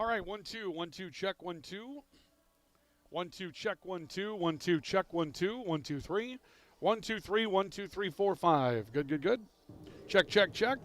All right, 1 2, 1 2, check 1 2. 1 2, check 1 2, 1 2, check 1 2, 1 2 3, 1 2 3, 1 2 3 4 5. Good, good, good. Check, check, check.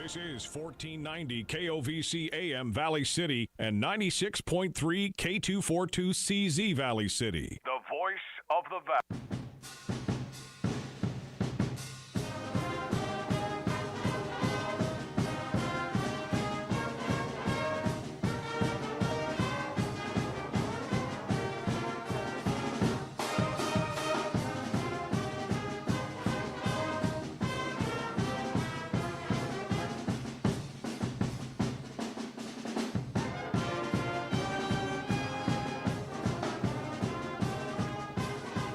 This is 1490 KOVC AM Valley City and 96.3 K242 CZ Valley City. The voice of the Valley.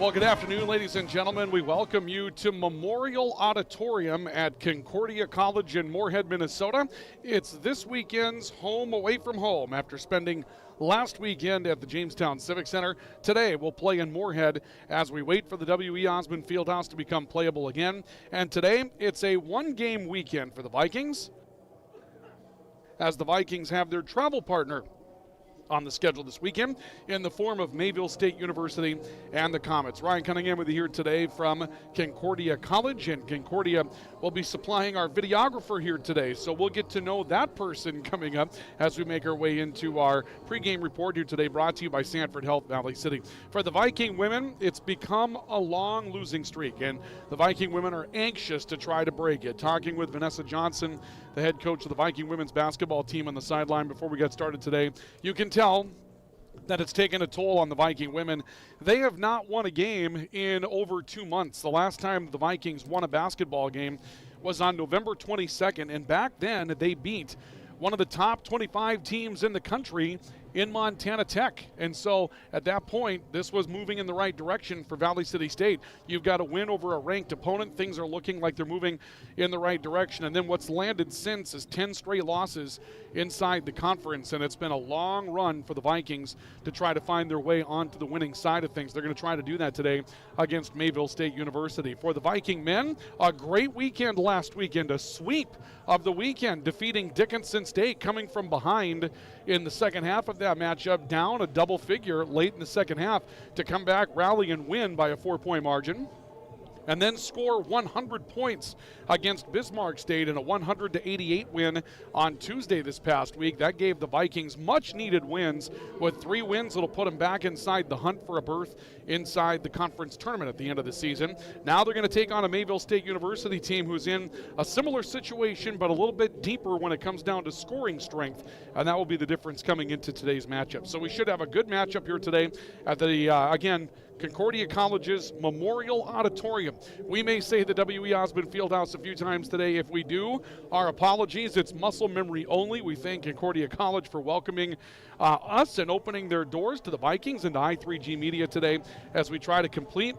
Well, good afternoon, ladies and gentlemen. We welcome you to Memorial Auditorium at Concordia College in Moorhead, Minnesota. It's this weekend's home away from home after spending last weekend at the Jamestown Civic Center. Today, we'll play in Moorhead as we wait for the W.E. Osmond Fieldhouse to become playable again. And today, it's a one-game weekend for the Vikings, as the Vikings have their travel partner on the schedule this weekend in the form of Mayville State University and the Comets. Ryan Cunningham with you here today from Concordia College, and Concordia will be supplying our videographer here today, so we'll get to know that person coming up as we make our way into our pregame report here today, brought to you by Sanford Health Valley City. For the Viking women, it's become a long losing streak, and the Viking women are anxious to try to break it. Talking with Vanessa Johnson, the head coach of the Viking women's basketball team, on the sideline before we get started today, you can tell that it's taken a toll on the Viking women. They have not won a game in over 2 months. The last time the Vikings won a basketball game was on November 22nd, and back then they beat one of the top 25 teams in the country in Montana Tech. And so at that point, this was moving in the right direction for Valley City State. You've got a win over a ranked opponent. Things are looking like they're moving in the right direction. And then what's landed since is 10 straight losses inside the conference. And it's been a long run for the Vikings to try to find their way onto the winning side of things. They're going to try to do that today against Mayville State University. For the Viking men, a great weekend last weekend, a sweep of the weekend, defeating Dickinson State, coming from behind in the second half of that matchup, down a double figure late in the second half to come back, rally, and win by a 4-point margin, and then score 100 points against Bismarck State in a 100-88 win on Tuesday this past week. That gave the Vikings much-needed wins. With 3 wins, it'll put them back inside the hunt for a berth inside the conference tournament at the end of the season. Now they're going to take on a Mayville State University team who's in a similar situation, but a little bit deeper when it comes down to scoring strength, and that will be the difference coming into today's matchup. So we should have a good matchup here today at the, again, Concordia College's Memorial Auditorium. We may say the W.E. Osmond Fieldhouse a few times today. If we do, our apologies. It's muscle memory only. We thank Concordia College for welcoming us and opening their doors to the Vikings and to I3G Media today as we try to complete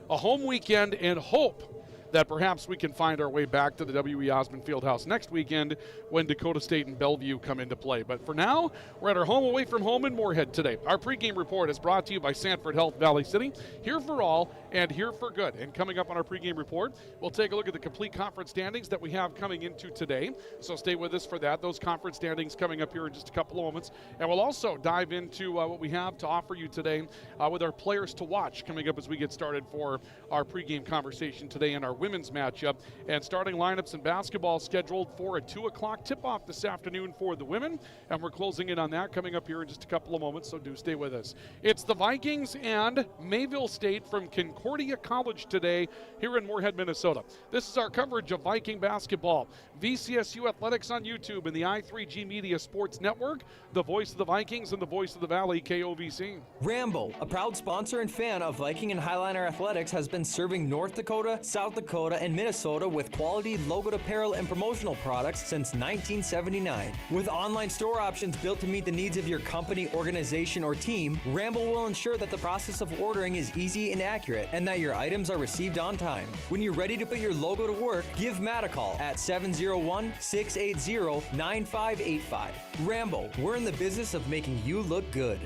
a home weekend and hope that perhaps we can find our way back to the W.E. Osmond Fieldhouse next weekend when Dakota State and Bellevue come into play. But for now, we're at our home away from home in Moorhead today. Our pregame report is brought to you by Sanford Health Valley City, here for all and here for good. And coming up on our pregame report, we'll take a look at the complete conference standings that we have coming into today. So stay with us for that. Those conference standings coming up here in just a couple of moments. And we'll also dive into what we have to offer you today with our players to watch coming up as we get started for our pregame conversation today in our women's matchup. And starting lineups in basketball scheduled for a 2 o'clock tip-off this afternoon for the women. And we're closing in on that coming up here in just a couple of moments, so do stay with us. It's the Vikings and Mayville State from Concordia College today here in Moorhead, Minnesota. This is our coverage of Viking basketball. VCSU Athletics on YouTube and the I3G Media Sports Network, the voice of the Vikings and the voice of the Valley, KOVC. Rambo, a proud sponsor and fan of Viking and Highliner Athletics, has been serving North Dakota, South Dakota, and Minnesota with quality logoed apparel and promotional products since 1979. With online store options built to meet the needs of your company, organization, or team, Rambo will ensure that the process of ordering is easy and accurate and that your items are received on time. When you're ready to put your logo to work, give Matt a call at 701-680-9585. Rambo, we're in the business of making you look good.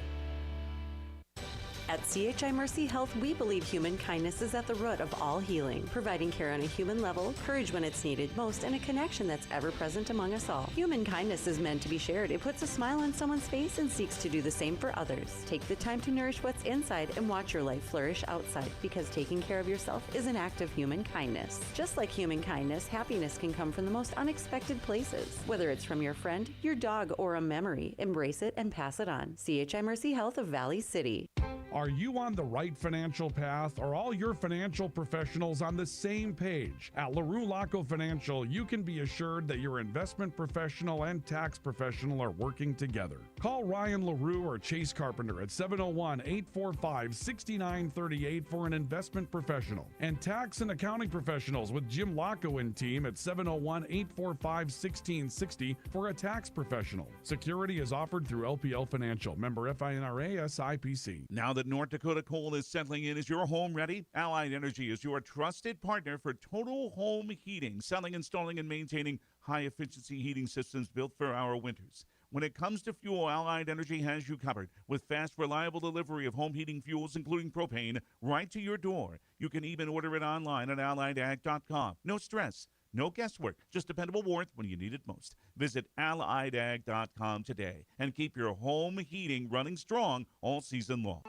At CHI Mercy Health, we believe human kindness is at the root of all healing, providing care on a human level, courage when it's needed most, and a connection that's ever present among us all. Human kindness is meant to be shared. It puts a smile on someone's face and seeks to do the same for others. Take the time to nourish what's inside and watch your life flourish outside, because taking care of yourself is an act of human kindness. Just like human kindness, happiness can come from the most unexpected places. Whether it's from your friend, your dog, or a memory, embrace it and pass it on. CHI Mercy Health of Valley City. Are you on the right financial path? Are all your financial professionals on the same page? At LaRue Laco Financial, you can be assured that your investment professional and tax professional are working together. Call Ryan LaRue or Chase Carpenter at 701-845-6938 for an investment professional. And tax and accounting professionals with Jim Laco and team at 701-845-1660 for a tax professional. Security is offered through LPL Financial. Member FINRA SIPC. Now that North Dakota coal is settling in, is your home ready? Allied Energy is your trusted partner for total home heating, selling, installing, and maintaining high-efficiency heating systems built for our winters. When it comes to fuel, Allied Energy has you covered with fast, reliable delivery of home heating fuels, including propane, right to your door. You can even order it online at AlliedAg.com. No stress. No guesswork, just dependable warmth when you need it most. Visit AlliedAg.com today and keep your home heating running strong all season long.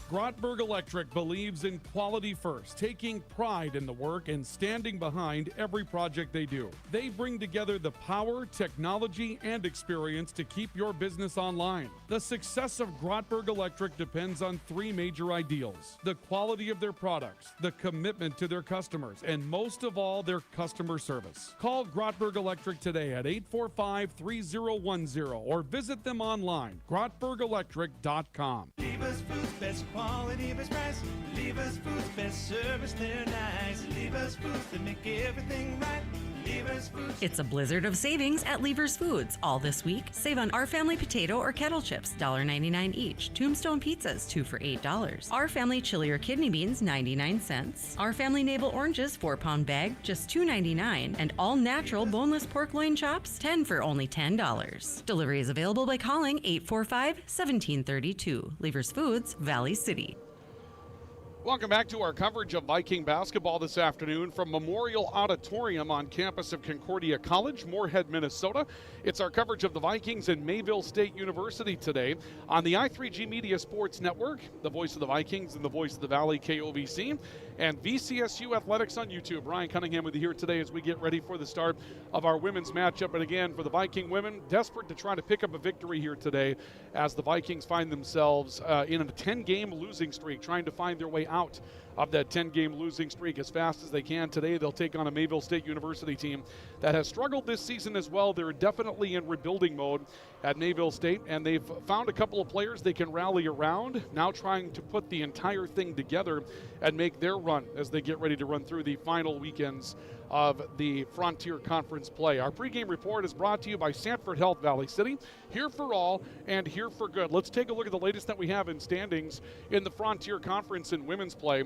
Grotberg Electric believes in quality first, taking pride in the work and standing behind every project they do. They bring together the power, technology, and experience to keep your business online. The success of Grotberg Electric depends on three major ideals: the quality of their products, the commitment to their customers, and most of all, their customer service. Call Grotberg Electric today at 845-3010 or visit them online, grotbergelectric.com. Lever's Foods, best quality, best price. Lever's Foods, best service, they're nice. Lever's Foods, they make everything right. Lever's Foods. It's a blizzard of savings at Lever's Foods. All this week, save on Our Family potato or kettle chips, $1.99 each. Tombstone pizzas, 2 for $8. Our Family chili or kidney beans, 99 cents. Our Family navel oranges, 4-pound bag, just $2.99. And all natural boneless pork loin chops, 10 for only $10. Delivery is available by calling 845-1732. Lever's Foods, Valley City. Welcome back to our coverage of Viking basketball this afternoon from Memorial Auditorium on campus of Concordia College, Moorhead, Minnesota. It's our coverage of the Vikings and Mayville State University today on the I3G Media Sports Network, the voice of the Vikings and the voice of the Valley, KOVC, and VCSU Athletics on YouTube. Ryan Cunningham with you here today as we get ready for the start of our women's matchup. And again, for the Viking women, desperate to try to pick up a victory here today as the Vikings find themselves in a 10-game losing streak, trying to find their way out of that 10-game losing streak as fast as they can. Today they'll take on a Mayville State University team that has struggled this season as well. They're definitely in rebuilding mode at Mayville State, and they've found a couple of players they can rally around, now trying to put the entire thing together and make their run as they get ready to run through the final weekends of the Frontier Conference play. Our pregame report is brought to you by Sanford Health Valley City, here for all and here for good. Let's take a look at the latest that we have in standings in the Frontier Conference in women's play.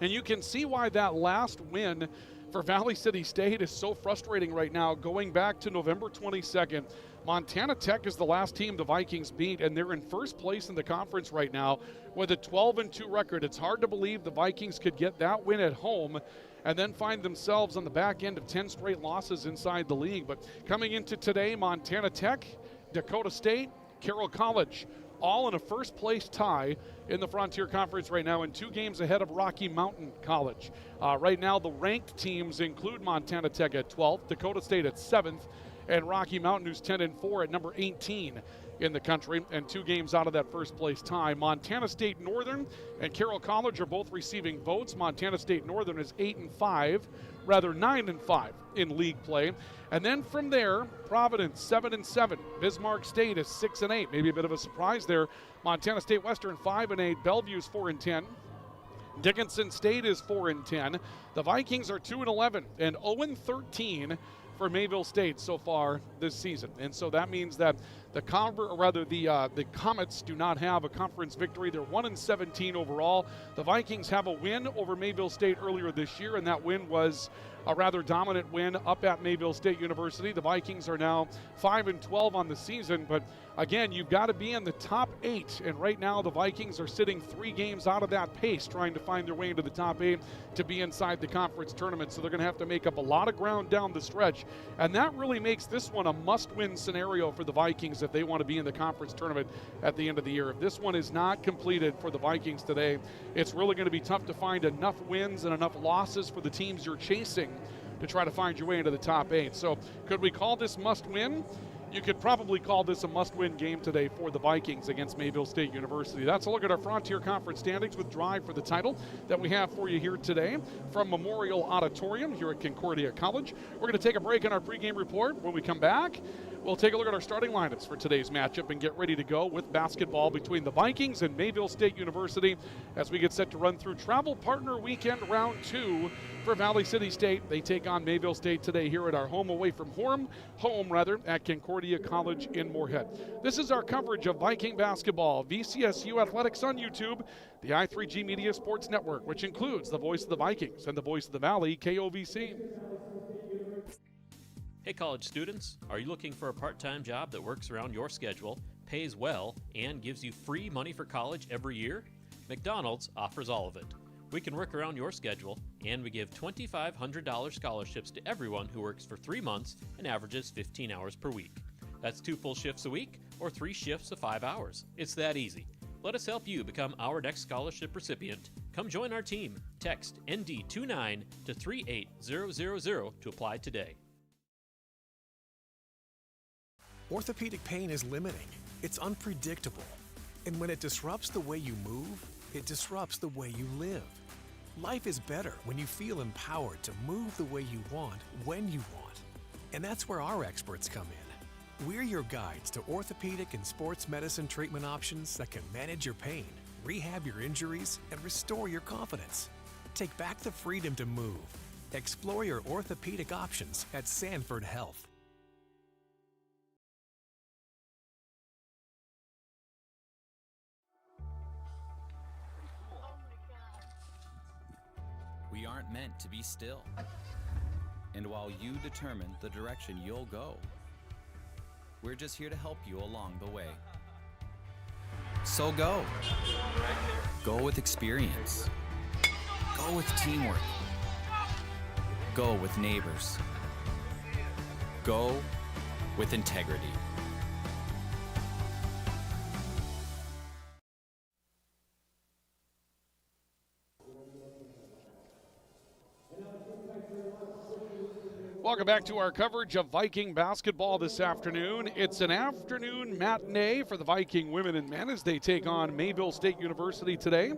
And you can see why that last win for Valley City State is so frustrating right now. Going back to November 22nd, Montana Tech is the last team the Vikings beat, and they're in first place in the conference right now with a 12-2 record. It's hard to believe the Vikings could get that win at home and then find themselves on the back end of 10 straight losses inside the league. But coming into today, Montana Tech, Dakota State, Carroll College, all in a first-place tie in the Frontier Conference right now, and 2 games ahead of Rocky Mountain College. Right now, the ranked teams include Montana Tech at 12th, Dakota State at 7th, and Rocky Mountain, who's 10-4 at number 18 in the country, and 2 games out of that first-place tie. Montana State Northern and Carroll College are both receiving votes. Montana State Northern is 9-5 in league play. And then from there, Providence 7-7. Bismarck State is 6-8. Maybe a bit of a surprise there. Montana State Western 5-8. Bellevue's 4-10. Dickinson State is 4-10. The Vikings are 2-11 and 0-13 for Mayville State so far this season. And so that means that The Comets do not have a conference victory. They're 1-17 overall. The Vikings have a win over Mayville State earlier this year, and that win was a rather dominant win up at Mayville State University. The Vikings are now 5-12 on the season, but again, you've got to be in the top 8, and right now the Vikings are sitting 3 games out of that pace, trying to find their way into the top 8 to be inside the conference tournament. So they're going to have to make up a lot of ground down the stretch, and that really makes this one a must-win scenario for the Vikings if they want to be in the conference tournament at the end of the year. If this one is not completed for the Vikings today, it's really going to be tough to find enough wins and enough losses for the teams you're chasing to try to find your way into the top 8. So could we call this must-win? You could probably call this a must-win game today for the Vikings against Mayville State University. That's a look at our Frontier Conference standings with Drive for the title that we have for you here today from Memorial Auditorium here at Concordia College. We're going to take a break in our pregame report. When we come back, we'll take a look at our starting lineups for today's matchup and get ready to go with basketball between the Vikings and Mayville State University as we get set to run through Travel Partner Weekend Round 2 for Valley City State. They take on Mayville State today here at our home at Concordia College in Moorhead. This is our coverage of Viking basketball, VCSU Athletics on YouTube, the I3G Media Sports Network, which includes the voice of the Vikings and the voice of the Valley, KOVC. Hey college students, are you looking for a part-time job that works around your schedule, pays well, and gives you free money for college every year? McDonald's offers all of it. We can work around your schedule, and we give $2,500 scholarships to everyone who works for 3 months and averages 15 hours per week. That's 2 full shifts a week or 3 shifts of 5 hours. It's that easy. Let us help you become our next scholarship recipient. Come join our team. Text ND29 to 38000 to apply today. Orthopedic pain is limiting. It's unpredictable. And when it disrupts the way you move, it disrupts the way you live. Life is better when you feel empowered to move the way you want, when you want. And that's where our experts come in. We're your guides to orthopedic and sports medicine treatment options that can manage your pain, rehab your injuries, and restore your confidence. Take back the freedom to move. Explore your orthopedic options at Sanford Health. We aren't meant to be still. And while you determine the direction you'll go, we're just here to help you along the way. So go. Go with experience. Go with teamwork. Go with neighbors. Go with integrity. Welcome back to our coverage of Viking basketball this afternoon. It's an afternoon matinee for the Viking women and men as they take on Mayville State University today.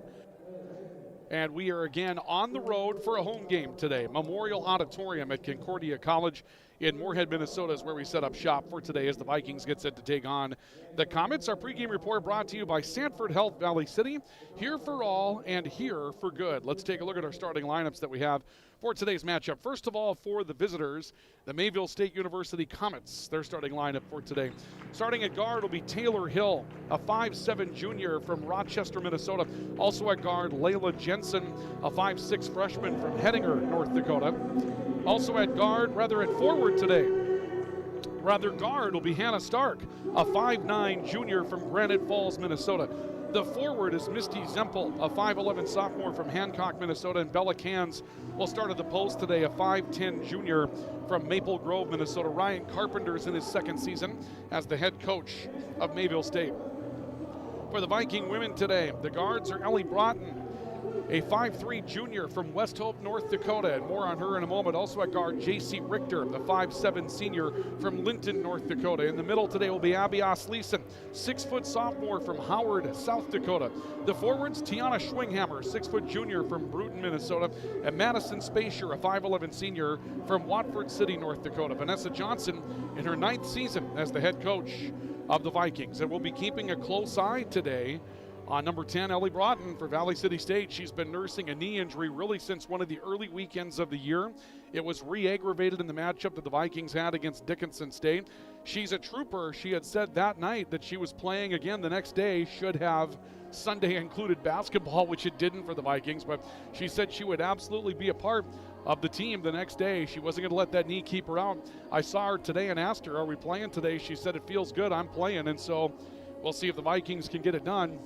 And we are again on the road for a home game today. Memorial Auditorium at Concordia College in Moorhead, Minnesota is where we set up shop for today as the Vikings get set to take on the Comets. Our pregame report brought to you by Sanford Health Valley City. Here for all and here for good. Let's take a look at our starting lineups that we have for today's matchup. First of all, for the visitors, the Mayville State University Comets, their starting lineup for today. Starting at guard will be Taylor Hill, a 5'7 junior from Rochester, Minnesota. Also at guard, Layla Jensen, a 5'6 freshman from Hettinger, North Dakota. Also at guard, at forward today, guard will be Hannah Stark, a 5'9 junior from Granite Falls, Minnesota. The forward is Misty Zempel, a 5'11 sophomore from Hancock, Minnesota, and Bella Cans will start at the post today, a 5'10 junior from Maple Grove, Minnesota. Ryan Carpenter's in his second season as the head coach of Mayville State. For the Viking women today, the guards are Ellie Broughton, a 5'3 junior from West Hope, North Dakota, and more on her in a moment. Also at guard, J.C. Richter, the 5'7 senior from Linton, North Dakota. In the middle today will be Abby Osleeson, 6' sophomore from Howard, South Dakota. The forwards, Tiana Schwinghammer, 6' junior from Bruton, Minnesota, and Madison Spacier, a 5'11 senior from Watford City, North Dakota. Vanessa Johnson in her 9th season as the head coach of the Vikings. And we'll be keeping a close eye today On number 10, Ellie Broughton for Valley City State. She's been nursing a knee injury really since one of the early weekends of the year. It was re-aggravated in the matchup that the Vikings had against Dickinson State. She's a trooper. She had said that night that she was playing again the next day, should have Sunday included basketball, which it didn't for the Vikings, but she said she would absolutely be a part of the team the next day. She wasn't going to let that knee keep her out. I saw her today and asked her, are we playing today? She said, it feels good, I'm playing. And so we'll see if the Vikings can get it done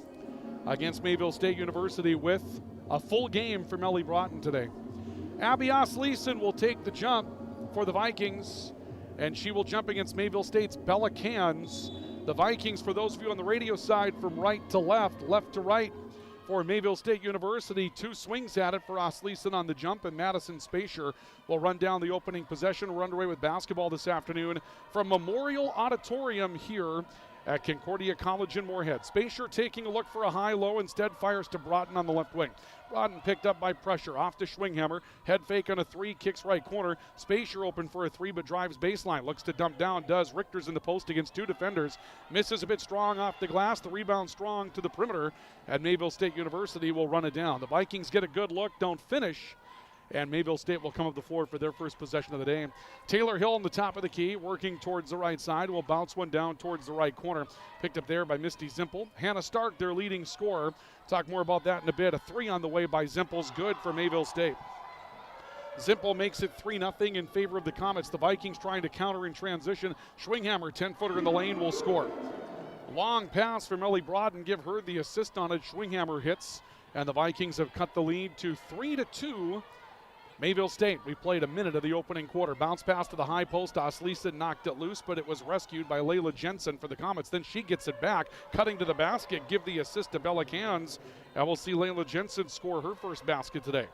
against Mayville State University with a full game for Ellie Broughton today. Abby Osleeson will take the jump for the Vikings, and she will jump against Mayville State's Bella Cans. The Vikings, for those of you on the radio side, from right to left, left to right for Mayville State University. 2 swings at it for Osleeson on the jump, and Madison Spacier will run down the opening possession. We're underway with basketball this afternoon from Memorial Auditorium here at Concordia College in Moorhead. Spacier taking a look for a high-low, instead fires to Broughton on the left wing. Broughton picked up by pressure, off to Schwinghammer, head fake on a 3, kicks right corner. Spacier open for a 3, but drives baseline, looks to dump down, does. Richter's in the post against 2 defenders, misses a bit strong off the glass, the rebound strong to the perimeter, and Mayville State University will run it down. The Vikings get a good look, don't finish, and Mayville State will come up the floor for their first possession of the day. Taylor Hill on the top of the key, working towards the right side, will bounce one down towards the right corner. Picked up there by Misty Zimpel. Hannah Stark, their leading scorer. Talk more about that in a bit. A 3 on the way by Zimpel's good for Mayville State. Zimpel makes it 3-0 in favor of the Comets. The Vikings trying to counter in transition. Schwinghammer, 10-footer in the lane, will score. Long pass from Ellie Broughton, give her the assist on it. Schwinghammer hits, and the Vikings have cut the lead to 3-2. Mayville State, we played a minute of the opening quarter. Bounce pass to the high post. Osleeson knocked it loose, but it was rescued by Layla Jensen for the Comets. Then she gets it back, cutting to the basket, give the assist to Bella Cans, and we'll see Layla Jensen score her first basket today.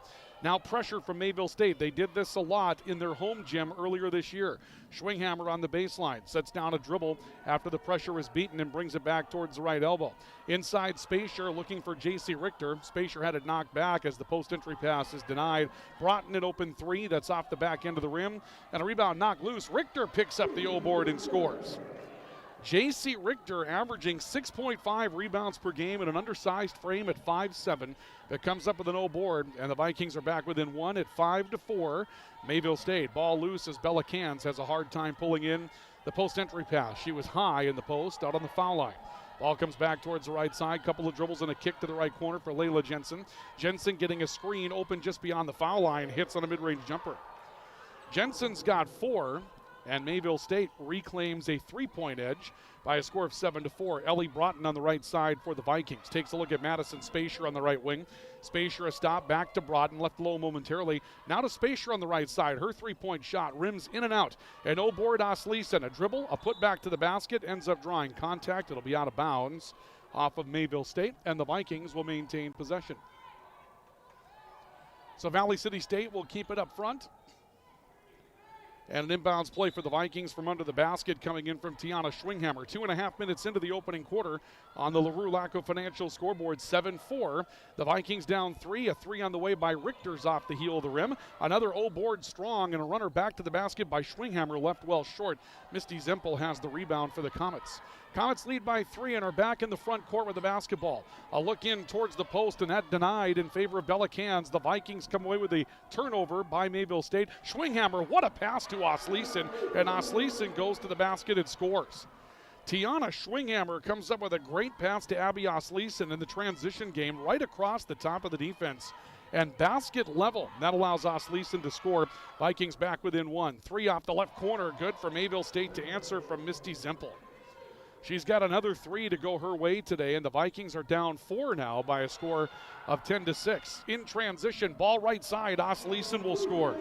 Now pressure from Mayville State. They did this a lot in their home gym earlier this year. Schwinghammer on the baseline, sets down a dribble after the pressure is beaten and brings it back towards the right elbow. Inside Spacier looking for J.C. Richter. Spacier had it knocked back as the post-entry pass is denied. Broughton an open 3, that's off the back end of the rim, and a rebound knocked loose. Richter picks up the O-board and scores. J.C. Richter averaging 6.5 rebounds per game in an undersized frame at 5'7". That comes up with an O-board, and the Vikings are back within 1 at 5-4. Mayville State, ball loose as Bella Cans has a hard time pulling in the post-entry pass. She was high in the post, out on the foul line. Ball comes back towards the right side. Couple of dribbles and a kick to the right corner for Layla Jensen. Jensen getting a screen open just beyond the foul line, hits on a mid-range jumper. Jensen's got 4. And Mayville State reclaims a 3-point edge by a score of 7-4. Ellie Broughton on the right side for the Vikings. Takes a look at Madison Spacier on the right wing. Spacier a stop, back to Broughton, left low momentarily. Now to Spacier on the right side. Her 3-point shot rims in and out. An O-board Osleeson, a dribble, a put back to the basket, ends up drawing contact. It'll be out of bounds off of Mayville State, and the Vikings will maintain possession. So Valley City State will keep it up front. And an inbounds play for the Vikings from under the basket coming in from Tiana Schwinghammer. 2.5 minutes into the opening quarter on the LaRue Lacko Financial scoreboard, 7-4. The Vikings down 3, a 3 on the way by Richter's off the heel of the rim. Another O-board strong and a runner back to the basket by Schwinghammer, left well short. Misty Zimpel has the rebound for the Comets. Comets lead by 3 and are back in the front court with the basketball. A look in towards the post, and that denied in favor of Bella Cans. The Vikings come away with a turnover by Mayville State. Schwinghammer, what a pass to Osleeson, and Osleeson goes to the basket and scores. Tiana Schwinghammer comes up with a great pass to Abby Osleeson in the transition game right across the top of the defense. And basket level. That allows Osleeson to score. Vikings back within 1. 3 off the left corner, good for Mayville State to answer from Misty Zimpel. She's got another 3 to go her way today, and the Vikings are down 4 now by a score of 10-6. In transition, ball right side, Osleeson will score.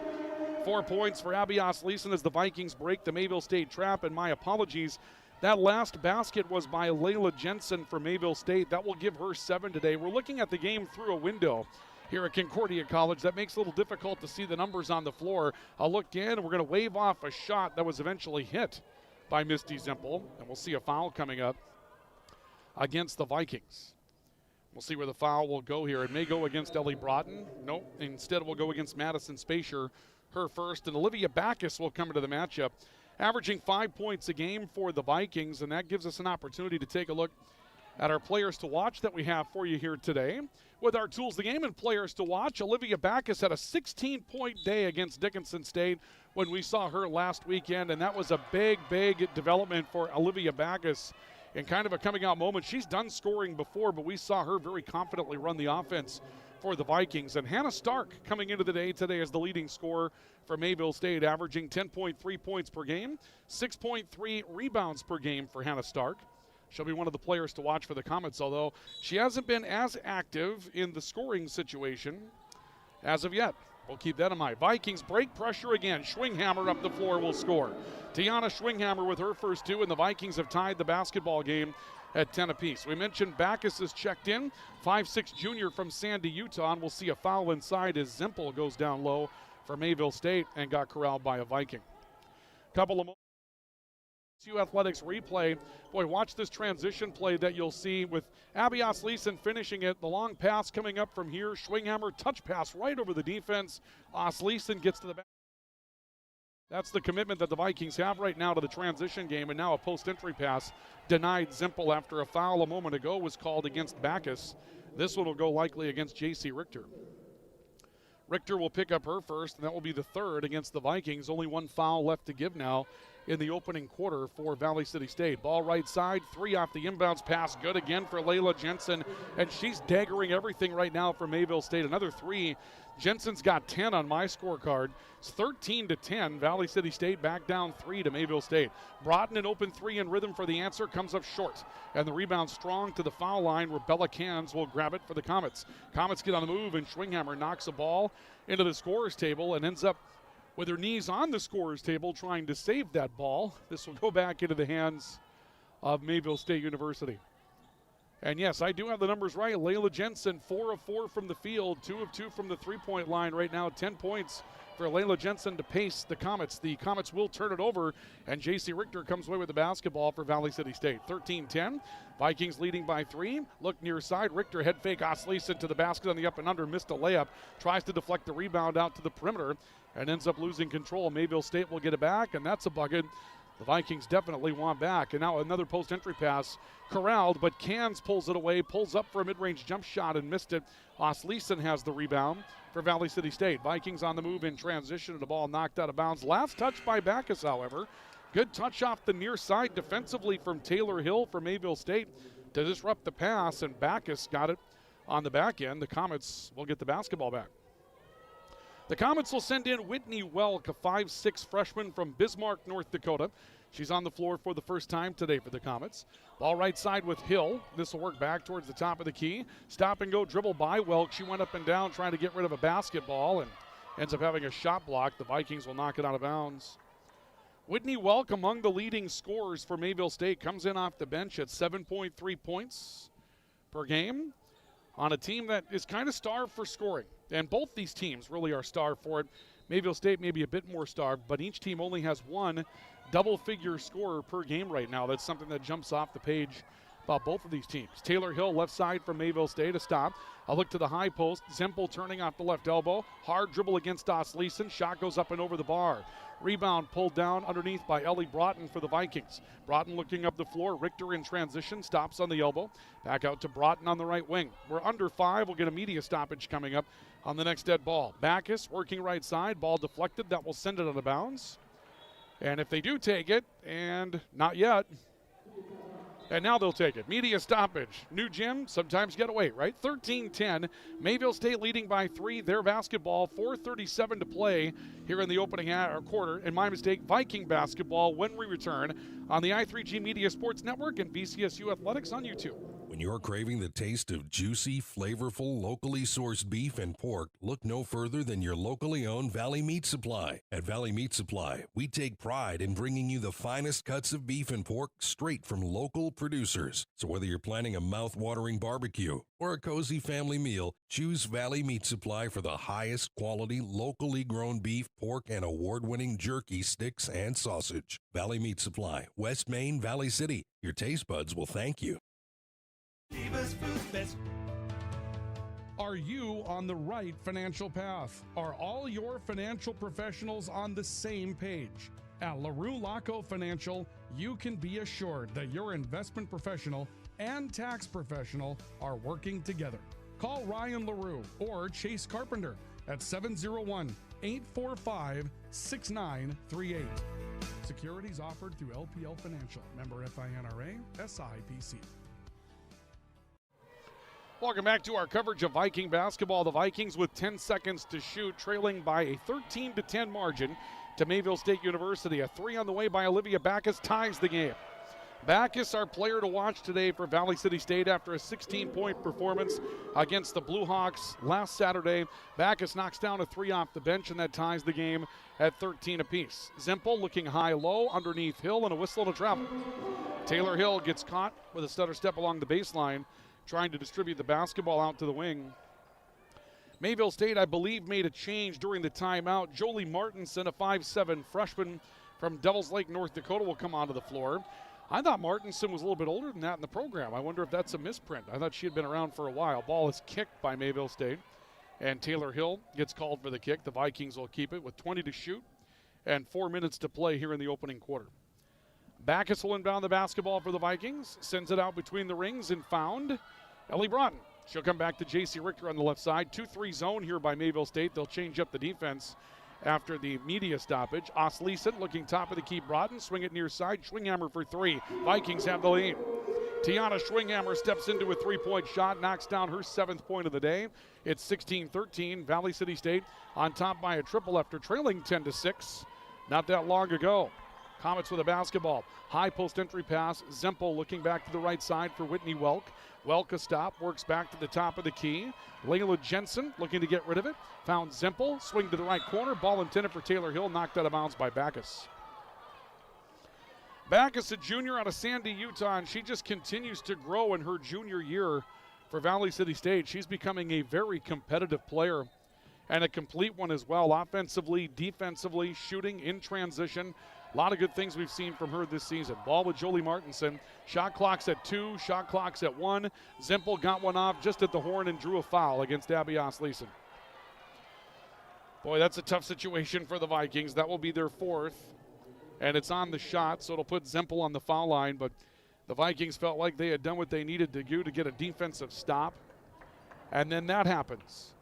4 points for Abby Osleeson as the Vikings break the Mayville State trap, and my apologies, that last basket was by Layla Jensen for Mayville State. That will give her 7 today. We're looking at the game through a window here at Concordia College. That makes it a little difficult to see the numbers on the floor. I'll look in, and we're going to wave off a shot that was eventually hit by Misty Zimpel, and we'll see a foul coming up against the Vikings. We'll see where the foul will go here. It may go against Ellie Broughton. Nope, instead it will go against Madison Spacier, her first, and Olivia Backus will come into the matchup, averaging 5 points a game for the Vikings, and that gives us an opportunity to take a look at our players to watch that we have for you here today. With our tools of the game and players to watch, Olivia Backus had a 16-point day against Dickinson State when we saw her last weekend, and that was a big, big development for Olivia Backus in kind of a coming-out moment. She's done scoring before, but we saw her very confidently run the offense for the Vikings. And Hannah Stark coming into the day today as the leading scorer for Mayville State, averaging 10.3 points per game, 6.3 rebounds per game for Hannah Stark. She'll be one of the players to watch for the Comets, although she hasn't been as active in the scoring situation as of yet. We'll keep that in mind. Vikings break pressure again. Schwinghammer up the floor will score. Tiana Schwinghammer with her first two, and the Vikings have tied the basketball game at 10 apiece. We mentioned Backus is checked in. 5'6" junior from Sandy, Utah, and we'll see a foul inside as Zimpel goes down low for Mayville State and got corralled by a Viking. Couple of VCSU Athletics replay. Boy, watch this transition play that you'll see with Abby Osleason finishing it. The long pass coming up from here. Schwinghammer touch pass right over the defense. Osleason gets to the back. That's the commitment that the Vikings have right now to the transition game, and now a post-entry pass denied Zimpel after a foul a moment ago was called against Backus. This one will go likely against J.C. Richter. Richter will pick up her first, and that will be the third against the Vikings. Only one foul left to give now in the opening quarter for Valley City State. Ball right side, three off the inbounds pass. Good again for Layla Jensen, and she's daggering everything right now for Mayville State. Another three. Jensen's got 10 on my scorecard. It's 13-10. Valley City State back down 3 to Mayville State. Broughton, an open three in rhythm for the answer, comes up short. And the rebound strong to the foul line where Bella Cans will grab it for the Comets. Comets get on the move, and Schwinghammer knocks a ball into the scorer's table and ends up with her knees on the scorer's table trying to save that ball. This will go back into the hands of Mayville State University. And yes, I do have the numbers right. Layla Jensen, 4 of 4 from the field, 2 of 2 from the three-point line right now. 10 points for Layla Jensen to pace the Comets. The Comets will turn it over, and J.C. Richter comes away with the basketball for Valley City State. 13-10. Vikings leading by 3. Look near side. Richter head fake Osleason to the basket on the up and under. Missed a layup. Tries to deflect the rebound out to the perimeter and ends up losing control. Mayville State will get it back, and that's a bucket the Vikings definitely want back. And now another post-entry pass corralled, but Cans pulls it away, pulls up for a mid-range jump shot and missed it. Osleason has the rebound for Valley City State. Vikings on the move in transition, and the ball knocked out of bounds. Last touch by Backus, however. Good touch off the near side defensively from Taylor Hill for Mayville State to disrupt the pass, and Backus got it on the back end. The Comets will get the basketball back. The Comets will send in Whitney Welk, a 5'6" freshman from Bismarck, North Dakota. She's on the floor for the first time today for the Comets. Ball right side with Hill. This will work back towards the top of the key. Stop and go dribble by Welk. She went up and down trying to get rid of a basketball and ends up having a shot block. The Vikings will knock it out of bounds. Whitney Welk, among the leading scorers for Mayville State, comes in off the bench at 7.3 points per game on a team that is kind of starved for scoring. And both these teams really are starved for it. Mayville State may be a bit more starved, but each team only has one double-figure scorer per game right now. That's something that jumps off the page about both of these teams. Taylor Hill, left side from Mayville State, a stop. A look to the high post. Zimpel turning off the left elbow. Hard dribble against Osleason. Shot goes up and over the bar. Rebound pulled down underneath by Ellie Broughton for the Vikings. Broughton looking up the floor. Richter in transition. Stops on the elbow. Back out to Broughton on the right wing. We're under 5. We'll get a media stoppage coming up on the next dead ball. Backus working right side. Ball deflected. That will send it out of bounds. And if they do take it, and not yet, and now they'll take it. Media stoppage. New gym, sometimes get away, right? 13-10. Mayville State leading by 3. Their basketball, 4:37 to play here in the opening quarter. And my mistake, Viking basketball when we return on the i3G Media Sports Network and VCSU Athletics on YouTube. When you're craving the taste of juicy, flavorful, locally sourced beef and pork, look no further than your locally owned Valley Meat Supply. At Valley Meat Supply, we take pride in bringing you the finest cuts of beef and pork straight from local producers. So whether you're planning a mouth-watering barbecue or a cozy family meal, choose Valley Meat Supply for the highest quality, locally grown beef, pork, and award-winning jerky, sticks, and sausage. Valley Meat Supply, West Main, Valley City. Your taste buds will thank you. Are you on the right financial path? Are all your financial professionals on the same page? At LaRue Laco Financial, you can be assured that your investment professional and tax professional are working together. Call Ryan LaRue or Chase Carpenter at 701-845-6938. Securities offered through LPL Financial, member FINRA, SIPC. Welcome back to our coverage of Viking basketball. The Vikings with 10 seconds to shoot, trailing by a 13-10 margin to Mayville State University. A three on the way by Olivia Backus ties the game. Backus, our player to watch today for Valley City State after a 16-point performance against the Blue Hawks last Saturday. Backus knocks down a three off the bench, and that ties the game at 13 apiece. Zempel looking high-low underneath Hill, and a whistle and a travel. Taylor Hill gets caught with a stutter step along the baseline, trying to distribute the basketball out to the wing. Mayville State, I believe, made a change during the timeout. Jolie Martinson, a 5'7" freshman from Devils Lake, North Dakota, will come onto the floor. I thought Martinson was a little bit older than that in the program. I wonder if that's a misprint. I thought she had been around for a while. Ball is kicked by Mayville State, and Taylor Hill gets called for the kick. The Vikings will keep it with 20 to shoot and 4 minutes to play here in the opening quarter. Backus will inbound the basketball for the Vikings, sends it out between the rings and found Ellie Broughton. She'll come back to J.C. Richter on the left side. 2-3 zone here by Mayville State. They'll change up the defense after the media stoppage. Osleason looking top of the key. Broughton, swing it near side. Schwinghammer for three. Vikings have the lead. Tiana Schwinghammer steps into a three-point shot, knocks down her 7th point of the day. It's 16-13. Valley City State on top by a triple after trailing 10-6 not that long ago. Comets with a basketball. High post entry pass. Zempel looking back to the right side for Whitney Welk. Welk a stop, works back to the top of the key. Layla Jensen looking to get rid of it. Found Zempel, swing to the right corner. Ball intended for Taylor Hill, knocked out of bounds by Backus. Backus, a junior out of Sandy, Utah, and she just continues to grow in her junior year for Valley City State. She's becoming a very competitive player and a complete one as well. Offensively, defensively, shooting in transition. A lot of good things we've seen from her this season. Ball with Jolie Martinson. Shot clock's at 2, shot clock's at 1. Zempel got one off just at the horn and drew a foul against Abby Osleason. Boy, that's a tough situation for the Vikings. That will be their 4th, and it's on the shot, so it'll put Zempel on the foul line, but the Vikings felt like they had done what they needed to do to get a defensive stop, and then that happens.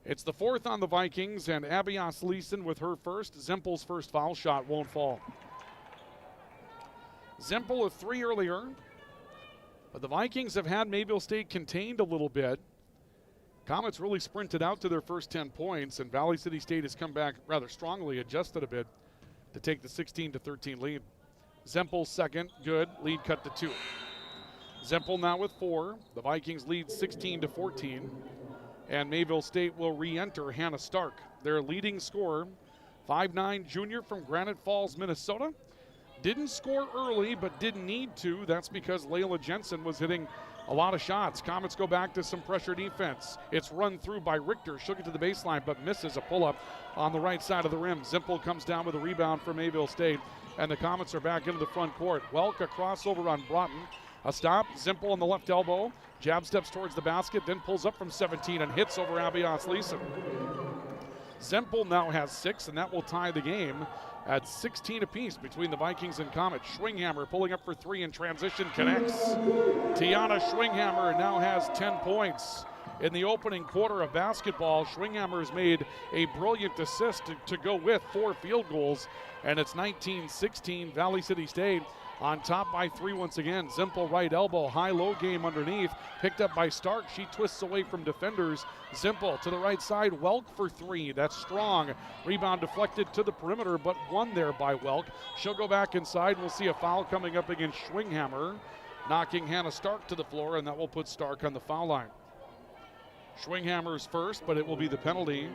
It's the 4th on the Vikings, and Abby Osleason with her first. Zempel's first foul shot won't fall. Zempel a 3 earlier, but the Vikings have had Mayville State contained a little bit. Comets really sprinted out to their first 10 points, and Valley City State has come back rather strongly, adjusted a bit to take the 16-13 lead. Zempel's second, good, lead cut to 2. Zempel now with 4. The Vikings lead 16-14. And Mayville State will re-enter Hannah Stark, their leading scorer, 5'9" junior from Granite Falls, Minnesota. Didn't score early, but didn't need to. That's because Layla Jensen was hitting a lot of shots. Comets go back to some pressure defense. It's run through by Richter. She'll get to the baseline, but misses a pull-up on the right side of the rim. Zempel comes down with a rebound for Mayville State, and the Comets are back into the front court. Welk, a crossover on Broughton. A stop, Zempel on the left elbow. Jab steps towards the basket, then pulls up from 17 and hits over Abby Osleason. Zempel now has 6, and that will tie the game at 16 apiece between the Vikings and Comets. Schwinghammer pulling up for 3 in transition, connects. Tiana Schwinghammer now has 10 points. In the opening quarter of basketball, Schwinghammer has made a brilliant assist to go with 4 field goals, and it's 19-16 Valley City State on top by 3 once again. Zempel right elbow, high-low game underneath, picked up by Stark. She twists away from defenders. Zempel to the right side, Welk for 3. That's strong. Rebound deflected to the perimeter, but won there by Welk. She'll go back inside. We'll see a foul coming up against Schwinghammer, knocking Hannah Stark to the floor, and that will put Stark on the foul line. Schwinghammer's first, but it will be the penalty.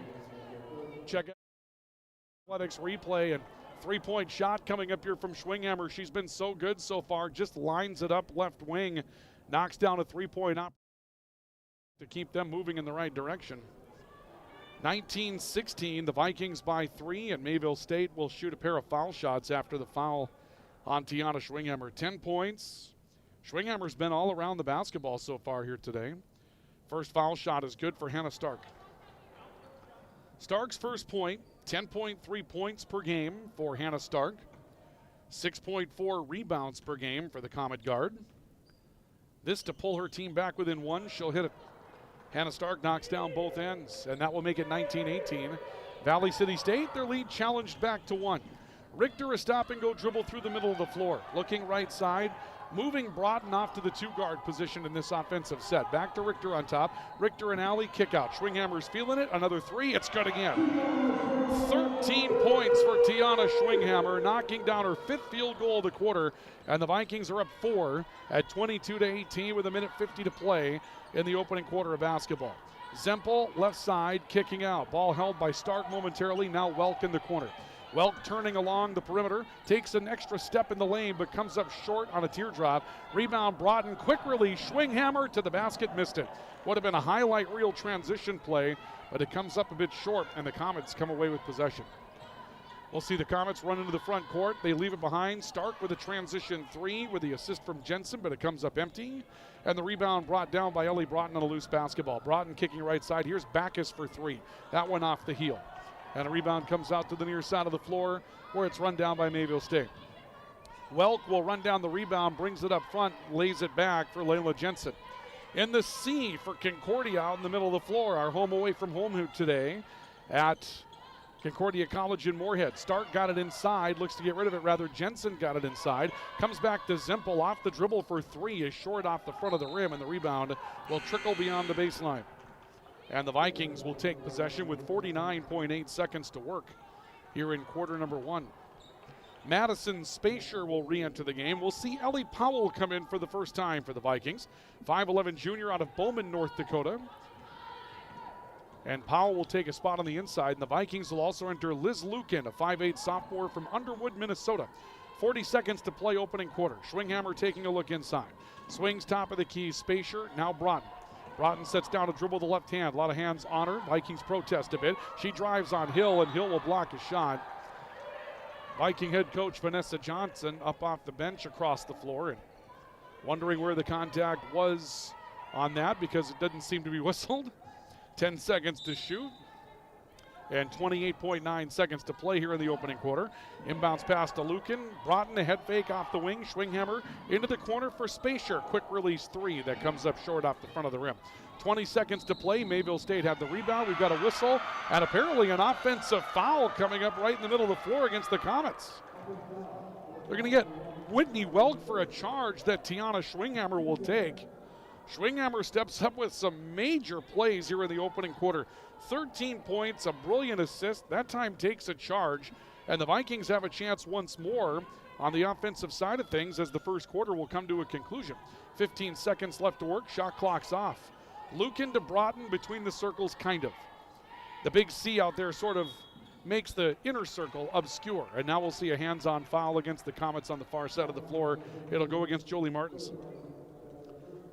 Check out Athletics replay, and 3-point shot coming up here from Schwinghammer. She's been so good so far, just lines it up left wing, knocks down a 3-point op to keep them moving in the right direction. 19-16, the Vikings by 3, and Mayville State will shoot a pair of foul shots after the foul on Tiana Schwinghammer. 10 points. Schwinghammer's been all around the basketball so far here today. First foul shot is good for Hannah Stark. Stark's first point, 10.3 points per game for Hannah Stark. 6.4 rebounds per game for the Comet guard. This to pull her team back within one. She'll hit it. Hannah Stark knocks down both ends, and that will make it 19-18. Valley City State, their lead challenged back to one. Richter, a stop-and-go dribble through the middle of the floor. Looking right side, moving Broughton off to the two-guard position in this offensive set. Back to Richter on top. Richter and alley, kick out. Schwinghammer's feeling it. Another three. It's good again. 13 points for Tiana Schwinghammer, knocking down her 5th field goal of the quarter. And the Vikings are up 4 at 22-18 with 1:50 to play in the opening quarter of basketball. Zempel, left side, kicking out. Ball held by Stark momentarily. Now Welk in the corner. Welk turning along the perimeter, takes an extra step in the lane, but comes up short on a teardrop. Rebound Broughton, quick release, Schwinghammer to the basket, missed it. Would have been a highlight reel transition play, but it comes up a bit short, and the Comets come away with possession. We'll see the Comets run into the front court. They leave it behind. Stark with a transition three with the assist from Jensen, but it comes up empty. And the rebound brought down by Ellie Broughton on a loose basketball. Broughton kicking right side. Here's Backus for three. That one off the heel. And a rebound comes out to the near side of the floor where it's run down by Mayville State. Welk will run down the rebound, brings it up front, lays it back for Layla Jensen. In the C for Concordia out in the middle of the floor, our home away from home hoot today at Concordia College in Moorhead. Stark got it inside, looks to get rid of it rather. Jensen got it inside, comes back to Zempel off the dribble for three, is short off the front of the rim, and the rebound will trickle beyond the baseline. And the Vikings will take possession with 49.8 seconds to work here in quarter number one. Madison Spacier will re-enter the game. We'll see Ellie Powell come in for the first time for the Vikings. 5'11 junior out of Bowman, North Dakota. And Powell will take a spot on the inside. And the Vikings will also enter Liz Lukin, a 5'8 sophomore from Underwood, Minnesota. 40 seconds to play opening quarter. Schwinghammer taking a look inside. Swings top of the key, Spacier, now Broughton. Broughton sets down to dribble the left hand. A lot of hands on her. Vikings protest a bit. She drives on Hill, and Hill will block a shot. Viking head coach Vanessa Johnson up off the bench across the floor and wondering where the contact was on that because it didn't seem to be whistled. 10 seconds to shoot and 28.9 seconds to play here in the opening quarter. Inbounds pass to Lukin. Broughton, a head fake off the wing. Schwinghammer into the corner for Spacier. Quick release three that comes up short off the front of the rim. 20 seconds to play. Mayville State had the rebound. We've got a whistle and apparently an offensive foul coming up right in the middle of the floor against the Comets. They're going to get Whitney Welk for a charge that Tiana Schwinghammer will take. Schwinghammer steps up with some major plays here in the opening quarter. 13 points, a brilliant assist. That time takes a charge, and the Vikings have a chance once more on the offensive side of things as the first quarter will come to a conclusion. 15 seconds left to work. Shot clock's off. Lukin to Broughton between the circles, kind of. The big C out there sort of makes the inner circle obscure, and now we'll see a hands-on foul against the Comets on the far side of the floor. It'll go against Jolie Martinson.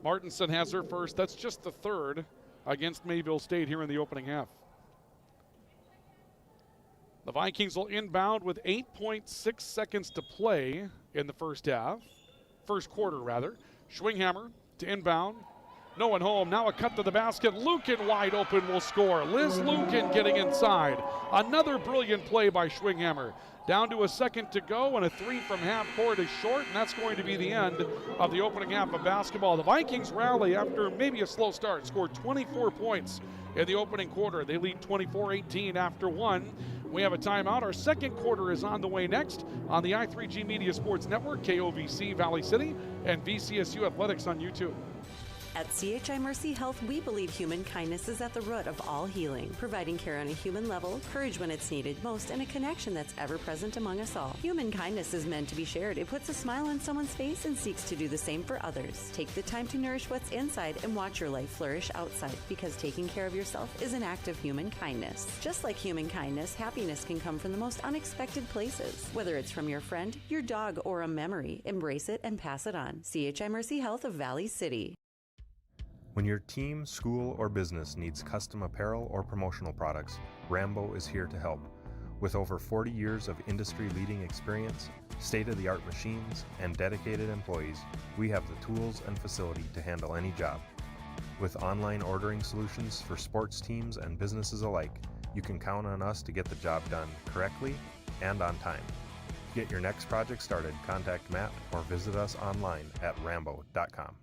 Martinson has her first. That's just the third against Mayville State here in the opening half. The Vikings will inbound with 8.6 seconds to play in the first quarter rather. Schwinghammer to inbound. No one home. Now a cut to the basket. Lukin wide open will score. Liz Lukin getting inside. Another brilliant play by Schwinghammer. Down to a second to go, and a three from half court is short, and that's going to be the end of the opening half of basketball. The Vikings rally after maybe a slow start, scored 24 points in the opening quarter. They lead 24-18 after one. We have a timeout. Our second quarter is on the way next on the I3G Media Sports Network, KOVC Valley City, and VCSU Athletics on YouTube. At CHI Mercy Health, we believe human kindness is at the root of all healing, providing care on a human level, courage when it's needed most, and a connection that's ever present among us all. Human kindness is meant to be shared. It puts a smile on someone's face and seeks to do the same for others. Take the time to nourish what's inside and watch your life flourish outside, because taking care of yourself is an act of human kindness. Just like human kindness, happiness can come from the most unexpected places. Whether it's from your friend, your dog, or a memory, embrace it and pass it on. CHI Mercy Health of Valley City. When your team, school, or business needs custom apparel or promotional products, Rambo is here to help. With over 40 years of industry-leading experience, state-of-the-art machines, and dedicated employees, we have the tools and facility to handle any job. With online ordering solutions for sports teams and businesses alike, you can count on us to get the job done correctly and on time. get your next project started, contact Matt or visit us online at rambo.com.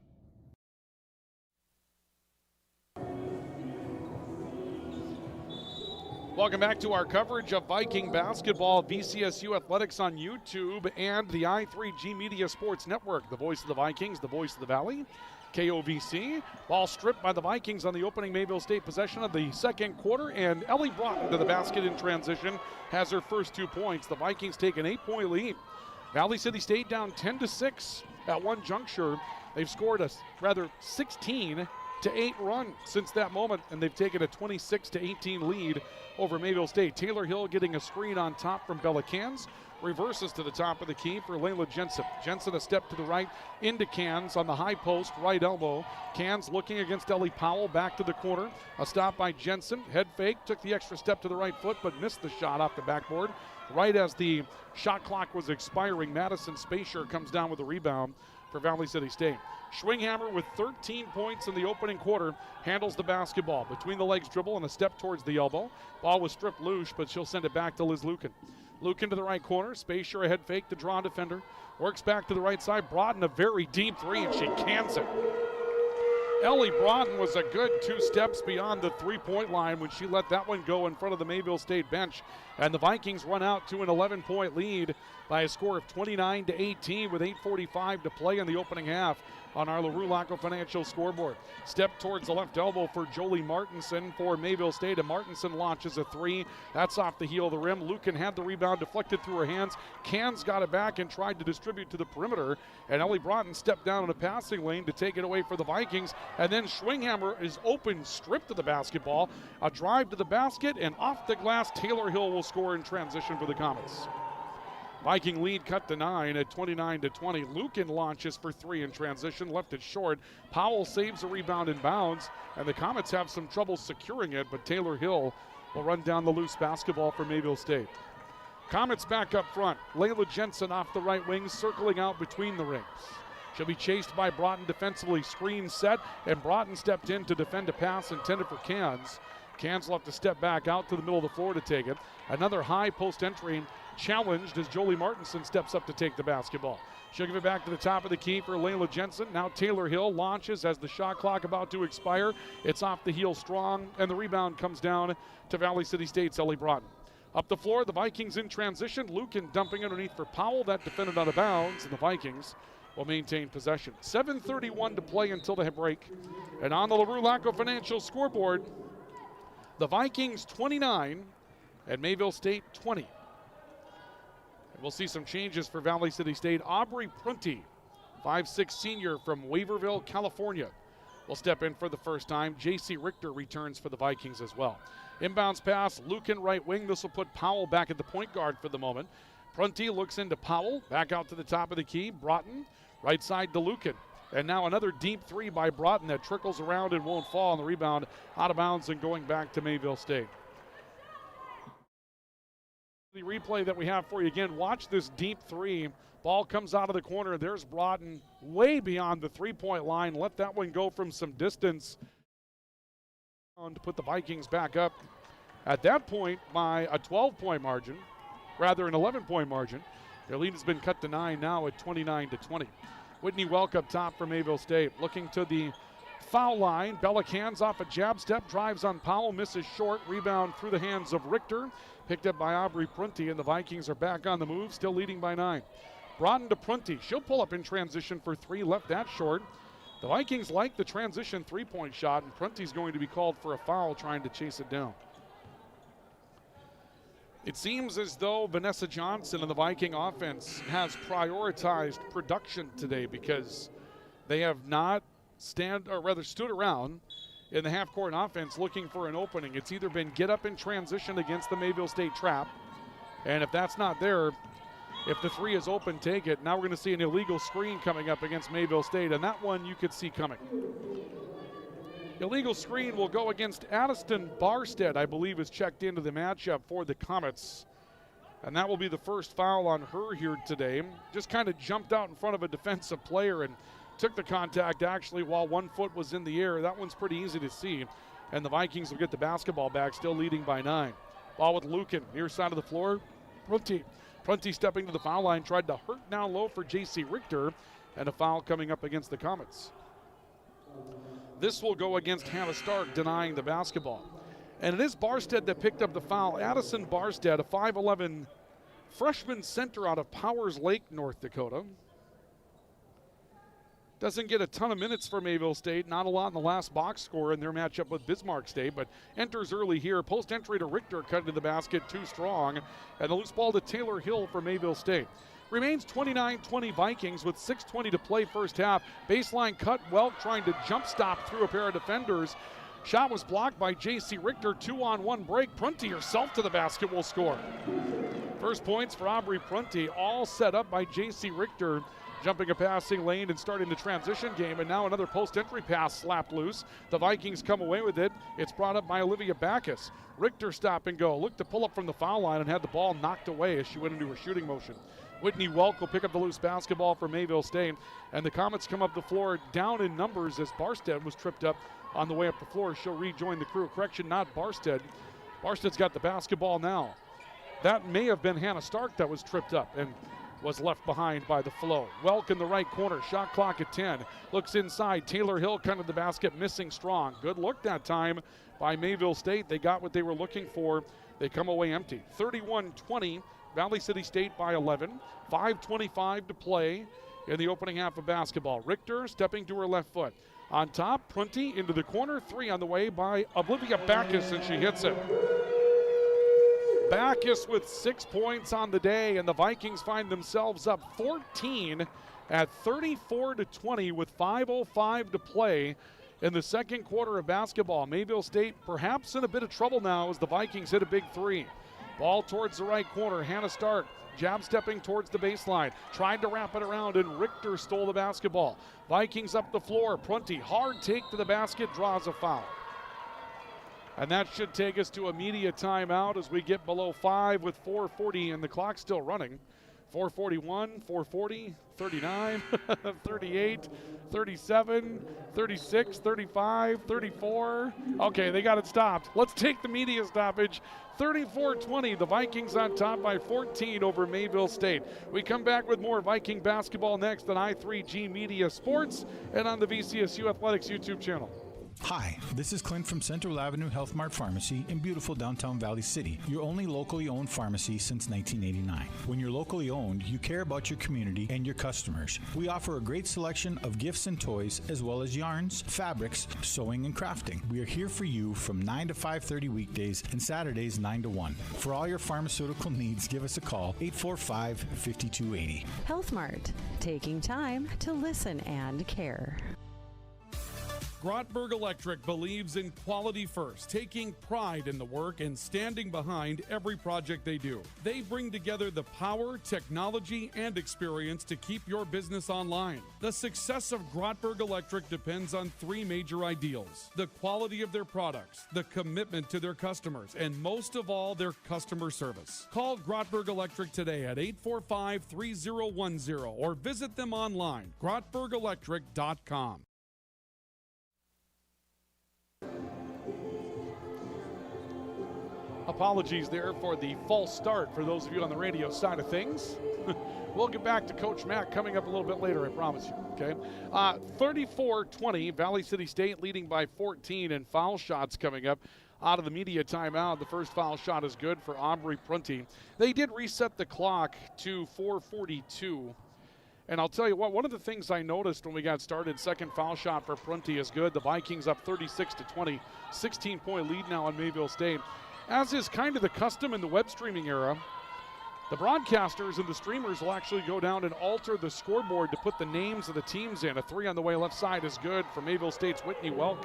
Welcome back to our coverage of Viking basketball, VCSU Athletics on YouTube and the i3G Media Sports Network. The voice of the Vikings, the voice of the Valley, KOVC. Ball stripped by the Vikings on the opening Mayville State possession of the second quarter, and Ellie Broughton to the basket in transition has her first 2 points. The Vikings take an 8-point lead. Valley City State down 10-6 at one juncture. They've scored a rather 16-8 run since that moment, and they've taken a 26-18 lead over Mayville State. Taylor Hill getting a screen on top from Bella Cans. Reverses to the top of the key for Layla Jensen. Jensen a step to the right into Cans on the high post, right elbow. Cans looking against Ellie Powell, back to the corner. A stop by Jensen. Head fake, took the extra step to the right foot, but missed the shot off the backboard. Right as the shot clock was expiring, Madison Spacier comes down with a rebound for Valley City State. Schwinghammer with 13 points in the opening quarter handles the basketball. Between the legs dribble and a step towards the elbow. Ball was stripped loose, but she'll send it back to Liz Lucan. Lucan to the right corner. Spacier a head fake to draw defender. Works back to the right side. Broughton a very deep three, and she cans it. Ellie Broughton was a good 2 steps beyond the three-point line when she let that one go in front of the Mayville State bench. And the Vikings run out to an 11-point lead by a score of 29-18 with 8:45 to play in the opening half on our LaRue-Laco Financial scoreboard. Step towards the left elbow for Jolie Martinson for Mayville State, and Martinson launches a three. That's off the heel of the rim. Lucan had the rebound deflected through her hands. Cans got it back and tried to distribute to the perimeter, and Ellie Broughton stepped down in a passing lane to take it away for the Vikings, and then Schwinghammer is open, stripped of the basketball. A drive to the basket, and off the glass, Taylor Hill will score in transition for the Comets. Viking lead cut to 9 at 29-20. Lucan launches for 3 in transition, left it short. Powell saves a rebound in bounds, and the Comets have some trouble securing it, but Taylor Hill will run down the loose basketball for Mayville State. Comets back up front. Layla Jensen off the right wing, circling out between the rings. She'll be chased by Broughton defensively, screen set, and Broughton stepped in to defend a pass intended for Cans. Cans left to step back out to the middle of the floor to take it. Another high post entry challenged as Jolie Martinson steps up to take the basketball. She'll give it back to the top of the key for Layla Jensen. Now Taylor Hill launches as the shot clock about to expire. It's off the heel strong, and the rebound comes down to Valley City State's Ellie Broughton. Up the floor, the Vikings in transition. Lucan dumping underneath for Powell. That defended out of bounds, and the Vikings will maintain possession. 7:31 to play until the break. And on the LaRue-Laco Financial scoreboard, the Vikings 29 and Mayville State 20. We'll see some changes for Valley City State. Aubrey Prunty, 5'6" senior from Waverville, California, will step in for the first time. J.C. Richter returns for the Vikings as well. Inbounds pass, Lucan right wing. This will put Powell back at the point guard for the moment. Prunty looks into Powell, back out to the top of the key. Broughton, right side to Lucan. And now another deep three by Broughton that trickles around and won't fall on the rebound. Out of bounds and going back to Mayville State. The replay that we have for you again, watch this deep three. Ball comes out of the corner. There's Broughton way beyond the three-point line. Let that one go from some distance to put the Vikings back up at that point by a 12-point margin, rather an 11-point margin. Their lead has been cut to 9 now at 29-20. Whitney Welk up top for Mayville State, looking to the foul line. Bella Cans off a jab step, drives on Powell, misses short. Rebound through the hands of Richter. Picked up by Aubrey Prunty, and the Vikings are back on the move, still leading by 9. Broughton to Prunty. She'll pull up in transition for 3, left that short. The Vikings like the transition three-point shot, and Prunty's going to be called for a foul trying to chase it down. It seems as though Vanessa Johnson and the Viking offense has prioritized production today because they have not stood around in the half-court offense looking for an opening. It's either been get up in transition against the Mayville State trap, and if that's not there, if the three is open, take it. Now we're going to see an illegal screen coming up against Mayville State, and that one you could see coming. Illegal screen will go against Addiston Barstead, I believe, is checked into the matchup for the Comets. And that will be the first foul on her here today. Just kind of jumped out in front of a defensive player and took the contact actually while 1 foot was in the air. That one's pretty easy to see. And the Vikings will get the basketball back, still leading by 9. Ball with Lucan, near side of the floor. Prunty Prunty stepping to the foul line, tried to hurt down low for J.C. Richter, and a foul coming up against the Comets. This will go against Hannah Stark, denying the basketball. And it is Barstead that picked up the foul. Addison Barstead, a 5'11" freshman center out of Powers Lake, North Dakota. Doesn't get a ton of minutes for Mayville State. Not a lot in the last box score in their matchup with Bismarck State, but enters early here. Post entry to Richter, cut into the basket, too strong. And the loose ball to Taylor Hill for Mayville State. Remains 29-20 Vikings with 6:20 to play first half. Baseline cut, Welk trying to jump stop through a pair of defenders. Shot was blocked by J.C. Richter. 2-on-1 break. Prunty herself to the basket will score. First points for Aubrey Prunty, all set up by J.C. Richter. Jumping a passing lane and starting the transition game, and now another post-entry pass slapped loose. The Vikings come away with it. It's brought up by Olivia Backus. Richter stop and go. Looked to pull up from the foul line and had the ball knocked away as she went into her shooting motion. Whitney Welk will pick up the loose basketball for Mayville State, and the Comets come up the floor down in numbers as Barstead was tripped up on the way up the floor. She'll rejoin the crew. Correction, not Barstead. Barstead's got the basketball now. That may have been Hannah Stark that was tripped up and was left behind by the flow. Welk in the right corner, shot clock at 10. Looks inside, Taylor Hill kind of the basket, missing strong. Good look that time by Mayville State. They got what they were looking for. They come away empty. 31-20, Valley City State by 11. 5:25 to play in the opening half of basketball. Richter stepping to her left foot. On top, Prunty into the corner, 3 on the way by Olivia Backus, and she hits it. Backus with 6 points on the day, and the Vikings find themselves up 14 at 34-20 with 5:05 to play in the second quarter of basketball. Mayville State perhaps in a bit of trouble now as the Vikings hit a big 3. Ball towards the right corner. Hannah Stark jab stepping towards the baseline. Tried to wrap it around, and Richter stole the basketball. Vikings up the floor. Prunty, hard take to the basket, draws a foul. And that should take us to a media timeout as we get below 5 with 4:40 and the clock still running. 4:41, 4:40, 39, 38, 37, 36, 35, 34. Okay, they got it stopped. Let's take the media stoppage. 34-20, the Vikings on top by 14 over Mayville State. We come back with more Viking basketball next on i3G Media Sports and on the VCSU Athletics YouTube channel. Hi, this is Clint from Central Avenue Health Mart Pharmacy in beautiful downtown Valley City, your only locally owned pharmacy since 1989. When you're locally owned, you care about your community and your customers. We offer a great selection of gifts and toys, as well as yarns, fabrics, sewing, and crafting. We are here for you from 9 to 5:30 weekdays and Saturdays 9 to 1. For all your pharmaceutical needs, give us a call, 845-5280. Health Mart, taking time to listen and care. Grotberg Electric believes in quality first, taking pride in the work and standing behind every project they do. They bring together the power, technology, and experience to keep your business online. The success of Grotberg Electric depends on 3 major ideals: the quality of their products, the commitment to their customers, and most of all, their customer service. Call Grotberg Electric today at 845-3010 or visit them online, grotbergelectric.com. Apologies there for the false start for those of you on the radio side of things. We'll get back to Coach Mack coming up a little bit later, I promise you, okay? 34-20, Valley City State leading by 14, and foul shots coming up out of the media timeout. The first foul shot is good for Aubrey Prunty. They did reset the clock to 4:42. And I'll tell you what, one of the things I noticed when we got started, second foul shot for Prunty is good. The Vikings up 36-20, 16-point lead now on Mayville State. As is kind of the custom in the web streaming era, the broadcasters and the streamers will actually go down and alter the scoreboard to put the names of the teams in. A 3 on the way left side is good for Mayville State's Whitney Welk.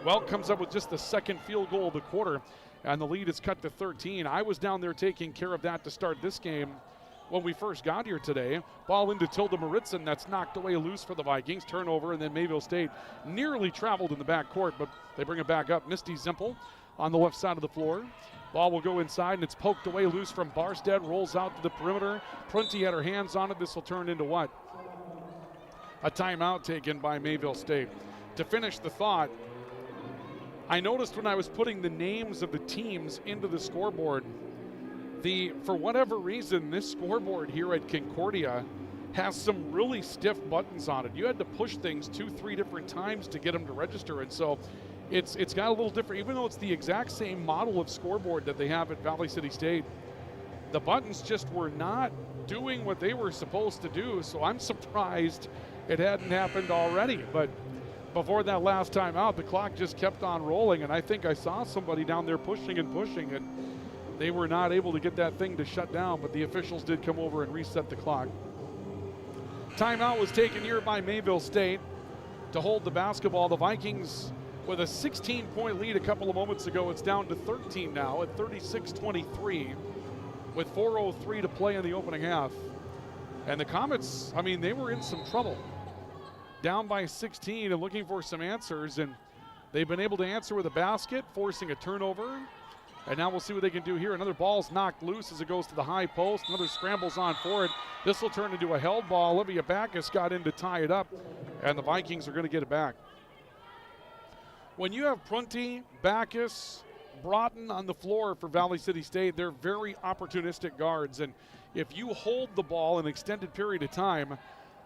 Welk comes up with just the second field goal of the quarter, and the lead is cut to 13. I was down there taking care of that to start this game when we first got here today. Ball into Tilda Maritzen, that's knocked away loose for the Vikings. Turnover, and then Mayville State nearly traveled in the backcourt, but they bring it back up. Misty Zimpel on the left side of the floor. Ball will go inside, and it's poked away loose from Barstead. Rolls out to the perimeter. Prunty had her hands on it. This will turn into what? A timeout taken by Mayville State. To finish the thought, I noticed when I was putting the names of the teams into the scoreboard, For whatever reason, this scoreboard here at Concordia has some really stiff buttons on it. You had to push things 2-3 different times to get them to register, and so it's got a little different. Even though it's the exact same model of scoreboard that they have at Valley City State, the buttons just were not doing what they were supposed to do, so I'm surprised it hadn't happened already. But before that last time out, the clock just kept on rolling, and I think I saw somebody down there pushing, and they were not able to get that thing to shut down, but the officials did come over and reset the clock. Timeout was taken here by Mayville State to hold the basketball. The Vikings with a 16-point lead a couple of moments ago. It's down to 13 now at 36-23 with 4:03 to play in the opening half. And the Comets, I mean, they were in some trouble. Down by 16 and looking for some answers, and they've been able to answer with a basket, forcing a turnover. And now we'll see what they can do here. Another ball's knocked loose as it goes to the high post. Another scrambles on for it. This will turn into a held ball. Olivia Backus got in to tie it up, and the Vikings are going to get it back. When you have Prunty, Backus, Broughton on the floor for Valley City State, they're very opportunistic guards. And if you hold the ball an extended period of time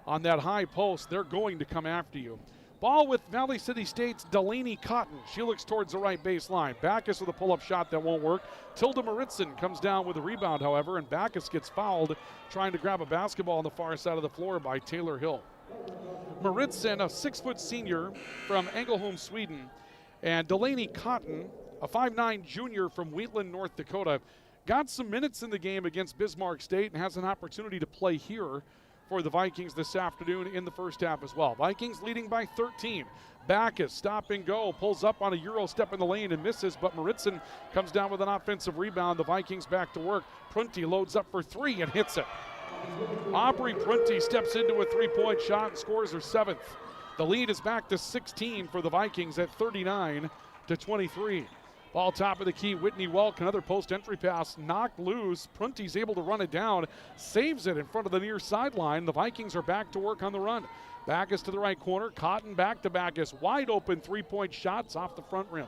on that high post, they're going to come after you. Ball with Valley City State's Delaney Cotton. She looks towards the right baseline. Backus with a pull-up shot that won't work. Tilda Maritzen comes down with a rebound, however, and Backus gets fouled trying to grab a basketball on the far side of the floor by Taylor Hill. Maritzen, a 6-foot senior from Ängelholm, Sweden, and Delaney Cotton, a 5'9 junior from Wheatland, North Dakota, got some minutes in the game against Bismarck State and has an opportunity to play here for the Vikings this afternoon in the first half as well. Vikings leading by 13. Backus, stop and go, pulls up on a Euro step in the lane and misses, but Maritzen comes down with an offensive rebound. The Vikings back to work. Prunty loads up for three and hits it. Aubrey Prunty steps into a three-point shot and scores her seventh. The lead is back to 16 for the Vikings at 39-23. Ball top of the key, Whitney Welk, another post-entry pass knocked loose. Prunty's able to run it down, saves it in front of the near sideline. The Vikings are back to work on the run. Backus to the right corner, Cotton back to Backus. Wide open three-point shots off the front rim.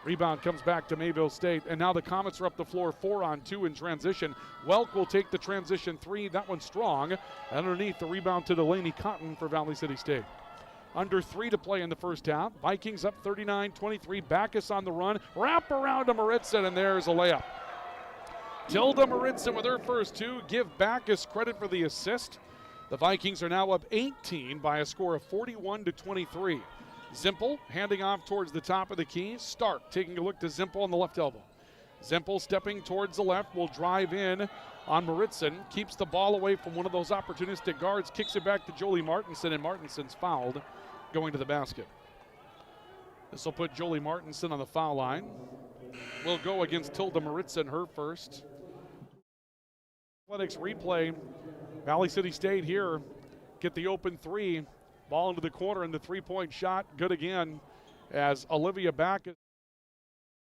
Rebound comes back to Mayville State, and now the Comets are up the floor 4-on-2 in transition. Welk will take the transition three, that one's strong. Underneath, the rebound to Delaney Cotton for Valley City State. Under 3 to play in the first half. Vikings up 39-23. Backus on the run. Wrap around to Maritzen, and there's a layup. Tilda Maritzen with her first two. Give Backus credit for the assist. The Vikings are now up 18 by a score of 41-23. Zimpel handing off towards the top of the key. Stark taking a look to Zimpel on the left elbow. Zimpel stepping towards the left will drive in on Maritzen. Keeps the ball away from one of those opportunistic guards. Kicks it back to Jolie Martinson, and Martinson's fouled going to the basket. This will put Jolie Martinson on the foul line. Will go against Tilda Maritzen, her first. Athletics replay. Valley City State here get the open three. Ball into the corner, and the three-point shot good again as Olivia Backus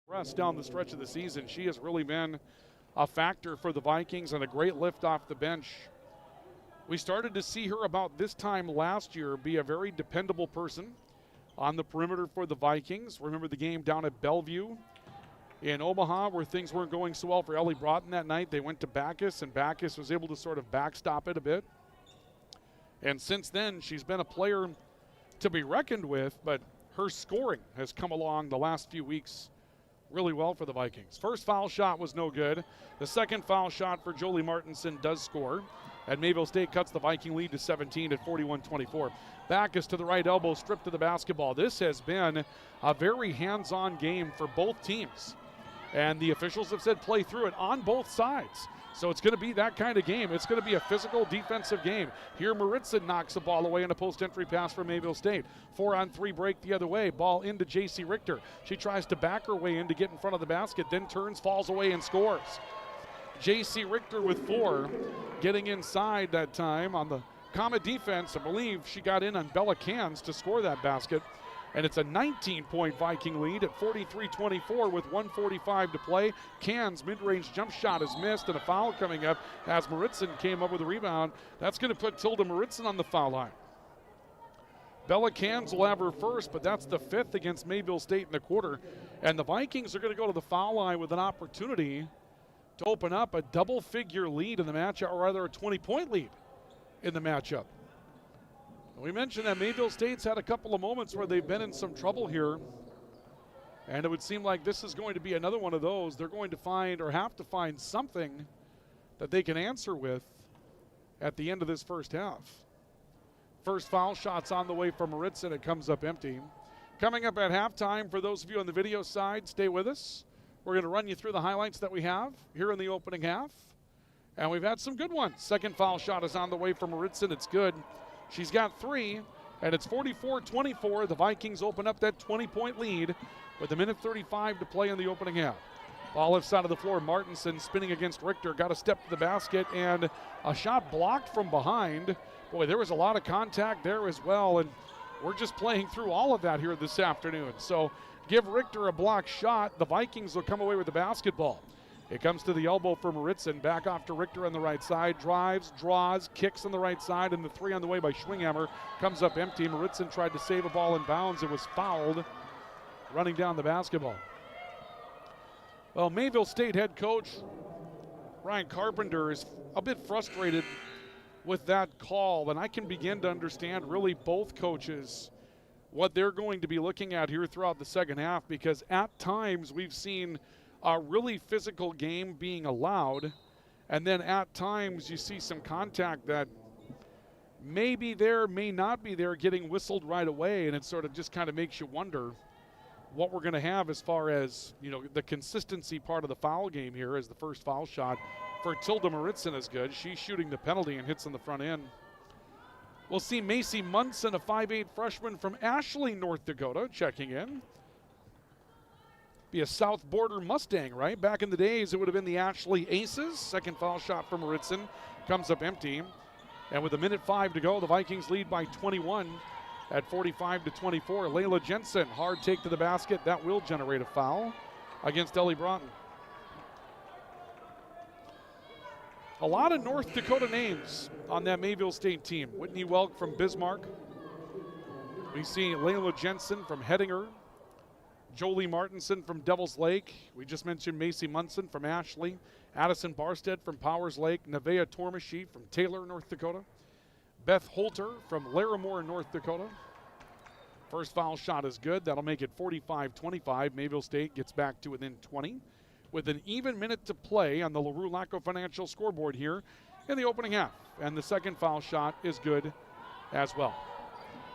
rest down the stretch of the season. She has really been a factor for the Vikings and a great lift off the bench. We started to see her about this time last year be a very dependable person on the perimeter for the Vikings. Remember the game down at Bellevue in Omaha where things weren't going so well for Ellie Broughton that night. They went to Backus, and Backus was able to sort of backstop it a bit. And since then, she's been a player to be reckoned with, but her scoring has come along the last few weeks really well for the Vikings. First foul shot was no good. The second foul shot for Jolie Martinson does score. And Mayville State cuts the Viking lead to 17 at 41-24. Backus to the right elbow, stripped to the basketball. This has been a very hands-on game for both teams. And the officials have said play through it on both sides. So it's going to be that kind of game. It's going to be a physical defensive game. Here Maritzen knocks the ball away in a post-entry pass from Mayville State. 4-on-3 break the other way. Ball into J.C. Richter. She tries to back her way in to get in front of the basket, then turns, falls away, and scores. J.C. Richter with 4, getting inside that time on the Comet defense. I believe she got in on Bella Cans to score that basket. And it's a 19-point Viking lead at 43-24 with 1:45 to play. Cans' mid-range jump shot is missed, and a foul coming up as Maritzen came up with a rebound. That's going to put Tilda Maritzen on the foul line. Bella Cans will have her first, but that's the 5th against Mayville State in the quarter. And the Vikings are going to go to the foul line with an opportunity to open up a double-figure lead in the matchup, or rather a 20-point lead in the matchup. We mentioned that Mayville State's had a couple of moments where they've been in some trouble here, and it would seem like this is going to be another one of those. They're going to find, or have to find, something that they can answer with at the end of this first half. First foul shot's on the way from Maritz, and it comes up empty. Coming up at halftime, for those of you on the video side, stay with us. We're going to run you through the highlights that we have here in the opening half. And we've had some good ones. Second foul shot is on the way from Maritz, and it's good. She's got 3, and it's 44-24. The Vikings open up that 20-point lead with 1:35 to play in the opening half. Ball left side of the floor. Martinson spinning against Richter. Got a step to the basket, and a shot blocked from behind. Boy, there was a lot of contact there as well, and we're just playing through all of that here this afternoon. So give Richter a block shot. The Vikings will come away with the basketball. It comes to the elbow for Maritzen. Back off to Richter on the right side. Drives, draws, kicks on the right side, and the 3 on the way by Schwinghammer comes up empty. Maritzen tried to save a ball in bounds. It was fouled running down the basketball. Well, Mayville State head coach Ryan Carpenter is a bit frustrated with that call, and I can begin to understand really both coaches what they're going to be looking at here throughout the second half, because at times we've seen a really physical game being allowed, and then at times you see some contact that may be there, may not be there, getting whistled right away, and it sort of just kind of makes you wonder what we're going to have as far as, you know, the consistency part of the foul game here, as the first foul shot for Tilda Maritzen is good. She's shooting the penalty and hits on the front end. We'll see Macy Munson, a 5'8 freshman from Ashley, North Dakota, checking in. Be a South Border Mustang, right? Back in the days, it would have been the Ashley Aces. Second foul shot from Maritzen comes up empty. And with 1:05 to go, the Vikings lead by 21 at 45-24. Layla Jensen, hard take to the basket. That will generate a foul against Ellie Broughton. A lot of North Dakota names on that Mayville State team. Whitney Welk from Bismarck. We see Layla Jensen from Hettinger. Jolie Martinson from Devils Lake. We just mentioned Macy Munson from Ashley. Addison Barstead from Powers Lake. Nevaeh Tormashy from Taylor, North Dakota. Beth Holter from Larimore, North Dakota. First foul shot is good. That'll make it 45-25. Mayville State gets back to within 20 with an even minute to play on the LaRue Laco Financial scoreboard here in the opening half. And the second foul shot is good as well.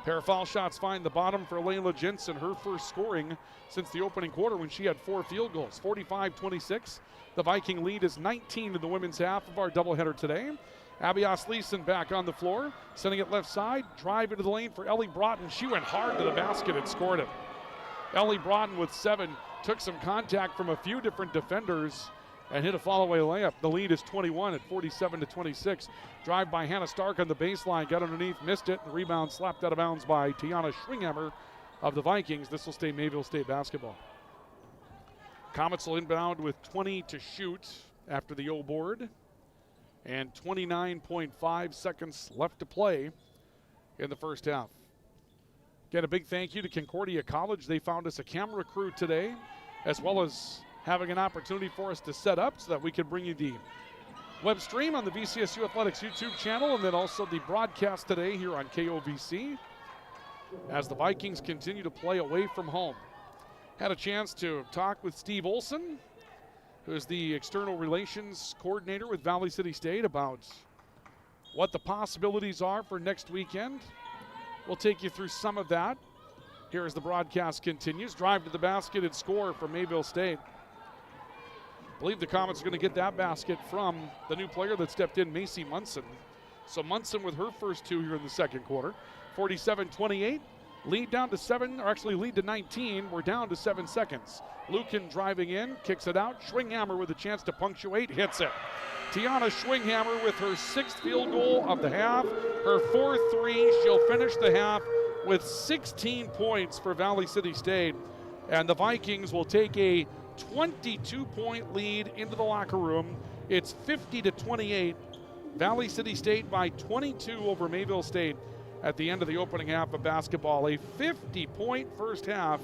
Pair of foul shots find the bottom for Layla Jensen, her first scoring since the opening quarter when she had 4 field goals. 45-26. The Viking lead is 19 in the women's half of our doubleheader today. Abby Osleeson back on the floor, sending it left side, drive into the lane for Ellie Broughton. She went hard to the basket and scored it. Ellie Broughton with 7, took some contact from a few different defenders and hit a fall-away layup. The lead is 21 at 47-26. Drive by Hannah Stark on the baseline, got underneath, missed it, and the rebound slapped out of bounds by Tiana Schwinghammer of the Vikings. This will stay Mayville State basketball. Comets will inbound with 20 to shoot after the O board, and 29.5 seconds left to play in the first half. Again, a big thank you to Concordia College. They found us a camera crew today, as well as having an opportunity for us to set up so that we can bring you the web stream on the VCSU Athletics YouTube channel, and then also the broadcast today here on KOVC as the Vikings continue to play away from home. Had a chance to talk with Steve Olson, who is the external relations coordinator with Valley City State, about what the possibilities are for next weekend. We'll take you through some of that here as the broadcast continues. Drive to the basket and score for Mayville State. I believe the Comets are going to get that basket from the new player that stepped in, Macy Munson. So Munson with her first 2 here in the second quarter. 47-28. Lead down to 7, or actually lead to 19. We're down to 7 seconds. Lukin driving in, kicks it out. Schwinghammer with a chance to punctuate, hits it. Tiana Schwinghammer with her 6th field goal of the half. Her 4th 3. She'll finish the half with 16 points for Valley City State. And the Vikings will take a 22-point lead into the locker room. It's 50-28. Valley City State by 22 over Mayville State at the end of the opening half of basketball. A 50-point first half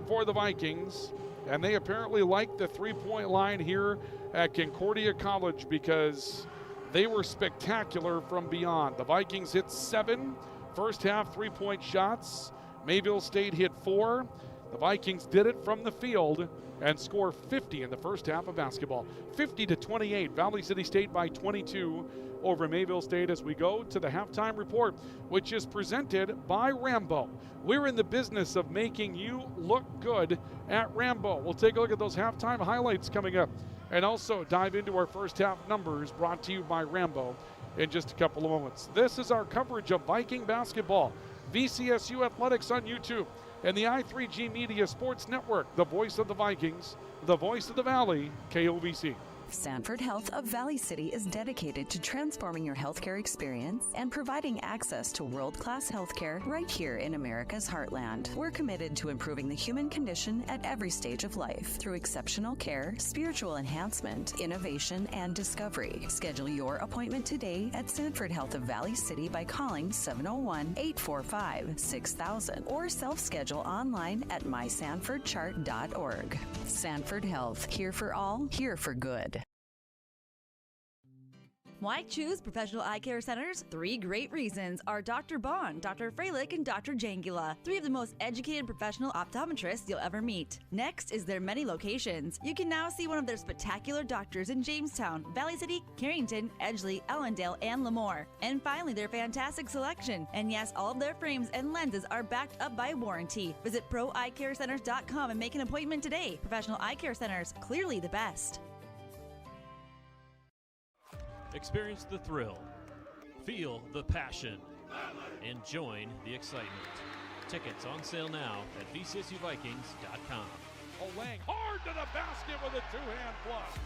for the Vikings And they apparently like the three-point line here at Concordia College because they were spectacular from beyond. The Vikings hit 7 first half three-point shots. Mayville State hit 4. The Vikings did it from the field and score 50 in the first half of basketball. 50-28, Valley City State by 22 over Mayville State as we go to the halftime report, which is presented by Rambo. We're in the business of making you look good at Rambo. We'll take a look at those halftime highlights coming up and also dive into our first half numbers brought to you by Rambo in just a couple of moments. This is our coverage of Viking basketball. VCSU Athletics on YouTube and the I3G Media Sports Network, the voice of the Vikings, the voice of the Valley, KOVC. Sanford Health of Valley City is dedicated to transforming your healthcare experience and providing access to world-class healthcare right here in America's heartland. We're committed to improving the human condition at every stage of life through exceptional care, spiritual enhancement, innovation, and discovery. Schedule your appointment today at Sanford Health of Valley City by calling 701-845-6000 or self-schedule online at mysanfordchart.org. Sanford Health, here for all, here for good. Why choose Professional Eye Care Centers? 3 great reasons are Dr. Bond, Dr. Freilich, and Dr. Jangula, 3 of the most educated professional optometrists you'll ever meet. Next is their many locations. You can now see one of their spectacular doctors in Jamestown, Valley City, Carrington, Edgeley, Ellendale, and Lemoore. And finally, their fantastic selection. And yes, all of their frames and lenses are backed up by warranty. Visit proeyecarecenters.com and make an appointment today. Professional Eye Care Centers, clearly the best. Experience the thrill, feel the passion, and join the excitement. Tickets on sale now at VCSUVikings.com. Lang hard to the basket with a two-hand flush.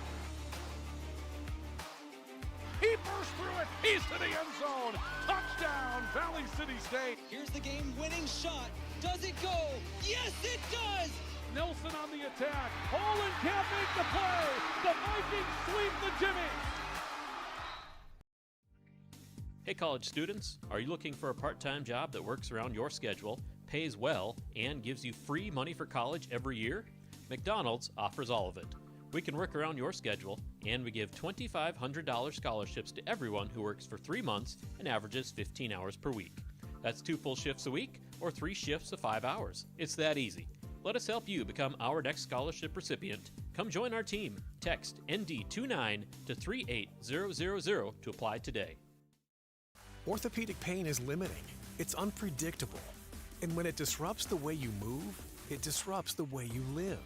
He burst through it. He's to the end zone. Touchdown, Valley City State. Here's the game-winning shot. Does it go? Yes, it does! Nelson on the attack. Holland can't make the play. The Vikings sweep the Jimmy. Hey college students, are you looking for a part-time job that works around your schedule, pays well, and gives you free money for college every year? McDonald's offers all of it. We can work around your schedule, and we give $2,500 scholarships to everyone who works for 3 months and averages 15 hours per week. That's 2 full shifts a week or 3 shifts of 5 hours. It's that easy. Let us help you become our next scholarship recipient. Come join our team. Text ND29 to 38000 to apply today. Orthopedic pain is limiting. It's unpredictable. And when it disrupts the way you move, it disrupts the way you live.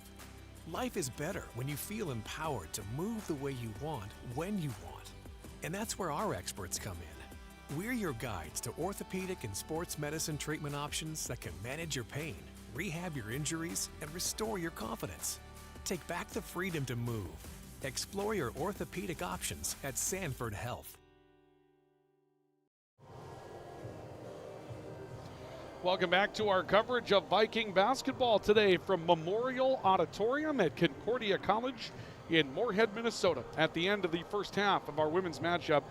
Life is better when you feel empowered to move the way you want, when you want. And that's where our experts come in. We're your guides to orthopedic and sports medicine treatment options that can manage your pain, rehab your injuries, and restore your confidence. Take back the freedom to move. Explore your orthopedic options at Sanford Health. Welcome back to our coverage of Viking basketball today from Memorial Auditorium at Concordia College in Moorhead, Minnesota. At the end of the first half of our women's matchup,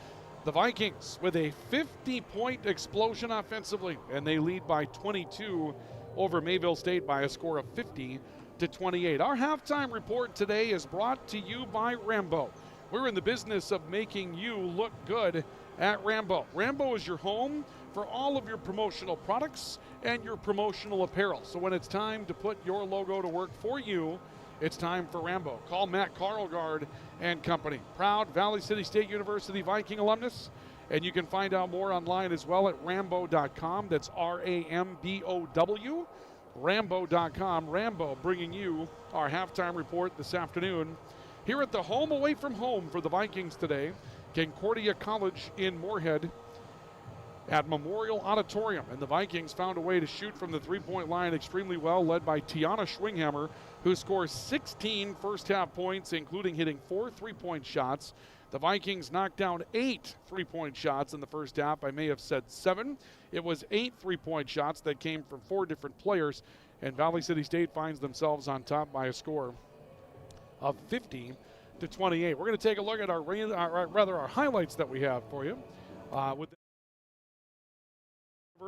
the Vikings with a 50-point explosion offensively, and they lead by 22 over Mayville State by a score of 50-28. Our halftime report today is brought to you by Rambo. We're in the business of making you look good at Rambo. Rambo is your home for all of your promotional products and your promotional apparel. So when it's time to put your logo to work for you, it's time for Rambo. Call Matt Carlgard and company. Proud Valley City State University Viking alumnus, and you can find out more online as well at rambo.com. That's R-A-M-B-O-W, rambo.com. Rambo bringing you our halftime report this afternoon here at the home away from home for the Vikings today, Concordia College in Moorhead at Memorial Auditorium. And the Vikings found a way to shoot from the three-point line extremely well, led by Tiana Schwinghammer, who scores 16 first-half points, including hitting 4 three-point shots. The Vikings knocked down 8 three-point shots in the first half. I may have said 7. It was 8 three-point shots that came from 4 different players, and Valley City State finds themselves on top by a score of 50-28. We're going to take a look at our highlights that we have for you with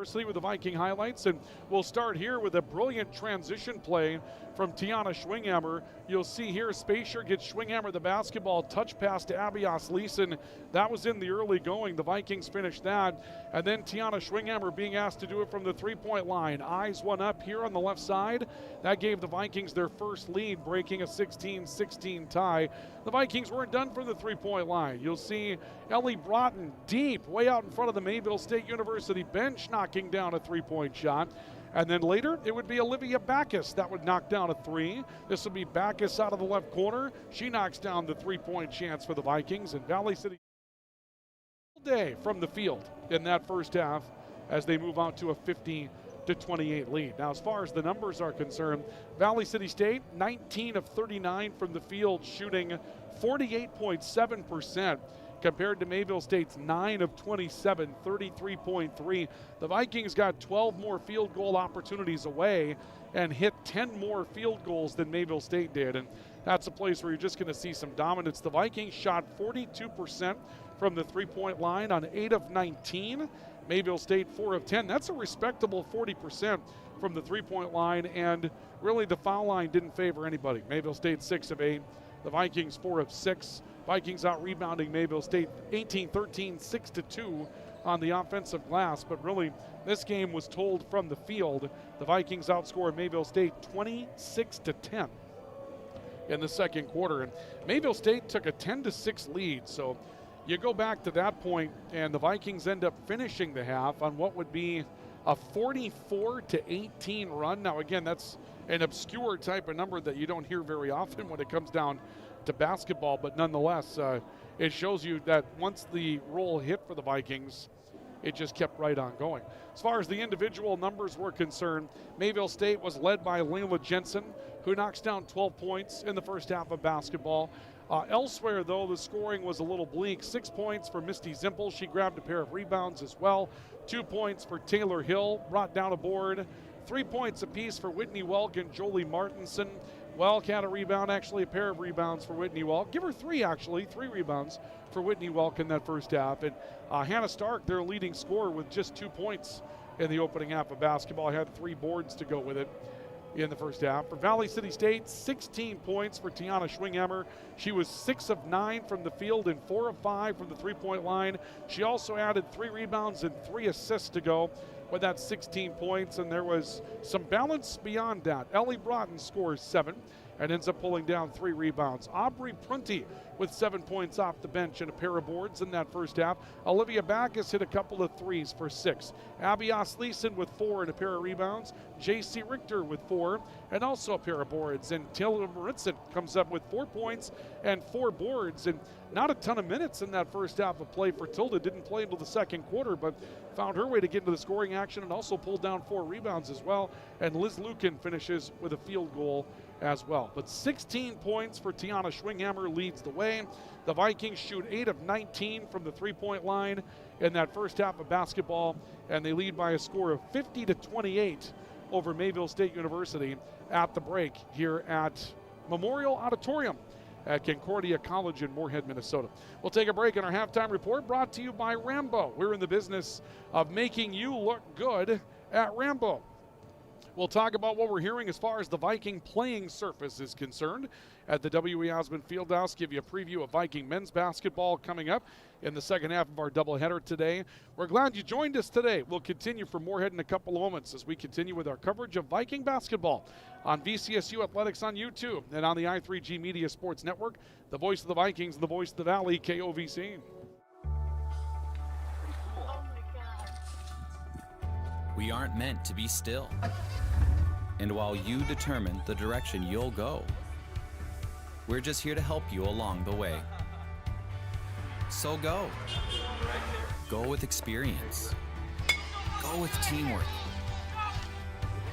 University with the Viking highlights, and we'll start here with a brilliant transition play from Tiana Schwinghammer. You'll see here Spacier gets Schwinghammer the basketball, touch pass to Abias Leeson. That was in the early going. The Vikings finished that, and then Tiana Schwinghammer being asked to do it from the three-point line. Eyes one up here on the left side. That gave the Vikings their first lead, breaking a 16-16 tie. The Vikings weren't done from the three-point line. You'll see Ellie Broughton deep, way out in front of the Mayville State University bench, knocking down a three-point shot. And then later, it would be Olivia Backus that would knock down a three. This would be Backus out of the left corner. She knocks down the three-point chance for the Vikings. And Valley City all day from the field in that first half as they move on to a 50-28 lead. Now, as far as the numbers are concerned, Valley City State, 19 of 39 from the field, shooting 48.7%. compared to Mayville State's 9 of 27, 33.3. The Vikings got 12 more field goal opportunities away and hit 10 more field goals than Mayville State did. And that's a place where you're just going to see some dominance. The Vikings shot 42% from the three-point line on 8 of 19. Mayville State 4 of 10. That's a respectable 40% from the three-point line, and really the foul line didn't favor anybody. Mayville State 6 of 8. The Vikings 4 of 6. Vikings out rebounding Mayville State 18-13, 6-2 on the offensive glass. But really, this game was told from the field. The Vikings outscored Mayville State 26-10 in the second quarter. And Mayville State took a 10-6 lead. So you go back to that point, and the Vikings end up finishing the half on what would be a 44-18 run. Now, again, that's an obscure type of number that you don't hear very often when it comes down to basketball, but nonetheless, it shows you that once the roll hit for the Vikings, it just kept right on going. As far as the individual numbers were concerned, Mayville State was led by Layla Jensen, who knocks down 12 points in the first half of basketball. Elsewhere, though, the scoring was a little bleak. 6 points for Misty Zimpel. She grabbed a pair of rebounds as well. 2 points for Taylor Hill, brought down a board. 3 points apiece for Whitney Welk and Jolie Martinson. Welk had a rebound, actually a pair of rebounds for Whitney Welk. Give her 3, actually, 3 rebounds for Whitney Welk in that first half. And Hannah Stark, their leading scorer, with just 2 points in the opening half of basketball, had 3 boards to go with it in the first half. For Valley City State, 16 points for Tiana Schwinghammer. She was 6 of 9 from the field and 4 of 5 from the three-point line. She also added 3 rebounds and 3 assists to go with that 16 points, and there was some balance beyond that. Ellie Broughton scores 7 and ends up pulling down 3 rebounds. Aubrey Prunty with 7 points off the bench and a pair of boards in that first half. Olivia Backus hit a couple of threes for 6. Abias Leeson with 4 and a pair of rebounds. J.C. Richter with 4 and also a pair of boards. And Taylor Maritzit comes up with 4 points and 4 boards. And not a ton of minutes in that first half of play for Tilda. Didn't play until the second quarter, but found her way to get into the scoring action and also pulled down 4 rebounds as well. And Liz Lucan finishes with a field goal as well. But 16 points for Tiana Schwinghammer leads the way. The Vikings shoot 8 of 19 from the three-point line in that first half of basketball, and they lead by a score of 50-28 over Mayville State University at the break here at Memorial Auditorium at Concordia College in Moorhead, Minnesota. We'll take a break in our halftime report, brought to you by Rambo. We're in the business of making you look good at Rambo. We'll talk about what we're hearing as far as the Viking playing surface is concerned at the W.E. Osmond Fieldhouse. Give you a preview of Viking men's basketball coming up in the second half of our doubleheader today. We're glad you joined us today. We'll continue for Moorhead in a couple of moments as we continue with our coverage of Viking basketball on VCSU Athletics on YouTube and on the i3G Media Sports Network. The voice of the Vikings, the voice of the Valley, KOVC. We aren't meant to be still. And while you determine the direction you'll go, we're just here to help you along the way. So go. Go with experience. Go with teamwork.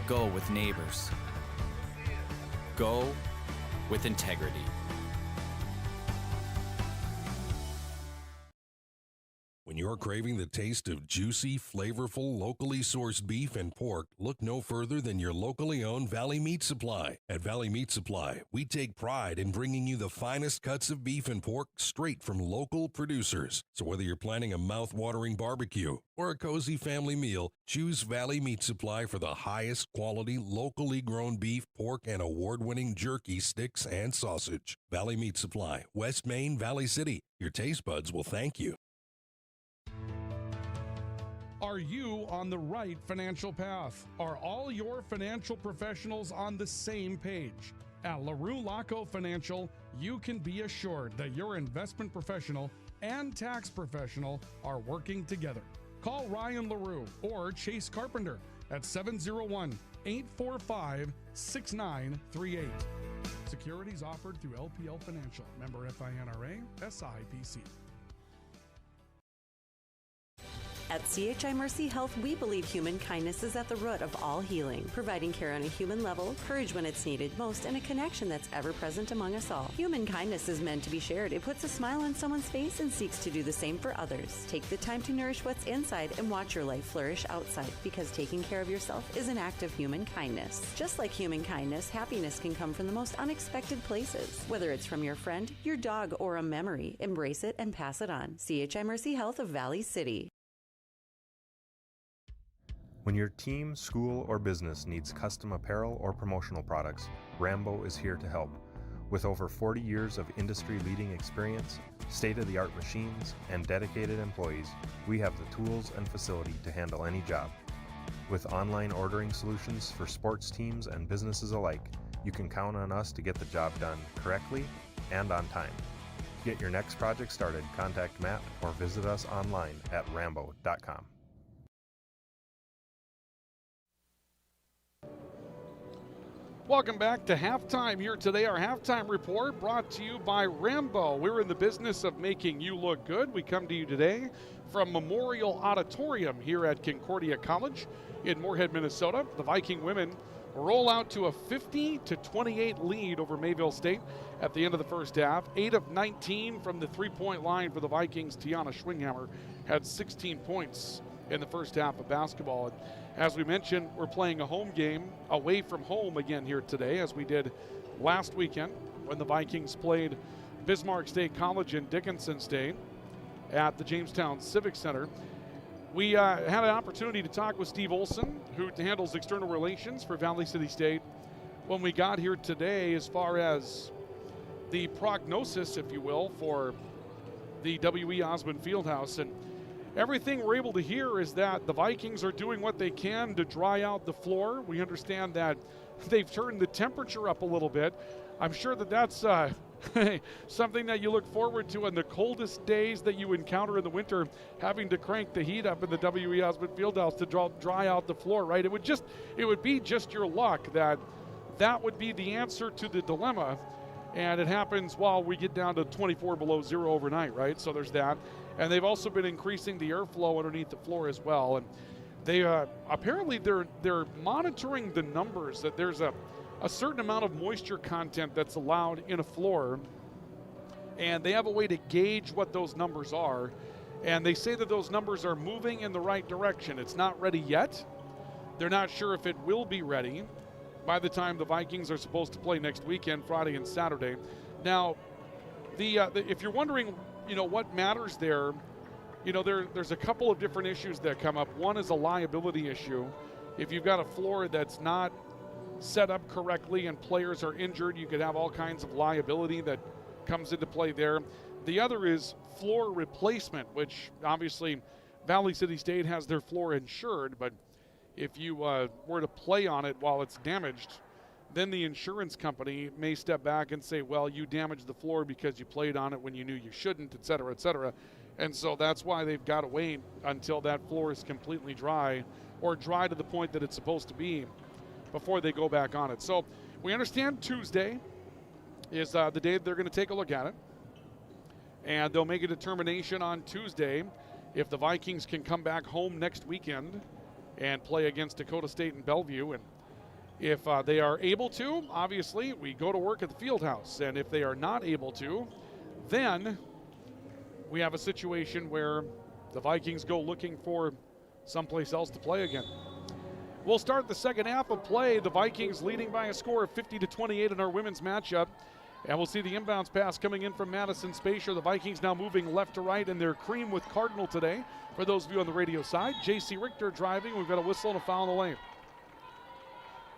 Go with neighbors. Go with integrity. When you're craving the taste of juicy, flavorful, locally sourced beef and pork, look no further than your locally owned Valley Meat Supply. At Valley Meat Supply, we take pride in bringing you the finest cuts of beef and pork straight from local producers. So whether you're planning a mouth-watering barbecue or a cozy family meal, choose Valley Meat Supply for the highest quality, locally grown beef, pork, and award-winning jerky, sticks, and sausage. Valley Meat Supply, West Main, Valley City. Your taste buds will thank you. Are you on the right financial path? Are all your financial professionals on the same page? At LaRue Laco Financial, you can be assured that your investment professional and tax professional are working together. Call Ryan LaRue or Chase Carpenter at 701-845-6938. Securities offered through LPL Financial. Member FINRA, SIPC. At CHI Mercy Health, we believe human kindness is at the root of all healing, providing care on a human level, courage when it's needed most, and a connection that's ever present among us all. Human kindness is meant to be shared. It puts a smile on someone's face and seeks to do the same for others. Take the time to nourish what's inside and watch your life flourish outside, because taking care of yourself is an act of human kindness. Just like human kindness, happiness can come from the most unexpected places. Whether it's from your friend, your dog, or a memory, embrace it and pass it on. CHI Mercy Health of Valley City. When your team, school, or business needs custom apparel or promotional products, Rambo is here to help. With over 40 years of industry-leading experience, state-of-the-art machines, and dedicated employees, we have the tools and facility to handle any job. With online ordering solutions for sports teams and businesses alike, you can count on us to get the job done correctly and on time. To get your next project started, contact Matt or visit us online at rambo.com. Welcome back to halftime here today. Our halftime report brought to you by Rambo. We're in the business of making you look good. We come to you today from Memorial Auditorium here at Concordia College in Moorhead, Minnesota. The Viking women roll out to a 50-28 lead over Mayville State at the end of the first half. 8 of 19 from the three-point line for the Vikings. Tiana Schwinghammer had 16 points in the first half of basketball. And as we mentioned, we're playing a home game away from home again here today, as we did last weekend when the Vikings played Bismarck State College in Dickinson State at the Jamestown Civic Center. We had an opportunity to talk with Steve Olson, who handles external relations for Valley City State, when we got here today, as far as the prognosis, if you will, for the W.E. Osmond Fieldhouse. And everything we're able to hear is that the Vikings are doing what they can to dry out the floor. We understand that they've turned the temperature up a little bit. I'm sure that that's something that you look forward to on the coldest days that you encounter in the winter, having to crank the heat up in the W.E. Osmond Fieldhouse to dry out the floor, right? It would be just your luck that would be the answer to the dilemma. And it happens while we get down to 24 below zero overnight, right? So there's that. And they've also been increasing the airflow underneath the floor as well. And they apparently they're monitoring the numbers, that there's a certain amount of moisture content that's allowed in a floor. And they have a way to gauge what those numbers are. And they say that those numbers are moving in the right direction. It's not ready yet. They're not sure if it will be ready by the time the Vikings are supposed to play next weekend, Friday and Saturday. Now, if you're wondering, what matters there, there's a couple of different issues that come up. One is a liability issue. If you've got a floor that's not set up correctly and players are injured, you could have all kinds of liability that comes into play there. The other is floor replacement, which obviously Valley City State has their floor insured, but if you were to play on it while it's damaged, then the insurance company may step back and say, well, you damaged the floor because you played on it when you knew you shouldn't, et cetera, et cetera. And so that's why they've got to wait until that floor is completely dry, or dry to the point that it's supposed to be, before they go back on it. So we understand Tuesday is the day they're going to take a look at it. And they'll make a determination on Tuesday if the Vikings can come back home next weekend and play against Dakota State and Bellevue. And if they are able to, obviously, we go to work at the Fieldhouse. And if they are not able to, then we have a situation where the Vikings go looking for someplace else to play again. We'll start the second half of play. The Vikings leading by a score of 50-28 in our women's matchup. And we'll see the inbounds pass coming in from Madison Spacer. The Vikings now moving left to right in their cream with Cardinal today. For those of you on the radio side, J.C. Richter driving. We've got a whistle and a foul in the lane.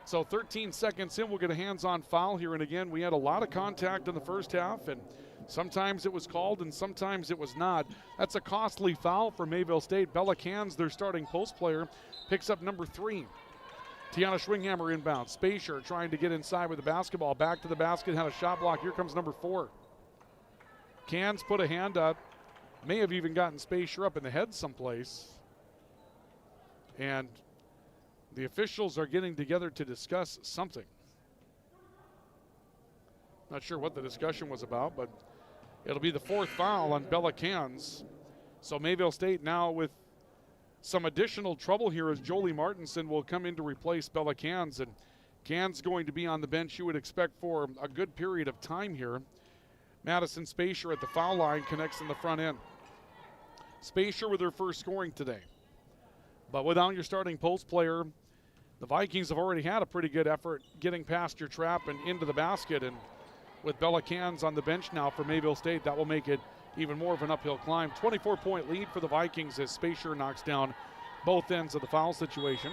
So 13 seconds in, we'll get a hands-on foul here. And again, we had a lot of contact in the first half, and sometimes it was called and sometimes it was not. That's a costly foul for Mayville State. Bella Cans, their starting post player, picks up number 3. Tiana Schwinghammer inbound. Spacer trying to get inside with the basketball. Back to the basket, had a shot block. Here comes number 4. Cans put a hand up. May have even gotten Spacer up in the head someplace. And the officials are getting together to discuss something. Not sure what the discussion was about, but it'll be the 4th foul on Bella Cans. So Mayville State now with some additional trouble here as Jolie Martinson will come in to replace Bella Cans. And Cans going to be on the bench, you would expect, for a good period of time here. Madison Spacer at the foul line connects in the front end. Spacer with her first scoring today. But without your starting post player, the Vikings have already had a pretty good effort getting past your trap and into the basket. And with Bella Cans on the bench now for Mayville State, that will make it even more of an uphill climb. 24-point lead for the Vikings as Spacer knocks down both ends of the foul situation.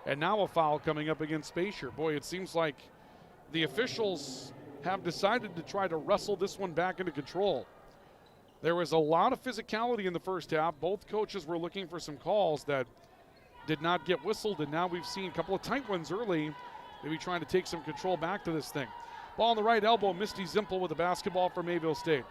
And now a foul coming up against Spacer. Boy, it seems like the officials have decided to try to wrestle this one back into control. There was a lot of physicality in the first half. Both coaches were looking for some calls that did not get whistled, and now we've seen a couple of tight ones early, maybe trying to take some control back to this thing. Ball on the right elbow, Misty Zimpel with the basketball for Mayville State.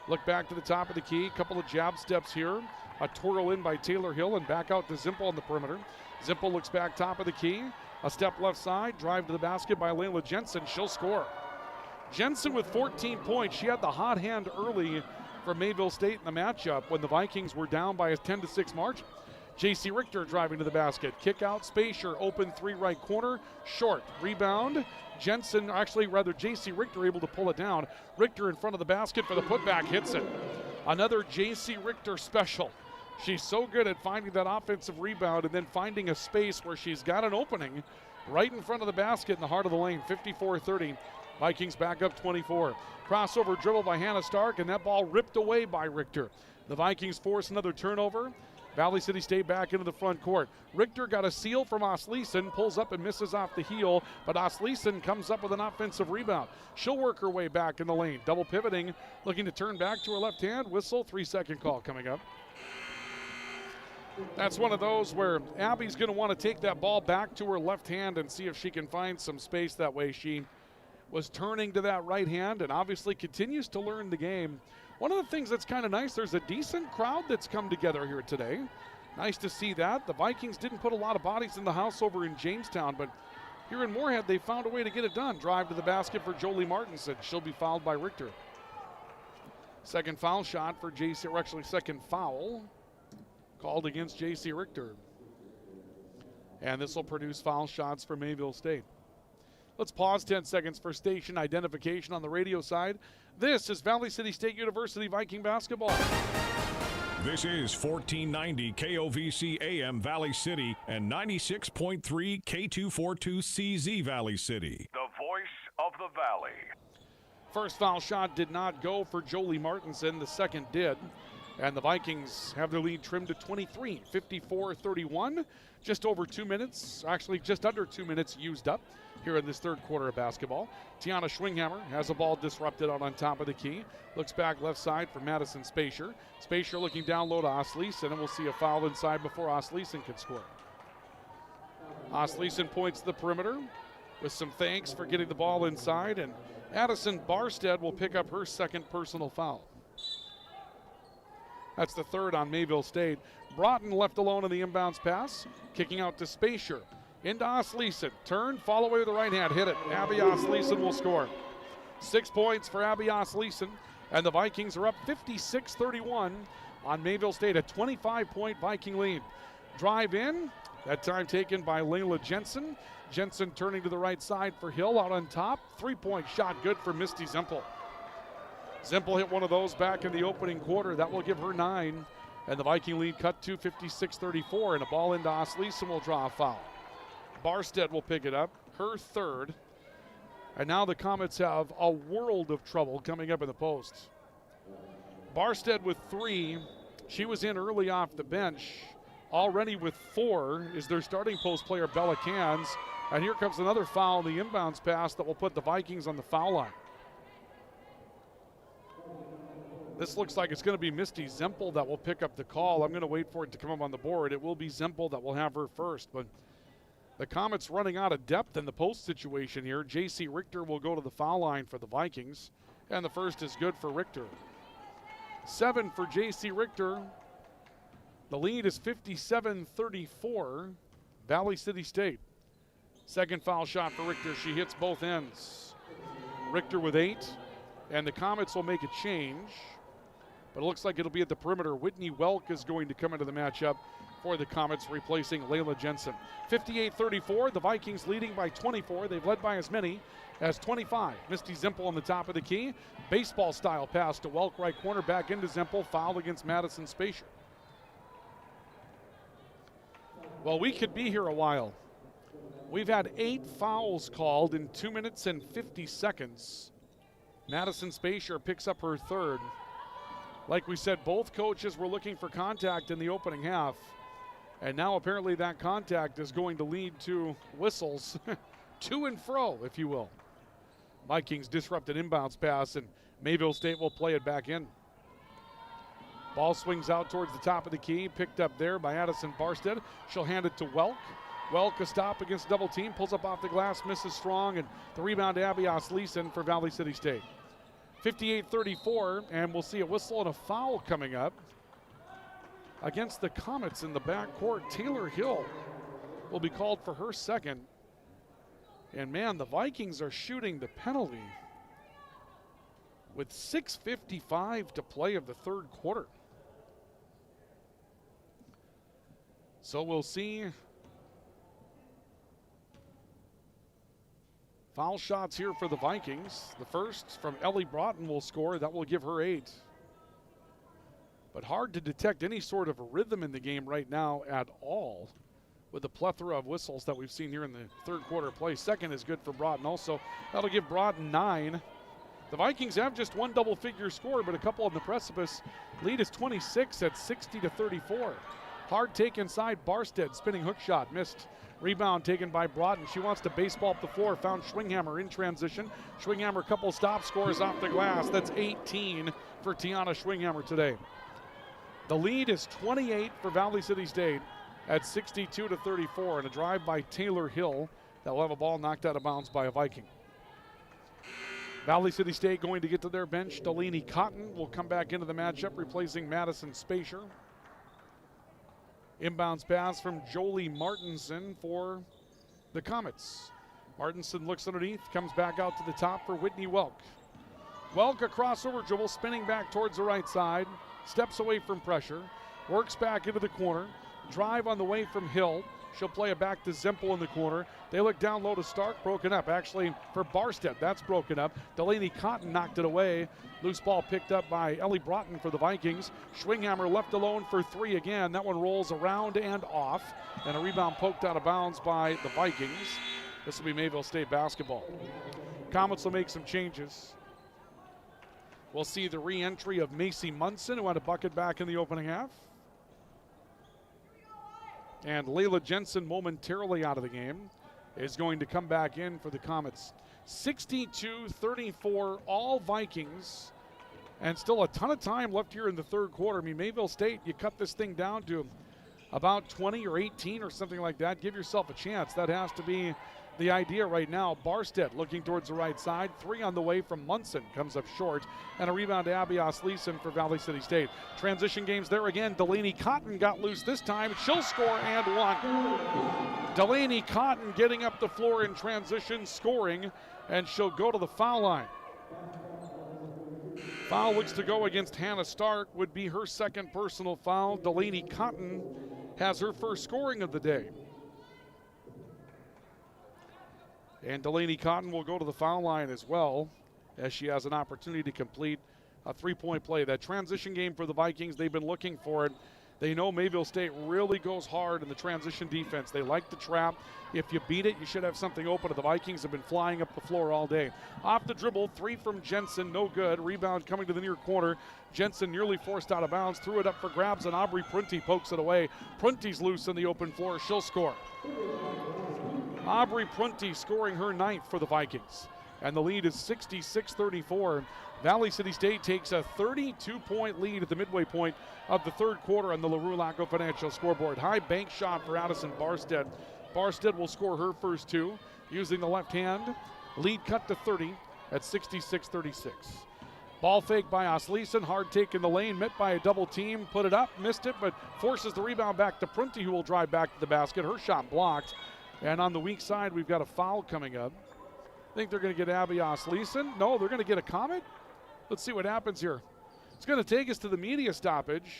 Look back to the top of the key, couple of jab steps here. A twirl in by Taylor Hill and back out to Zimpel on the perimeter. Zimpel looks back top of the key. A step left side, drive to the basket by Layla Jensen. She'll score. Jensen with 14 points. She had the hot hand early for Mayville State in the matchup when the Vikings were down by a 10-6 margin. J.C. Richter driving to the basket. Kick out, Spacer, open 3 right corner. Short, rebound. Jensen, J.C. Richter able to pull it down. Richter in front of the basket for the putback, hits it. Another J.C. Richter special. She's so good at finding that offensive rebound and then finding a space where she's got an opening right in front of the basket in the heart of the lane. 54-30. Vikings back up 24. Crossover dribble by Hannah Stark, and that ball ripped away by Richter. The Vikings force another turnover. Valley City State back into the front court. Richter got a seal from Osleson, pulls up and misses off the heel, but Osleson comes up with an offensive rebound. She'll work her way back in the lane. Double pivoting, looking to turn back to her left hand. Whistle, 3-second call coming up. That's one of those where Abby's going to want to take that ball back to her left hand and see if she can find some space that way. She was turning to that right hand and obviously continues to learn the game. One of the things that's kind of nice, there's a decent crowd that's come together here today. Nice to see that. The Vikings didn't put a lot of bodies in the house over in Jamestown, but here in Moorhead, they found a way to get it done. Drive to the basket for Jolie Martinson. She'll be fouled by Richter. Second foul shot for J.C., or actually second foul called against J.C. Richter. And this will produce foul shots for Mayville State. Let's pause 10 seconds for station identification on the radio side. This is Valley City State University Viking basketball. This is 1490 KOVC AM Valley City and 96.3 K242CZ Valley City. The voice of the Valley. First foul shot did not go for Jolie Martinson. The second did. And the Vikings have their lead trimmed to 23, 54-31. Just over 2 minutes, actually just under 2 minutes used up here in this third quarter of basketball. Tiana Schwinghammer has a ball disrupted out on top of the key. Looks back left side for Madison Spacer. Spacer looking down low to Osleson, and we'll see a foul inside before Osleson can score. Osleson points to the perimeter with some thanks for getting the ball inside, and Addison Barstead will pick up her second personal foul. That's the third on Mayville State. Broughton left alone in the inbounds pass. Kicking out to Spacer. Into Osleson. Turn, fall away with the right hand. Hit it. Abby Osleson will score. 6 points for Abby Osleson. And the Vikings are up 56-31 on Mayville State. A 25-point Viking lead. Drive in. That time taken by Layla Jensen. Jensen turning to the right side for Hill out on top. 3-point shot good for Misty Zimpel. Zimpel hit one of those back in the opening quarter. That will give her 9. And the Viking lead cut to 56-34, and a ball into Asleason will draw a foul. Barstead will pick it up, her third. And now the Comets have a world of trouble coming up in the post. Barstead with 3. She was in early off the bench. Already with 4 is their starting post player, Bella Cans. And here comes another foul in the inbounds pass that will put the Vikings on the foul line. This looks like it's going to be Misty Zempel that will pick up the call. I'm going to wait for it to come up on the board. It will be Zempel that will have her first. But the Comets running out of depth in the post situation here. J.C. Richter will go to the foul line for the Vikings. And the first is good for Richter. 7 for J.C. Richter. The lead is 57-34, Valley City State. Second foul shot for Richter. She hits both ends. Richter with 8. And the Comets will make a change. But it looks like it'll be at the perimeter. Whitney Welk is going to come into the matchup for the Comets, replacing Layla Jensen. 58-34, the Vikings leading by 24. They've led by as many as 25. Misty Zempel on the top of the key. Baseball style pass to Welk, right corner, back into Zempel. Foul against Madison Spacer. Well, we could be here a while. We've had 8 fouls called in 2 minutes and 50 seconds. Madison Spacer picks up her third. Like we said, both coaches were looking for contact in the opening half. And now apparently that contact is going to lead to whistles to and fro, if you will. Vikings disrupt an inbounds pass, and Mayville State will play it back in. Ball swings out towards the top of the key, picked up there by Addison Barstead. She'll hand it to Welk. Welk a stop against double team, pulls up off the glass, misses strong, and the rebound to Abby Asleason for Valley City State. 58-34, and we'll see a whistle and a foul coming up against the Comets in the backcourt. Taylor Hill will be called for her second. And man, the Vikings are shooting the penalty with 6:55 to play of the third quarter. So we'll see foul shots here for the Vikings. The first from Ellie Broughton will score. That will give her 8. But hard to detect any sort of a rhythm in the game right now at all with the plethora of whistles that we've seen here in the third quarter play. Second is good for Broughton also. That'll give Broughton 9. The Vikings have just one double-figure score, but a couple on the precipice. Lead is 26 at 60-34. Hard take inside. Barstead, spinning hook shot, missed. Rebound taken by Broughton. She wants to baseball up the floor. Found Schwinghammer in transition. Schwinghammer, couple stop scores off the glass. That's 18 for Tiana Schwinghammer today. The lead is 28 for Valley City State at 62-34, and a drive by Taylor Hill that will have a ball knocked out of bounds by a Viking. Valley City State going to get to their bench. Delaney Cotton will come back into the matchup, replacing Madison Spacer. Inbounds pass from Jolie Martinson for the Comets. Martinson looks underneath, comes back out to the top for Whitney Welk. Welk, a crossover dribble, spinning back towards the right side, steps away from pressure, works back into the corner, drive on the way from Hill. She'll play it back to Zempel in the corner. They look down low to Stark, broken up. Actually, for Barstead, that's broken up. Delaney Cotton knocked it away. Loose ball picked up by Ellie Broughton for the Vikings. Schwinghammer left alone for 3 again. That one rolls around and off. And a rebound poked out of bounds by the Vikings. This will be Mayville State basketball. Comets will make some changes. We'll see the re-entry of Macy Munson, who had a bucket back in the opening half. And Layla Jensen, momentarily out of the game, is going to come back in for the Comets. 62-34, all Vikings, and still a ton of time left here in the third quarter. I mean, Mayville State, you cut this thing down to about 20 or 18 or something like that. Give yourself a chance. That has to be the idea right now. Barstead looking towards the right side. 3 on the way from Munson, comes up short. And a rebound to Abby Asleason for Valley City State. Transition games there again. Delaney Cotton got loose this time. She'll score and 1. Delaney Cotton getting up the floor in transition, scoring, and she'll go to the foul line. Foul looks to go against Hannah Stark, would be her second personal foul. Delaney Cotton has her first scoring of the day. And Delaney Cotton will go to the foul line as well, as she has an opportunity to complete a 3-point play. That transition game for the Vikings, they've been looking for it. They know Mayville State really goes hard in the transition defense. They like the trap. If you beat it, you should have something open. The Vikings have been flying up the floor all day. Off the dribble, 3 from Jensen, no good. Rebound coming to the near corner. Jensen nearly forced out of bounds, threw it up for grabs, and Aubrey Prunty pokes it away. Prunty's loose in the open floor. She'll score. Aubrey Prunty scoring her 9th for the Vikings. And the lead is 66-34. Valley City State takes a 32-point lead at the midway point of the third quarter on the LaRue-Laco Financial scoreboard. High bank shot for Addison Barstead. Barstead will score her first 2 using the left hand. Lead cut to 30 at 66-36. Ball fake by Osleson. Hard take in the lane, met by a double team. Put it up, missed it, but forces the rebound back to Prunty, who will drive back to the basket. Her shot blocked. And on the weak side, we've got a foul coming up. I think they're going to get Abby Osleson. No, they're going to get a Comet. Let's see what happens here. It's going to take us to the media stoppage.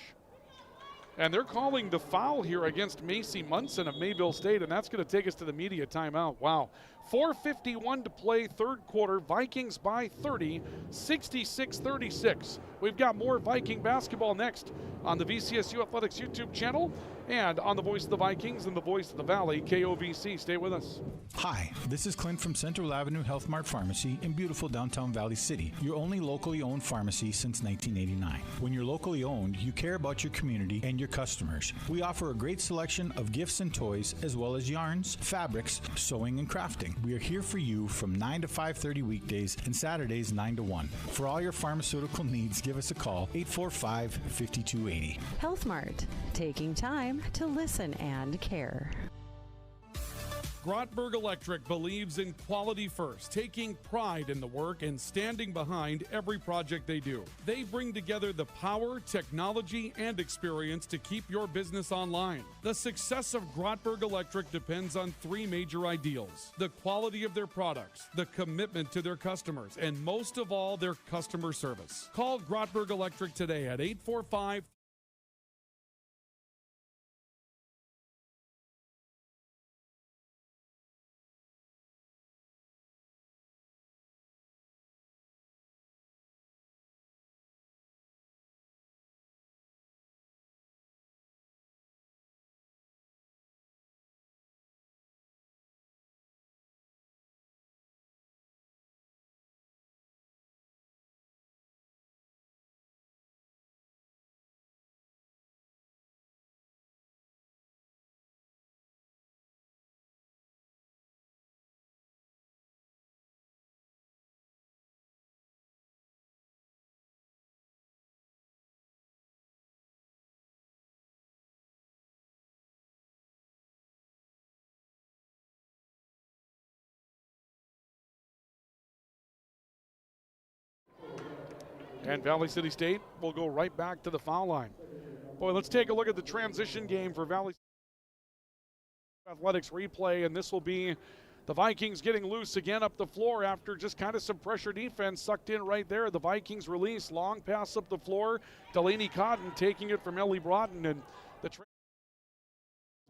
And they're calling the foul here against Macy Munson of Mayville State, and that's going to take us to the media timeout. Wow. 4:51 to play, third quarter. Vikings by 30, 66-36. We've got more Viking basketball next on the VCSU Athletics YouTube channel and on the Voice of the Vikings and the Voice of the Valley, KOVC. Stay with us. Hi, this is Clint from Central Avenue Health Mart Pharmacy in beautiful downtown Valley City, your only locally owned pharmacy since 1989. When you're locally owned, you care about your community and your customers. We offer a great selection of gifts and toys, as well as yarns, fabrics, sewing, and crafting. We are here for you from 9 to 5:30 weekdays and Saturdays 9 to 1. For all your pharmaceutical needs, give us a call, 845-5280. Health Mart, taking time to listen and care. Grotberg Electric believes in quality first, taking pride in the work and standing behind every project they do. They bring together the power, technology, and experience to keep your business online. The success of Grotberg Electric depends on 3 major ideals: the quality of their products, the commitment to their customers, and most of all, their customer service. Call Grotberg Electric today at 845- And Valley City State will go right back to the foul line. Boy, let's take a look at the transition game for Valley Athletics replay, and this will be the Vikings getting loose again up the floor after just kind of some pressure defense sucked in right there. The Vikings release, long pass up the floor. Delaney Cotton taking it from Ellie Broughton, and the has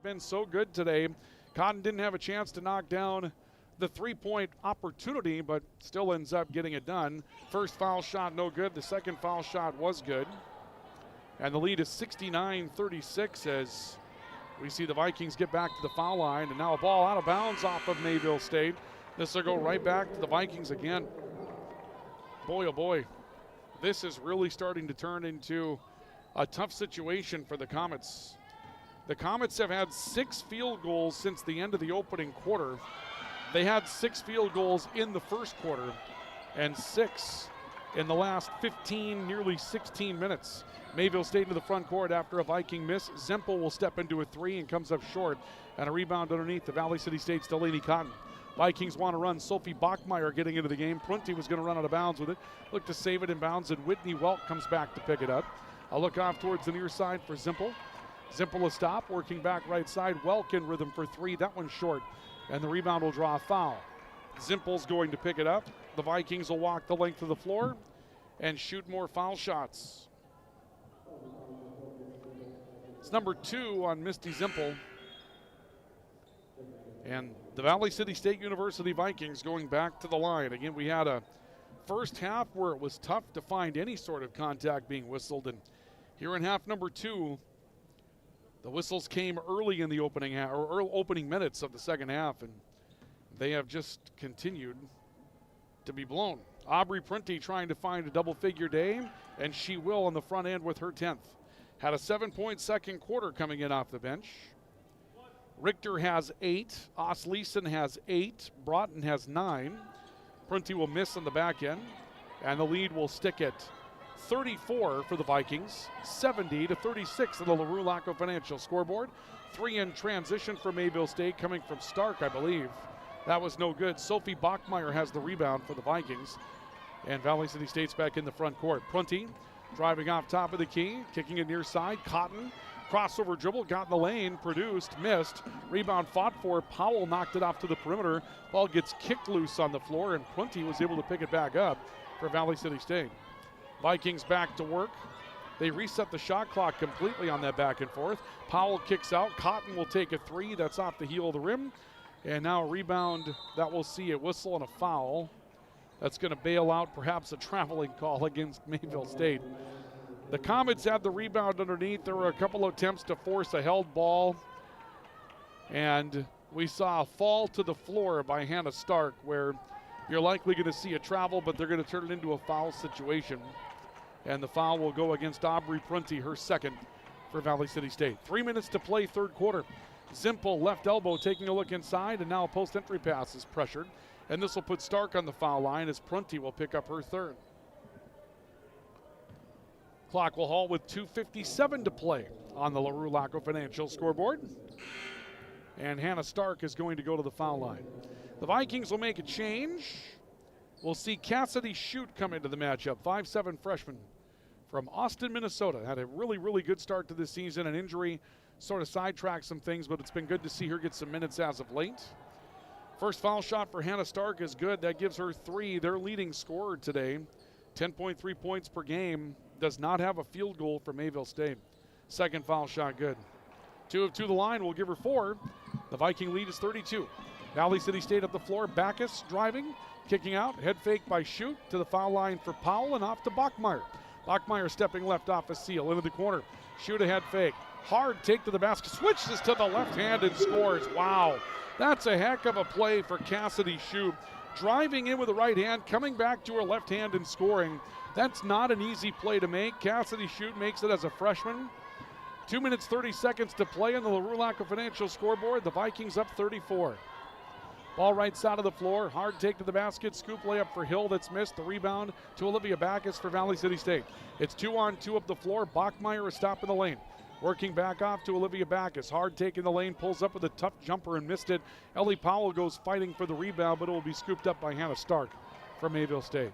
been so good today. Cotton didn't have a chance to knock down the 3-point opportunity, but still ends up getting it done. First foul shot, no good. The second foul shot was good. And the lead is 69-36 as we see the Vikings get back to the foul line. And now a ball out of bounds off of Mayville State. This will go right back to the Vikings again. Boy, oh boy. This is really starting to turn into a tough situation for the Comets. The Comets have had 6 field goals since the end of the opening quarter. They had 6 field goals in the first quarter and 6 in the last 15, nearly 16 minutes. Mayville State into the front court after a Viking miss. Zempel will step into a 3 and comes up short. And a rebound underneath the Valley City State's Delaney Cotton. Vikings want to run. Sophie Bachmeyer getting into the game. Prunty was going to run out of bounds with it. Look to save it in bounds, and Whitney Welk comes back to pick it up. A look off towards the near side for Zempel. Zempel a stop, working back right side. Welk in rhythm for 3. That one's short. And the rebound will draw a foul. Zempel's going to pick it up. The Vikings will walk the length of the floor and shoot more foul shots. It's number 2 on Misty Zempel. And the Valley City State University Vikings going back to the line. Again, we had a first half where it was tough to find any sort of contact being whistled. And here in half number 2, The whistles came early in the opening minutes of the second half, and they have just continued to be blown. Aubrey Prunty trying to find a double-figure day, and she will on the front end with her 10th. Had a 7-point second quarter coming in off the bench. Richter has 8. Osleeson has 8. Broughton has 9. Prunty will miss on the back end, and the lead will stick at 34 for the Vikings, 70-36 on the LaRue Laco Financial scoreboard. 3 in transition for Mayville State coming from Stark, I believe. That was no good. Sophie Bachmeyer has the rebound for the Vikings. And Valley City State's back in the front court. Prunty driving off top of the key, kicking it near side. Cotton, crossover dribble, got in the lane, produced, missed. Rebound fought for. Powell knocked it off to the perimeter. Ball gets kicked loose on the floor, and Prunty was able to pick it back up for Valley City State. Vikings back to work. They reset the shot clock completely on that back and forth. Powell kicks out. Cotton will take a 3. That's off the heel of the rim. And now a rebound that will see a whistle and a foul. That's going to bail out perhaps a traveling call against Mayville State. The Comets had the rebound underneath. There were a couple of attempts to force a held ball. And we saw a fall to the floor by Hannah Stark where you're likely going to see a travel, but they're going to turn it into a foul situation. And the foul will go against Aubrey Prunty, her second for Valley City State. 3 minutes to play, third quarter. Zimpel, left elbow, taking a look inside, and now a post-entry pass is pressured. And this will put Stark on the foul line as Prunty will pick up her third. Clock will halt with 2:57 to play on the LaRue Laco Financial scoreboard. And Hannah Stark is going to go to the foul line. The Vikings will make a change. We'll see Cassidy Shute come into the matchup, 5'7" freshman from Austin, Minnesota. Had a really, really good start to this season. An injury sort of sidetracked some things, but it's been good to see her get some minutes as of late. First foul shot for Hannah Stark is good. That gives her 3, their leading scorer today. 10.3 points per game. Does not have a field goal for Mayville State. Second foul shot good. 2 of 2 to the line will give her 4. The Viking lead is 32. Valley City State up the floor. Backus driving, kicking out. Head fake by Shute to the foul line for Powell and off to Bachmeyer. Bachmeyer stepping left off a seal into the corner. Shute a head fake. Hard take to the basket. Switches to the left hand and scores. Wow. That's a heck of a play for Cassidy Shute. Driving in with the right hand, coming back to her left hand and scoring. That's not an easy play to make. Cassidy Shute makes it as a freshman. 2 minutes, 30 seconds to play on the LaRue Laco Financial scoreboard. The Vikings up 34. Ball right side of the floor. Hard take to the basket. Scoop layup for Hill that's missed. The rebound to Olivia Backus for Valley City State. It's 2-on-2 up the floor. Bachmeyer is stopping the lane. Working back off to Olivia Backus. Hard take in the lane. Pulls up with a tough jumper and missed it. Ellie Powell goes fighting for the rebound, but it will be scooped up by Hannah Stark from Mayville State.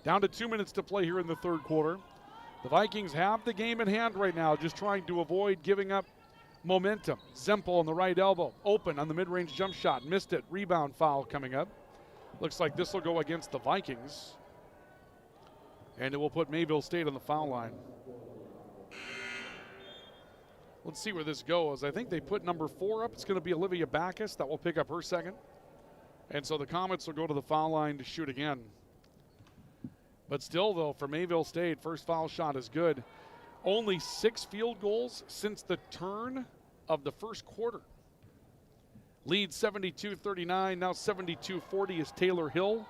Down to 2 minutes to play here in the third quarter. The Vikings have the game in hand right now, just trying to avoid giving up momentum. Zempel on the right elbow. Open on the mid-range jump shot. Missed it. Rebound foul coming up. Looks like this will go against the Vikings. And it will put Mayville State on the foul line. Let's see where this goes. I think they put number 4 up. It's going to be Olivia Backus. That will pick up her second. And so the Comets will go to the foul line to shoot again. But still, though, for Mayville State, first foul shot is good. Only 6 field goals since the turn of the first quarter. Lead 72-39, now 72-40 is Taylor Hill.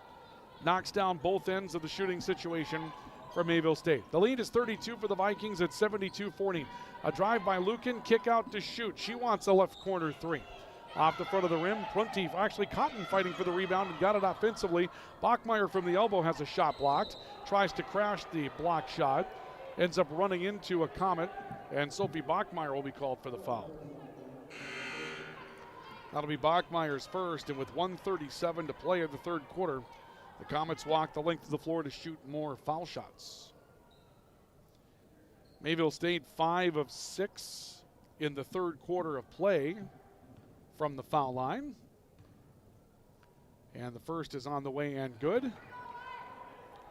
Knocks down both ends of the shooting situation for Mayville State. The lead is 32 for the Vikings at 72-40. A drive by Lukin, kick out to Shute. She wants a left corner 3. Off the front of the rim, Prunty, actually Cotton fighting for the rebound and got it offensively. Bachmeyer from the elbow has a shot blocked. Tries to crash the block shot. Ends up running into a Comet, and Sophie Bachmeyer will be called for the foul. That'll be Bachmeyer's first, and with 1:37 to play in the third quarter, the Comets walk the length of the floor to shoot more foul shots. Mayville State 5 of 6 in the third quarter of play from the foul line. And the first is on the way and good.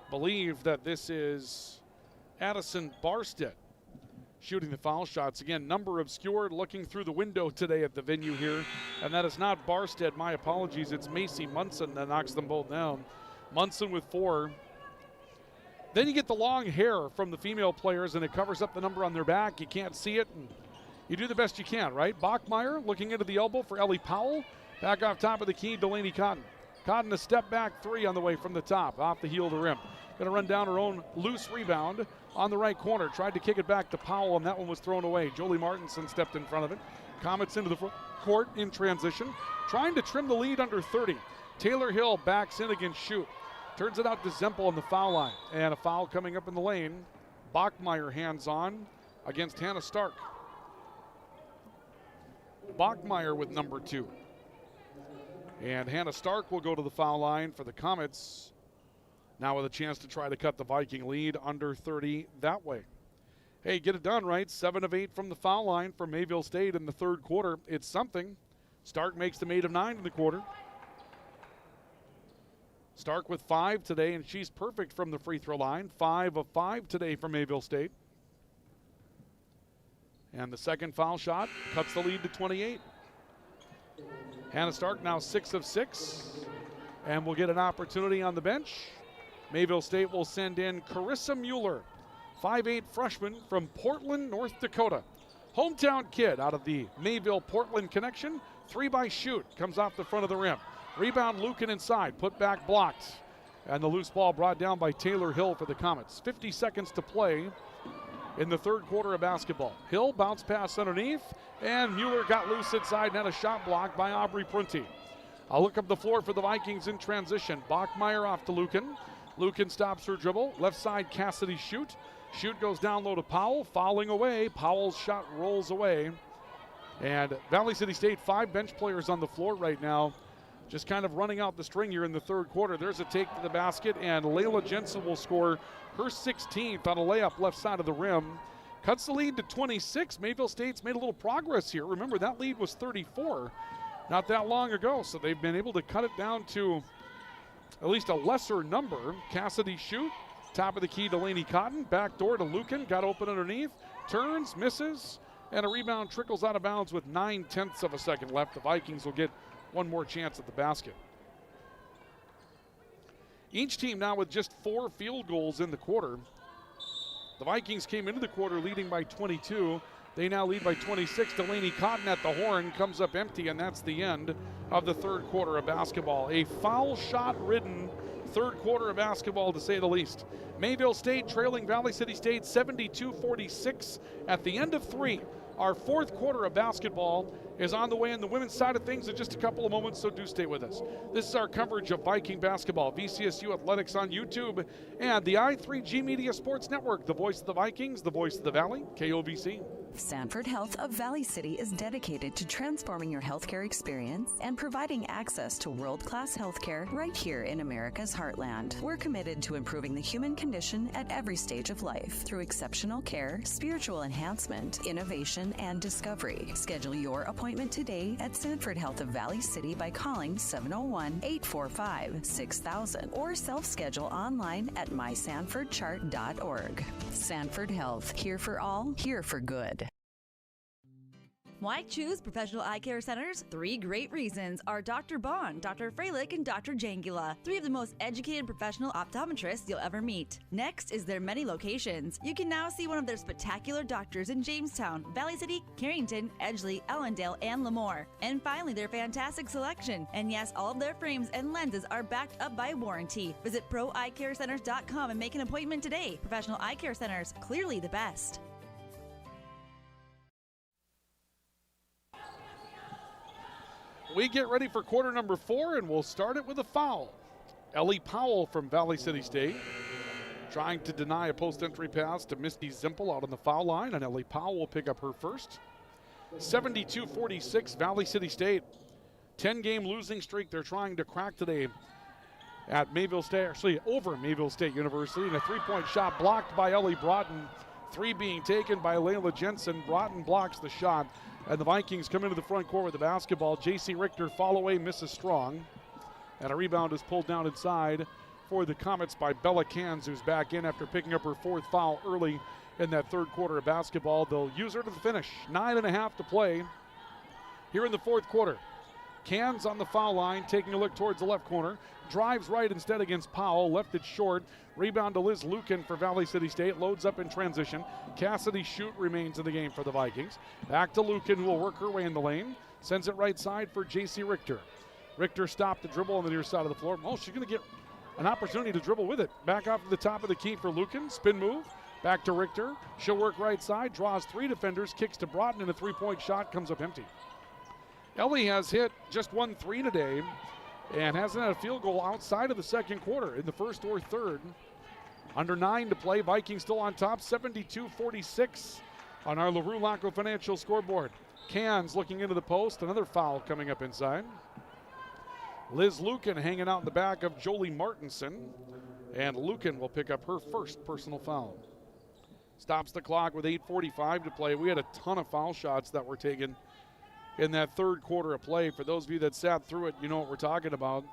Believe that this is Addison Barstead shooting the foul shots. Again, number obscured, looking through the window today at the venue here. And that is not Barstead, my apologies. It's Macy Munson that knocks them both down. Munson with 4. Then you get the long hair from the female players, and it covers up the number on their back. You can't see it, and you do the best you can, right? Bachmeyer looking into the elbow for Ellie Powell. Back off top of the key, Delaney Cotton. Cotton a step back three on the way from the top, off the heel of the rim. Going to run down her own loose rebound on the right corner. Tried to kick it back to Powell, and that one was thrown away. Jolie Martinson stepped in front of it. Comets into the front court in transition, trying to trim the lead under 30. Taylor Hill backs in against Shoot. Turns it out to Zempel on the foul line. And a foul coming up in the lane. Bachmeyer hands on against Hannah Stark. Bachmeyer with number 2. And Hannah Stark will go to the foul line for the Comets. Now with a chance to try to cut the Viking lead under 30 that way. Hey, get it done, right? 7 of 8 from the foul line for Mayville State in the third quarter. It's something. Stark makes them 8 of 9 in the quarter. Stark with 5 today, and she's perfect from the free throw line. 5 of 5 today for Mayville State. And the second foul shot cuts the lead to 28. Hannah Stark now 6 of 6, and will get an opportunity on the bench. Mayville State will send in Carissa Mueller, 5'8" freshman from Portland, North Dakota. Hometown kid out of the Mayville-Portland connection. 3 by Shoot, comes off the front of the rim. Rebound Lucan inside, put back blocked. And the loose ball brought down by Taylor Hill for the Comets. 50 seconds to play in the third quarter of basketball. Hill bounced pass underneath, and Mueller got loose inside and had a shot blocked by Aubrey Prunty. I'll look up the floor for the Vikings in transition. Bachmeyer off to Lucan. Lucan stops her dribble. Left side, Cassidy Shoot. Shoot goes down low to Powell, fouling away. Powell's shot rolls away. And Valley City State, 5 bench players on the floor right now, just kind of running out the string here in the third quarter. There's a take to the basket, and Layla Jensen will score her 16th on a layup left side of the rim. Cuts the lead to 26. Mayville State's made a little progress here. Remember, that lead was 34 not that long ago, so they've been able to cut it down to at least a lesser number. Cassidy Shoot, top of the key, Delaney Cotton. Back door to Lucan, got open underneath. Turns, misses, and a rebound trickles out of bounds with 9/10 of a second left. The Vikings will get one more chance at the basket. Each team now with just 4 field goals in the quarter. The Vikings came into the quarter leading by 22. They now lead by 26. Delaney Cotton at the horn comes up empty, and that's the end of the third quarter of basketball. A foul shot-ridden third quarter of basketball, to say the least. Mayville State trailing Valley City State 72-46 at the end of 3. Our fourth quarter of basketball is on the way in the women's side of things in just a couple of moments, so do stay with us. This is our coverage of Viking basketball, VCSU Athletics on YouTube, and the i3G Media Sports Network, the voice of the Vikings, the voice of the Valley, KOVC. Sanford Health of Valley City is dedicated to transforming your healthcare experience and providing access to world-class healthcare right here in America's heartland. We're committed to improving the human condition at every stage of life through exceptional care, spiritual enhancement, innovation, and discovery. Schedule your appointment today at Sanford Health of Valley City by calling 701-845-6000 or self-schedule online at mysanfordchart.org. Sanford Health, here for all, here for good. Why choose Professional Eye Care Centers? 3 great reasons are Dr. Bond, Dr. Freilich, and Dr. Jangula. 3 of the most educated professional optometrists you'll ever meet. Next is their many locations. You can now see one of their spectacular doctors in Jamestown, Valley City, Carrington, Edgeley, Ellendale, and Lemoore. And finally, their fantastic selection. And yes, all of their frames and lenses are backed up by warranty. Visit proeyecarecenters.com and make an appointment today. Professional Eye Care Centers, clearly the best. We get ready for quarter number 4, and we'll start it with a foul. Ellie Powell from Valley City State trying to deny a post-entry pass to Misty Zempel out on the foul line, and Ellie Powell will pick up her first. 72-46, Valley City State. 10-game losing streak they're trying to crack today at Mayville State, actually over Mayville State University, and a 3-point shot blocked by Ellie Broughton. 3 being taken by Layla Jensen. Broughton blocks the shot. And the Vikings come into the front court with the basketball. J.C. Richter fall away, misses strong. And a rebound is pulled down inside for the Comets by Bella Cans, who's back in after picking up her 4th foul early in that third quarter of basketball. They'll use her to the finish. 9.5 to play here in the fourth quarter. Cans on the foul line, taking a look towards the left corner. Drives right instead against Powell. Left it short. Rebound to Liz Lucan for Valley City State. Loads up in transition. Cassidy Shute remains in the game for the Vikings. Back to Lucan, who will work her way in the lane. Sends it right side for J.C. Richter. Richter stopped the dribble on the near side of the floor. Oh, she's going to get an opportunity to dribble with it. Back off to the top of the key for Lucan. Spin move. Back to Richter. She'll work right side. Draws 3 defenders. Kicks to Broughton, and a 3-point shot comes up empty. Ellie has hit just 1 3 today and hasn't had a field goal outside of the second quarter in the first or third. Under 9 to play. Vikings still on top, 72-46 on our LaRue Laco Financial scoreboard. Cans looking into the post. Another foul coming up inside. Liz Lucan hanging out in the back of Jolie Martinson. And Lucan will pick up her first personal foul. Stops the clock with 8:45 to play. We had a ton of foul shots that were taken in that third quarter of play. For those of you that sat through it, you know what we're talking about.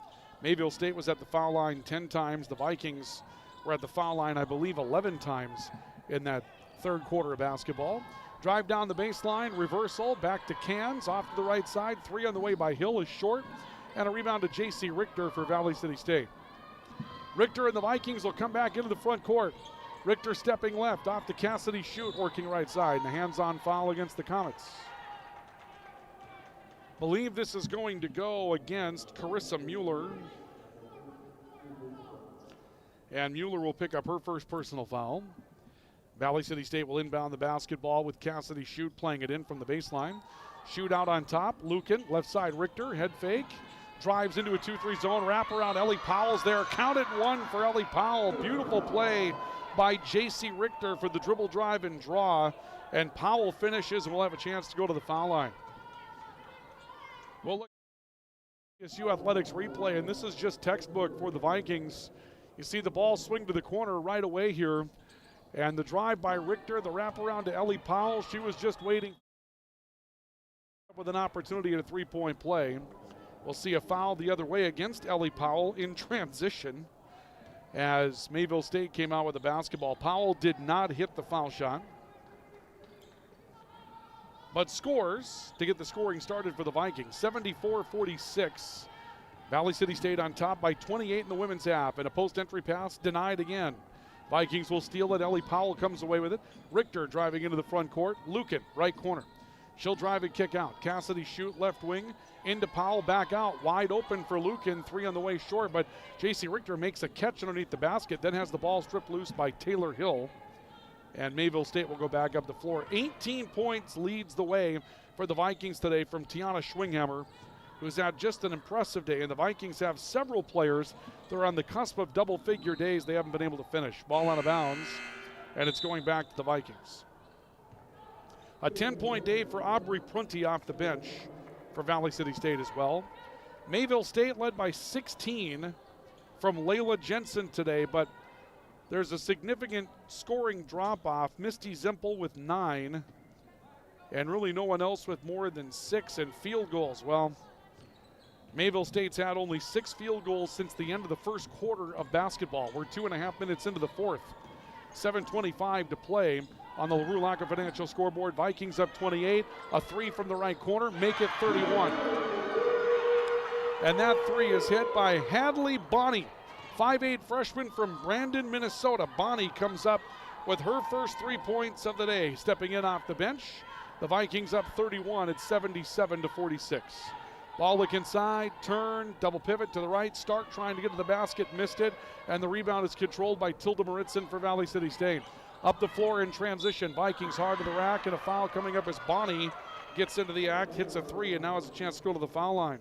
Mayville State was at the foul line 10 times. The Vikings were at the foul line, I believe, 11 times in that third quarter of basketball. Drive down the baseline, reversal, back to Cans, off to the right side. 3 on the way by Hill is short, and a rebound to J.C. Richter for Valley City State. Richter and the Vikings will come back into the front court. Richter stepping left, off to Cassidy Shute, working right side, and a hands-on foul against the Comets. Believe this is going to go against Carissa Mueller. And Mueller will pick up her first personal foul. Valley City State will inbound the basketball with Cassidy Shute playing it in from the baseline. Shute out on top. Lucan, left side Richter, head fake. Drives into a 2-3 zone. Wrap around. Ellie Powell's there. Counted 1 for Ellie Powell. Beautiful play by J.C. Richter for the dribble, drive, and draw. And Powell finishes and will have a chance to go to the foul line. We'll look at VCSU Athletics replay, and this is just textbook for the Vikings. You see the ball swing to the corner right away here. And the drive by Richter, the wraparound to Ellie Powell. She was just waiting with an opportunity at a 3-point play. We'll see a foul the other way against Ellie Powell in transition as Mayville State came out with the basketball. Powell did not hit the foul shot, but scores to get the scoring started for the Vikings. 74-46. Valley City State on top by 28 in the women's half, and a post-entry pass denied again. Vikings will steal it. Ellie Powell comes away with it. Richter driving into the front court. Lucan, right corner. She'll drive and kick out. Cassidy Shute, left wing. Into Powell, back out. Wide open for Lucan. 3 on the way short, but J.C. Richter makes a catch underneath the basket, then has the ball stripped loose by Taylor Hill. And Mayville State will go back up the floor. 18 points leads the way for the Vikings today from Tiana Schwinghammer, who's had just an impressive day. And the Vikings have several players that are on the cusp of double-figure days they haven't been able to finish. Ball out of bounds, and it's going back to the Vikings. A 10-point day for Aubrey Prunty off the bench for Valley City State as well. Mayville State led by 16 from Layla Jensen today, but there's a significant scoring drop-off. Misty Zimpel with 9, and really no one else with more than 6 in field goals. Well, Mayville State's had only 6 field goals since the end of the first quarter of basketball. We're 2.5 minutes into the fourth. 7:25 to play on the LaRue Laco Financial scoreboard. Vikings up 28. A 3 from the right corner. Make it 31. And that 3 is hit by Hadley Bonney, 5'8" freshman from Brandon, Minnesota. Bonney comes up with her first 3 points of the day, stepping in off the bench. The Vikings up 31 at 77-46. Ball look inside, turn, double pivot to the right. Stark trying to get to the basket, missed it. And the rebound is controlled by Tilda Maritzen for Valley City State. Up the floor in transition. Vikings hard to the rack, and a foul coming up as Bonney gets into the act, hits a 3, and now has a chance to go to the foul line.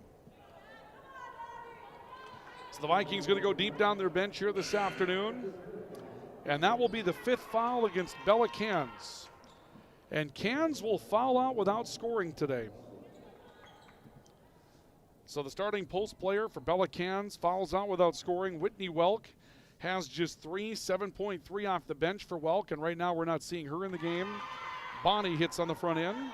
So the Vikings going to go deep down their bench here this afternoon. And that will be the 5th foul against Bella Cans. And Cans will foul out without scoring today. So the starting post player for Bella Cans fouls out without scoring. Whitney Welk has just 3, 7.3 off the bench for Welk, and right now we're not seeing her in the game. Bonney hits on the front end.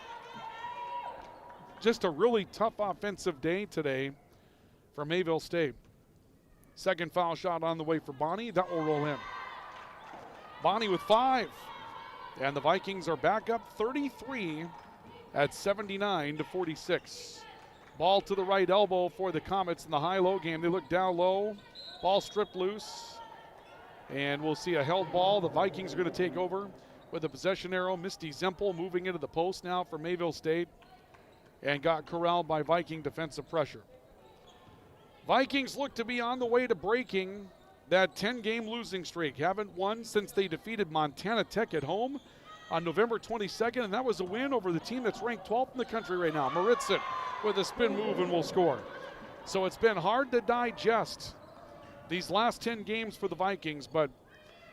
Just a really tough offensive day today for Mayville State. Second foul shot on the way for Bonney. That will roll in. Bonney with 5. And the Vikings are back up 33 at 79-46. Ball to the right elbow for the Comets in the high-low game. They look down low. Ball stripped loose. And we'll see a held ball. The Vikings are going to take over with a possession arrow. Misty Zempel moving into the post now for Mayville State and got corralled by Viking defensive pressure. Vikings look to be on the way to breaking that 10-game losing streak. Haven't won since they defeated Montana Tech at home on November 22nd, and that was a win over the team that's ranked 12th in the country right now. Maritzen with a spin move and will score. So it's been hard to digest these last 10 games for the Vikings, but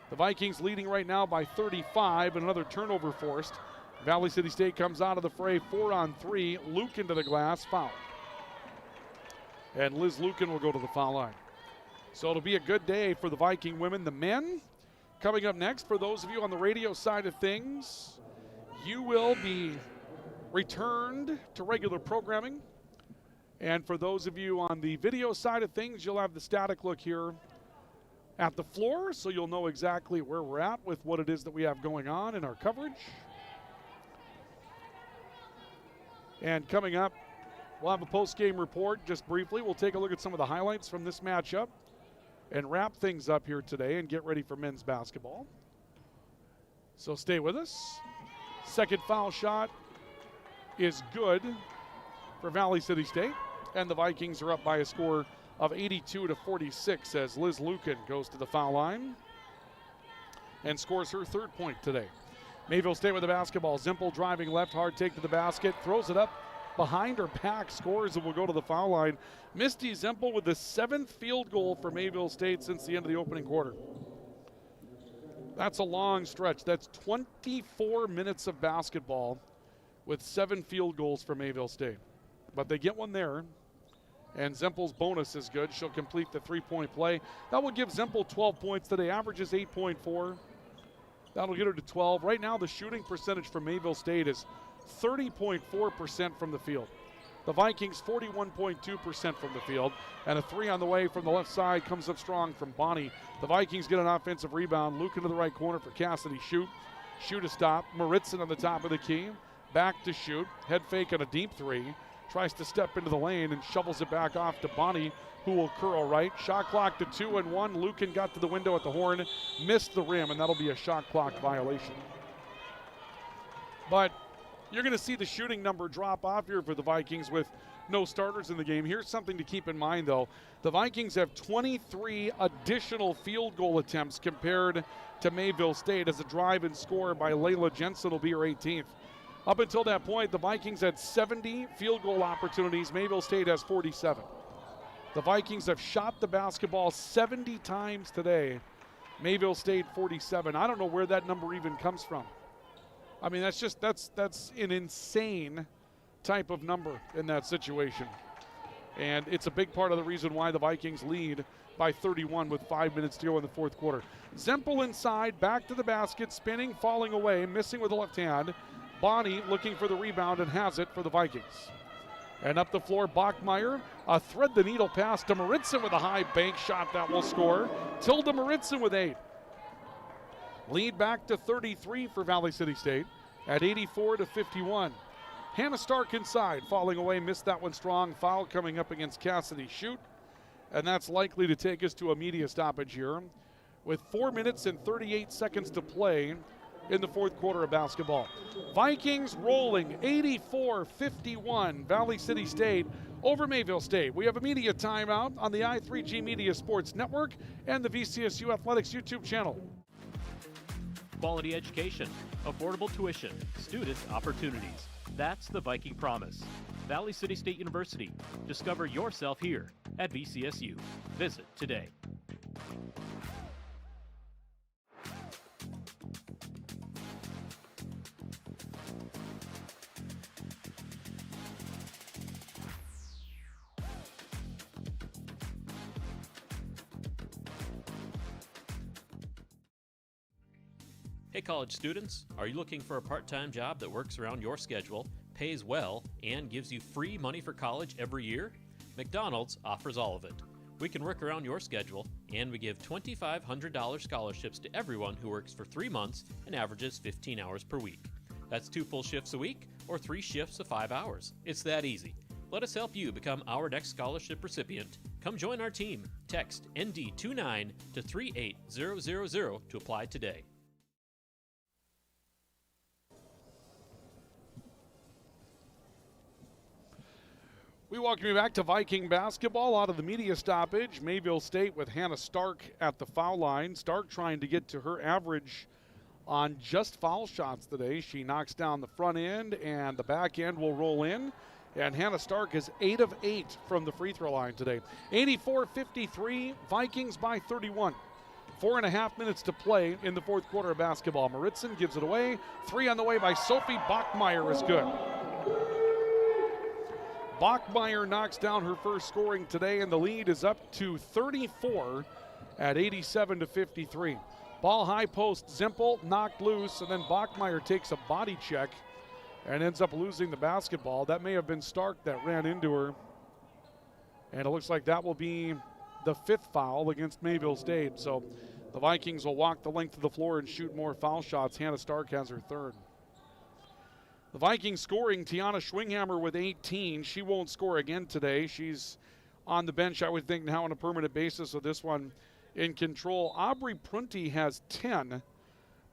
the Vikings leading right now by 35, and another turnover forced. Valley City State comes out of the fray 4-on-3. Luke into the glass, foul. And Liz Lucan will go to the foul line. So it'll be a good day for the Viking women. The men coming up next, for those of you on the radio side of things, you will be returned to regular programming. And for those of you on the video side of things, you'll have the static look here at the floor, so you'll know exactly where we're at with what it is that we have going on in our coverage. And coming up, we'll have a post-game report just briefly. We'll take a look at some of the highlights from this matchup and wrap things up here today and get ready for men's basketball. So stay with us. Second foul shot is good for Valley City State, and the Vikings are up by a score of 82-46 as Liz Lucan goes to the foul line and scores her third point today. Mayville State with the basketball. Zempel driving left, hard take to the basket, throws it up behind her back, scores, and will go to the foul line. Misty Zempel with the 7th field goal for Mayville State since the end of the opening quarter. That's a long stretch. That's 24 minutes of basketball with 7 field goals for Mayville State. But they get one there, and Zempel's bonus is good. She'll complete the three-point play. That will give Zempel 12 points today, averages 8.4. That'll get her to 12. Right now, the shooting percentage for Mayville State is 30.4% from the field. The Vikings 41.2% from the field, and a three on the way from the left side comes up strong from Bonnie. The Vikings get an offensive rebound. Luke into the right corner for Cassidy. Shoot a stop. Maritzen on the top of the key. Back to shoot. Head fake on a deep three. Tries to step into the lane and shovels it back off to Bonnie, who will curl right. Shot clock to 2-1. Lucan got to the window at the horn, missed the rim, and that'll be a shot clock violation. But you're going to see the shooting number drop off here for the Vikings with no starters in the game. Here's something to keep in mind, though. The Vikings have 23 additional field goal attempts compared to Mayville State, as a drive and score by Layla Jensen will be her 18th. Up until that point, the Vikings had 70 field goal opportunities. Mayville State has 47. The Vikings have shot the basketball 70 times today. Mayville State 47. I don't know where that number even comes from. I mean, that's an insane type of number in that situation. And it's a big part of the reason why the Vikings lead by 31 with 5 minutes to go in the fourth quarter. Zempel inside, back to the basket, spinning, falling away, missing with the left hand. Bonnie looking for the rebound and has it for the Vikings. And up the floor, Bachmeyer, a thread-the-needle pass to Maritzen with a high bank shot that will score. Tilda Maritzen with 8. Lead back to 33 for Valley City State at 84-51. Hannah Stark inside, falling away, missed that one strong. Foul coming up against Cassidy. And that's likely to take us to a media stoppage here with 4 minutes and 38 seconds to play in the fourth quarter of basketball. Vikings rolling 84-51. Valley City State over Mayville State. We have a media timeout on the I3G Media Sports Network and the VCSU Athletics YouTube channel. Quality education, affordable tuition, student opportunities. That's the Viking promise. Valley City State University. Discover yourself here at VCSU. Visit today. Hey college students, are you looking for a part-time job that works around your schedule, pays well, and gives you free money for college every year? McDonald's offers all of it. We can work around your schedule, and we give $2,500 scholarships to everyone who works for 3 months and averages 15 hours per week. That's 2 full shifts a week or 3 shifts of 5 hours. It's that easy. Let us help you become our next scholarship recipient. Come join our team. Text ND29 to 38000 to apply today. We welcome you back to Viking basketball out of the media stoppage. Mayville State with Hannah Stark at the foul line. Stark trying to get to her average on just foul shots today. She knocks down the front end, and the back end will roll in. And Hannah Stark is 8 of 8 from the free throw line today. 84-53, Vikings by 31. 4.5 minutes to play in the fourth quarter of basketball. Maritzen gives it away. 3 on the way by Sophie Bachmeyer is good. Bachmeyer knocks down her first scoring today, and the lead is up to 34 at 87-53. Ball high post, Zimpel knocked loose, and then Bachmeyer takes a body check and ends up losing the basketball. That may have been Stark that ran into her. And it looks like that will be the 5th foul against Mayville State. So the Vikings will walk the length of the floor and shoot more foul shots. Hannah Stark has her 3rd. The Vikings scoring, Tiana Schwinghammer with 18. She won't score again today. She's on the bench, I would think, now on a permanent basis, so this one in control. Aubrey Prunty has 10,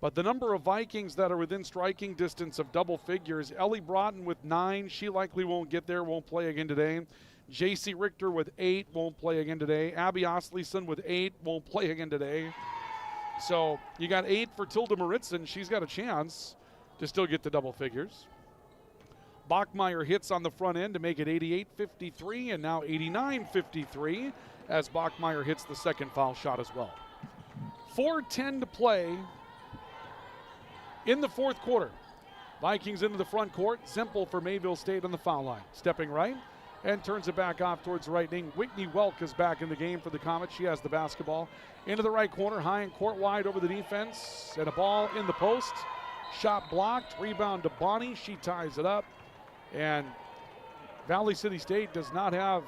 but the number of Vikings that are within striking distance of double figures, Ellie Broughton with 9. She likely won't get there, won't play again today. J.C. Richter with 8, won't play again today. Abby Osleson with 8, won't play again today. So you got 8 for Tilda Maritzen. She's got a chance to still get to double figures. Bachmeyer hits on the front end to make it 88-53 and now 89-53 as Bachmeyer hits the second foul shot as well. 4:10 to play in the fourth quarter. Vikings into the front court. Zimpel for Mayville State on the foul line. Stepping right and turns it back off towards the right wing. Whitney Welk is back in the game for the Comets. She has the basketball. Into the right corner, high and court wide over the defense. And a ball in the post. Shot blocked. Rebound to Bonnie. She ties it up. And Valley City State does not have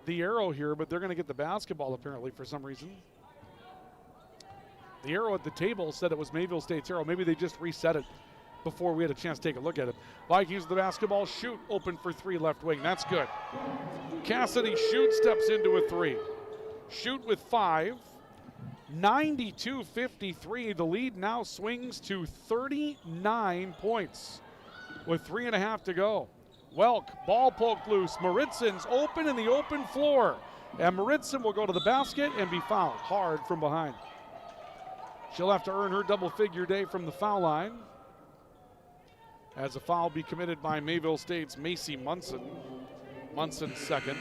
the arrow here, but they're going to get the basketball apparently for some reason. The arrow at the table said it was Mayville State's arrow. Maybe they just reset it before we had a chance to take a look at it. Vikings with the basketball. Shoot open for 3 left wing. That's good. Cassidy Shoot steps into a 3. Shoot with 5. 92-53. The lead now swings to 39 points with 3.5 to go. Welk, ball poked loose. Maritzen's open in the open floor. And Maritzen will go to the basket and be fouled hard from behind. She'll have to earn her double-figure day from the foul line, as a foul be committed by Mayville State's Macy Munson. Munson's second.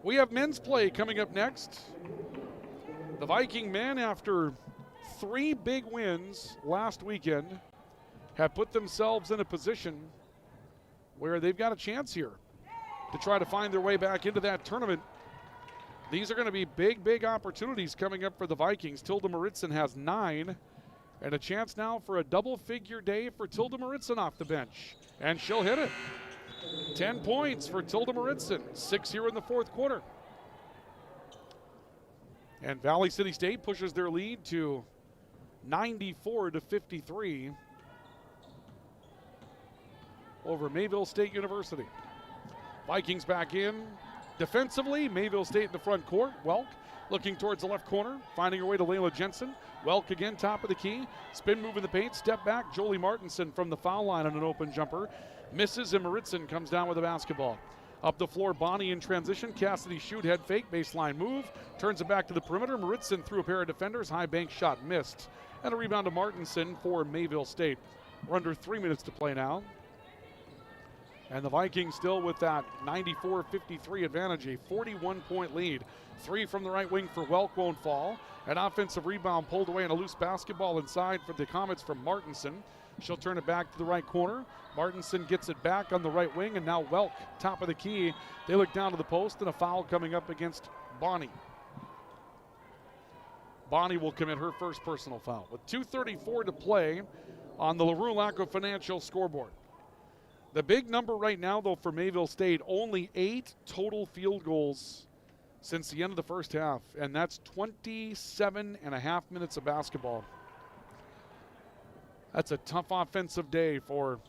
We have men's play coming up next. The Viking men, after 3 big wins last weekend, have put themselves in a position where they've got a chance here to try to find their way back into that tournament. These are going to be big, big opportunities coming up for the Vikings. Tilda Maritzen has 9, and a chance now for a double-figure day for Tilda Maritzen off the bench. And she'll hit it. 10 points for Tilda Maritzen, 6 here in the fourth quarter. And Valley City State pushes their lead to 94-53 over Mayville State University. Vikings back in. Defensively, Mayville State in the front court. Welk looking towards the left corner, finding her way to Layla Jensen. Welk again, top of the key. Spin move in the paint, step back. Jolie Martinson from the foul line on an open jumper. Misses, and Maritzen comes down with the basketball. Up the floor, Bonnie in transition. Cassidy Shoot, head fake, baseline move. Turns it back to the perimeter. Maritzen through a pair of defenders. High bank shot missed. And a rebound to Martinson for Mayville State. We're under 3 minutes to play now. And the Vikings still with that 94-53 advantage, a 41-point lead. 3 from the right wing for Welk won't fall. An offensive rebound pulled away and a loose basketball inside for the Comets from Martinson. She'll turn it back to the right corner. Martinson gets it back on the right wing, and now Welk, top of the key. They look down to the post, and a foul coming up against Bonnie. Bonnie will commit her first personal foul. With 2:34 to play on the LaRue-Laco Financial scoreboard. The big number right now, though, for Mayville State, only 8 total field goals since the end of the first half, and that's 27.5 minutes of basketball. That's a tough offensive day for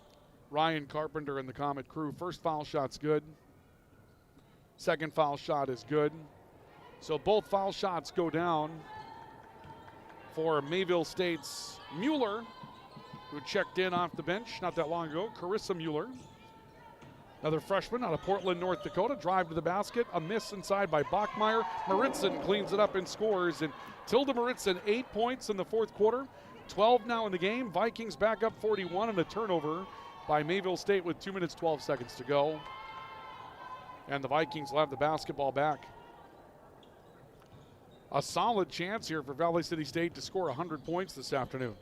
Ryan Carpenter and the Comet crew. First foul shot's good. Second foul shot is good. So both foul shots go down for Mayville State's Mueller, who checked in off the bench not that long ago. Carissa Mueller, another freshman out of Portland, North Dakota. Drive to the basket, a miss inside by Bachmeyer. Maritzen cleans it up and scores. And Tilda Maritzen, 8 points in the fourth quarter, 12 now in the game. Vikings back up 41 and a turnover by Mayville State with 2 minutes, 12 seconds to go. And the Vikings will have the basketball back. A solid chance here for Valley City State to score 100 points this afternoon.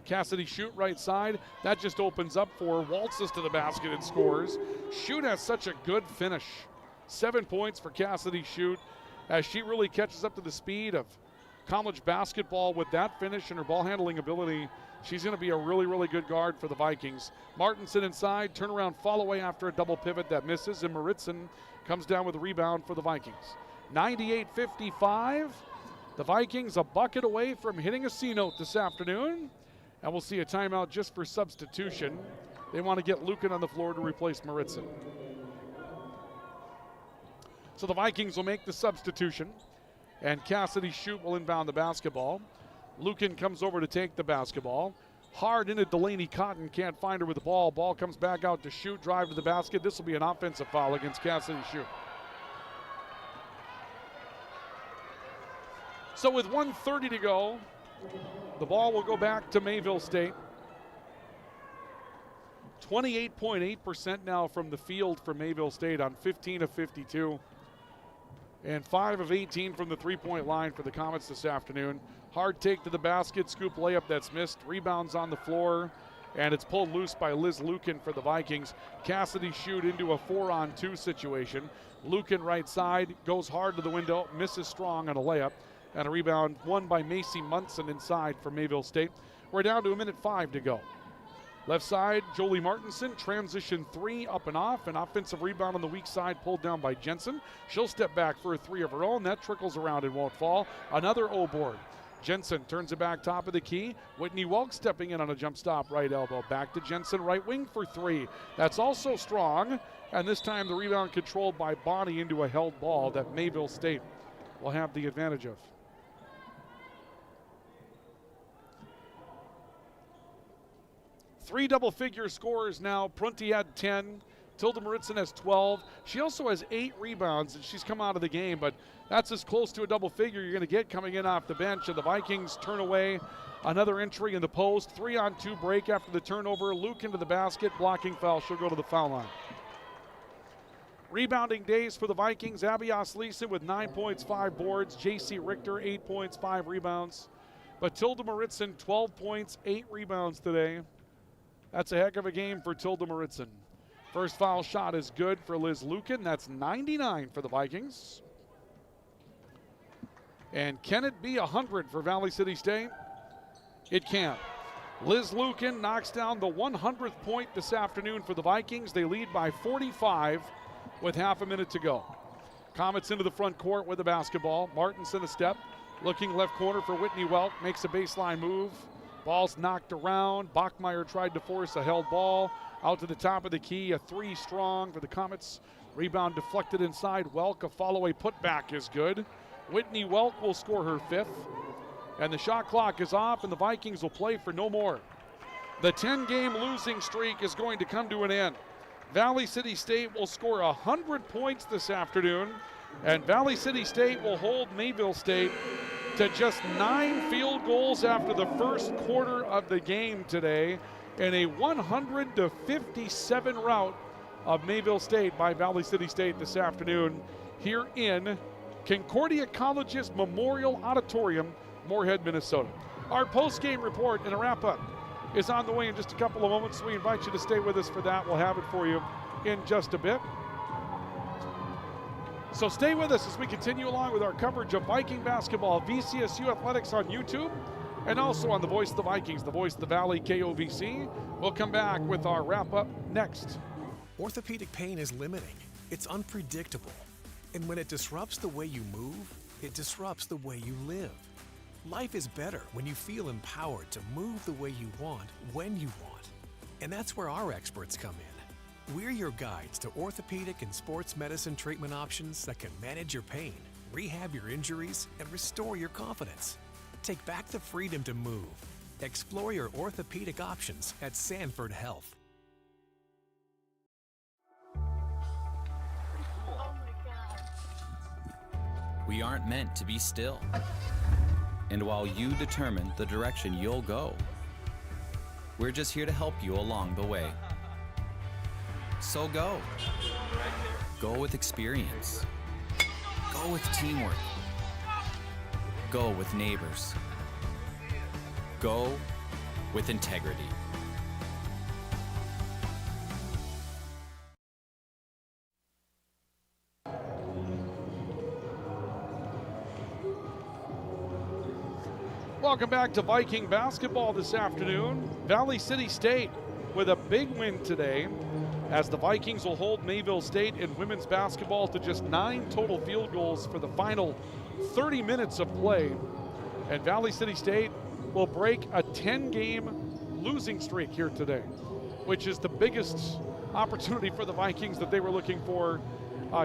Cassidy Shute right side. That just opens up for Waltzes to the basket and scores. Shute has such a good finish. 7 points for Cassidy Shute as she really catches up to the speed of college basketball with that finish and her ball handling ability. She's going to be a really, really good guard for the Vikings. Martinson inside, turnaround fall away after a double pivot that misses, and Maritzen comes down with a rebound for the Vikings. 98-55. The Vikings a bucket away from hitting a C-note this afternoon. And we'll see a timeout just for substitution. They want to get Lukin on the floor to replace Maritzen. So the Vikings will make the substitution, and Cassidy Shute will inbound the basketball. Lukin comes over to take the basketball. Hard into Delaney Cotton, can't find her with the ball. Ball comes back out to Shute, drive to the basket. This will be an offensive foul against Cassidy Shute. So with 1:30 to go, the ball will go back to Mayville State. 28.8% now from the field for Mayville State on 15 of 52. And 5 of 18 from the three-point line for the Comets this afternoon. Hard take to the basket, scoop layup that's missed. Rebounds on the floor, and it's pulled loose by Liz Lukin for the Vikings. Cassidy Shute into a 4-on-2 situation. Lukin right side, goes hard to the window, misses strong on a layup. And a rebound won by Macy Munson inside for Mayville State. We're down to 1:05 to go. Left side, Jolie Martinson, transition three, up and off. An offensive rebound on the weak side, pulled down by Jensen. She'll step back for a three of her own. That trickles around and won't fall. Another O-board. Jensen turns it back top of the key. Whitney Welk stepping in on a jump stop, right elbow. Back to Jensen, right wing for three. That's also strong. And this time the rebound controlled by Bonnie into a held ball that Mayville State will have the advantage of. Three double-figure scores now. Prunty had 10. Tilda Maritzen has 12. She also has 8 rebounds, and she's come out of the game, but that's as close to a double figure you're going to get coming in off the bench, and the Vikings turn away another entry in the post. 3-on-2 break after the turnover. Luke into the basket, blocking foul. She'll go to the foul line. Rebounding days for the Vikings. Abby Osleeson with 9 points, 5 boards. J.C. Richter, 8 points, 5 rebounds. But Tilda Maritzen, 12 points, 8 rebounds today. That's a heck of a game for Tilda Maritzen. First foul shot is good for Liz Lukin. That's 99 for the Vikings. And can it be 100 for Valley City State? It can. Liz Lukin knocks down the 100th point this afternoon for the Vikings. They lead by 45 with half a minute to go. Comets into the front court with the basketball. Martinson a step. Looking left corner for Whitney Welk. Makes a baseline move. Ball's knocked around. Bachmeyer tried to force a held ball. Out to the top of the key. A three strong for the Comets. Rebound deflected inside. Welk, a follow-away putback is good. Whitney Welk will score her 5th. And the shot clock is off, and the Vikings will play for no more. The 10-game losing streak is going to come to an end. Valley City State will score 100 points this afternoon, and Valley City State will hold Mayville State to just 9 field goals after the first quarter of the game today in a 100-57 rout of Mayville State by Valley City State this afternoon here in Concordia College's Memorial Auditorium, Moorhead, Minnesota. Our post-game report and a wrap-up is on the way in just a couple of moments. We invite you to stay with us for that. We'll have it for you in just a bit. So stay with us as we continue along with our coverage of Viking basketball, VCSU Athletics on YouTube, and also on the Voice of the Vikings, the Voice of the Valley, KOVC. We'll come back with our wrap-up next. Orthopedic pain is limiting. It's unpredictable. And when it disrupts the way you move, it disrupts the way you live. Life is better when you feel empowered to move the way you want, when you want. And that's where our experts come in. We're your guides to orthopedic and sports medicine treatment options that can manage your pain, rehab your injuries, and restore your confidence. Take back the freedom to move. Explore your orthopedic options at Sanford Health. We aren't meant to be still. And while you determine the direction you'll go, we're just here to help you along the way. So go. Go with experience. Go with teamwork. Go with neighbors. Go with integrity. Welcome back to Viking basketball this afternoon. Valley City State with a big win today as the Vikings will hold Mayville State in women's basketball to just 9 total field goals for the final 30 minutes of play. And Valley City State will break a 10-game losing streak here today, which is the biggest opportunity for the Vikings that they were looking for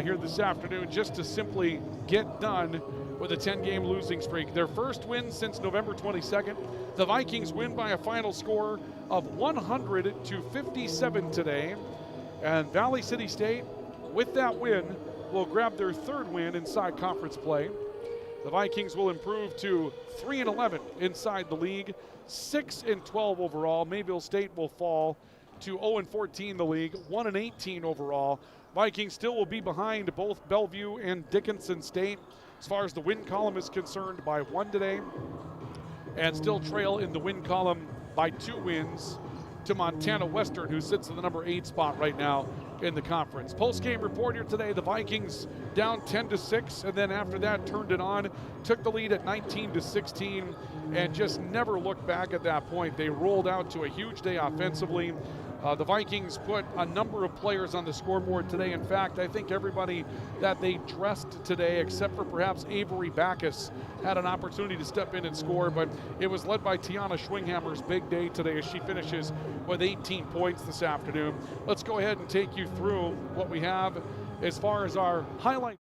here this afternoon, just to simply get done with a 10-game losing streak. Their first win since November 22nd. The Vikings win by a final score of 100-57 today. And Valley City State, with that win, will grab their 3rd win inside conference play. The Vikings will improve to 3-11 inside the league, 6-12 overall. Mayville State will fall to 0-14 in the league, 1-18 overall. Vikings still will be behind both Bellevue and Dickinson State as far as the win column is concerned by 1 today, and still trail in the win column by 2 wins to Montana Western, who sits in the number 8 spot right now in the conference. Post-game report here today, the Vikings down 10-6, and then after that turned it on, took the lead at 19-16, and just never looked back at that point. They rolled out to a huge day offensively. The Vikings put a number of players on the scoreboard today. In fact, I think everybody that they dressed today, except for perhaps Avery Backus, had an opportunity to step in and score, but it was led by Tiana Schwinghammer's big day today as she finishes with 18 points this afternoon. Let's go ahead and take you through what we have as far as our highlights.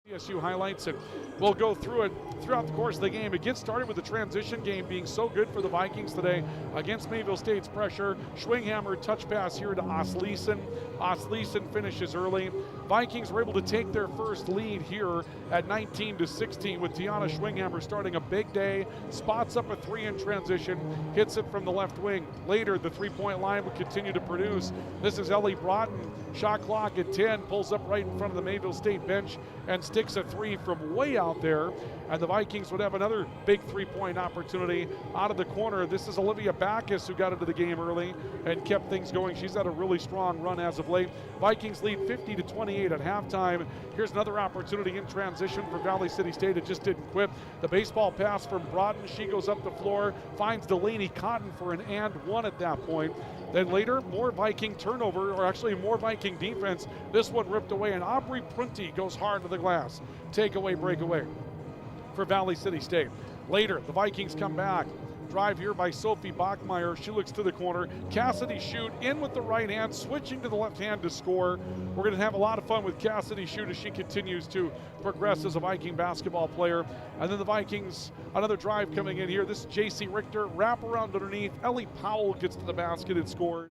VCSU highlights, and we'll go through it throughout the course of the game. It gets started with the transition game being so good for the Vikings today against Mayville State's pressure. Schwinghammer touch pass here to Osleeson. Osleeson finishes early. Vikings were able to take their first lead here at 19-16 with Tiana Schwinghammer starting a big day. Spots up a 3 in transition, hits it from the left wing. Later, the 3-point line would continue to produce. This is Ellie Broughton. Shot clock at 10, pulls up right in front of the Mayville State bench and sticks a 3 from way out there. And the Vikings would have another big 3-point opportunity out of the corner. This is Olivia Backus, who got into the game early and kept things going. She's had a really strong run as of late. Vikings lead 50-28 at halftime. Here's another opportunity in transition for Valley City State. It just didn't quit. The baseball pass from Broughton. She goes up the floor, finds Delaney Cotton for an and one at that point. Then later, more Viking turnover, or actually more Viking defense. This one ripped away, and Aubrey Prunty goes hard to the glass. Takeaway, breakaway for Valley City State. Later, the Vikings come back. Drive here by Sophie Bachmeyer. She looks to the corner. Cassidy Shute in with the right hand, switching to the left hand to score. We're going to have a lot of fun with Cassidy Shute as she continues to progress as a Viking basketball player. And then the Vikings, another drive coming in here. This is J.C. Richter, wrap around underneath. Ellie Powell gets to the basket and scores.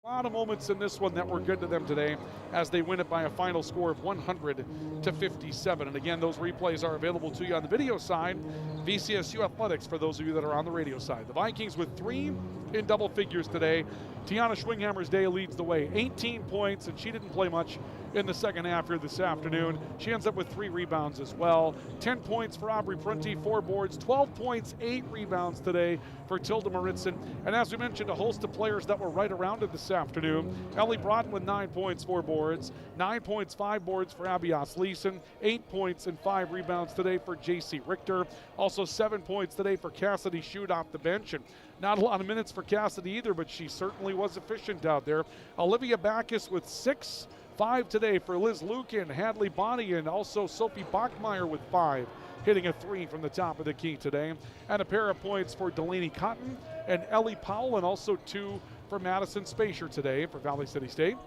A lot of moments in this one that were good to them today as they win it by a final score of 100-57. And again, those replays are available to you on the video side. VCSU Athletics for those of you that are on the radio side. The Vikings with 3 in double figures today. Tiana Schwinghammer's day leads the way. 18 points, and she didn't play much in the second half here this afternoon. She ends up with 3 rebounds as well. 10 points for Aubrey Prunty, 4 boards, 12 points, 8 rebounds today for Tilda Maritzen. And as we mentioned, a host of players that were right around it this afternoon. Ellie Broughton with 9 points, 4 boards, 9 points, 5 boards for Abby Osleeson, 8 points and 5 rebounds today for J.C. Richter. Also 7 points today for Cassidy Shute off the bench. And not a lot of minutes for Cassidy either, but she certainly was efficient out there. Olivia Backus with 6, 5 today for Liz Lukin, Hadley Bonney, and also Sophie Bachmeyer with 5, hitting a 3 from the top of the key today. And a pair of points for Delaney Cotton and Ellie Powell, and also 2 for Madison Spacier today for Valley City State.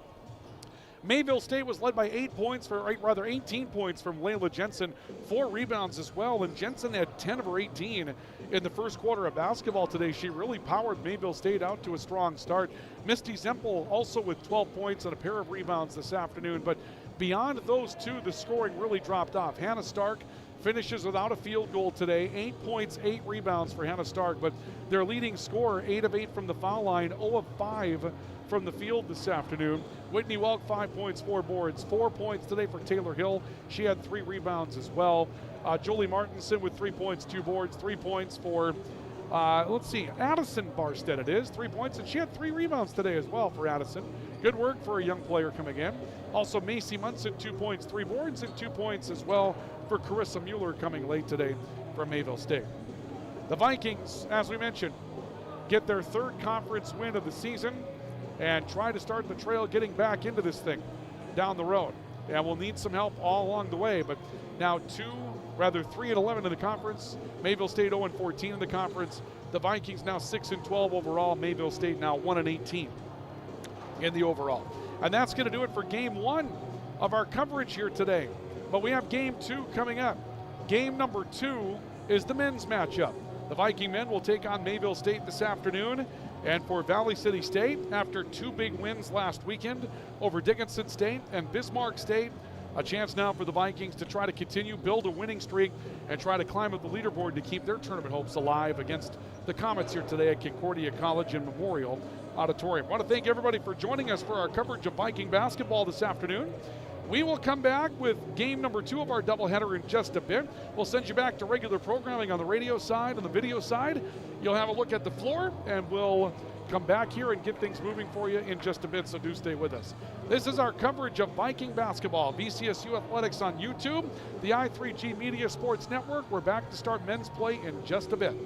Mayville State was led by 18 points from Layla Jensen, 4 rebounds as well, and Jensen had 10 of her 18 in the first quarter of basketball today. She really powered Mayville State out to a strong start. Misty Zempel also with 12 points and a pair of rebounds this afternoon, but beyond those 2, the scoring really dropped off. Hannah Stark finishes without a field goal today, 8 points, 8 rebounds for Hannah Stark, but their leading scorer, 8 of 8 from the foul line, 0 of 5 from the field this afternoon. Whitney Welk, 5 points, 4 boards, 4 points today for Taylor Hill. She had 3 rebounds as well. Jolie Martinson with 3 points, 2 boards, 3 points for, Addison Barstead it is, 3 points, and she had 3 rebounds today as well for Addison. Good work for a young player coming in. Also, Macy Munson, 2 points, 3 boards, and 2 points as well for Carissa Mueller coming late today from Mayville State. The Vikings, as we mentioned, get their 3rd conference win of the season and try to start the trail getting back into this thing down the road. And we'll need some help all along the way, but now 3-11 in the conference. Mayville State 0-14 in the conference. The Vikings now 6-12 overall. Mayville State now 1-18 in the overall. And that's going to do it for game 1 of our coverage here today. But we have game 2 coming up. Game number 2 is the men's matchup. The Viking men will take on Mayville State this afternoon. And for Valley City State, after 2 big wins last weekend over Dickinson State and Bismarck State, a chance now for the Vikings to try to continue, build a winning streak, and try to climb up the leaderboard to keep their tournament hopes alive against the Comets here today at Concordia College and Memorial Auditorium. I want to thank everybody for joining us for our coverage of Viking basketball this afternoon. We will come back with game number 2 of our doubleheader in just a bit. We'll send you back to regular programming on the radio side and the video side. You'll have a look at the floor, and we'll come back here and get things moving for you in just a bit, so do stay with us. This is our coverage of Viking basketball, VCSU Athletics on YouTube, the i3G Media Sports Network. We're back to start men's play in just a bit.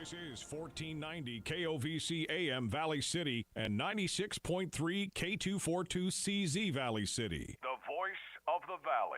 This is 1490 KOVC AM Valley City and 96.3 K242 CZ Valley City. The voice of the Valley.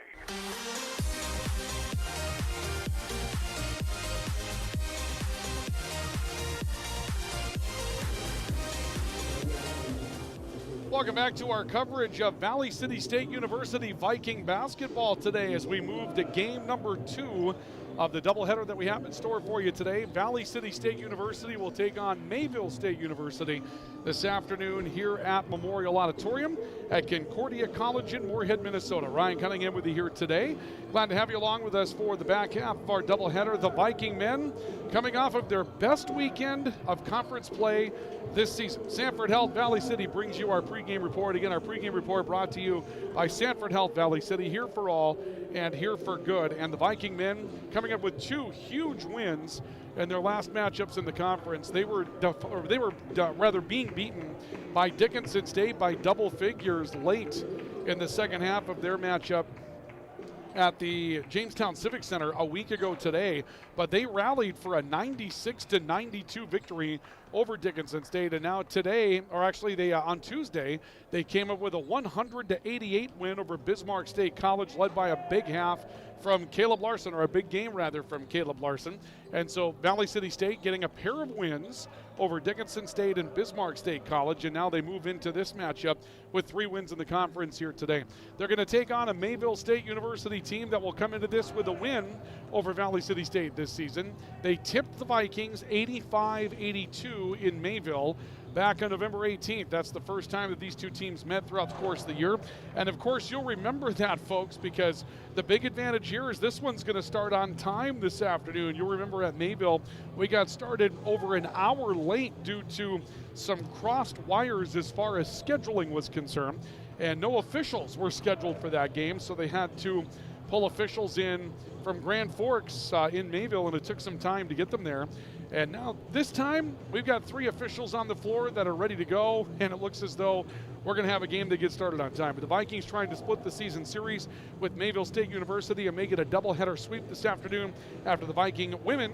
Welcome back to our coverage of Valley City State University Viking basketball today as we move to game number 2 of the doubleheader that we have in store for you today. Valley City State University will take on Mayville State University this afternoon here at Memorial Auditorium at Concordia College in Moorhead, Minnesota. Ryan Cunningham with you here today. Glad to have you along with us for the back half of our doubleheader. The Viking men coming off of their best weekend of conference play this season. Sanford Health Valley City brings you our pregame report. Again, our pregame report brought to you by Sanford Health Valley City, here for all and here for good. And the Viking men coming up with 2 huge wins in their last matchups in the conference. They were being beaten by Dickinson State by double figures late in the second half of their matchup at the Jamestown Civic Center a week ago today, but they rallied for a 96-92 victory over Dickinson State. And now today, or actually on Tuesday, they came up with a 100-88 win over Bismarck State College, led by a big half from Caleb Larson, or a big game rather from Caleb Larson. And so Valley City State getting a pair of wins over Dickinson State and Bismarck State College, and now they move into this matchup with 3 wins in the conference here today. They're going to take on a Mayville State University team that will come into this with a win over Valley City State this season. They tipped the Vikings 85-82 in Mayville back on November 18th. That's the first time that these two teams met throughout the course of the year. And of course, you'll remember that, folks, because the big advantage here is this one's going to start on time this afternoon. You'll remember at Mayville, we got started over an hour late due to some crossed wires as far as scheduling was concerned. And no officials were scheduled for that game, so they had to pull officials in from Grand Forks in Mayville, and it took some time to get them there. And now this time, we've got 3 officials on the floor that are ready to go, and it looks as though we're going to have a game that gets started on time. But the Vikings trying to split the season series with Mayville State University and make it a doubleheader sweep this afternoon after the Viking women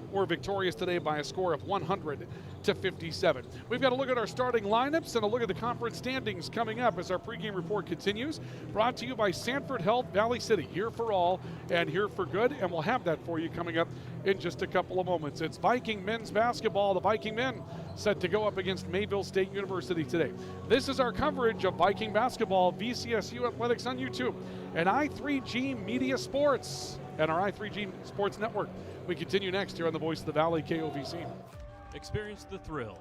were victorious today by a score of 100-57. We've got a look at our starting lineups and a look at the conference standings coming up as our pregame report continues. Brought to you by Sanford Health Valley City, here for all and here for good, and we'll have that for you coming up in just a couple of moments. It's Viking men's basketball. The Viking men set to go up against Mayville State University today. This is our coverage of Viking basketball, VCSU Athletics on YouTube, and i3G Media Sports and our i3G Sports Network. We continue next here on the Voice of the Valley, KOVC. Experience the thrill,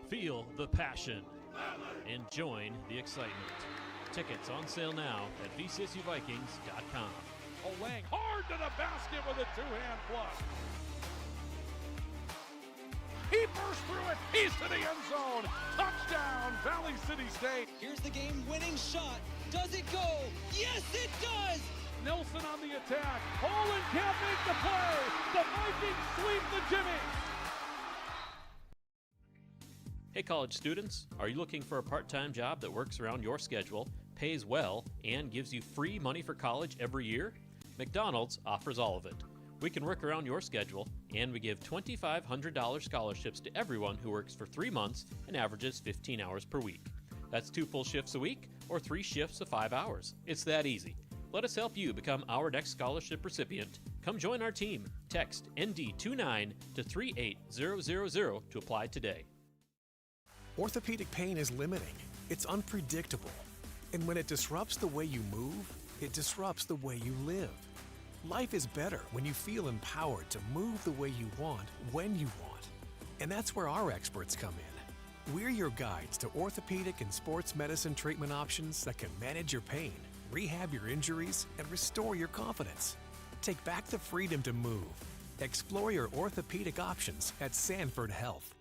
feel the passion, and join the excitement. Tickets on sale now at VCSUVikings.com. Lang hard to the basket with a 2-hand flush. He burst through it. He's to the end zone. Touchdown, Valley City State. Here's the game-winning shot. Does it go? Yes, it does! Nelson on the attack. Olin can't make the play. The Vikings sweep the Jimmy. Hey college students, are you looking for a part-time job that works around your schedule, pays well, and gives you free money for college every year? McDonald's offers all of it. We can work around your schedule, and we give $2,500 scholarships to everyone who works for 3 months and averages 15 hours per week. That's 2 full shifts a week or 3 shifts of 5 hours. It's that easy. Let us help you become our next scholarship recipient. Come join our team. Text ND29 to 38000 to apply today. Orthopedic pain is limiting. It's unpredictable. And when it disrupts the way you move, it disrupts the way you live. Life is better when you feel empowered to move the way you want, when you want. And that's where our experts come in. We're your guides to orthopedic and sports medicine treatment options that can manage your pain, rehab your injuries, and restore your confidence. Take back the freedom to move. Explore your orthopedic options at Sanford Health.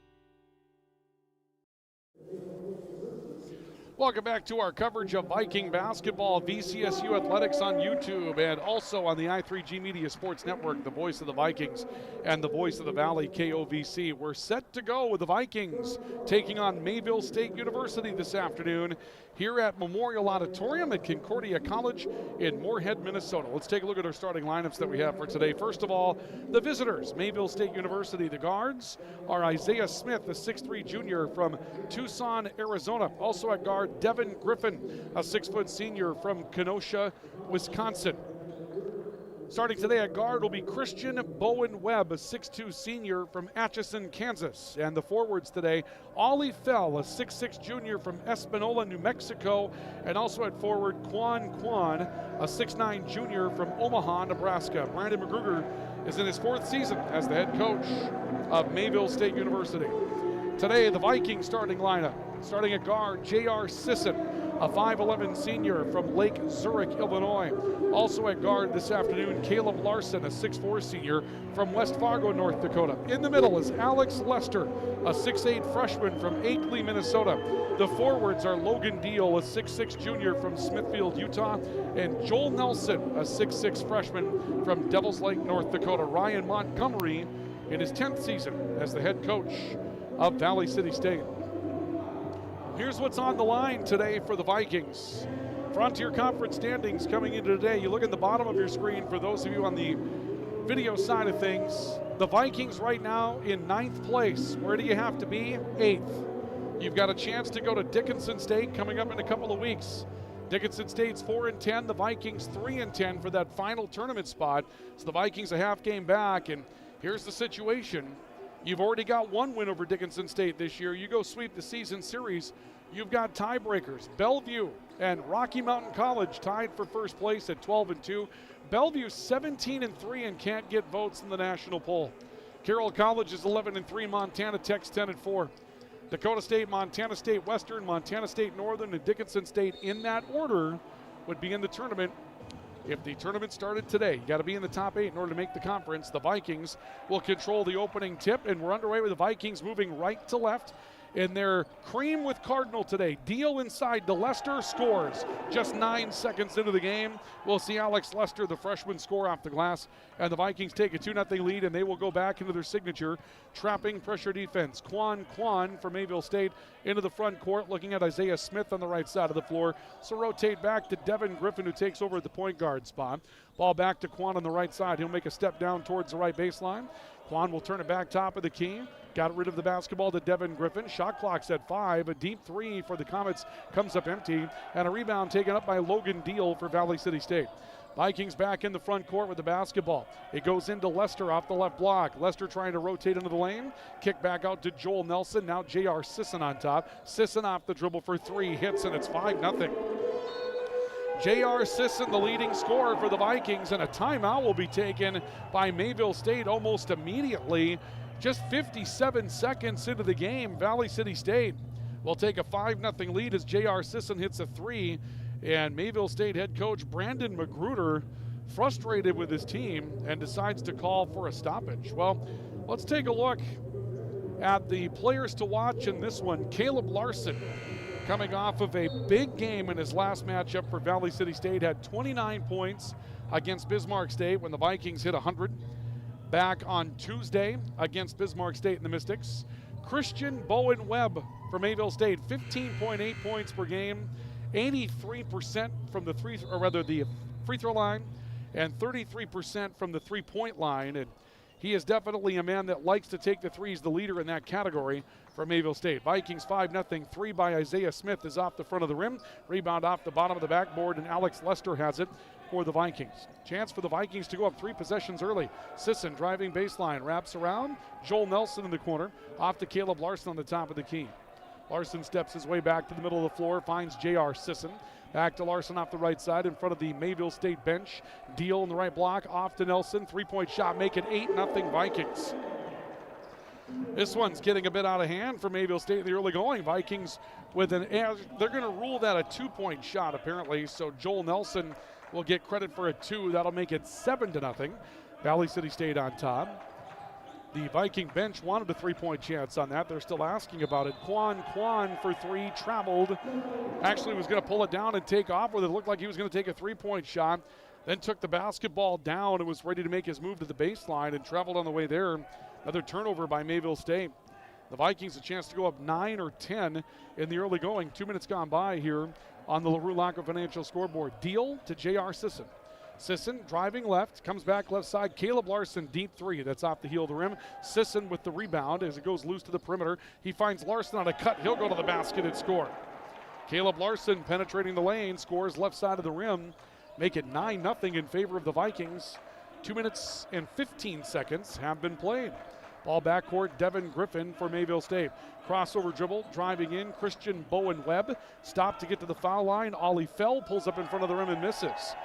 Welcome back to our coverage of Viking basketball, VCSU Athletics on YouTube, and also on the i3G Media Sports Network, the voice of the Vikings and the voice of the Valley, KOVC. We're set to go with the Vikings taking on Mayville State University this afternoon here at Memorial Auditorium at Concordia College in Moorhead, Minnesota. Let's take a look at our starting lineups that we have for today. First of all, the visitors, Mayville State University. The guards are Isaiah Smith, a 6'3 junior from Tucson, Arizona. Also at guard, Devin Griffin, a 6-foot senior from Kenosha, Wisconsin. Starting today at guard will be Christian Bowen Webb, a 6'2 senior from Atchison, Kansas. And the forwards today, Ollie Fell, a 6'6 junior from Espanola, New Mexico. And also at forward, Quan, a 6'9 junior from Omaha, Nebraska. Brandon McGruger is in his 4th season as the head coach of Mayville State University. Today, the Viking starting lineup. Starting at guard, J.R. Sisson, a 5'11 senior from Lake Zurich, Illinois. Also at guard this afternoon, Caleb Larson, a 6'4 senior from West Fargo, North Dakota. In the middle is Alex Lester, a 6'8 freshman from Akeley, Minnesota. The forwards are Logan Deal, a 6'6 junior from Smithfield, Utah, and Joel Nelson, a 6'6 freshman from Devils Lake, North Dakota. Ryan Montgomery in his 10th season as the head coach of Valley City State. Here's what's on the line today for the Vikings. Frontier Conference standings coming into today. You look at the bottom of your screen for those of you on the video side of things. The Vikings right now in 9th place. Where do you have to be? 8th. You've got a chance to go to Dickinson State coming up in a couple of weeks. Dickinson State's 4-10, the Vikings 3-10 for that final tournament spot. So the Vikings a half game back, and here's the situation. You've already got one win over Dickinson State this year. You go sweep the season series, you've got tiebreakers. Bellevue and Rocky Mountain College tied for first place at 12-2. Bellevue 17-3 and can't get votes in the national poll. Carroll College is 11-3. Montana Tech's 10-4. Dakota State, Montana State Western, Montana State Northern, and Dickinson State in that order would be in the tournament. If the tournament started today, you got to be in the top 8 in order to make the conference. The Vikings will control the opening tip, and we're underway with the Vikings moving right to left in their cream with Cardinal today. Deal inside to Lester, scores. Just 9 seconds into the game, we'll see Alex Lester, the freshman, score off the glass, and the Vikings take a 2-0 lead, and they will go back into their signature trapping pressure defense. Quan from Mayville State into the front court, looking at Isaiah Smith on the right side of the floor. So rotate back to Devin Griffin, who takes over at the point guard spot. Ball back to Quan on the right side. He'll make a step down towards the right baseline. Quan will turn it back top of the key. Got rid of the basketball to Devin Griffin. Shot clock's at 5. A deep 3 for the Comets comes up empty. And a rebound taken up by Logan Deal for Valley City State. Vikings back in the front court with the basketball. It goes into Lester off the left block. Lester trying to rotate into the lane. Kick back out to Joel Nelson. Now J.R. Sisson on top. Sisson off the dribble for 3. Hits, and it's 5-0. J.R. Sisson, the leading scorer for the Vikings, and a timeout will be taken by Mayville State almost immediately. Just 57 seconds into the game, Valley City State will take a 5-0 lead as J.R. Sisson hits a 3. And Mayville State head coach Brandon McGruder frustrated with his team and decides to call for a stoppage. Well, let's take a look at the players to watch in this one. Caleb Larson, coming off of a big game in his last matchup for Valley City State, had 29 points against Bismarck State when the Vikings hit 100 back on Tuesday against Bismarck State and the Mystics. Christian Bowen Webb from Mayville State, 15.8 points per game, 83% from the free throw line, and 33% from the three-point line. And he is definitely a man that likes to take the threes, the leader in that category for Mayville State. Vikings 5-0. 3 by Isaiah Smith is off the front of the rim. Rebound off the bottom of the backboard, and Alex Lester has it for the Vikings. Chance for the Vikings to go up 3 possessions early. Sisson driving baseline, wraps around. Joel Nelson in the corner. Off to Caleb Larson on the top of the key. Larson steps his way back to the middle of the floor, finds J.R. Sisson. Back to Larson off the right side in front of the Mayville State bench. Deal in the right block, off to Nelson. 3-point shot, make it 8-0 Vikings. This one's getting a bit out of hand for Mayville State in the early going. Vikings with they're going to rule that a 2-point shot apparently, so Joel Nelson will get credit for a 2. That'll make it 7-0. Valley City State on top. The Viking bench wanted a three-point chance on that. They're still asking about it. Quan for three, traveled. Actually was going to pull it down and take off with it. It looked like he was going to take a three-point shot. Then took the basketball down and was ready to make his move to the baseline and traveled on the way there. Another turnover by Mayville State. The Vikings a chance to go up 9 or 10 in the early going. 2 minutes gone by here on the LaRue Laco Financial scoreboard. Deal to J.R. Sisson. Sisson driving left, comes back left side. Caleb Larson, deep three. That's off the heel of the rim. Sisson with the rebound as it goes loose to the perimeter. He finds Larson on a cut. He'll go to the basket and score. Caleb Larson penetrating the lane, scores left side of the rim. Make it 9-0 in favor of the Vikings. 2 minutes and 15 seconds have been played. Ball backcourt, Devin Griffin for Mayville State. Crossover dribble, driving in, Christian Bowen-Webb. Stop to get to the foul line. Ollie Fell pulls up in front of the rim and misses.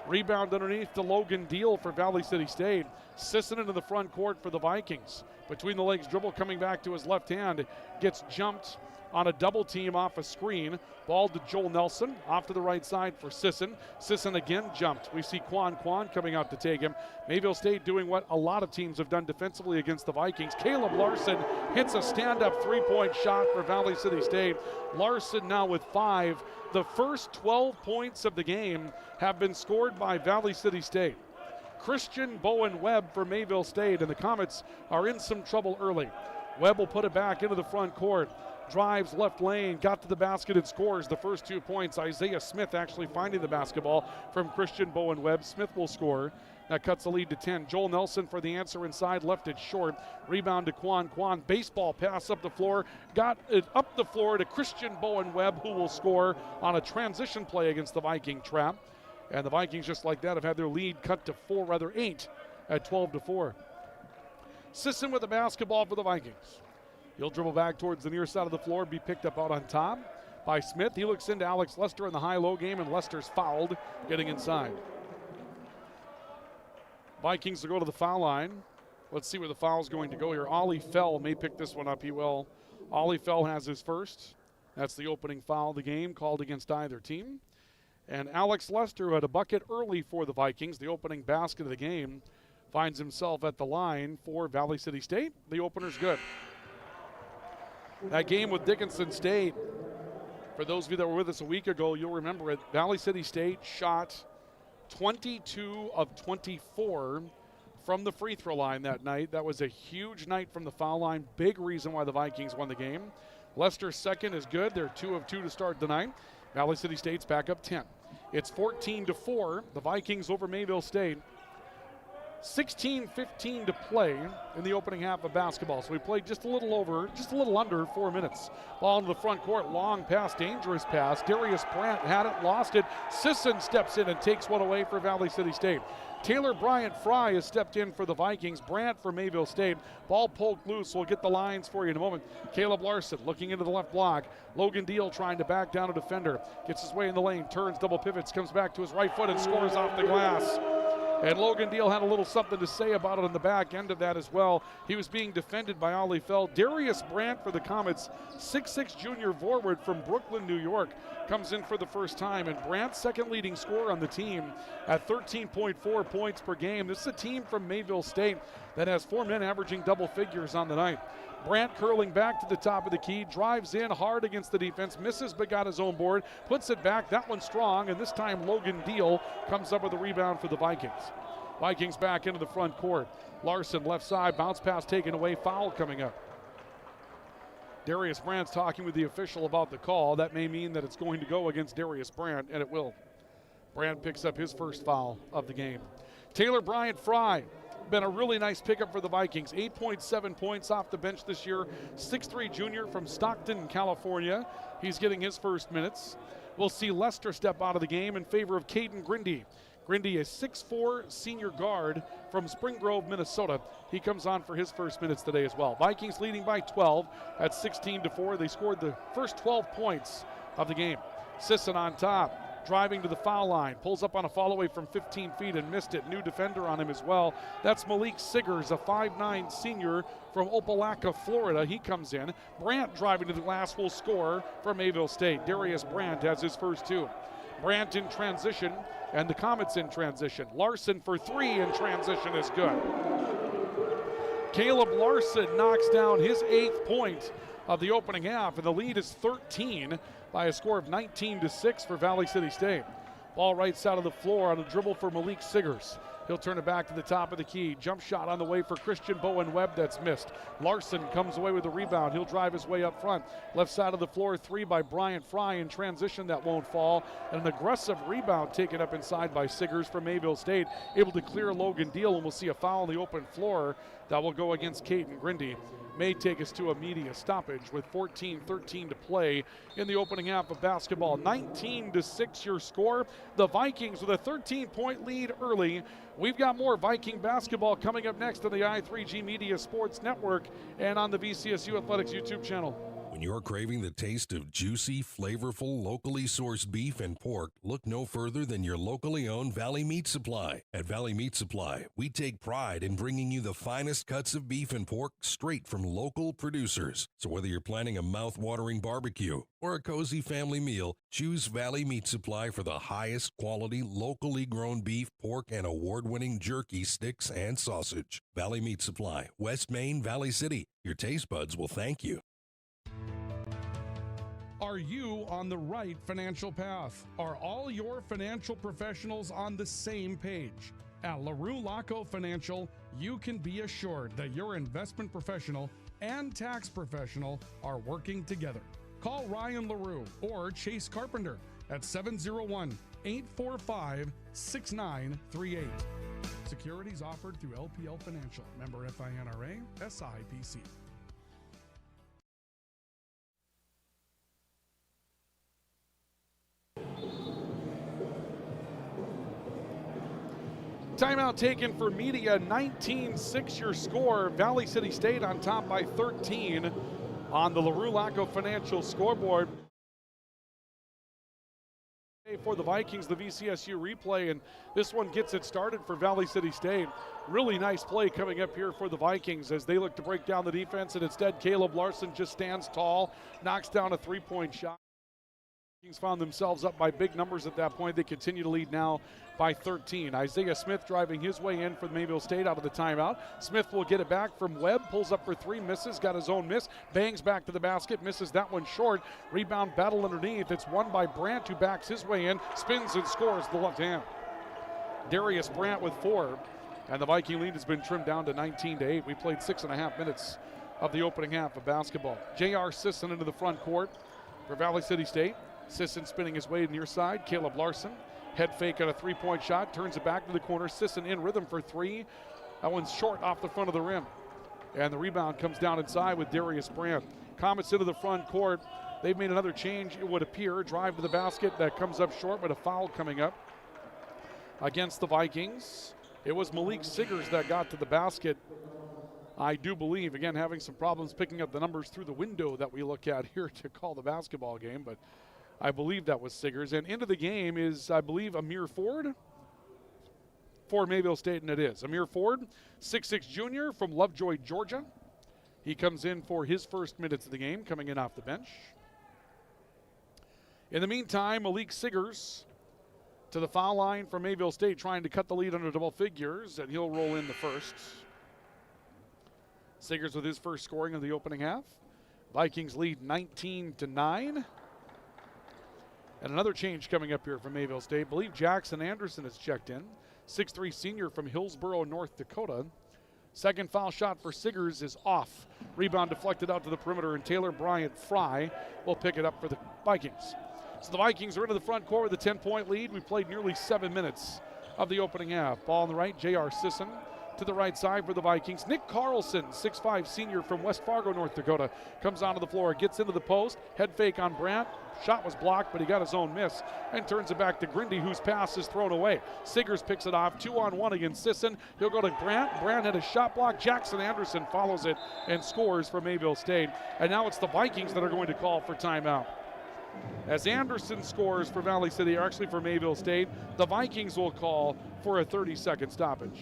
Rebound underneath to Logan Deal for Valley City State. Sisson into the front court for the Vikings. Between the legs dribble coming back to his left hand. Gets jumped on a double team off a screen. Ball to Joel Nelson. Off to the right side for Sisson. Sisson again jumped. We see Quan coming out to take him. Mayville State doing what a lot of teams have done defensively against the Vikings. Caleb Larson hits a stand-up three-point shot for Valley City State. Larson now with 5. The first 12 points of the game have been scored by Valley City State. Christian Bowen-Webb for Mayville State, and the Comets are in some trouble early. Webb will put it back into the front court. Drives left lane, got to the basket and scores the first 2 points. Isaiah Smith actually finding the basketball from Christian Bowen-Webb. Smith will score. That cuts the lead to 10. Joel Nelson for the answer inside, left it short. Rebound to Quan. Baseball pass up the floor. Got it up the floor to Christian Bowen-Webb, who will score on a transition play against the Viking trap. And the Vikings, just like that, have had their lead cut to 8 at 12-4. Sisson with the basketball for the Vikings. He'll dribble back towards the near side of the floor, be picked up out on top by Smith. He looks into Alex Lester in the high-low game, and Lester's fouled, getting inside. Vikings will go to the foul line. Let's see where the foul's going to go here. Ollie Fell may pick this one up. He will. Ollie Fell has his first. That's the opening foul of the game, called against either team. And Alex Lester, who had a bucket early for the Vikings, the opening basket of the game, finds himself at the line for Valley City State. The opener's good. That game with Dickinson State, for those of you that were with us a week ago, you'll remember it. Valley City State shot 22 of 24 from the free throw line that night. That was a huge night from the foul line. Big reason why the Vikings won the game. Lester's second is good. They're 2 of 2 to start the night. Valley City State's back up 10. It's 14-4. The Vikings over Mayville State. 16:15 to play in the opening half of basketball. So we played just a little under 4 minutes. Ball into the front court, long pass, dangerous pass. Darius Brandt had it, lost it. Sisson steps in and takes one away for Valley City State. Taylor Bryant Fry has stepped in for the Vikings. Brandt for Mayville State. Ball poked loose. We'll get the lines for you in a moment. Caleb Larson looking into the left block. Logan Deal trying to back down a defender. Gets his way in the lane, turns, double pivots, comes back to his right foot and scores off the glass. And Logan Deal had a little something to say about it on the back end of that as well. He was being defended by Ollie Fell. Darius Brandt for the Comets, 6'6" junior forward from Brooklyn, New York, comes in for the first time. And Brandt's second leading scorer on the team at 13.4 points per game. This is a team from Mayville State that has 4 men averaging double figures on the night. Brandt curling back to the top of the key, drives in hard against the defense, misses but got his own board, puts it back, that one's strong, and this time Logan Deal comes up with a rebound for the Vikings. Vikings back into the front court. Larson left side, bounce pass taken away, foul coming up. Darius Brandt's talking with the official about the call. That may mean that it's going to go against Darius Brandt, and it will. Brandt picks up his first foul of the game. Taylor Bryant Fry. Been a really nice pickup for the Vikings. 8.7 points off the bench this year. 6'3" junior from Stockton, California. He's getting his first minutes. We'll see Lester step out of the game in favor of Caden Grindy. Grindy, a 6'4" senior guard from Spring Grove, Minnesota. He comes on for his first minutes today as well. Vikings leading by 12 at 16-4. They scored the first 12 points of the game. Sisson on top. Driving to the foul line, pulls up on a fall away from 15 feet and missed it. New defender on him as well. That's Malik Siggers, a 5'9" senior from Opelika, Florida. He comes in. Brandt driving to the glass will score for Mayville State. Darius Brandt has his first 2. Brandt in transition, and the Comets in transition. Larson for 3 in transition is good. Caleb Larson knocks down his 8th point of the opening half, and the lead is 13 by a score of 19-6 for Valley City State. Ball right side of the floor on a dribble for Malik Siggers. He'll turn it back to the top of the key. Jump shot on the way for Christian Bowen Webb that's missed. Larson comes away with the rebound. He'll drive his way up front. Left side of the floor, 3 by Bryant Fry in transition that won't fall. And an aggressive rebound taken up inside by Siggers from Mayville State. Able to clear Logan Deal, and we'll see a foul on the open floor that will go against Caden Grindy. May take us to a media stoppage with 14-13 to play in the opening half of basketball. 19-6 your score. The Vikings with a 13-point lead early. We've got more Viking basketball coming up next on the i3G Media Sports Network and on the VCSU Athletics YouTube channel. When you're craving the taste of juicy, flavorful, locally sourced beef and pork, look no further than your locally owned Valley Meat Supply. At Valley Meat Supply, we take pride in bringing you the finest cuts of beef and pork straight from local producers. So whether you're planning a mouth-watering barbecue or a cozy family meal, choose Valley Meat Supply for the highest quality, locally grown beef, pork, and award-winning jerky, sticks, and sausage. Valley Meat Supply, West Main, Valley City. Your taste buds will thank you. Are you on the right financial path? Are all your financial professionals on the same page? At LaRue Laco Financial, you can be assured that your investment professional and tax professional are working together. Call Ryan LaRue or Chase Carpenter at 701-845-6938. Securities offered through LPL Financial. Member FINRA, SIPC. Timeout taken for media. 19-6 your score. Valley City State on top by 13 on the LaRue Laco Financial scoreboard. For the Vikings, the VCSU replay, and this one gets it started for Valley City State. Really nice play coming up here for the Vikings as they look to break down the defense, and instead Caleb Larson just stands tall, knocks down a three-point shot. Vikings found themselves up by big numbers at that point. They continue to lead now by 13. Isaiah Smith driving his way in for Mayville State out of the timeout. Smith will get it back from Webb, pulls up for 3, misses, got his own miss, bangs back to the basket, misses that one short. Rebound battle underneath. It's won by Brandt, who backs his way in, spins and scores the left hand. Darius Brandt with 4, and the Viking lead has been trimmed down to 19-8. We played 6.5 minutes of the opening half of basketball. J.R. Sisson into the front court for Valley City State. Sisson spinning his way near side. Caleb Larson, head fake on a 3-point shot, turns it back to the corner. Sisson in rhythm for 3. That one's short off the front of the rim. And the rebound comes down inside with Darius Brandt. Comets into the front court. They've made another change, it would appear. Drive to the basket that comes up short, but a foul coming up against the Vikings. It was Malik Siggers that got to the basket, I do believe. Again, having some problems picking up the numbers through the window that we look at here to call the basketball game, but I believe that was Siggers. And into the game is, I believe, Amir Ford for Mayville State, and it is. Amir Ford, 6'6" junior from Lovejoy, Georgia. He comes in for his first minutes of the game, coming in off the bench. In the meantime, Malik Siggers to the foul line for Mayville State, trying to cut the lead under double figures, and he'll roll in the first. Siggers with his first scoring of the opening half. Vikings lead 19-9. And another change coming up here from Mayville State. I believe Jackson Anderson has checked in. 6'3" senior from Hillsboro, North Dakota. Second foul shot for Siggers is off. Rebound deflected out to the perimeter, and Taylor Bryant Fry will pick it up for the Vikings. So the Vikings are into the front court with a 10-point lead. We played nearly 7 minutes of the opening half. Ball on the right, J.R. Sisson to the right side for the Vikings. Nick Carlson, 6'5" senior from West Fargo, North Dakota, comes onto the floor, gets into the post, head fake on Brandt. Shot was blocked, but he got his own miss and turns it back to Grindy, whose pass is thrown away. Siggers picks it off, 2-on-1 against Sisson. He'll go to Brandt. Brandt had a shot block. Jackson Anderson follows it and scores for Mayville State. And now it's the Vikings that are going to call for timeout. As Anderson scores for Valley City, or actually for Mayville State, the Vikings will call for a 30-second stoppage.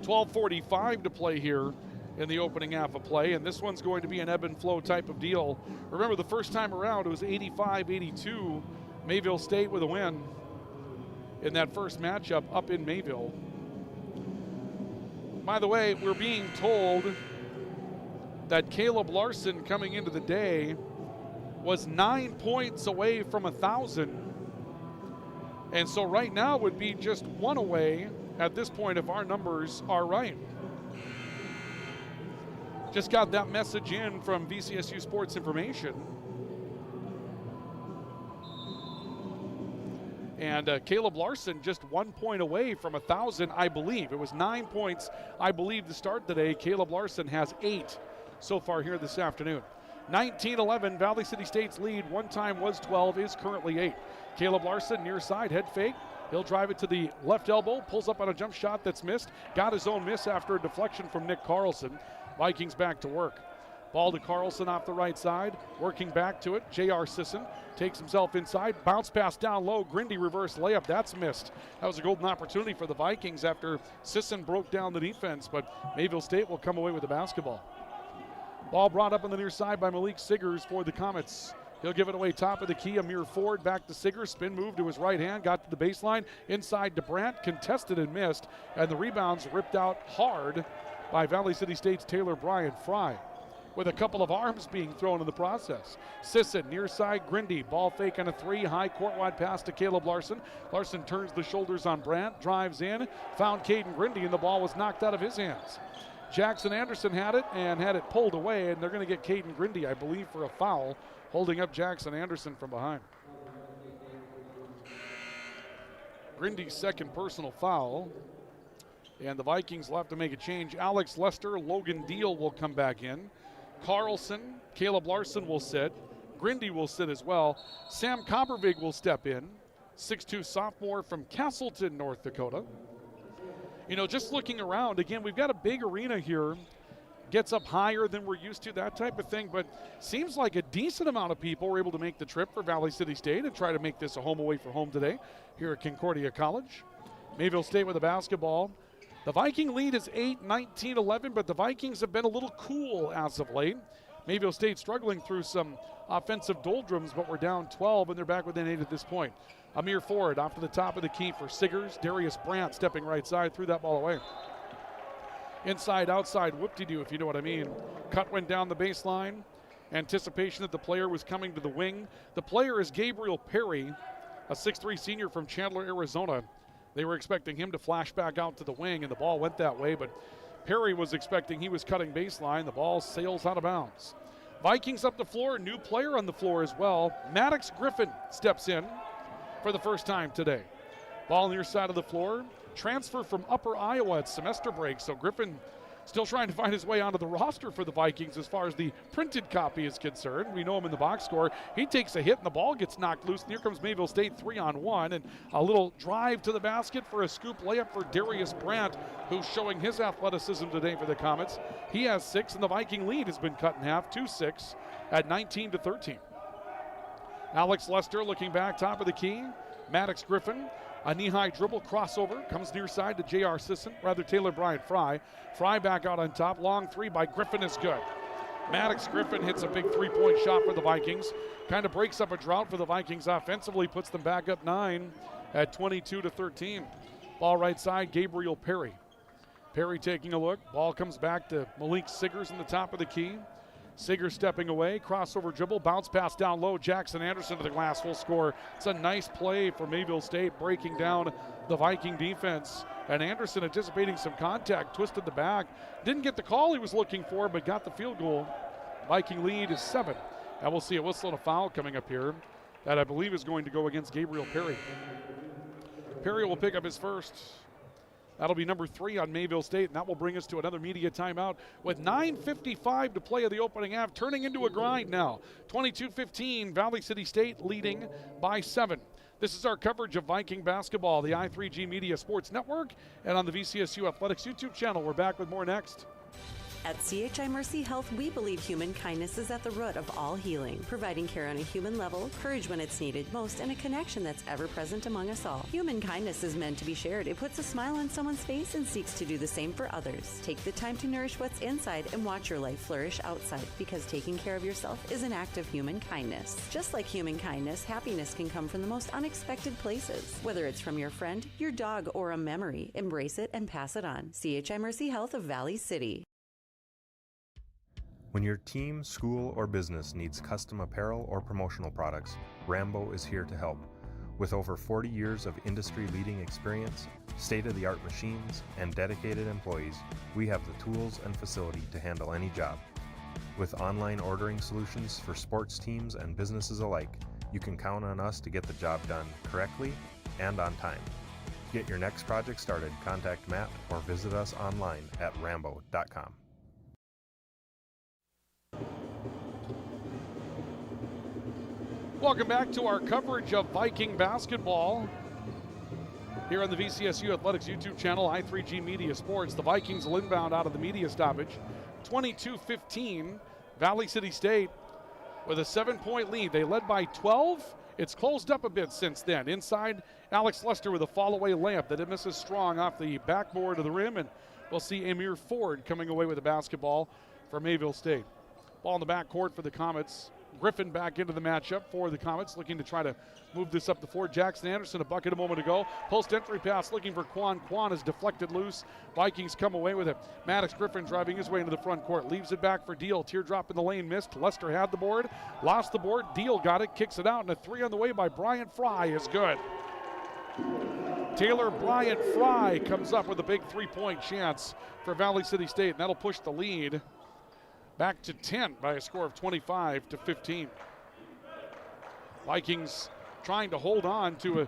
12:45 to play here in the opening half of play, and this one's going to be an ebb and flow type of deal. Remember, the first time around it was 85-82, Mayville State with a win in that first matchup up in Mayville. by the way, we're being told that Caleb Larson coming into the day was 9 points away from 1,000. And so right now would be just one away at this point if our numbers are right. Just got that message in from VCSU Sports Information. And Caleb Larson just 1 point away from 1,000, I believe. It was 9 points, I believe, to start today. Caleb Larson has 8 so far here this afternoon. 19-11, Valley City State's lead. One time was 12, is currently 8. Caleb Larson near side, head fake. He'll drive it to the left elbow, pulls up on a jump shot that's missed. Got his own miss after a deflection from Nick Carlson. Vikings back to work. Ball to Carlson off the right side, working back to it. J.R. Sisson takes himself inside, bounce pass down low, Grindy reverse layup, that's missed. That was a golden opportunity for the Vikings after Sisson broke down the defense, but Mayville State will come away with the basketball. Ball brought up on the near side by Malik Siggers for the Comets. He'll give it away top of the key. Amir Ford back to Siggers. Spin move to his right hand. Got to the baseline. Inside to Brandt. Contested and missed. And the rebounds ripped out hard by Valley City State's Taylor Bryan Fry, with a couple of arms being thrown in the process. Sisson near side, Grindy. Ball fake on a 3. High court wide pass to Caleb Larson. Larson turns the shoulders on Brandt. Drives in. Found Caden Grindy, and the ball was knocked out of his hands. Jackson Anderson had it and had it pulled away, and they're going to get Caden Grindy, I believe, for a foul, holding up Jackson Anderson from behind. Grindy's second personal foul, and the Vikings will have to make a change. Alex Lester, Logan Deal will come back in. Carlson, Caleb Larson will sit. Grindy will sit as well. Sam Coppervig will step in, 6'2 sophomore from Castleton, North Dakota. You know, just looking around, again, we've got a big arena here. Gets up higher than we're used to, that type of thing, but seems like a decent amount of people were able to make the trip for Valley City State and try to make this a home away from home today here at Concordia College. Mayville State with the basketball. The Viking lead is 8, 19-11, but the Vikings have been a little cool as of late. Mayville State struggling through some offensive doldrums, but we're down 12, and they're back within 8 at this point. Amir Ford off to the top of the key for Siggers. Darius Brandt stepping right side, threw that ball away. Inside, outside, whoop-de-doo, if you know what I mean. Cut went down the baseline. Anticipation that the player was coming to the wing. The player is Gabriel Perry, a 6'3 senior from Chandler, Arizona. They were expecting him to flash back out to the wing, and the ball went that way, but Perry was expecting he was cutting baseline. The ball sails out of bounds. Vikings up the floor, new player on the floor as well. Maddox Griffin steps in for the first time today. Ball near side of the floor. Transfer from Upper Iowa at semester break, so Griffin still trying to find his way onto the roster for the Vikings as far as the printed copy is concerned. We know him in the box score. He takes a hit and the ball gets knocked loose. And here comes Mayville State 3-on-1, and a little drive to the basket for a scoop layup for Darius Brandt, who's showing his athleticism today for the Comets. He has 6, and the Viking lead has been cut in half, 2-6 at 19-13. Alex Lester looking back, top of the key. Maddox Griffin, a knee-high dribble crossover, comes near side to J.R. Sisson, rather Taylor Bryan Fry. Fry back out on top, long 3 by Griffin is good. Maddox Griffin hits a big 3-point shot for the Vikings. Kind of breaks up a drought for the Vikings offensively, puts them back up 9 at 22-13. Ball right side, Gabriel Perry. Perry taking a look, ball comes back to Malik Siggers in the top of the key. Siggers stepping away, crossover dribble, bounce pass down low. Jackson Anderson to the glass, will score. It's a nice play for Mayville State, breaking down the Viking defense. And Anderson anticipating some contact, twisted the back. Didn't get the call he was looking for, but got the field goal. Viking lead is 7. And we'll see a whistle and a foul coming up here that I believe is going to go against Gabriel Perry. Perry will pick up his first. That'll be number 3 on Mayville State, and that will bring us to another media timeout with 9:55 to play of the opening half, turning into a grind now. 22-15, Valley City State leading by 7. This is our coverage of Viking basketball, the I3G Media Sports Network, and on the VCSU Athletics YouTube channel. We're back with more next. At CHI Mercy Health, we believe human kindness is at the root of all healing, providing care on a human level, courage when it's needed most, and a connection that's ever present among us all. Human kindness is meant to be shared. It puts a smile on someone's face and seeks to do the same for others. Take the time to nourish what's inside and watch your life flourish outside, because taking care of yourself is an act of human kindness. Just like human kindness, happiness can come from the most unexpected places. Whether it's from your friend, your dog, or a memory, embrace it and pass it on. CHI Mercy Health of Valley City. When your team, school, or business needs custom apparel or promotional products, Rambo is here to help. With over 40 years of industry-leading experience, state-of-the-art machines, and dedicated employees, we have the tools and facility to handle any job. With online ordering solutions for sports teams and businesses alike, you can count on us to get the job done correctly and on time. To get your next project started, contact Matt or visit us online at rambo.com. Welcome back to our coverage of Viking basketball here on the VCSU Athletics YouTube channel, I3G Media Sports. The Vikings will inbound out of the media stoppage. 22-15, Valley City State with a 7-point lead. They led by 12. It's closed up a bit since then. Inside, Alex Lester with a fall-away layup that it misses strong off the backboard of the rim, and we'll see Amir Ford coming away with the basketball for Mayville State. Ball in the backcourt for the Comets. Griffin back into the matchup for the Comets, looking to try to move this up the floor. Jackson Anderson, a bucket a moment ago. Post entry pass looking for Quan. Quan is deflected loose. Vikings come away with it. Maddox Griffin driving his way into the front court. Leaves it back for Deal. Teardrop in the lane missed. Lester had the board. Lost the board. Deal got it. Kicks it out. And a three on the way by Bryant Fry is good. Taylor Bryant Fry comes up with a big three-point chance for Valley City State. And that'll push the lead back to 10 by a score of 25-15. Vikings trying to hold on to a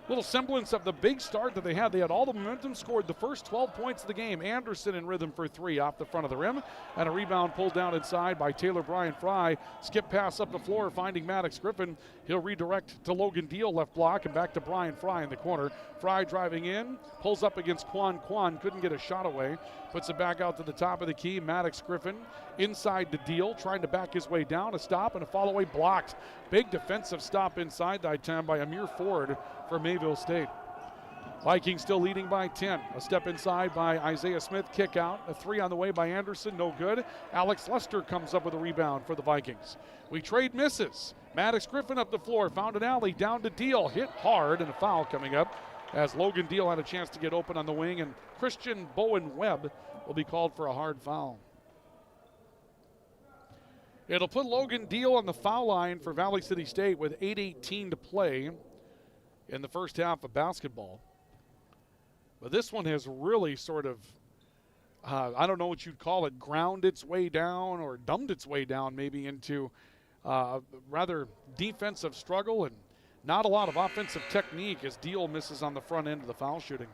little semblance of the big start that they had. They had all the momentum, scored the first 12 points of the game. Anderson in rhythm for three off the front of the rim, and a rebound pulled down inside by Taylor Bryant Fry. Skip pass up the floor, finding Maddox Griffin. He'll redirect to Logan Deal, left block, and back to Bryant Fry in the corner. Fry driving in, pulls up against Quan. Quan couldn't get a shot away. Puts it back out to the top of the key. Maddox Griffin inside the Deal, trying to back his way down. A stop and a fall away blocked. Big defensive stop inside that time by Amir Ford for Mayville State. Vikings still leading by 10. A step inside by Isaiah Smith, kick out. A three on the way by Anderson, no good. Alex Lester comes up with a rebound for the Vikings. We trade misses. Maddox Griffin up the floor, found an alley, down to Deal, hit hard, and a foul coming up as Logan Deal had a chance to get open on the wing, and Christian Bowen Webb will be called for a hard foul. It'll put Logan Deal on the foul line for Valley City State with 8:18 to play in the first half of basketball. But this one has really sort of, I don't know what you'd call it, ground its way down or dumbed its way down maybe into a rather defensive struggle and not a lot of offensive technique as Deal misses on the front end of the foul shooting.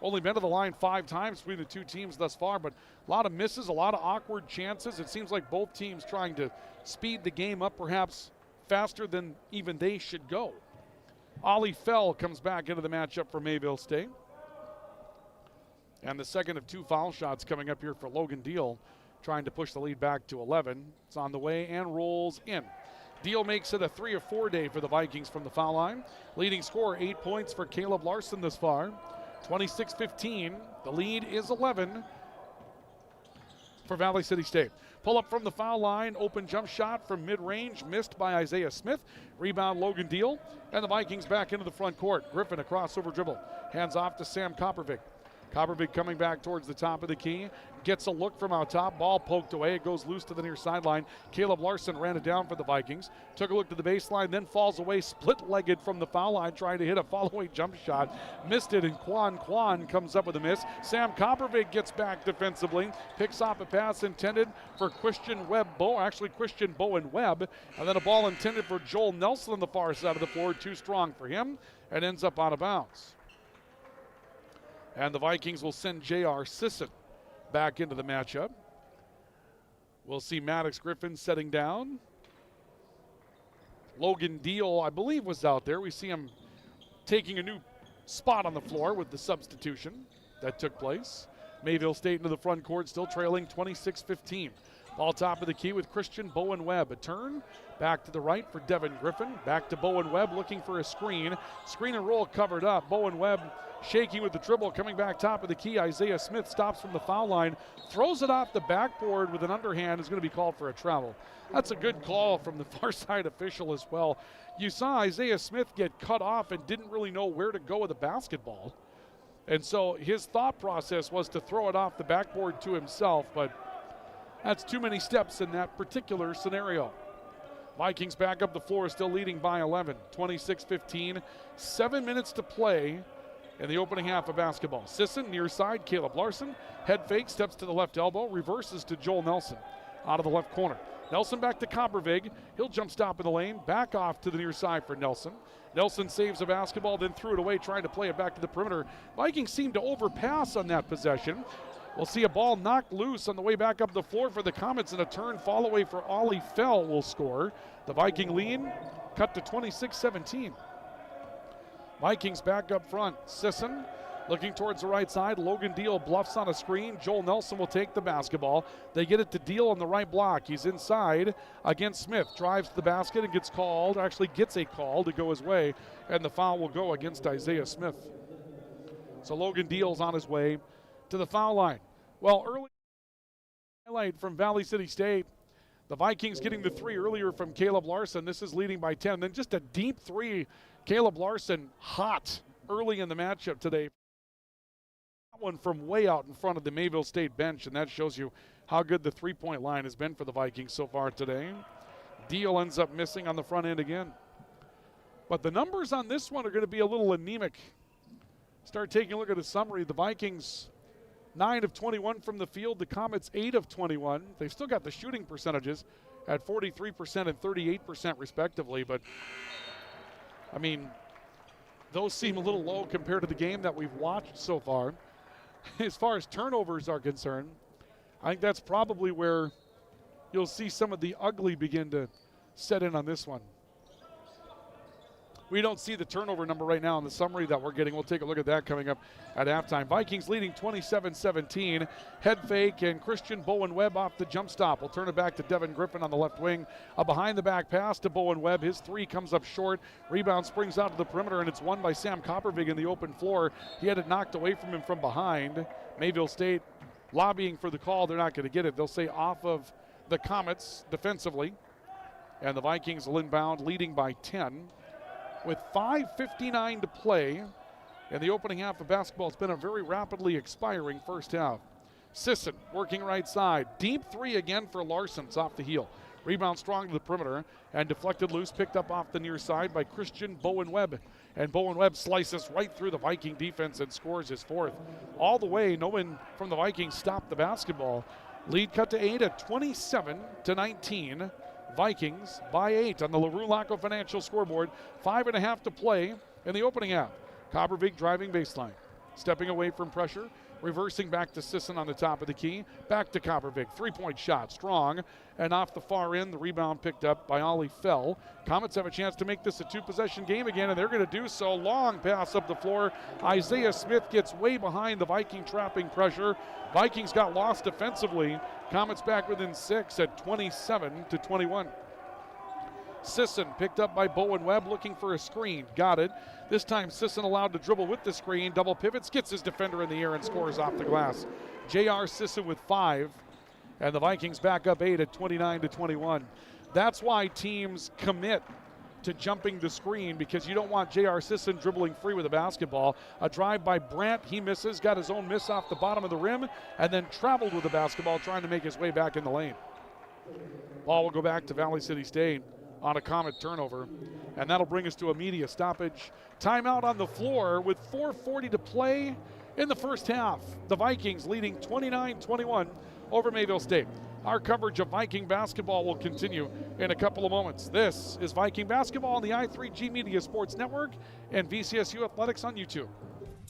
Only been to the line 5 times between the two teams thus far, but a lot of misses, a lot of awkward chances. It seems like both teams trying to speed the game up perhaps faster than even they should go. Ollie Fell comes back into the matchup for Mayville State. And the second of 2 foul shots coming up here for Logan Deal, trying to push the lead back to 11. It's on the way and rolls in. Deal makes it a 3 of 4 day for the Vikings from the foul line. Leading scorer, 8 points for Caleb Larson this far. 26-15. The lead is 11 for Valley City State. Pull up from the foul line, open jump shot from mid-range, missed by Isaiah Smith. Rebound Logan Deal, and the Vikings back into the front court. Griffin a crossover dribble, hands off to Sam Kopervik. Kopervik coming back towards the top of the key. Gets a look from out top. Ball poked away. It goes loose to the near sideline. Caleb Larson ran it down for the Vikings. Took a look to the baseline, then falls away split-legged from the foul line, trying to hit a fall-away jump shot. Missed it, and Quan comes up with a miss. Sam Kopervik gets back defensively. Picks off a pass intended for Christian Bowen Webb. And then a ball intended for Joel Nelson on the far side of the floor. Too strong for him, and ends up out of bounds. And the Vikings will send J.R. Sisson back into the matchup. We'll see Maddox Griffin setting down. Logan Deal, I believe, was out there. We see him taking a new spot on the floor with the substitution that took place. Mayville State into the front court, still trailing 26-15. Ball top of the key with Christian Bowen Webb. A turn back to the right for Devin Griffin. Back to Bowen Webb looking for a screen. Screen and roll covered up. Bowen Webb shaking with the dribble, coming back top of the key. Isaiah Smith stops from the foul line, throws it off the backboard with an underhand. Is going to be called for a travel. That's a good call from the far side official as well. You saw Isaiah Smith get cut off and didn't really know where to go with the basketball. And so his thought process was to throw it off the backboard to himself, but that's too many steps in that particular scenario. Vikings back up the floor, still leading by 11, 26-15. 7 minutes to play in the opening half of basketball. Sisson near side, Caleb Larson. Head fake, steps to the left elbow, reverses to Joel Nelson out of the left corner. Nelson back to Coppervig. He'll jump stop in the lane, back off to the near side for Nelson. Nelson saves a basketball, then threw it away, trying to play it back to the perimeter. Vikings seem to overpass on that possession. We'll see a ball knocked loose on the way back up the floor for the Comets, and a turn fall away for Ollie Fell will score. The Viking lead cut to 26-17. Vikings back up front. Sisson looking towards the right side. Logan Deal bluffs on a screen. Joel Nelson will take the basketball. They get it to Deal on the right block. He's inside against Smith. Drives to the basket and gets called. Actually gets a call to go his way, and the foul will go against Isaiah Smith. So Logan Deal's on his way to the foul line. Well, early highlight from Valley City State. The Vikings getting the three earlier from Caleb Larson. This is leading by 10. Then just a deep three. Caleb Larson hot early in the matchup today. That one from way out in front of the Mayville State bench, and that shows you how good the three-point line has been for the Vikings so far today. Deal ends up missing on the front end again. But the numbers on this one are going to be a little anemic. Start taking a look at the summary. The Vikings 9 of 21 from the field. The Comets 8 of 21. They've still got the shooting percentages at 43% and 38% respectively. But, I mean, those seem a little low compared to the game that we've watched so far. As far as turnovers are concerned, I think that's probably where you'll see some of the ugly begin to set in on this one. We don't see the turnover number right now in the summary that we're getting. We'll take a look at that coming up at halftime. Vikings leading 27-17. Head fake and Christian Bowen Webb off the jump stop. We'll turn it back to Devin Griffin on the left wing. A behind the back pass to Bowen Webb. His three comes up short. Rebound springs out to the perimeter, and it's won by Sam Coppervig in the open floor. He had it knocked away from him from behind. Mayville State lobbying for the call. They're not going to get it. They'll say off of the Comets defensively. And the Vikings will inbound, leading by 10. With 5:59 to play in the opening half of basketball, it's been a very rapidly expiring first half. Sisson working right side. Deep three again for Larson. It's off the heel. Rebound strong to the perimeter and deflected loose, picked up off the near side by Christian Bowen Webb. And Bowen Webb slices right through the Viking defense and scores his fourth. All the way, no one from the Vikings stopped the basketball. Lead cut to 8 at 27-19. Vikings by 8 on the LaRue Laco Financial scoreboard. 5.5 to play in the opening half. Coppervig driving baseline. Stepping away from pressure. Reversing back to Sisson on the top of the key. Back to Coppervig. Three-point shot. Strong. And off the far end, the rebound picked up by Ollie Fell. Comets have a chance to make this a two-possession game again, and they're going to do so. Long pass up the floor. Isaiah Smith gets way behind the Viking trapping pressure. Vikings got lost defensively. Comets back within 6 at 27-21. Sisson picked up by Bowen Webb looking for a screen. Got it. This time Sisson allowed to dribble with the screen. Double pivots, gets his defender in the air and scores off the glass. J.R. Sisson with 5. And the Vikings back up 8 at 29-21. That's why teams commit to jumping the screen, because you don't want J.R. Sisson dribbling free with a basketball. A drive by Brandt, he misses, got his own miss off the bottom of the rim, and then traveled with the basketball trying to make his way back in the lane. Ball will go back to Valley City State on a Comet turnover, and that'll bring us to a media stoppage. Timeout on the floor with 4:40 to play in the first half. The Vikings leading 29-21 over Mayville State. Our coverage of Viking basketball will continue in a couple of moments. This is Viking basketball on the i3G Media Sports Network and VCSU Athletics on YouTube.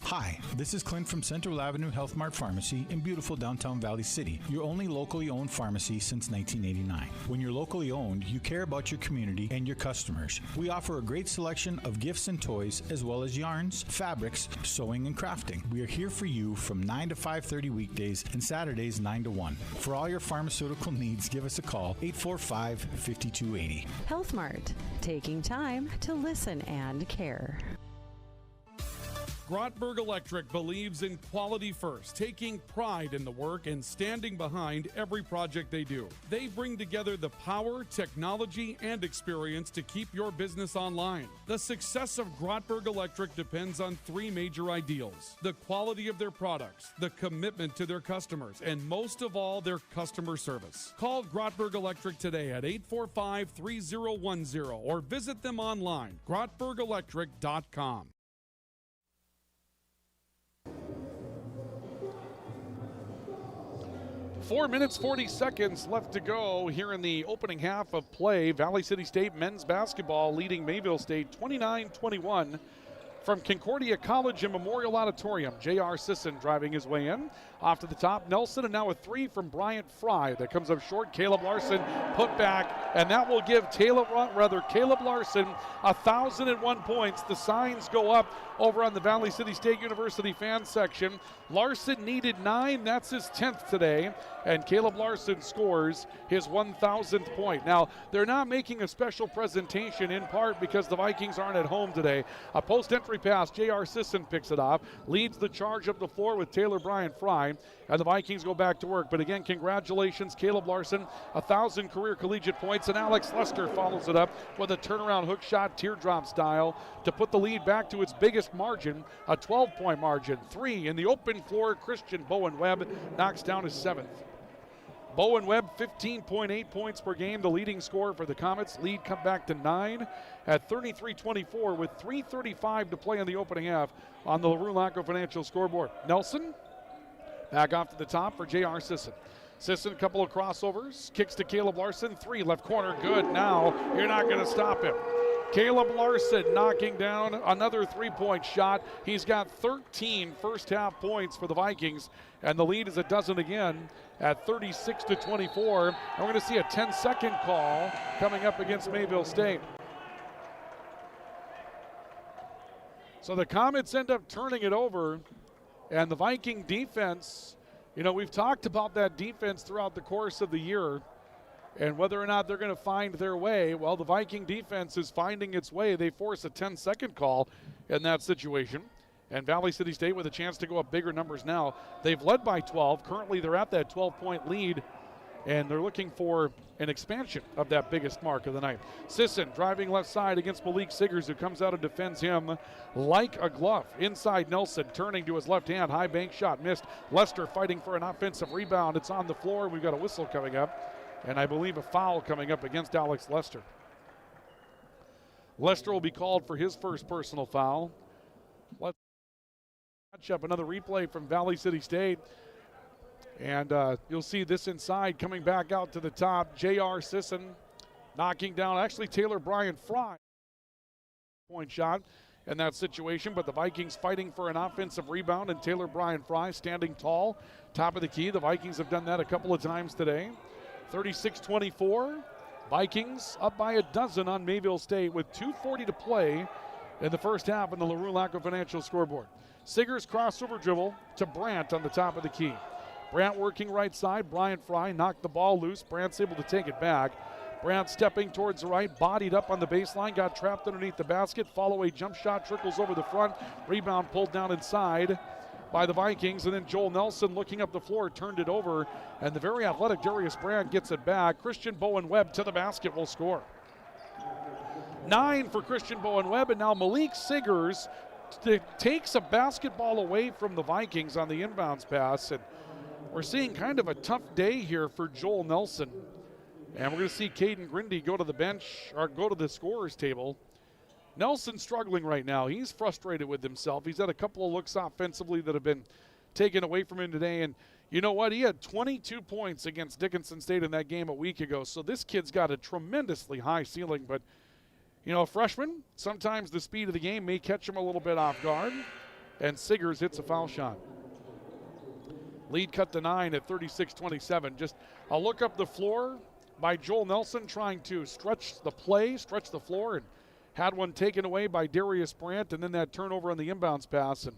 Hi, this is Clint from Central Avenue Health Mart Pharmacy in beautiful downtown Valley City, your only locally owned pharmacy since 1989. When you're locally owned, you care about your community and your customers. We offer a great selection of gifts and toys, as well as yarns, fabrics, sewing, and crafting. We are here for you from 9 to 5:30 weekdays and Saturdays 9 to 1. For all your pharmaceutical needs, give us a call, 845-5280. Health Mart, taking time to listen and care. Grotberg Electric believes in quality first, taking pride in the work and standing behind every project they do. They bring together the power, technology, and experience to keep your business online. The success of Grotberg Electric depends on three major ideals: the quality of their products, the commitment to their customers, and most of all, their customer service. Call Grotberg Electric today at 845-3010 or visit them online, grotbergelectric.com. 4 minutes, 40 seconds left to go here in the opening half of play. Valley City State men's basketball leading Mayville State 29-21 from Concordia College and Memorial Auditorium. J.R. Sisson driving his way in. Off to the top, Nelson, and now a three from Bryant Fry. That comes up short. Caleb Larson put back, and that will give Caleb Larson 1,001 points. The signs go up over on the Valley City State University fan section. Larson needed 9. That's his 10th today, and Caleb Larson scores his 1,000th point. Now, they're not making a special presentation in part because the Vikings aren't at home today. A post-entry pass, J.R. Sisson picks it off, leads the charge up the floor with Taylor Bryant Fry, and the Vikings go back to work. But again, congratulations, Caleb Larson, 1,000 career collegiate points, and Alex Lester follows it up with a turnaround hook shot, teardrop style, to put the lead back to its biggest margin, a 12-point margin. 3 in the open floor. Christian Bowen Webb knocks down his 7th. Bowen Webb, 15.8 points per game, the leading scorer for the Comets. Lead come back to 9 at 33-24 with 3:35 to play in the opening half on the LaRue Laco Financial scoreboard. Nelson back off to the top for J.R. Sisson. Sisson, a couple of crossovers, kicks to Caleb Larson. 3 left corner, good. Now you're not going to stop him. Caleb Larson knocking down another three-point shot. He's got 13 first-half points for the Vikings, and the lead is a dozen again at 36-24. And we're going to see a 10-second call coming up against Mayville State. So the Comets end up turning it over, and the Viking defense, you know, we've talked about that defense throughout the course of the year, and whether or not they're going to find their way. Well, the Viking defense is finding its way. They force a 10-second call in that situation. And Valley City State with a chance to go up bigger numbers now. They've led by 12. Currently, they're at that 12-point lead, and they're looking for an expansion of that biggest mark of the night. Sisson driving left side against Malik Siggers, who comes out and defends him like a glove. Inside Nelson, turning to his left hand. High bank shot missed. Lester fighting for an offensive rebound. It's on the floor. We've got a whistle coming up, and I believe a foul coming up against Alex Lester. Lester will be called for his first personal foul. Let's catch up another replay from Valley City State. And you'll see this inside coming back out to the top. J.R. Sisson knocking down actually Taylor Bryant Fry. Point shot in that situation, but the Vikings fighting for an offensive rebound, and Taylor Bryant Fry standing tall, top of the key. The Vikings have done that a couple of times today. 36-24. Vikings up by a dozen on Mayville State with 2:40 to play in the first half on the LaRue Laco Financial scoreboard. Siggers crossover dribble to Brandt on the top of the key. Brandt working right side. Bryant Fry knocked the ball loose. Brandt's able to take it back. Brandt stepping towards the right, bodied up on the baseline, got trapped underneath the basket. Follow a jump shot, trickles over the front. Rebound pulled down inside by the Vikings, and then Joel Nelson looking up the floor, turned it over, and the very athletic Darius Brandt gets it back. Christian Bowen Webb to the basket will score. 9 for Christian Bowen Webb, and now Malik Siggers takes a basketball away from the Vikings on the inbounds pass, and we're seeing kind of a tough day here for Joel Nelson. And we're going to see Caden Grindy go to the bench, or go to the scorer's table. Nelson struggling right now. He's frustrated with himself. He's had a couple of looks offensively that have been taken away from him today. And you know what? He had 22 points against Dickinson State in that game a week ago. So this kid's got a tremendously high ceiling. But, you know, a freshman, sometimes the speed of the game may catch him a little bit off guard. and Siggers hits a foul shot. Lead cut to 9 at 36-27. Just a look up the floor by Joel Nelson trying to stretch the floor, and had one taken away by Darius Brandt, and then that turnover on the inbounds pass. And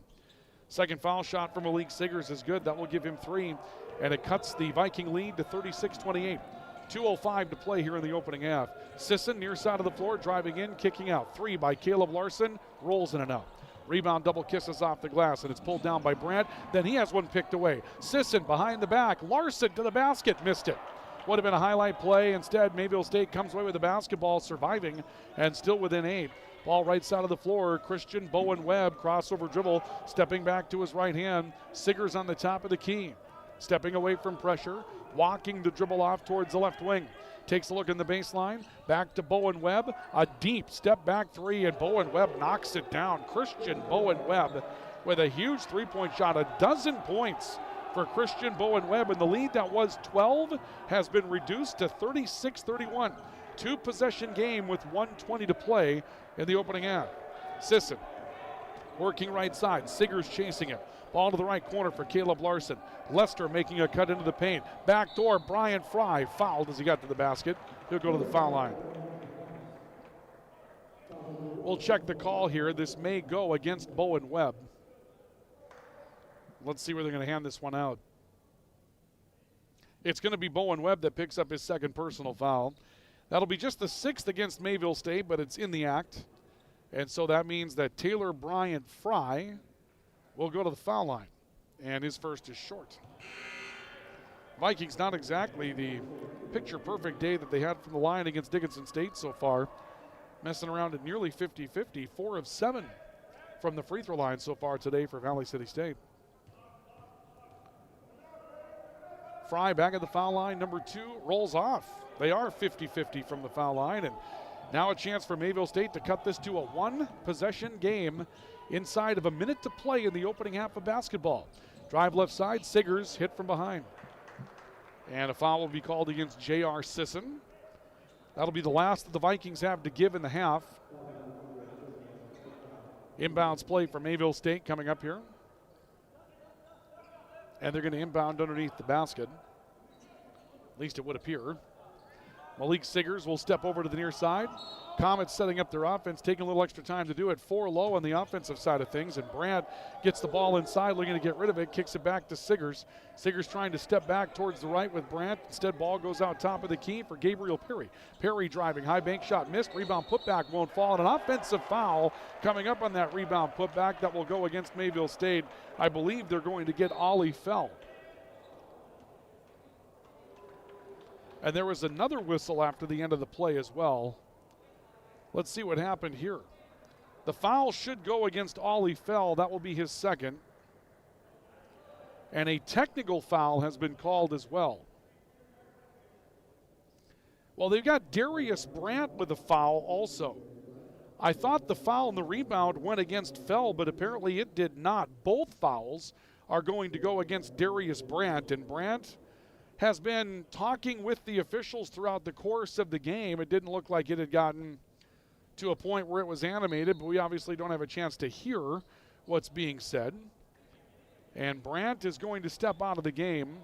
second foul shot from Malik Siggers is good. That will give him 3, and it cuts the Viking lead to 36-28. 2:05 to play here in the opening half. Sisson near side of the floor, driving in, kicking out. 3 by Caleb Larson, rolls in and out. Rebound double kisses off the glass, and it's pulled down by Brandt. Then he has one picked away. Sisson behind the back. Larson to the basket, missed it. Would have been a highlight play. Instead, Mayville State comes away with the basketball, surviving and still within 8. Ball right side of the floor. Christian Bowen Webb, crossover dribble, stepping back to his right hand. Siggers on the top of the key. Stepping away from pressure, walking the dribble off towards the left wing. Takes a look in the baseline, back to Bowen Webb, a deep step back 3, and Bowen Webb knocks it down. Christian Bowen Webb with a huge three-point shot, a dozen points for Christian Bowen Webb, and the lead that was 12 has been reduced to 36-31. 2-possession game with 1:20 to play in the opening half. Sisson working right side, Siggers chasing it. Ball to the right corner for Caleb Larson. Lester making a cut into the paint. Back door, Brian Fry fouled as he got to the basket. He'll go to the foul line. We'll check the call here. This may go against Bowen Webb. Let's see where they're going to hand this one out. It's going to be Bowen Webb that picks up his second personal foul. That'll be just the 6th against Mayville State, but it's in the act. And so that means that Taylor Bryant Fry will go to the foul line, and his first is short. Vikings not exactly the picture-perfect day that they had from the line against Dickinson State so far. Messing around at nearly 50-50, 4 of 7 from the free throw line so far today for Valley City State. Fry back at the foul line, number 2, rolls off. They are 50-50 from the foul line, and now a chance for Mayville State to cut this to a 1-possession game inside of a minute to play in the opening half of basketball. Drive left side, Siggers hit from behind. And a foul will be called against J.R. Sisson. That'll be the last that the Vikings have to give in the half. Inbounds play for Mayville State coming up here. And they're going to inbound underneath the basket. At least it would appear. Malik Siggers will step over to the near side. Comets setting up their offense, taking a little extra time to do it. 4 low on the offensive side of things, and Brandt gets the ball inside, looking to get rid of it, kicks it back to Siggers. Siggers trying to step back towards the right with Brandt. Instead, ball goes out top of the key for Gabriel Perry. Perry driving, high bank shot missed, rebound putback won't fall, and an offensive foul coming up on that rebound putback that will go against Mayville State. I believe they're going to get Ollie Fell. And there was another whistle after the end of the play as well. Let's see what happened here. The foul should go against Ollie Fell. That will be his second. And a technical foul has been called as well. Well, they've got Darius Brandt with a foul also. I thought the foul and the rebound went against Fell, but apparently it did not. Both fouls are going to go against Darius Brandt, and Brandt has been talking with the officials throughout the course of the game. It didn't look like it had gotten to a point where it was animated, but we obviously don't have a chance to hear what's being said. And Brandt is going to step out of the game.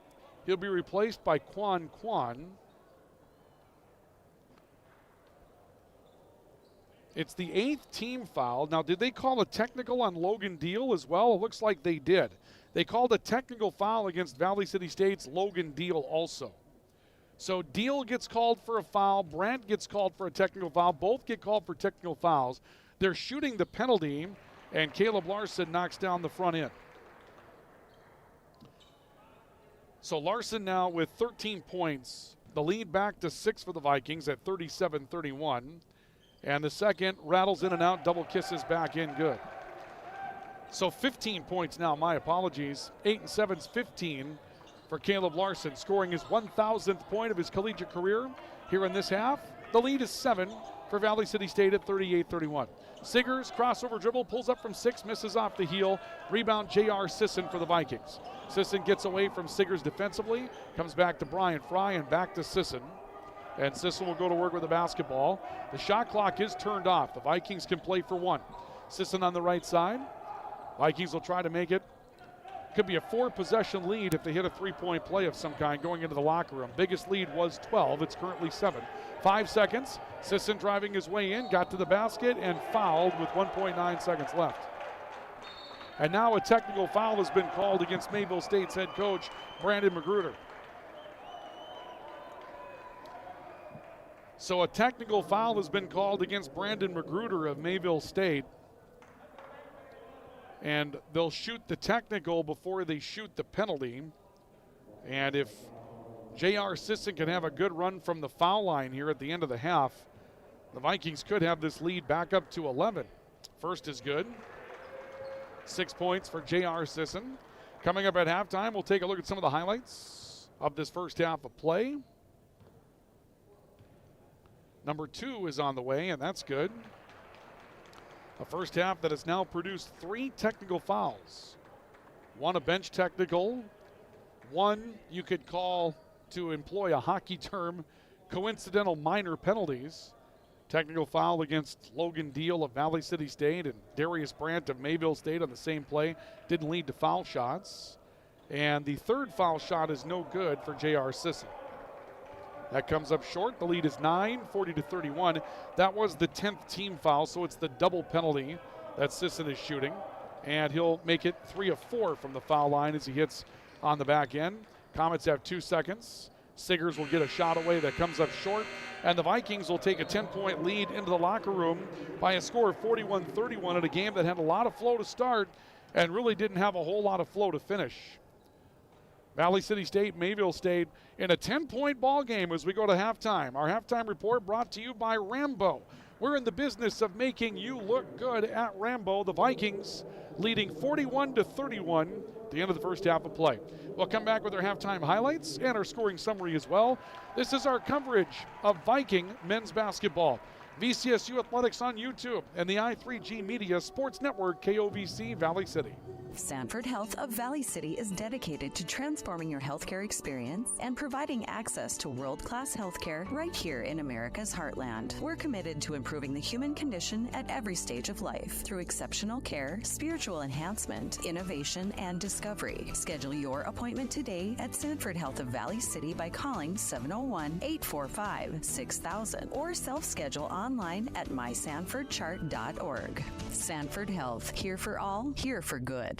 He'll be replaced by Quan Quan. It's the 8th team foul. Now, did they call a technical on Logan Deal as well? It looks like they did. They called a technical foul against Valley City State's Logan Deal also. So Deal gets called for a foul. Brandt gets called for a technical foul. Both get called for technical fouls. They're shooting the penalty, and Caleb Larson knocks down the front end. So Larson now with 13 points. The lead back to 6 for the Vikings at 37-31. And the second rattles in and out, double kisses back in, good. So 15 points now, my apologies. 8 and 7's 15 for Caleb Larson, scoring his 1,000th point of his collegiate career here in this half. The lead is 7 for Valley City State at 38-31. Siggers, crossover dribble, pulls up from 6, misses off the heel. Rebound, J.R. Sisson for the Vikings. Sisson gets away from Siggers defensively, comes back to Brian Fry and back to Sisson. And Sisson will go to work with the basketball. The shot clock is turned off. The Vikings can play for 1. Sisson on the right side. Vikings will try to make it. Could be a 4-possession lead if they hit a 3-point play of some kind going into the locker room. Biggest lead was 12. It's currently 7. 5 seconds. Sisson driving his way in, got to the basket, and fouled with 1.9 seconds left. And now a technical foul has been called against Mayville State's head coach, Brandon Magruder. So a technical foul has been called against Brandon Magruder of Mayville State. And they'll shoot the technical before they shoot the penalty. And if J.R. Sisson can have a good run from the foul line here at the end of the half, the Vikings could have this lead back up to 11. First is good. 6 points for J.R. Sisson. Coming up at halftime, we'll take a look at some of the highlights of this first half of play. Number 2 is on the way, and that's good. A first half that has now produced 3 technical fouls. 1 a bench technical, 1 you could call, to employ a hockey term, coincidental minor penalties. Technical foul against Logan Deal of Valley City State and Darius Brandt of Mayville State on the same play. Didn't lead to foul shots. And the 3rd foul shot is no good for J.R. Sisson. That comes up short. The lead is 9, 40-31. That was the 10th team foul, so it's the double penalty that Sisson is shooting. And he'll make it 3 of 4 from the foul line as he hits on the back end. Comets have 2 seconds. Siggers will get a shot away that comes up short. And the Vikings will take a 10-point lead into the locker room by a score of 41-31 in a game that had a lot of flow to start and really didn't have a whole lot of flow to finish. Valley City State, Mayville State in a 10-point ball game as we go to halftime. Our halftime report brought to you by Rambo. We're in the business of making you look good at Rambo. The Vikings leading 41-31 at the end of the first half of play. We'll come back with our halftime highlights and our scoring summary as well. This is our coverage of Viking men's basketball. VCSU Athletics on YouTube and the I3G Media Sports Network, KOVC Valley City. Sanford Health of Valley City is dedicated to transforming your healthcare experience and providing access to world-class healthcare right here in America's heartland. We're committed to improving the human condition at every stage of life through exceptional care, spiritual enhancement, innovation, and discovery. Schedule your appointment today at Sanford Health of Valley City by calling 701-845-6000 or self-schedule online at mysanfordchart.org. Sanford Health, here for all, here for good.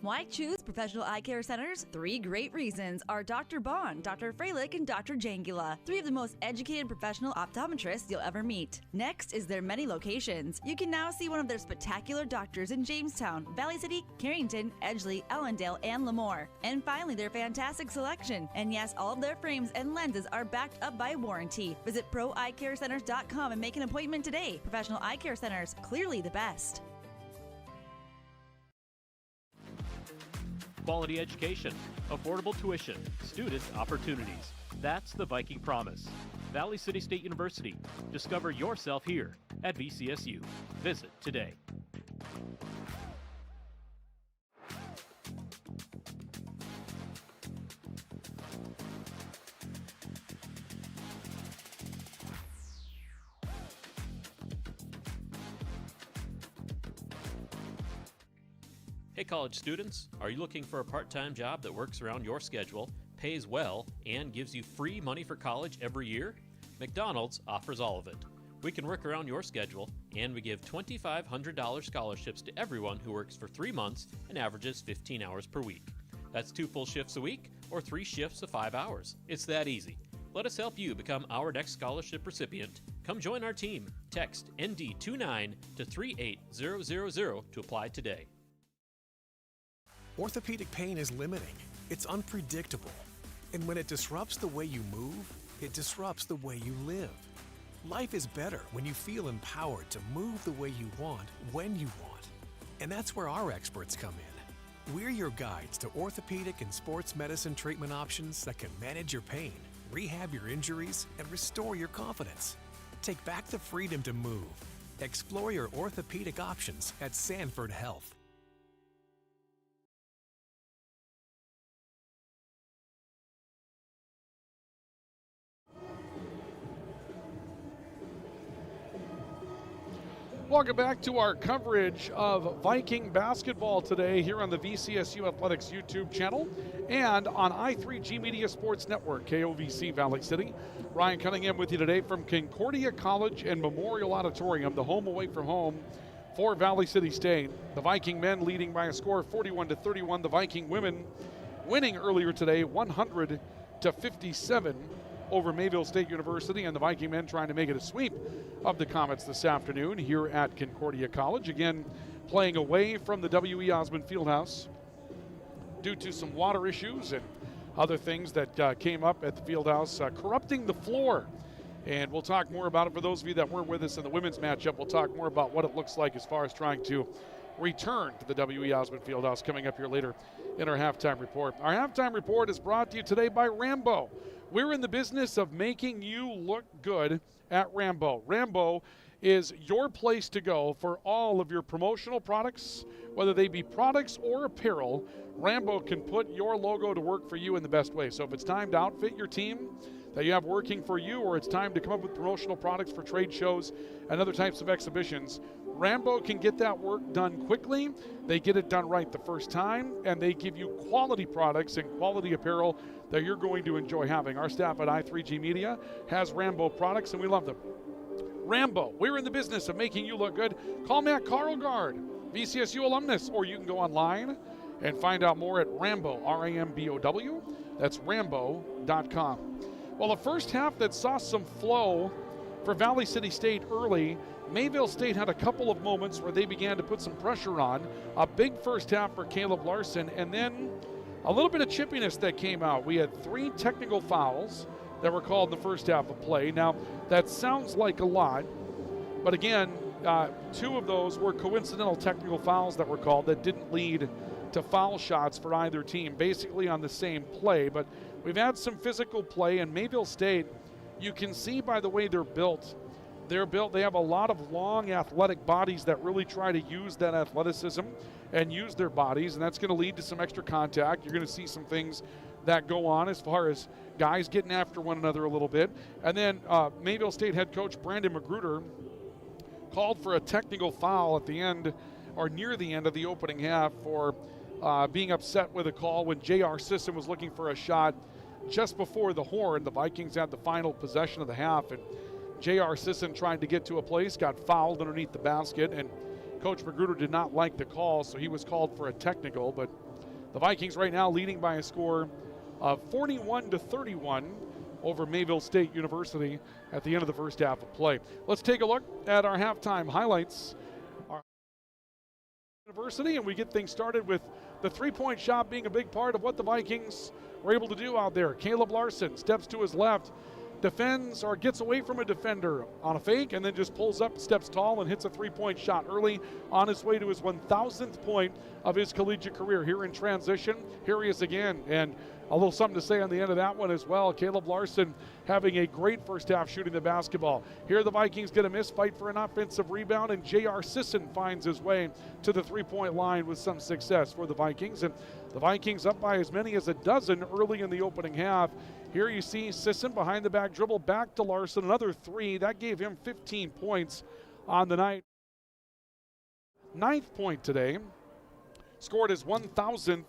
Why choose Professional Eye Care Centers? 3 great reasons are Dr. Bond, Dr. Freilich, and Dr. Jangula. 3 of the most educated professional optometrists you'll ever meet. Next is their many locations. You can now see one of their spectacular doctors in Jamestown, Valley City, Carrington, Edgeley, Ellendale, and Lemoore. And finally, their fantastic selection. And yes, all of their frames and lenses are backed up by warranty. Visit proeyecarecenters.com and make an appointment today. Professional Eye Care Centers, clearly the best. Quality education, affordable tuition, student opportunities. That's the Viking promise. Valley City State University. Discover yourself here at VCSU. Visit today. Hey college students, are you looking for a part-time job that works around your schedule, pays well, and gives you free money for college every year? McDonald's offers all of it. We can work around your schedule, and we give $2,500 scholarships to everyone who works for 3 months and averages 15 hours per week. That's 2 full shifts a week or 3 shifts of 5 hours. It's that easy. Let us help you become our next scholarship recipient. Come join our team. Text ND29 to 38000 to apply today. Orthopedic pain is limiting. It's unpredictable. And when it disrupts the way you move, it disrupts the way you live. Life is better when you feel empowered to move the way you want, when you want. And that's where our experts come in. We're your guides to orthopedic and sports medicine treatment options that can manage your pain, rehab your injuries, and restore your confidence. Take back the freedom to move. Explore your orthopedic options at Sanford Health. Welcome back to our coverage of Viking basketball today here on the VCSU Athletics YouTube channel and on i3G Media Sports Network, KOVC Valley City. Ryan Cunningham with you today from Concordia College and Memorial Auditorium, the home away from home for Valley City State. The Viking men leading by a score of 41-31. The Viking women winning earlier today 100-57 over Mayville State University, and the Viking men trying to make it a sweep of the Comets this afternoon here at Concordia College. Again, playing away from the W.E. Osmond Fieldhouse due to some water issues and other things that came up at the Fieldhouse, corrupting the floor. And we'll talk more about it. For those of you that weren't with us in the women's matchup, we'll talk more about what it looks like as far as trying to return to the W.E. Osmond Fieldhouse coming up here later in our halftime report. Our halftime report is brought to you today by Rambo. We're in the business of making you look good at Rambo. Rambo is your place to go for all of your promotional products, whether they be products or apparel. Rambo can put your logo to work for you in the best way. So if it's time to outfit your team that you have working for you, or it's time to come up with promotional products for trade shows and other types of exhibitions, Rambo can get that work done quickly. They get it done right the first time, and they give you quality products and quality apparel that you're going to enjoy having. Our staff at i3G Media has Rambo products, and we love them. Rambo, we're in the business of making you look good. Call Matt Carlgard, VCSU alumnus, or you can go online and find out more at Rambo, R-A-M-B-O-W. That's Rambo.com. Well, the first half that saw some flow for Valley City State early, Mayville State had a couple of moments where they began to put some pressure on. A big first half for Caleb Larson, and then a little bit of chippiness that came out. We had 3 technical fouls that were called in the first half of play. Now, that sounds like a lot, but again, 2 of those were coincidental technical fouls that were called that didn't lead to foul shots for either team, basically on the same play. But we've had some physical play, and Mayville State, you can see by the way they're built, they have a lot of long athletic bodies that really try to use that athleticism and use their bodies, and that's going to lead to some extra contact. You're going to see some things that go on as far as guys getting after one another a little bit. And then Mayville State head coach Brandon Magruder called for a technical foul at the end, or near the end of the opening half, for being upset with a call when J.R. Sisson was looking for a shot just before the horn. The Vikings had the final possession of the half, and J.R. Sisson trying to get to a place, got fouled underneath the basket, and Coach Magruder did not like the call, so he was called for a technical. But the Vikings right now leading by a score of 41-31 over Mayville State University at the end of the first half of play. Let's take a look at our halftime highlights. Our University, and we get things started with the three-point shot being a big part of what the Vikings were able to do out there. Caleb Larson steps to his left, defends or gets away from a defender on a fake, and then just pulls up, steps tall, and hits a three-point shot early on his way to his 1,000th point of his collegiate career. Here in transition, here he is again, and a little something to say on the end of that one as well. Caleb Larson having a great first half shooting the basketball. Here the Vikings get a miss, fight for an offensive rebound, and J.R. Sisson finds his way to the three-point line with some success for the Vikings. And the Vikings up by as many as a dozen early in the opening half. Here you see Sisson behind the back dribble back to Larson, another 3. That gave him 15 points on the night. 9th point today, scored his 1,000th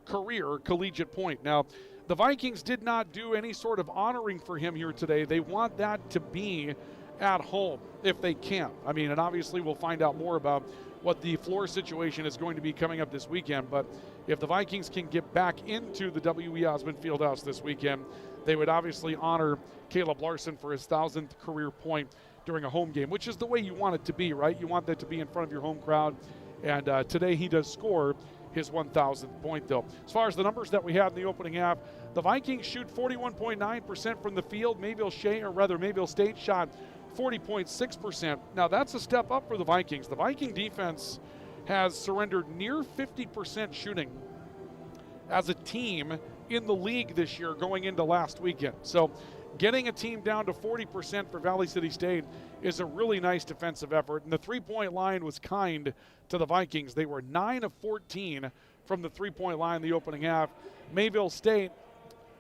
career collegiate point. Now, the Vikings did not do any sort of honoring for him here today. They want that to be at home if they can. I mean, and obviously we'll find out more about what the floor situation is going to be coming up this weekend, but if the Vikings can get back into the W.E. Osmond Fieldhouse this weekend, they would obviously honor Caleb Larson for his 1,000th career point during a home game, which is the way you want it to be, right? You want that to be in front of your home crowd, and today he does score his 1,000th point, though. As far as the numbers that we had in the opening half, the Vikings shoot 41.9% from the field. Mayville State shot 40.6%. Now, that's a step up for the Vikings. The Viking defense has surrendered near 50% shooting as a team in the league this year going into last weekend. So getting a team down to 40% for Valley City State is a really nice defensive effort. And the three-point line was kind to the Vikings. They were 9 of 14 from the three-point line in the opening half. Mayville State,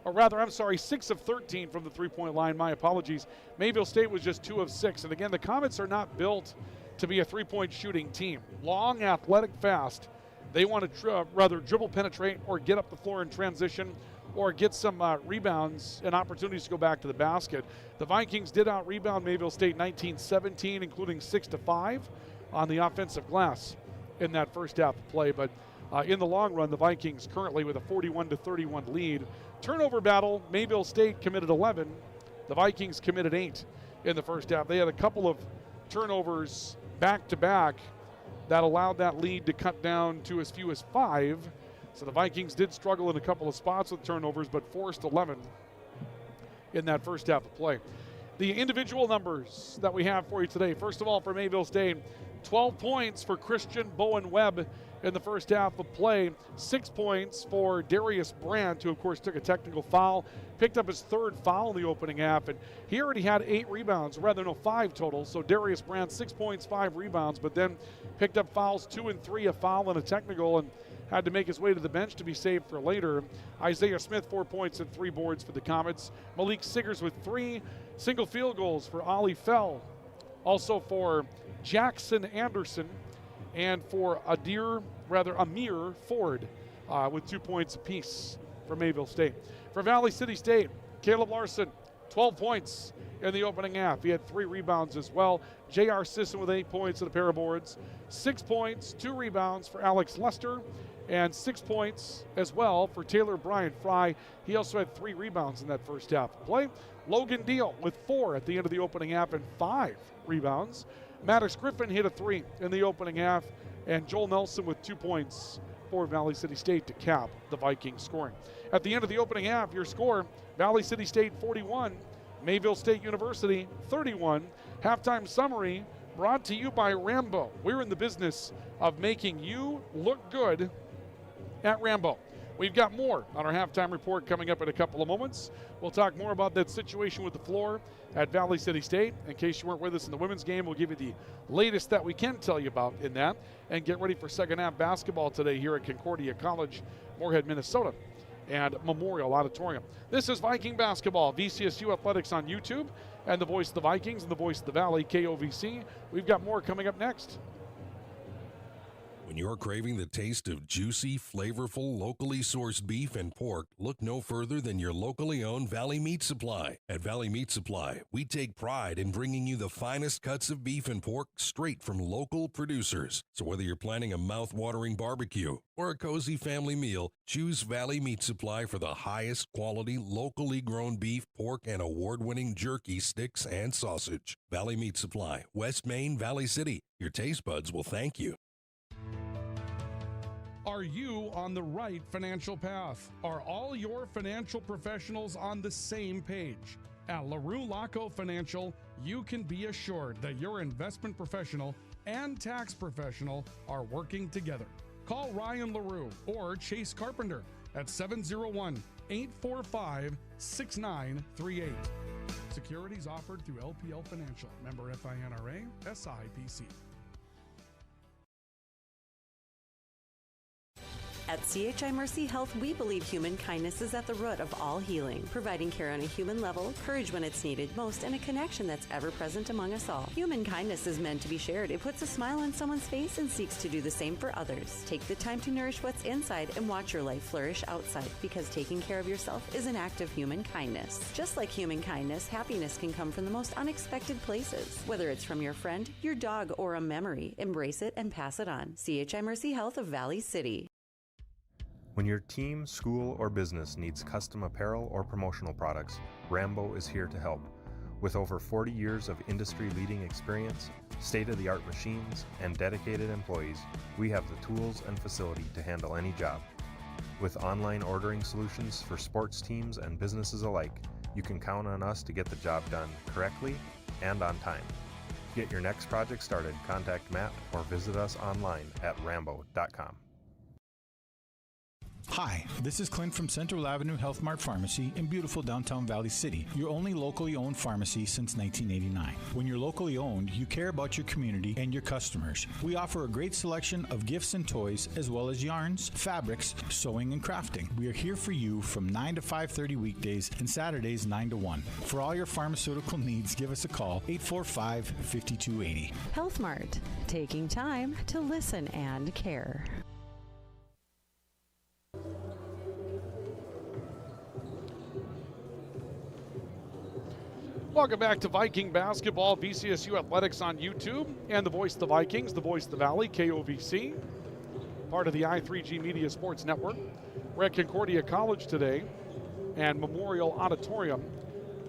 or rather, I'm sorry, 6 of 13 from the three-point line. My apologies. Mayville State was just 2 of 6. And again, the Comets are not built to be a three-point shooting team. Long, athletic, fast. They want to rather dribble, penetrate, or get up the floor in transition, or get some rebounds and opportunities to go back to the basket. The Vikings did out-rebound Mayville State 19-17, including 6-5 on the offensive glass in that first half of play. But in the long run, the Vikings currently with a 41-31 lead. Turnover battle, Mayville State committed 11. The Vikings committed 8 in the first half. They had a couple of turnovers back-to-back that allowed that lead to cut down to as few as 5. So the Vikings did struggle in a couple of spots with turnovers, but forced 11 in that first half of play. The individual numbers that we have for you today. First of all, for Mayville State, 12 points for Christian Bowen Webb in the first half of play. 6 points for Darius Brandt, who of course took a technical foul, picked up his third foul in the opening half, and he already had 8 rebounds, rather no 5 total. So Darius Brandt, 6 points, 5 rebounds, but then picked up fouls 2 and 3, a foul and a technical, and had to make his way to the bench to be saved for later. Isaiah Smith, 4 points and 3 boards for the Comets. Malik Siggers with 3 single field goals for Ollie Fell. Also for Jackson Anderson and for Amir Ford with 2 points apiece for Mayville State. For Valley City State, Caleb Larson, 12 points in the opening half. He had 3 rebounds as well. J.R. Sisson with 8 points and a pair of boards. 6 points, 2 rebounds for Alex Lester, and 6 points as well for Taylor Bryant Fry. He also had 3 rebounds in that first half of play. Logan Deal with 4 at the end of the opening half and 5 rebounds. Maddox Griffin hit a 3 in the opening half, and Joel Nelson with 2 points for Valley City State to cap the Vikings scoring. At the end of the opening half, your score, Valley City State 41, Mayville State University 31. Halftime summary brought to you by Rambo. We're in the business of making you look good at Rambo. We've got more on our halftime report coming up in a couple of moments. We'll talk more about that situation with the floor at Valley City State. In case you weren't with us in the women's game, we'll give you the latest that we can tell you about in that. And get ready for second half basketball today here at Concordia College, Moorhead, Minnesota, and Memorial Auditorium. This is Viking basketball, VCSU Athletics on YouTube, and the voice of the Vikings and the voice of the Valley, KOVC. We've got more coming up next. When you're craving the taste of juicy, flavorful, locally sourced beef and pork, look no further than your locally owned Valley Meat Supply. At Valley Meat Supply, we take pride in bringing you the finest cuts of beef and pork straight from local producers. So whether you're planning a mouth-watering barbecue or a cozy family meal, choose Valley Meat Supply for the highest quality, locally grown beef, pork, and award-winning jerky, sticks, and sausage. Valley Meat Supply, West Main, Valley City. Your taste buds will thank you. Are you on the right financial path? Are all your financial professionals on the same page? At LaRue Laco Financial, you can be assured that your investment professional and tax professional are working together. Call Ryan LaRue or Chase Carpenter at 701-845-6938. Securities offered through LPL Financial. Member FINRA, SIPC. At CHI Mercy Health, we believe human kindness is at the root of all healing, providing care on a human level, courage when it's needed most, and a connection that's ever present among us all. Human kindness is meant to be shared. It puts a smile on someone's face and seeks to do the same for others. Take the time to nourish what's inside and watch your life flourish outside, because taking care of yourself is an act of human kindness. Just like human kindness, happiness can come from the most unexpected places. Whether it's from your friend, your dog, or a memory, embrace it and pass it on. CHI Mercy Health of Valley City. When your team, school, or business needs custom apparel or promotional products, Rambo is here to help. With over 40 years of industry-leading experience, state-of-the-art machines, and dedicated employees, we have the tools and facility to handle any job. With online ordering solutions for sports teams and businesses alike, you can count on us to get the job done correctly and on time. To get your next project started, contact Matt or visit us online at rambo.com. Hi, this is Clint from Central Avenue Health Mart Pharmacy in beautiful downtown Valley City, your only locally owned pharmacy since 1989. When you're locally owned, you care about your community and your customers. We offer a great selection of gifts and toys, as well as yarns, fabrics, sewing, and crafting. We are here for you from 9 to 5:30 weekdays and Saturdays 9 to 1. For all your pharmaceutical needs, give us a call, 845-5280. Health Mart, taking time to listen and care. Welcome back to Viking basketball, VCSU Athletics on YouTube, and the voice of the Vikings, the voice of the Valley, KOVC, part of the I3G Media Sports Network. We're at Concordia College today and Memorial Auditorium,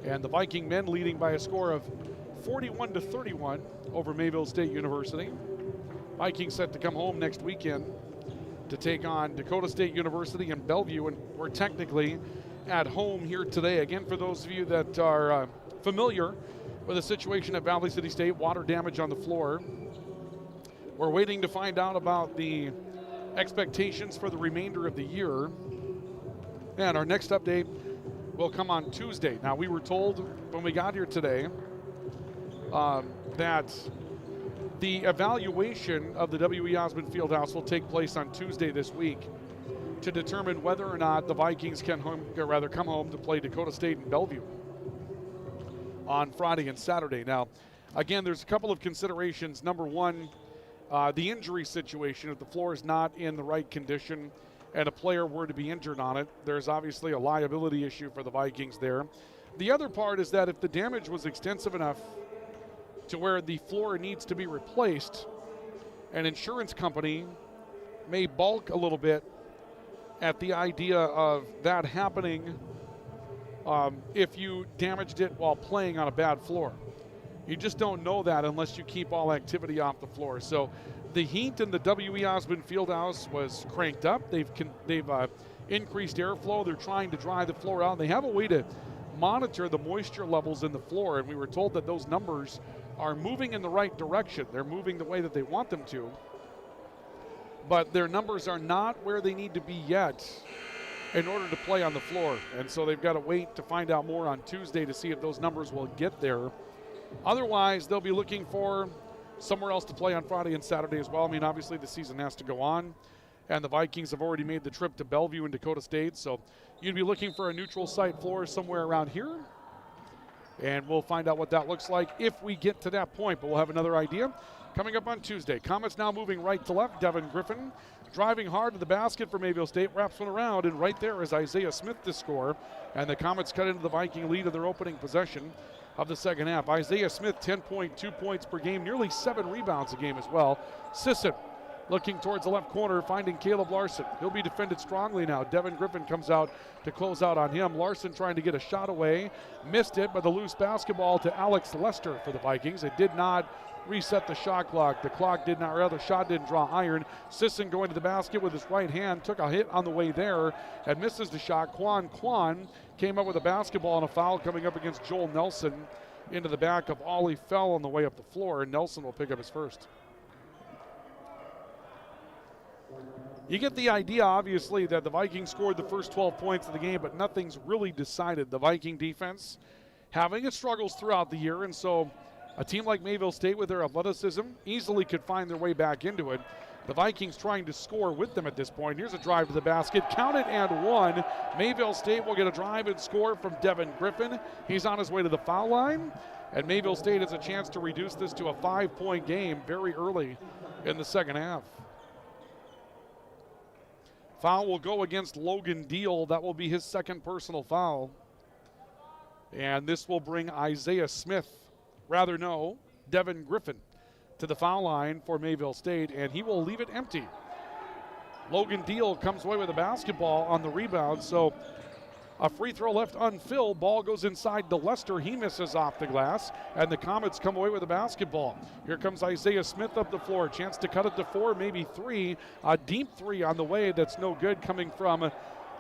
and the Viking men leading by a score of 41-31 over Mayville State University. Vikings set to come home next weekend to take on Dakota State University in Bellevue, and we're technically at home here today. Again, for those of you that are familiar with the situation at Valley City State, water damage on the floor. We're waiting to find out about the expectations for the remainder of the year. And our next update will come on Tuesday. Now, we were told when we got here today that the evaluation of the W.E. Osmond Fieldhouse will take place on Tuesday this week to determine whether or not the Vikings can come home to play Dakota State in Bellevue on Friday and Saturday. Now, again, there's a couple of considerations. Number one, the injury situation. If the floor is not in the right condition and a player were to be injured on it, there's obviously a liability issue for the Vikings there. The other part is that if the damage was extensive enough to where the floor needs to be replaced, an insurance company may balk a little bit at the idea of that happening if you damaged it while playing on a bad floor. You just don't know that unless you keep all activity off the floor. So the heat in the W.E. Osmond Fieldhouse was cranked up. They've increased airflow. They're trying to dry the floor out. They have a way to monitor the moisture levels in the floor, and we were told that those numbers are moving in the right direction. They're moving the way that they want them to, but their numbers are not where they need to be yet in order to play on the floor. And so they've got to wait to find out more on Tuesday to see if those numbers will get there. Otherwise, they'll be looking for somewhere else to play on Friday and Saturday as well. I mean, obviously the season has to go on, and the Vikings have already made the trip to Bellevue and Dakota State, so you'd be looking for a neutral site floor somewhere around here, and we'll find out what that looks like if we get to that point, but we'll have another idea coming up on Tuesday. Comets now moving right to left. Devin Griffin driving hard to the basket for Mayville State, wraps one around, and right there is Isaiah Smith to score, and the Comets cut into the Viking lead of their opening possession of the second half. Isaiah Smith, 10.2 points per game, nearly 7 rebounds a game as well. Sisson looking towards the left corner, finding Caleb Larson. He'll be defended strongly now. Devin Griffin comes out to close out on him. Larson trying to get a shot away, missed it, but the loose basketball to Alex Lester for the Vikings. It did not reset the shot clock. The shot didn't draw iron. Sisson going to the basket with his right hand, took a hit on the way there and misses the shot. Quan came up with a basketball and a foul coming up against Joel Nelson into the back of Ollie Fell on the way up the floor, and Nelson will pick up his first. You get the idea, obviously, that the Vikings scored the first 12 points of the game, but nothing's really decided. The Viking defense having its struggles throughout the year, and so a team like Mayville State with their athleticism easily could find their way back into it. The Vikings trying to score with them at this point. Here's a drive to the basket. Count it and one. Mayville State will get a drive and score from Devin Griffin. He's on his way to the foul line, and Mayville State has a chance to reduce this to a 5-point game very early in the second half. Foul will go against Logan Deal. That will be his second personal foul. And this will bring Devin Griffin to the foul line for Mayville State, and he will leave it empty. Logan Deal comes away with a basketball on the rebound, so a free throw left unfilled. Ball goes inside to Lester. He misses off the glass, and the Comets come away with a basketball. Here comes Isaiah Smith up the floor. Chance to cut it to 4, maybe 3. A deep 3 on the way that's no good, coming from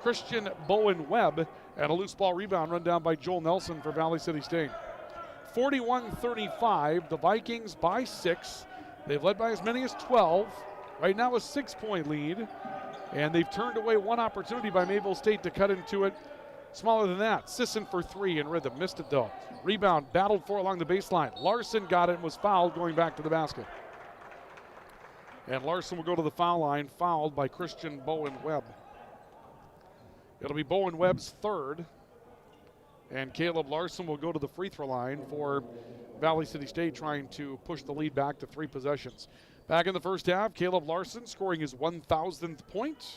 Christian Bowen Webb, and a loose ball rebound run down by Joel Nelson for Valley City State. 41-35, the Vikings by 6. They've led by as many as 12. Right now a 6-point lead. And they've turned away one opportunity by Mayville State to cut into it. Smaller than that. Sisson for three in rhythm. Missed it though. Rebound battled for along the baseline. Larson got it and was fouled going back to the basket. And Larson will go to the foul line, fouled by Christian Bowen Webb. It'll be Bowen Webb's third. And Caleb Larson will go to the free throw line for Valley City State, trying to push the lead back to 3 possessions. Back in the first half, Caleb Larson scoring his 1,000th point.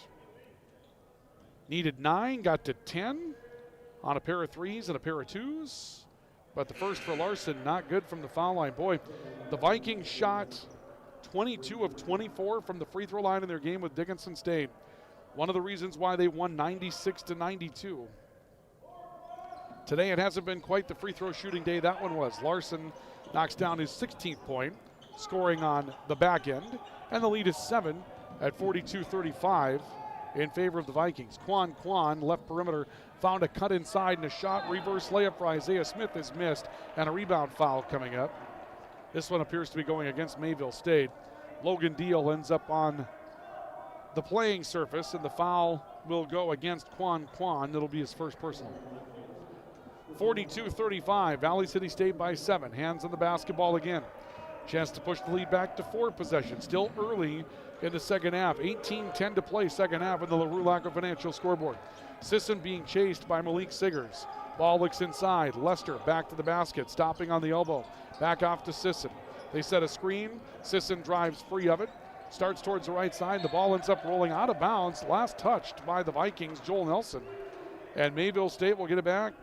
Needed 9, got to 10 on a pair of threes and a pair of twos. But the first for Larson, not good from the foul line. Boy, the Vikings shot 22 of 24 from the free throw line in their game with Dickinson State. One of the reasons why they won 96-92. Today it hasn't been quite the free throw shooting day that one was. Larson knocks down his 16th point, scoring on the back end, and the lead is 7 at 42-35 in favor of the Vikings. Quan, left perimeter, found a cut inside and a shot. Reverse layup for Isaiah Smith is missed, and a rebound foul coming up. This one appears to be going against Mayville State. Logan Deal ends up on the playing surface, and the foul will go against Quan. It'll be his first personal. 42-35, Valley City State by 7. Hands on the basketball again. Chance to push the lead back to 4 possessions. Still early in the second half. 18-10 to play second half on the LaRue Laco Financial scoreboard. Sisson being chased by Malik Siggers. Ball looks inside. Lester back to the basket, stopping on the elbow. Back off to Sisson. They set a screen. Sisson drives free of it. Starts towards the right side. The ball ends up rolling out of bounds. Last touched by the Vikings, Joel Nelson. And Mayville State will get it back.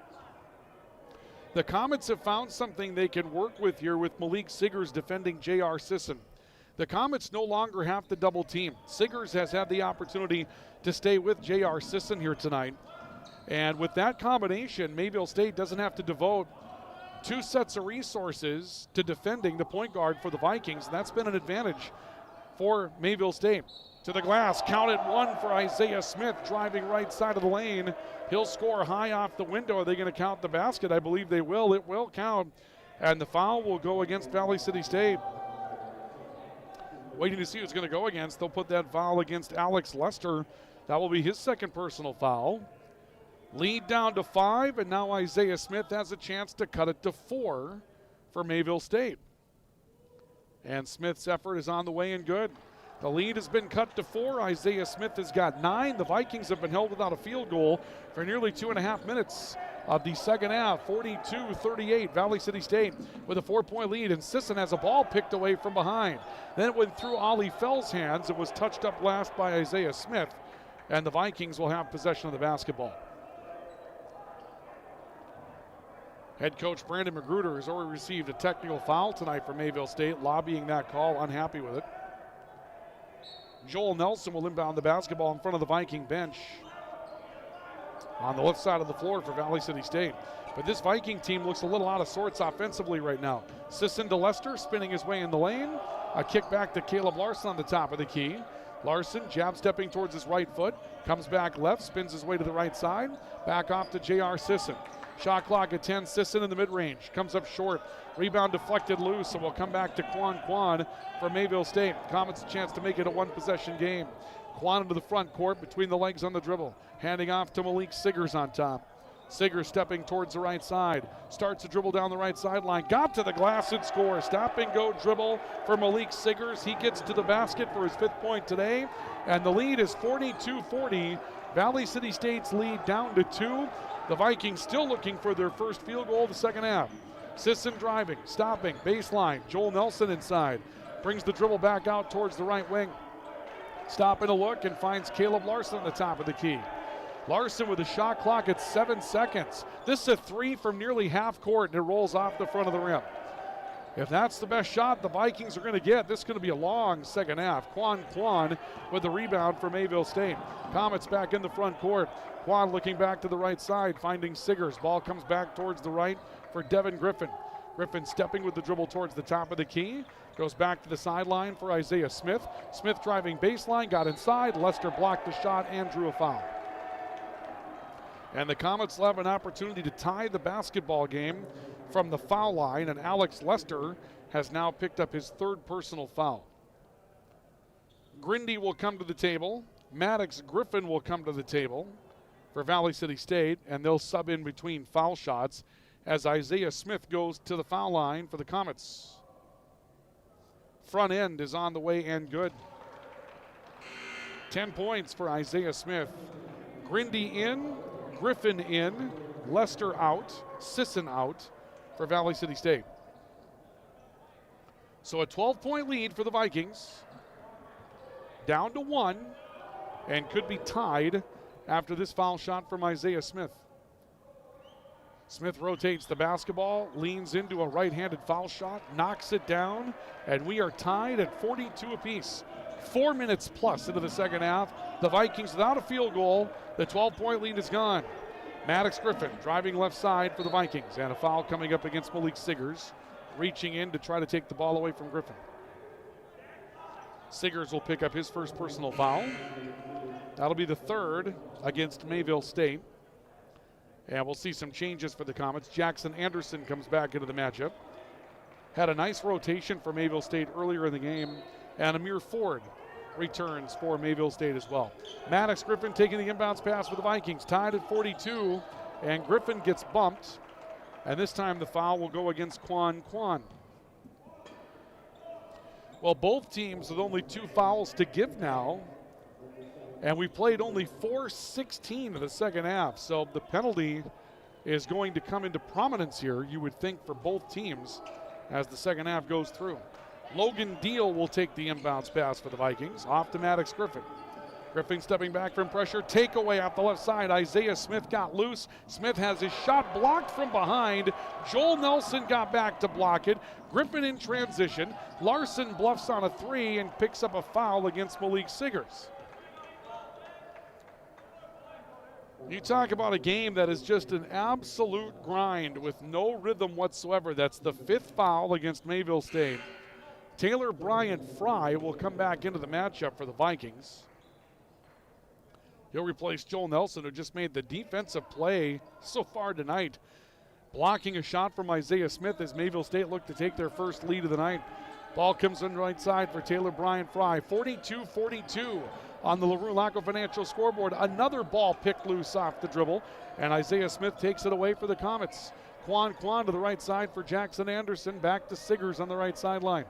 The Comets have found something they can work with here with Malik Siggers defending J.R. Sisson. The Comets no longer have to double team. Siggers has had the opportunity to stay with J.R. Sisson here tonight. And with that combination, Mayville State doesn't have to devote 2 sets of resources to defending the point guard for the Vikings. And that's been an advantage for Mayville State. To the glass, count it 1 for Isaiah Smith, driving right side of the lane. He'll score high off the window. Are they going to count the basket? I believe they will. It will count. And the foul will go against Valley City State. Waiting to see who's going to go against. They'll put that foul against Alex Lester. That will be his second personal foul. Lead down to 5, and now Isaiah Smith has a chance to cut it to 4 for Mayville State. And Smith's effort is on the way and good. The lead has been cut to 4. Isaiah Smith has got 9. The Vikings have been held without a field goal for nearly 2.5 minutes of the second half. 42-38, Valley City State with a 4-point lead, and Sisson has a ball picked away from behind. Then it went through Ollie Fell's hands. It was touched up last by Isaiah Smith, and the Vikings will have possession of the basketball. Head coach Brandon Magruder has already received a technical foul tonight for Mayville State, lobbying that call, unhappy with it. Joel Nelson will inbound the basketball in front of the Viking bench on the left side of the floor for Valley City State. But this Viking team looks a little out of sorts offensively right now. Sisson to Lester, spinning his way in the lane. A kick back to Caleb Larson on the top of the key. Larson jab stepping towards his right foot, comes back left, spins his way to the right side. Back off to J.R. Sisson. Shot clock at 10, Sisson in the mid-range. Comes up short. Rebound deflected loose, and we'll come back to Quan for Mayville State. Comets a chance to make it a 1-possession game. Quan into the front court, between the legs on the dribble. Handing off to Malik Siggers on top. Siggers stepping towards the right side. Starts to dribble down the right sideline. Got to the glass and scores. Stop and go dribble for Malik Siggers. He gets to the basket for his 5th point today. And the lead is 42-40. Valley City State's lead down to 2. The Vikings still looking for their first field goal of the second half. Sisson driving, stopping, baseline. Joel Nelson inside. Brings the dribble back out towards the right wing. Stopping a look and finds Caleb Larson at the top of the key. Larson with a shot clock at 7 seconds. This is a 3 from nearly half court, and it rolls off the front of the rim. If that's the best shot the Vikings are going to get, this is going to be a long second half. Quan with the rebound for Mayville State. Comets back in the front court. Quan looking back to the right side, finding Siggers. Ball comes back towards the right for Devin Griffin. Griffin stepping with the dribble towards the top of the key. Goes back to the sideline for Isaiah Smith. Smith driving baseline, got inside. Lester blocked the shot and drew a foul. And the Comets will have an opportunity to tie the basketball game from the foul line, and Alex Lester has now picked up his 3rd personal foul. Grindy will come to the table Maddox Griffin will come to the table for Valley City State, and they'll sub in between foul shots as Isaiah Smith goes to the foul line for the Comets. Front end is on the way and good. 10 points for Isaiah Smith. Grindy in, Griffin in, Lester out, Sisson out for Valley City State. So a 12-point lead for the Vikings. Down to 1, and could be tied after this foul shot from Isaiah Smith. Smith rotates the basketball, leans into a right-handed foul shot, knocks it down, and we are tied at 42 apiece. 4 minutes plus into the second half. The Vikings without a field goal. The 12-point lead is gone. Maddox Griffin driving left side for the Vikings, and a foul coming up against Malik Siggers, reaching in to try to take the ball away from Griffin. Siggers will pick up his first personal foul. That'll be the third against Mayville State. And we'll see some changes for the Comets. Jackson Anderson comes back into the matchup. Had a nice rotation for Mayville State earlier in the game. And Amir Ford returns for Mayville State as well. Maddox Griffin taking the inbounds pass for the Vikings. Tied at 42. And Griffin gets bumped. And this time the foul will go against Quan. Well, both teams with only 2 fouls to give now. And we played only 4:16 in the second half. So the penalty is going to come into prominence here, you would think, for both teams as the second half goes through. Logan Deal will take the inbounds pass for the Vikings. Off to Maddox Griffin. Griffin stepping back from pressure. Takeaway off the left side. Isaiah Smith got loose. Smith has his shot blocked from behind. Joel Nelson got back to block it. Griffin in transition. Larson bluffs on a 3 and picks up a foul against Malik Siggers. You talk about a game that is just an absolute grind with no rhythm whatsoever. That's the 5th foul against Mayville State. Taylor Bryant Fry will come back into the matchup for the Vikings. He'll replace Joel Nelson, who just made the defensive play so far tonight, blocking a shot from Isaiah Smith as Mayville State look to take their first lead of the night. Ball comes on the right side for Taylor Bryant Fry. 42-42 on the LaRue Laco Financial scoreboard. Another ball picked loose off the dribble, and Isaiah Smith takes it away for the Comets. Quan to the right side for Jackson Anderson. Back to Siggers on the right sideline.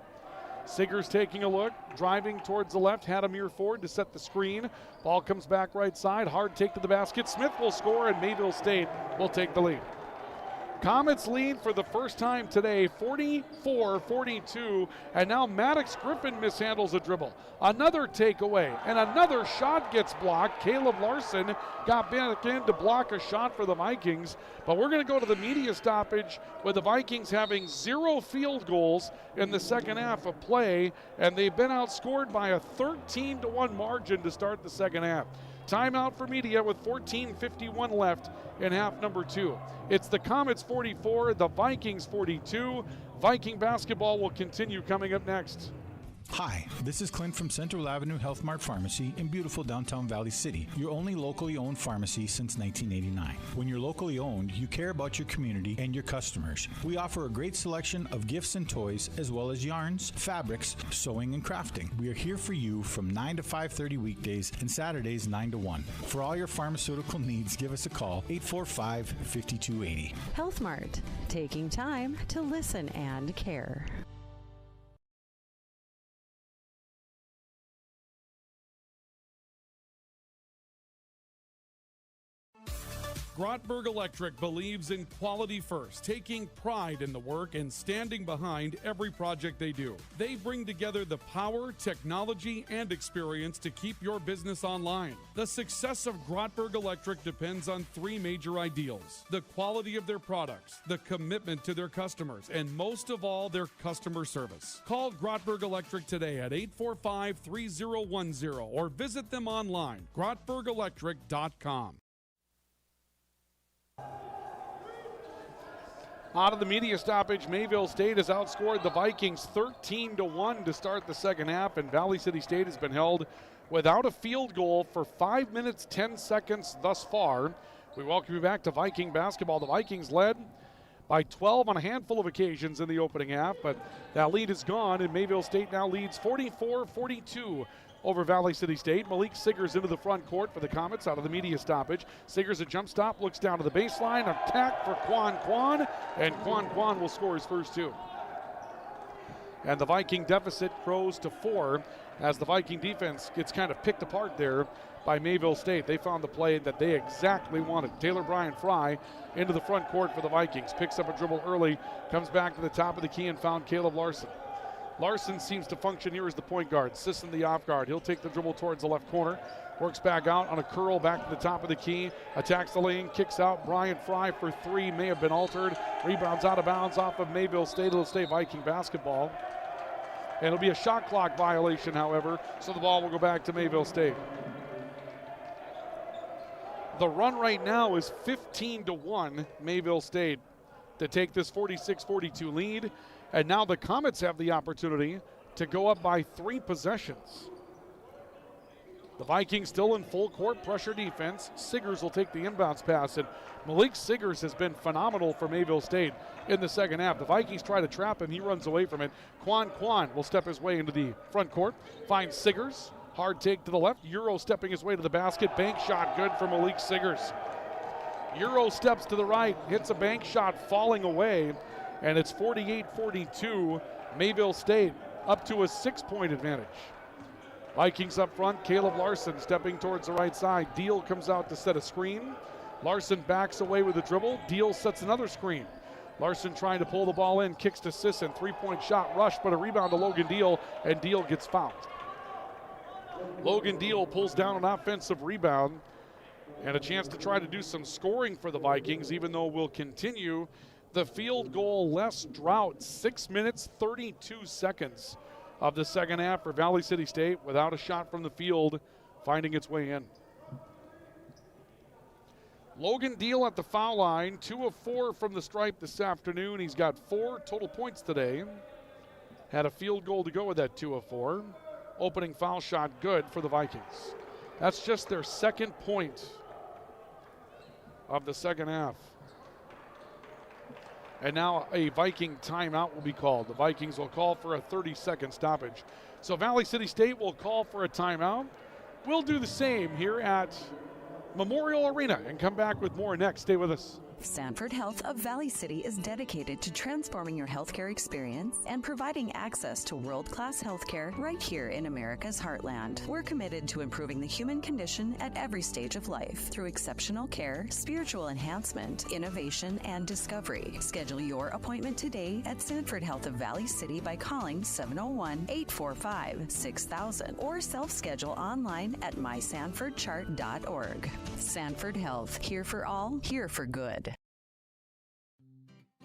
Siggers taking a look, driving towards the left, had Amir Ford to set the screen. Ball comes back right side, hard take to the basket. Smith will score, and Mayville State will take the lead. Comets lead for the first time today, 44-42, and now Maddox Griffin mishandles a dribble. Another takeaway, and another shot gets blocked. Caleb Larson got back in to block a shot for the Vikings, but we're going to go to the media stoppage with the Vikings having 0 field goals in the second half of play, and they've been outscored by a 13-1 margin to start the second half. Timeout for media with 14:51 left in half number 2. It's the Comets 44, the Vikings 42. Viking basketball will continue coming up next. Hi, this is Clint from Central Avenue Health Mart Pharmacy in beautiful downtown Valley City, your only locally owned pharmacy since 1989. When you're locally owned, you care about your community and your customers. We offer a great selection of gifts and toys, as well as yarns, fabrics, sewing, and crafting. We are here for you from 9 to 5:30 weekdays and Saturdays 9 to 1. For all your pharmaceutical needs, give us a call, 845-5280. Health Mart, taking time to listen and care. Grotberg Electric believes in quality first, taking pride in the work and standing behind every project they do. They bring together the power, technology, and experience to keep your business online. The success of Grotberg Electric depends on 3 major ideals: the quality of their products, the commitment to their customers, and most of all, their customer service. Call Grotberg Electric today at 845-3010 or visit them online, grotbergelectric.com. Out of the media stoppage, Mayville State has outscored the Vikings 13-1 to start the second half, and Valley City State has been held without a field goal for 5 minutes, 10 seconds thus far. We welcome you back to Viking basketball. The Vikings led by 12 on a handful of occasions in the opening half, but that lead is gone, and Mayville State now leads 44-42 over Valley City State. Malik Siggers into the front court for the Comets out of the media stoppage. Siggers a jump stop, looks down to the baseline, attack for Quan, and Quan will score his first two. And the Viking deficit grows to 4 as the Viking defense gets kind of picked apart there by Mayville State. They found the play that they exactly wanted. Taylor Brian Fry into the front court for the Vikings. Picks up a dribble early, comes back to the top of the key and found Caleb Larson. Larson seems to function here as the point guard. Sisson the off guard. He'll take the dribble towards the left corner. Works back out on a curl back to the top of the key. Attacks the lane, kicks out. Brian Fry for 3, may have been altered. Rebounds out of bounds off of Mayville State. It'll stay Viking basketball. And it'll be a shot clock violation, however, so the ball will go back to Mayville State. The run right now is 15-1 Mayville State to take this 46-42 lead. And now the Comets have the opportunity to go up by 3 possessions. The Vikings still in full court pressure defense. Siggers will take the inbounds pass, and Malik Siggers has been phenomenal for Mayville State in the second half. The Vikings try to trap him. He runs away from it. Quan will step his way into the front court, finds Siggers. Hard take to the left. Euro stepping his way to the basket. Bank shot good for Malik Siggers. Euro steps to the right, hits a bank shot falling away, and it's 48-42. Mayville State up to a 6-point advantage. Vikings up front, Caleb Larson stepping towards the right side. Deal comes out to set a screen. Larson backs away with a dribble. Deal sets another screen. Larson trying to pull the ball in, kicks to Sisson. 3-point shot rush, but a rebound to Logan Deal, and Deal gets fouled. Logan Deal pulls down an offensive rebound and a chance to try to do some scoring for the Vikings, even though we'll continue the field goal less drought. 6 minutes, 32 seconds of the second half for Valley City State without a shot from the field finding its way in. Logan Deal at the foul line, 2 of 4 from the stripe this afternoon. He's got 4 total points today. Had a field goal to go with that 2 of 4. Opening foul shot good for the Vikings. That's just their second point of the second half. And now a Viking timeout will be called. The Vikings will call for a 30-second stoppage. So Valley City State will call for a timeout. We'll do the same here at Memorial Arena and come back with more next. Stay with us. Sanford Health of Valley City is dedicated to transforming your healthcare experience and providing access to world-class healthcare right here in America's heartland. We're committed to improving the human condition at every stage of life through exceptional care, spiritual enhancement, innovation, and discovery. Schedule your appointment today at Sanford Health of Valley City by calling 701-845-6000 or self-schedule online at mysanfordchart.org. Sanford Health, here for all, here for good.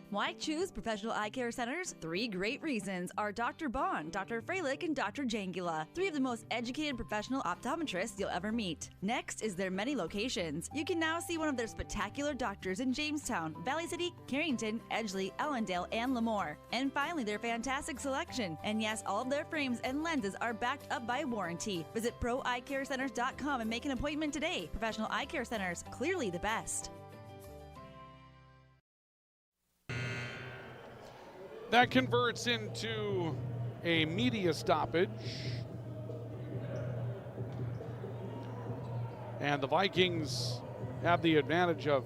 Why choose Professional Eye Care Centers? 3 great reasons are Dr. Bond, Dr. Freilich, and Dr. Jangula, 3 of the most educated professional optometrists you'll ever meet. Next is their many locations. You can now see one of their spectacular doctors in Jamestown, Valley City, Carrington, Edgeley, Ellendale, and Lemoore. And finally, their fantastic selection. And yes, all of their frames and lenses are backed up by warranty. Visit proeyecarecenters.com and make an appointment today. Professional Eye Care Centers, clearly the best. That converts into a media stoppage. And the Vikings have the advantage of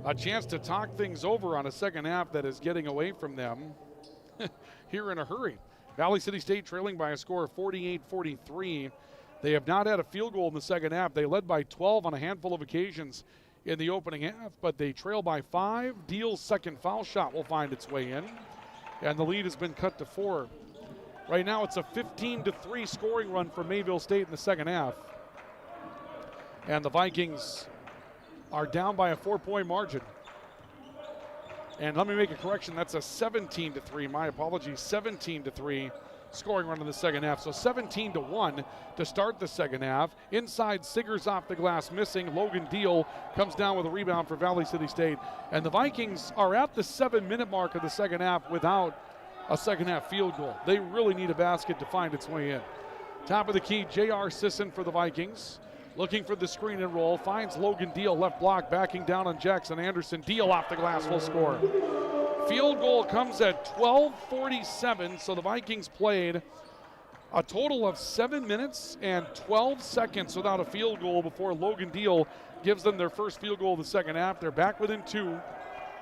a chance to talk things over on a second half that is getting away from them here in a hurry. Valley City State trailing by a score of 48-43. They have not had a field goal in the second half. They led by 12 on a handful of occasions in the opening half, but they trail by 5. Deal's second foul shot will find its way in, and the lead has been cut to 4. Right now it's a 15-3 scoring run for Mayville State in the second half, and the Vikings are down by a 4-point margin. And let me make a correction, that's a 17-3, my apologies, 17-3 scoring run in the second half. So 17-1 to start the second half. Inside, Siggers off the glass missing. Logan Deal comes down with a rebound for Valley City State. And the Vikings are at the 7-minute mark of the second half without a second half field goal. They really need a basket to find its way in. Top of the key, J.R. Sisson for the Vikings. Looking for the screen and roll, finds Logan Deal, left block, backing down on Jackson Anderson. Deal off the glass will score. Field goal comes at 12:47, so the Vikings played A total of 7 minutes and 12 seconds without a field goal before Logan Deal gives them their first field goal of the second half. They're back within 2,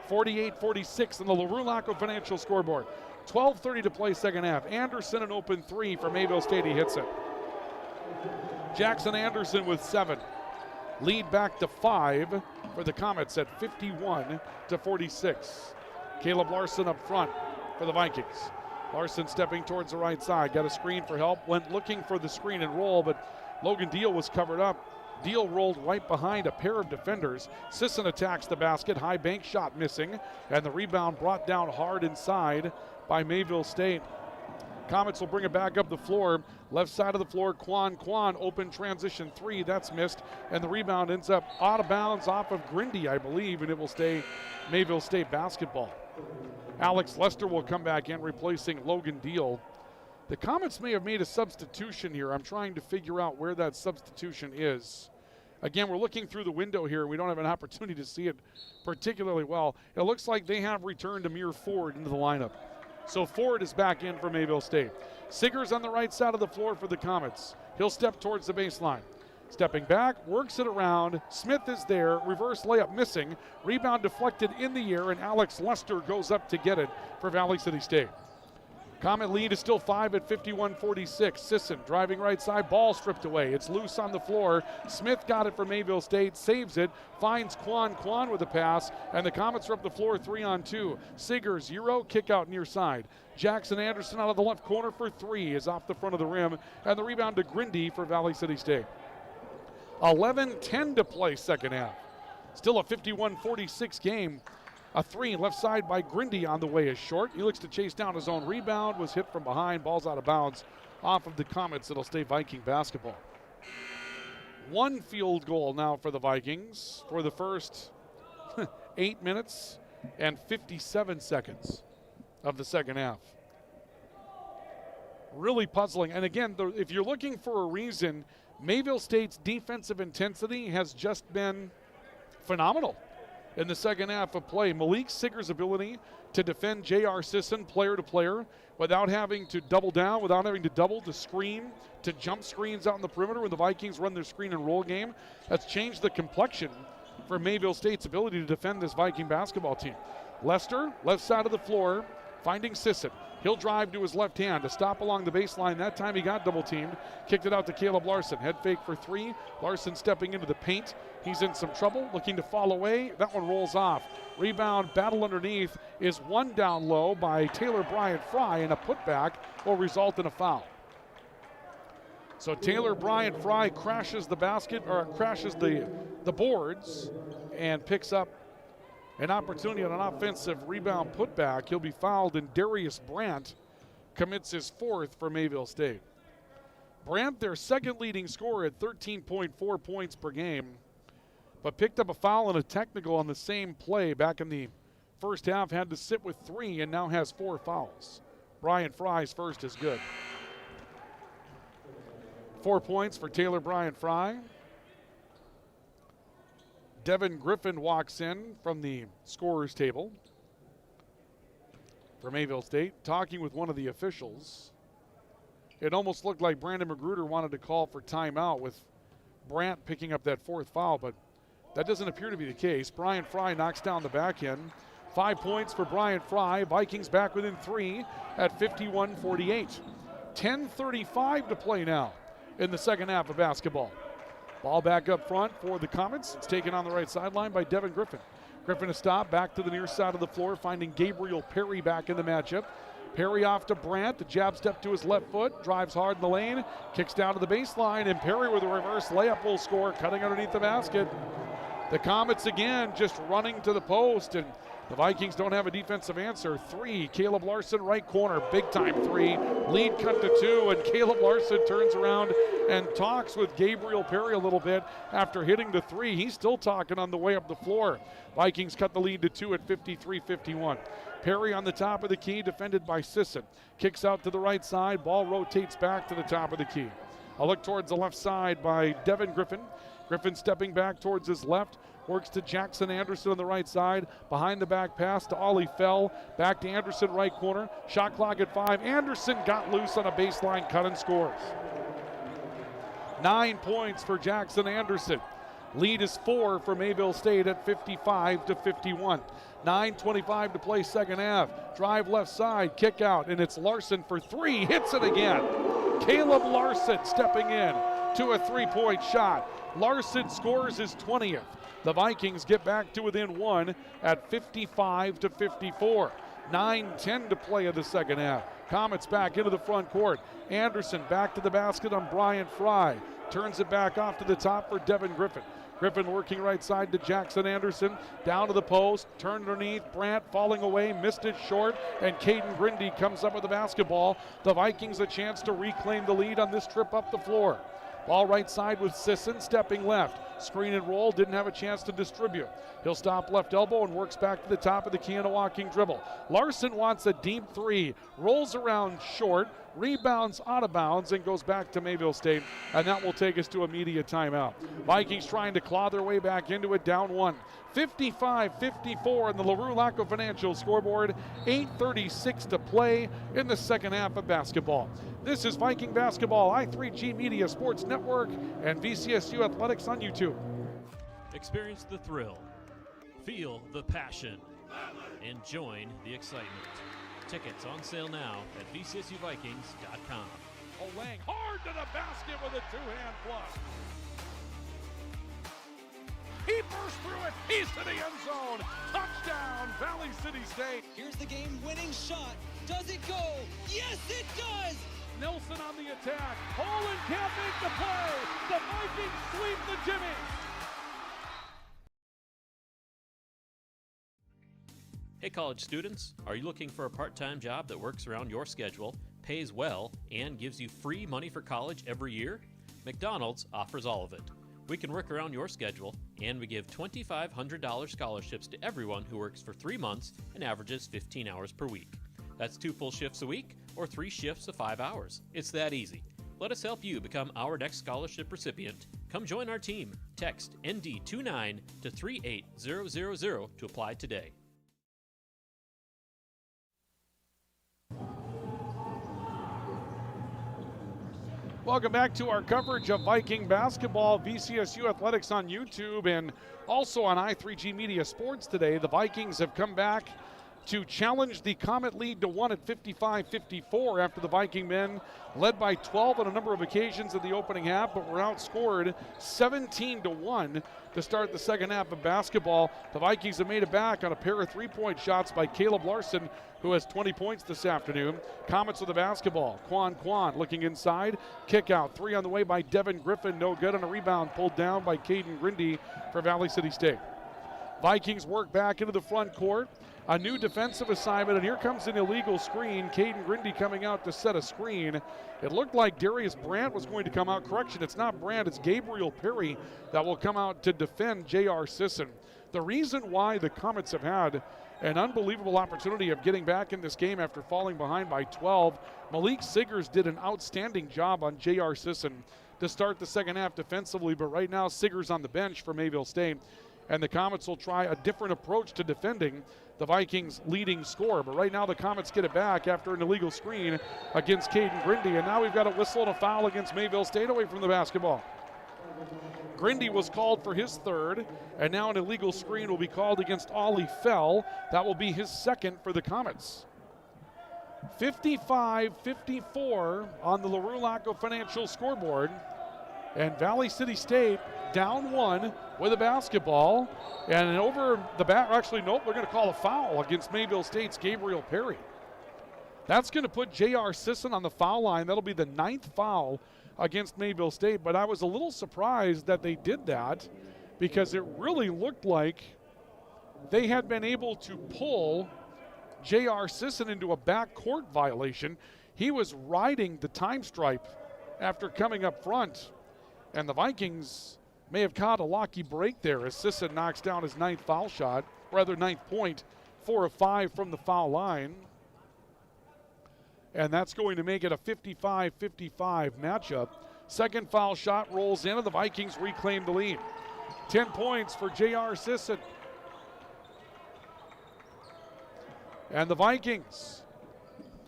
48-46 on the LaRue Laco Financial scoreboard. 12:30 to play second half. Anderson an open 3 for Mayville State. He hits it. Jackson Anderson with 7. Lead back to 5 for the Comets at 51-46. Caleb Larson up front for the Vikings. Larson stepping towards the right side. Got a screen for help. Went looking for the screen and roll, but Logan Deal was covered up. Deal rolled right behind a pair of defenders. Sisson attacks the basket. High bank shot missing. And the rebound brought down hard inside by Mayville State. Comets will bring it back up the floor. Left side of the floor, Quan open transition 3. That's missed. And the rebound ends up out of bounds off of Grindy, I believe, and it will stay Mayville State basketball. Alex Lester will come back in, replacing Logan Deal. The Comets may have made a substitution here. I'm trying to figure out where that substitution is. Again, we're looking through the window here. We don't have an opportunity to see it particularly well. It looks like they have returned Amir Ford into the lineup. So Ford is back in for Mayville State. Siggers on the right side of the floor for the Comets. He'll step towards the baseline. Stepping back, works it around. Smith is there. Reverse layup missing. Rebound deflected in the air, and Alex Lester goes up to get it for Valley City State. Comet lead is still 5 at 51-46. Sisson driving right side, ball stripped away. It's loose on the floor. Smith got it for Mayville State, saves it, finds Quan with a pass, and the Comets are up the floor 3-on-2. Siggers, Euro, kick out near side. Jackson Anderson out of the left corner for 3 is off the front of the rim, and the rebound to Grindy for Valley City State. 11:10 to play second half. Still a 51-46 game. A 3 left side by Grindy on the way is short. He looks to chase down his own rebound, was hit from behind, ball's out of bounds off of the Comets. It'll stay Viking basketball. 1 field goal now for the Vikings for the first 8 minutes and 57 seconds of the second half. Really puzzling. And again, if you're looking for a reason, Mayville State's defensive intensity has just been phenomenal in the second half of play. Malik Sigger's ability to defend J.R. Sisson player to player without having to double down, without having to double, to screen, to jump screens out in the perimeter when the Vikings run their screen and roll game. That's changed the complexion for Mayville State's ability to defend this Viking basketball team. Lester, left side of the floor, finding Sisson. He'll drive to his left hand to stop along the baseline. That time he got double teamed. Kicked it out to Caleb Larson. Head fake for 3. Larson stepping into the paint. He's in some trouble, looking to fall away. That one rolls off. Rebound, battle underneath is one down low by Taylor Bryant Fry, and a putback will result in a foul. So Taylor Bryant Fry crashes the basket, or crashes the boards, and picks up an opportunity on an offensive rebound putback. He'll be fouled, and Darius Brandt commits his 4th for Mayville State. Brandt, their second leading scorer at 13.4 points per game, but picked up a foul and a technical on the same play back in the first half, had to sit with 3, and now has 4 fouls. Bryant Fry's first is good. 4 points for Taylor Bryant Fry. Devin Griffin walks in from the scorer's table for Mayville State, talking with one of the officials. It almost looked like Brandon Magruder wanted to call for timeout with Brandt picking up that 4th foul, but that doesn't appear to be the case. Bryant Fry knocks down the back end. 5 points for Bryant Fry. Vikings back within 3 at 51-48. 10:35 to play now in the second half of basketball. Ball back up front for the Comets. It's taken on the right sideline by Devin Griffin. Griffin a stop, back to the near side of the floor, finding Gabriel Perry back in the matchup. Perry off to Brandt, the jab step to his left foot, drives hard in the lane, kicks down to the baseline, and Perry with a reverse layup will score, cutting underneath the basket. The Comets again just running to the post, and the Vikings don't have a defensive answer. 3, Caleb Larson, right corner, big time 3. Lead cut to 2, and Caleb Larson turns around and talks with Gabriel Perry a little bit after hitting the 3. He's still talking on the way up the floor. Vikings cut the lead to 2 at 53-51. Perry on the top of the key, defended by Sisson. Kicks out to the right side, ball rotates back to the top of the key. A look towards the left side by Devin Griffin. Griffin stepping back towards his left, Works to Jackson Anderson on the right side. Behind the back pass to Ollie Fell. Back to Anderson, right corner. Shot clock at 5. Anderson got loose on a baseline cut and scores. 9 points for Jackson Anderson. Lead is 4 for Mayville State at 55-51. 9:25 to play second half. Drive left side, kick out, and it's Larson for 3. Hits it again. Caleb Larson stepping in to a 3-point shot. Larson scores his 20th. The Vikings get back to within 1 at 55-54. 9:10 to play in the second half. Comets back into the front court. Anderson back to the basket on Brian Fry. Turns it back off to the top for Devin Griffin. Griffin working right side to Jackson Anderson. Down to the post, turned underneath. Brandt falling away, missed it short, and Caden Grindy comes up with the basketball. The Vikings a chance to reclaim the lead on this trip up the floor. Ball right side with Sisson stepping left. Screen and roll, didn't have a chance to distribute. He'll stop left elbow and works back to the top of the key on a walking dribble. Larson wants a deep 3, rolls around short, rebounds out of bounds, and goes back to Mayville State, and that will take us to immediate timeout. Vikings trying to claw their way back into it, down 1. 55-54 in the LaRue Laco Financial scoreboard. 8:36 to play in the second half of basketball. This is Viking Basketball, I3G Media Sports Network, and VCSU Athletics on YouTube. Experience the thrill, feel the passion, and join the excitement. Tickets on sale now at VCSUVikings.com. Lang hard to the basket with a two-hand flush. He burst through it. He's to the end zone. Touchdown, Valley City State. Here's the game-winning shot. Does it go? Yes, it does! Nelson on the attack. Holland can't make the play. The Vikings sweep the Jimmy. Hey college students, are you looking for a part-time job that works around your schedule, pays well, and gives you free money for college every year? McDonald's offers all of it. We can work around your schedule, and we give $2,500 scholarships to everyone who works for 3 months and averages 15 hours per week. That's 2 full shifts a week or 3 shifts of 5 hours. It's that easy. Let us help you become our next scholarship recipient. Come join our team. Text ND29 to 38000 to apply today. Welcome back to our coverage of Viking basketball, VCSU Athletics on YouTube, and also on I3G Media Sports today. The Vikings have come back to challenge the Comet lead to 1 at 55-54 after the Viking men led by 12 on a number of occasions in the opening half, but were outscored 17-1 to start the second half of basketball. The Vikings have made it back on a pair of 3-point shots by Caleb Larson, who has 20 points this afternoon. Comets with the basketball. Quan looking inside. Kick out. 3 on the way by Devin Griffin. No good on a rebound pulled down by Caden Grindy for Valley City State. Vikings work back into the front court. A new defensive assignment, and here comes an illegal screen. Caden Grindy coming out to set a screen. It looked like Darius Brandt was going to come out. Correction, it's not Brandt, it's Gabriel Perry that will come out to defend J.R. Sisson. The reason why the Comets have had an unbelievable opportunity of getting back in this game after falling behind by 12, Malik Siggers did an outstanding job on J.R. Sisson to start the second half defensively, but right now Siggers on the bench for Mayville State, and the Comets will try a different approach to defending the Vikings' leading scorer. But right now the Comets get it back after an illegal screen against Caden Grindy, and now we've got a whistle and a foul against Mayville State away from the basketball. Grindy was called for his 3rd, and now an illegal screen will be called against Ollie Fell. That will be his 2nd for the Comets. 55-54 on the LaRue Laco Financial scoreboard, and Valley City State down 1 with a basketball, and over the back, actually nope, they're going to call a foul against Mayville State's Gabriel Perry. That's going to put J.R. Sisson on the foul line. That'll be the 9th foul against Mayville State, but I was a little surprised that they did that because it really looked like they had been able to pull J.R. Sisson into a backcourt violation. He was riding the time stripe after coming up front, and the Vikings may have caught a lucky break there as Sisson knocks down his 9th foul shot, rather 9th point, 4 of 5 from the foul line. And that's going to make it a 55-55 matchup. Second foul shot rolls in, and the Vikings reclaim the lead. 10 points for J.R. Sisson. And the Vikings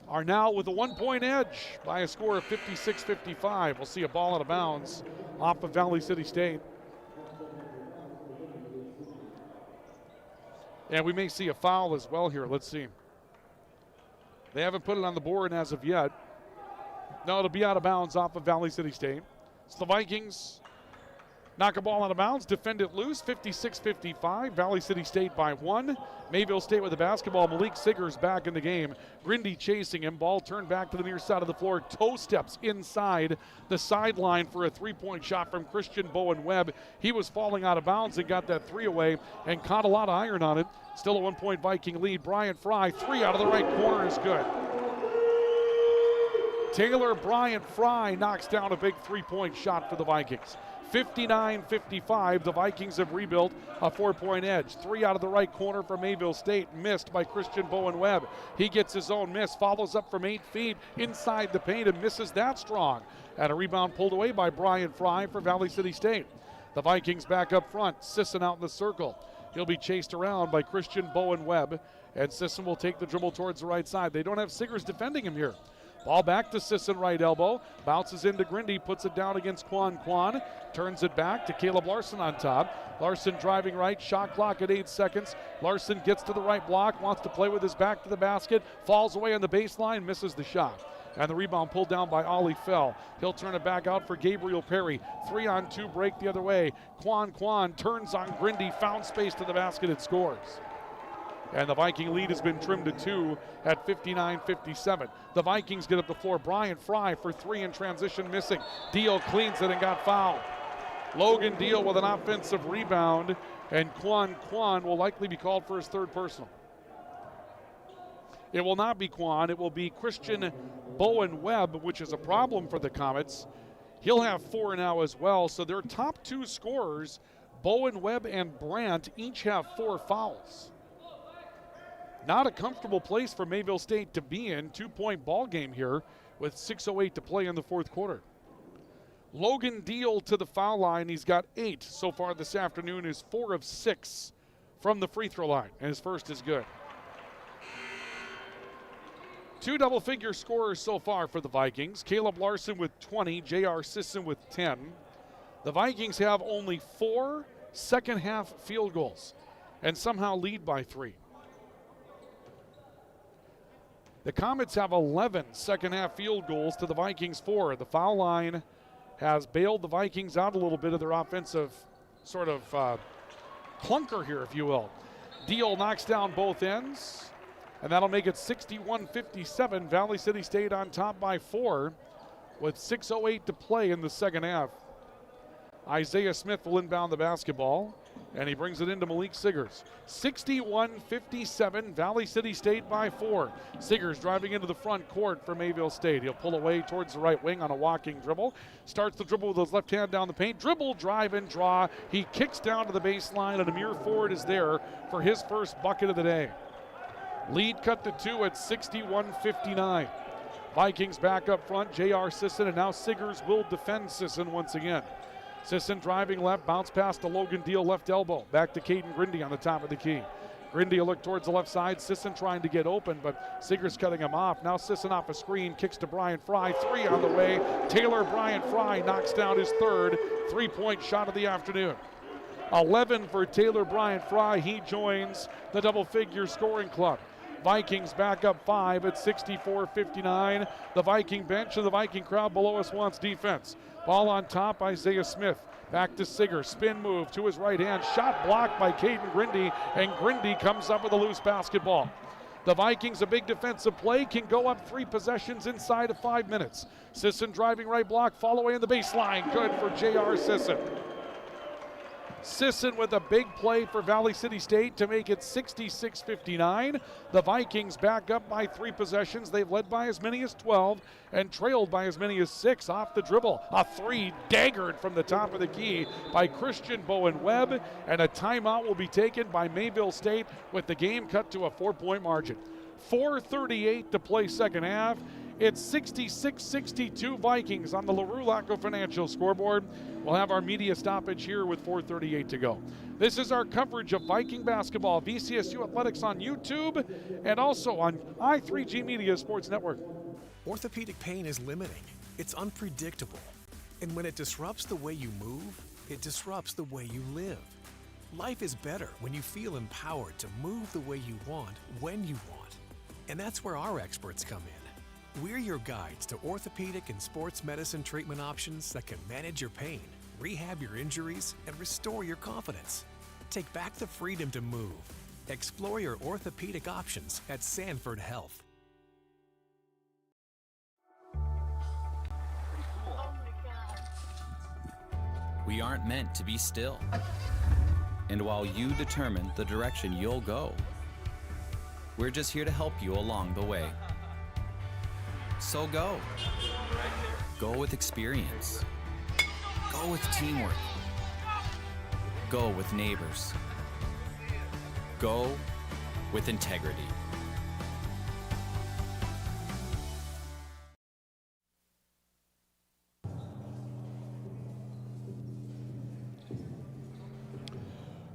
are now with a 1-point edge by a score of 56-55. We'll see a ball out of bounds off of Valley City State. And we may see a foul as well here. Let's see. They haven't put it on the board as of yet. No, it'll be out of bounds off of Valley City State. So the Vikings knock a ball out of bounds, defend it loose, 56-55. Valley City State by 1. Mayville State with the basketball. Malik Siggers back in the game. Grindy chasing him. Ball turned back to the near side of the floor. Toe steps inside the sideline for a three-point shot from Christian Bowen Webb. He was falling out of bounds and got that three away and caught a lot of iron on it. Still a 1-point Viking lead. Brian Fry, three out of the right corner is good. Taylor Bryant Fry knocks down a big three-point shot for the Vikings. 59-55, the Vikings have rebuilt a 4-point edge. Three out of the right corner for Mayville State, missed by Christian Bowen Webb. He gets his own miss, follows up from 8 feet inside the paint and misses that strong. And a rebound pulled away by Brian Fry for Valley City State. The Vikings back up front, Sisson out in the circle. He'll be chased around by Christian Bowen Webb, and Sisson will take the dribble towards the right side. They don't have Siggers defending him here. Ball back to Sisson, right elbow. Bounces into Grindy, puts it down against Quan. Turns it back to Caleb Larson on top. Larson driving right, shot clock at 8 seconds. Larson gets to the right block, wants to play with his back to the basket, falls away on the baseline, misses the shot. And the rebound pulled down by Ollie Fell. He'll turn it back out for Gabriel Perry. 3-on-2 break the other way. Quan turns on Grindy, found space to the basket and scores. And the Viking lead has been trimmed to 2 at 59-57. The Vikings get up the floor. Brian Fry for 3 in transition, missing. Deal cleans it and got fouled. Logan Deal with an offensive rebound, and Quan will likely be called for his third personal. It will not be Quan. It will be Christian Bowen Webb, which is a problem for the Comets. He'll have 4 now as well, so their top 2 scorers, Bowen Webb and Brandt, each have 4 fouls. Not a comfortable place for Mayville State to be in. 2-point ball game here with 6:08 to play in the fourth quarter. Logan Deal to the foul line. He's got 8 so far this afternoon. Is 4 of 6 from the free throw line, and his first is good. 2 double-figure scorers so far for the Vikings. Caleb Larson with 20, J.R. Sisson with 10. The Vikings have only 4 second-half field goals and somehow lead by 3. The Comets have 11 second-half field goals to the Vikings 4. The foul line has bailed the Vikings out a little bit of their offensive sort of clunker here, if you will. Deal knocks down both ends, and that'll make it 61-57. Valley City State on top by 4 with 6:08 to play in the second half. Isaiah Smith will inbound the basketball, and he brings it into Malik Siggers. 61-57, Valley City State by 4. Siggers driving into the front court for Mayville State. He'll pull away towards the right wing on a walking dribble. Starts the dribble with his left hand down the paint. Dribble, drive, and draw. He kicks down to the baseline, and Amir Ford is there for his first bucket of the day. Lead cut to 2 at 61-59. Vikings back up front, J.R. Sisson, and now Siggers will defend Sisson once again. Sisson driving left, bounce pass to Logan Deal, left elbow. Back to Caden Grindy on the top of the key. Grindy will look towards the left side. Sisson trying to get open, but Siggers cutting him off. Now Sisson off a screen, kicks to Brian Fry. 3 on the way. Taylor Brian Fry knocks down his third 3-point shot of the afternoon. 11 for Taylor Brian Fry. He joins the double-figure scoring club. Vikings back up 5 at 64-59. The Viking bench and the Viking crowd below us wants defense. Ball on top, Isaiah Smith. Back to Siggers, spin move to his right hand. Shot blocked by Caden Grindy, and Grindy comes up with a loose basketball. The Vikings, a big defensive play, can go up 3 possessions inside of 5 minutes. Sisson driving right block, fall away in the baseline. Good for J.R. Sisson. Sisson with a big play for Valley City State to make it 66-59. The Vikings back up by 3 possessions. They've led by as many as 12 and trailed by as many as 6 off the dribble. A 3 daggered from the top of the key by Christian Bowen Webb, and a timeout will be taken by Mayville State with the game cut to a 4-point margin. 4:38 to play second half. It's 66-62 Vikings on the LaRue Laco Financial scoreboard. We'll have our media stoppage here with 4:38 to go. This is our coverage of Viking basketball, VCSU Athletics on YouTube, and also on I3G Media Sports Network. Orthopedic pain is limiting. It's unpredictable. And when it disrupts the way you move, it disrupts the way you live. Life is better when you feel empowered to move the way you want, when you want. And that's where our experts come in. We're your guides to orthopedic and sports medicine treatment options that can manage your pain, rehab your injuries, and restore your confidence. Take back the freedom to move. Explore your orthopedic options at Sanford Health. We aren't meant to be still. And while you determine the direction you'll go, we're just here to help you along the way. So go. Go with experience. Go with teamwork. Go with neighbors. Go with integrity.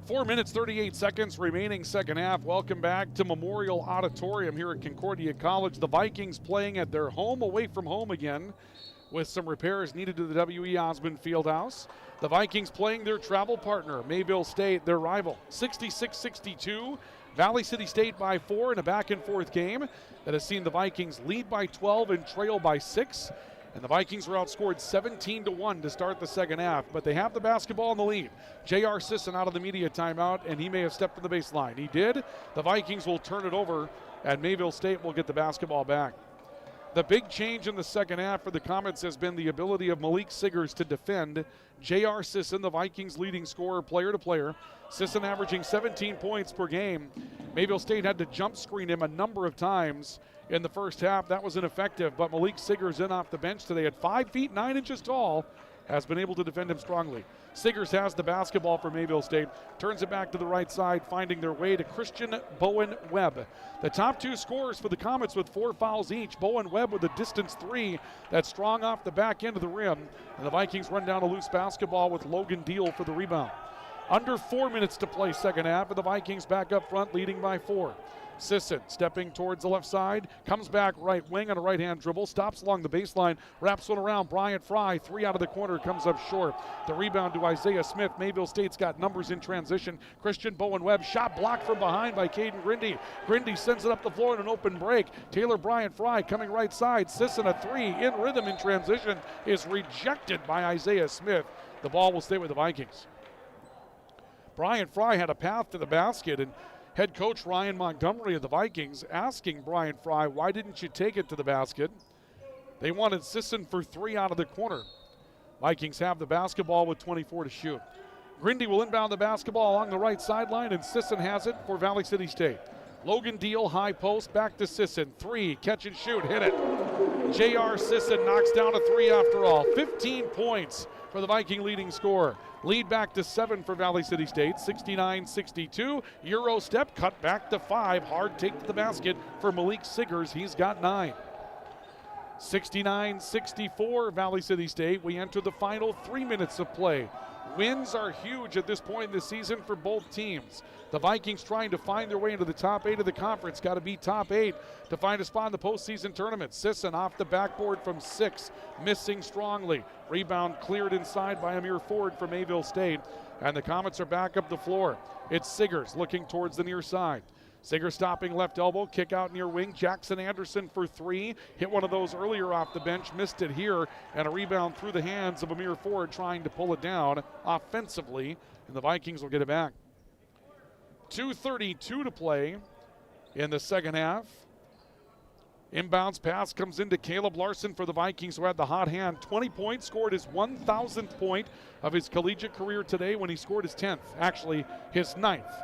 Four minutes, 38 seconds remaining second half. Welcome back to Memorial Auditorium here at Concordia College. The Vikings playing at their home away from home again with some repairs needed to the W.E. Osmond Fieldhouse. The Vikings playing their travel partner, Mayville State, their rival, 66-62. Valley City State by 4 in a back-and-forth game that has seen the Vikings lead by 12 and trail by 6. And the Vikings were outscored 17-1 to start the second half, but they have the basketball in the lead. J.R. Sisson out of the media timeout, and he may have stepped to the baseline. He did. The Vikings will turn it over, and Mayville State will get the basketball back. The big change in the second half for the Comets has been the ability of Malik Siggers to defend J.R. Sisson, the Vikings' leading scorer player to player. Sisson averaging 17 points per game. Mayville State had to jump screen him a number of times in the first half. That was ineffective, but Malik Siggers in off the bench today at 5 feet 9 inches tall has been able to defend him strongly. Siggers has the basketball for Mayville State, turns it back to the right side, finding their way to Christian Bowen Webb. The top two scorers for the Comets with 4 fouls each. Bowen Webb with a distance 3 that's strong off the back end of the rim, and the Vikings run down a loose basketball with Logan Deal for the rebound. Under 4 minutes to play second half, and the Vikings back up front leading by 4. Sisson stepping towards the left side, comes back right wing on a right-hand dribble, stops along the baseline, wraps one around Bryant Fry, 3 out of the corner, comes up short. The rebound to Isaiah Smith. Mayville State's got numbers in transition. Christian Bowen Webb, shot blocked from behind by Caden Grindy. Grindy sends it up the floor in an open break. Taylor Bryant Fry coming right side. Sisson a 3 in rhythm in transition is rejected by Isaiah Smith. The ball will stay with the Vikings. Bryant Fry had a path to the basket, and head coach Ryan Montgomery of the Vikings asking Bryant Fry, why didn't you take it to the basket? They wanted Sisson for 3 out of the corner. Vikings have the basketball with 24 to shoot. Grindy will inbound the basketball along the right sideline, and Sisson has it for Valley City State. Logan Deal, high post, back to Sisson. 3, catch and shoot, hit it. J.R. Sisson knocks down a 3 after all. 15 points for the Viking leading scorer. Lead back to 7 for Valley City State, 69-62. Euro step, cut back to 5. Hard take to the basket for Malik Siggers. He's got 9. 69-64 Valley City State. We enter the final 3 minutes of play. Wins are huge at this point in the season for both teams. The Vikings trying to find their way into the top 8 of the conference. Got to be top 8 to find a spot in the postseason tournament. Sisson off the backboard from 6, missing strongly. Rebound cleared inside by Amir Ford from Mayville State. And the Comets are back up the floor. It's Siggers looking towards the near side. Siggers stopping left elbow, kick out near wing. Jackson Anderson for 3. Hit one of those earlier off the bench, missed it here. And a rebound through the hands of Amir Ford trying to pull it down offensively. And the Vikings will get it back. 2:32 to play in the second half. Inbounds pass comes into Caleb Larson for the Vikings, who had the hot hand. 20 points, scored his 1,000th point of his collegiate career today when he scored his 10th, actually his 9th.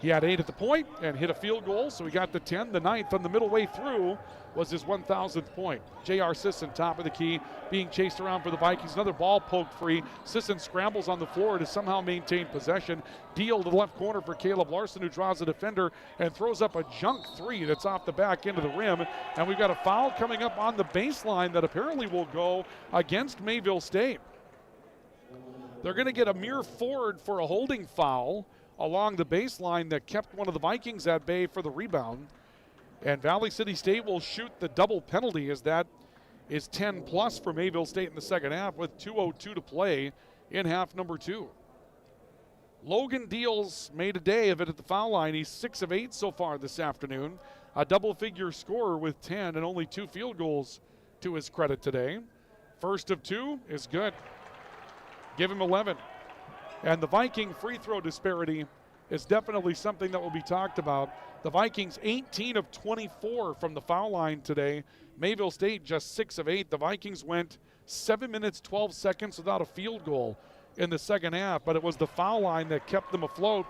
He had 8 at the point and hit a field goal, so he got the 10. The 9th on the middle way through was his 1,000th point. J.R. Sisson, top of the key, being chased around for the Vikings. Another ball poked free. Sisson scrambles on the floor to somehow maintain possession. Deal to the left corner for Caleb Larson, who draws a defender and throws up a junk three that's off the back end of the rim. And we've got a foul coming up on the baseline that apparently will go against Mayville State. They're going to get Amir Ford for a holding foul along the baseline that kept one of the Vikings at bay for the rebound. And Valley City State will shoot the double penalty, as that is 10 plus for Mayville State in the second half with 2:02 to play in half number 2. Logan Deals made a day of it at the foul line. He's 6 of 8 so far this afternoon. A double-figure scorer with 10 and only 2 field goals to his credit today. First of 2 is good. Give him 11. And the Viking free throw disparity is definitely something that will be talked about. The Vikings 18 of 24 from the foul line today. Mayville State just 6 of 8. The Vikings went 7 minutes, 12 seconds without a field goal in the second half, but it was the foul line that kept them afloat,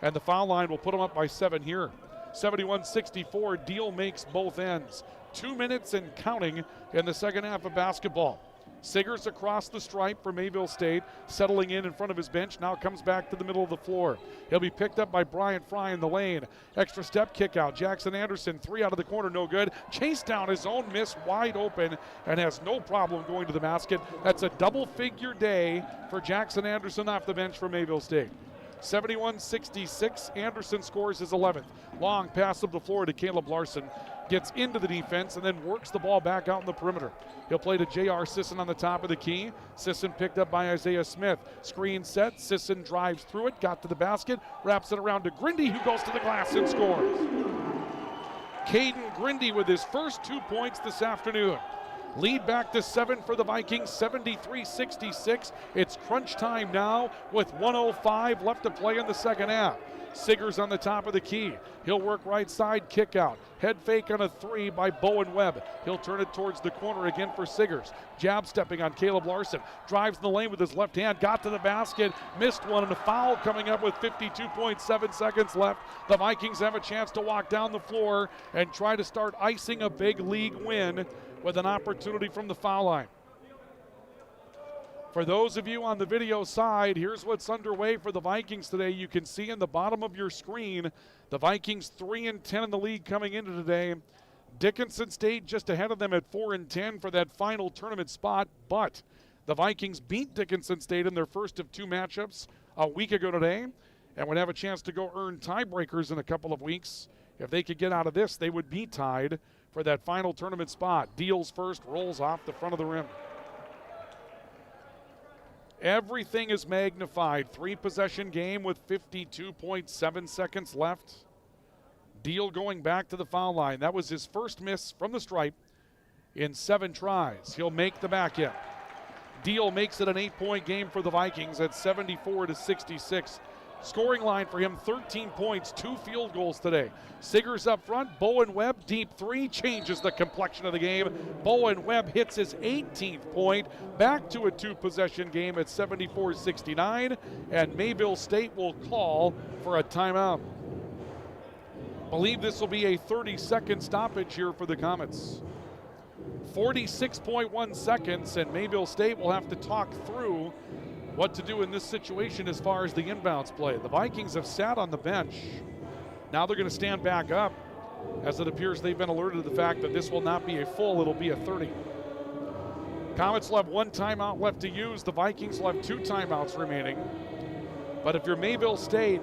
and the foul line will put them up by 7 here. 71-64, Deal makes both ends. 2 minutes and counting in the second half of basketball. Siggers across the stripe for Mayville State, settling in front of his bench, now comes back to the middle of the floor. He'll be picked up by Bryant Fry in the lane. Extra step kick out. Jackson Anderson, 3 out of the corner, no good. Chased down his own miss, wide open, and has no problem going to the basket. That's a double-figure day for Jackson Anderson off the bench for Mayville State. 71-66, Anderson scores his 11th. Long pass up the floor to Caleb Larson. Gets into the defense and then works the ball back out in the perimeter. He'll play to J.R. Sisson on the top of the key. Sisson picked up by Isaiah Smith. Screen set, Sisson drives through it, got to the basket, wraps it around to Grindy, who goes to the glass and scores. Caden Grindy with his first 2 points this afternoon. Lead back to 7 for the Vikings, 73-66. It's crunch time now with 1:05 left to play in the second half. Siggers on the top of the key. He'll work right side, kick out. Head fake on a 3 by Bowen Webb. He'll turn it towards the corner again for Siggers. Jab stepping on Caleb Larson. Drives in the lane with his left hand, got to the basket, missed one, and a foul coming up with 52.7 seconds left. The Vikings have a chance to walk down the floor and try to start icing a big league win with an opportunity from the foul line. For those of you on the video side, here's what's underway for the Vikings today. You can see in the bottom of your screen, the Vikings 3-10 in the league coming into today. Dickinson State just ahead of them at 4-10 for that final tournament spot, but the Vikings beat Dickinson State in their first of 2 matchups a week ago today and would have a chance to go earn tiebreakers in a couple of weeks. If they could get out of this, they would be tied for that final tournament spot. Deals first, rolls off the front of the rim. Everything is magnified. 3-possession game with 52.7 seconds left. Deal going back to the foul line. That was his first miss from the stripe in 7 tries. He'll make the back end. Deal makes it an 8-point game for the Vikings at 74-66. Scoring line for him, 13 points, 2 field goals today. Siggers up front, Bowen Webb, deep 3, changes the complexion of the game. Bowen Webb hits his 18th point, back to a 2-possession game at 74-69, and Mayville State will call for a timeout. Believe this will be a 30-second stoppage here for the Comets. 46.1 seconds, and Mayville State will have to talk through what to do in this situation as far as the inbounds play. The Vikings have sat on the bench. Now they're going to stand back up, as it appears they've been alerted to the fact that this will not be a full, it'll be a 30. Comets will have 1 timeout left to use. The Vikings will have 2 timeouts remaining. But if you're Mayville State,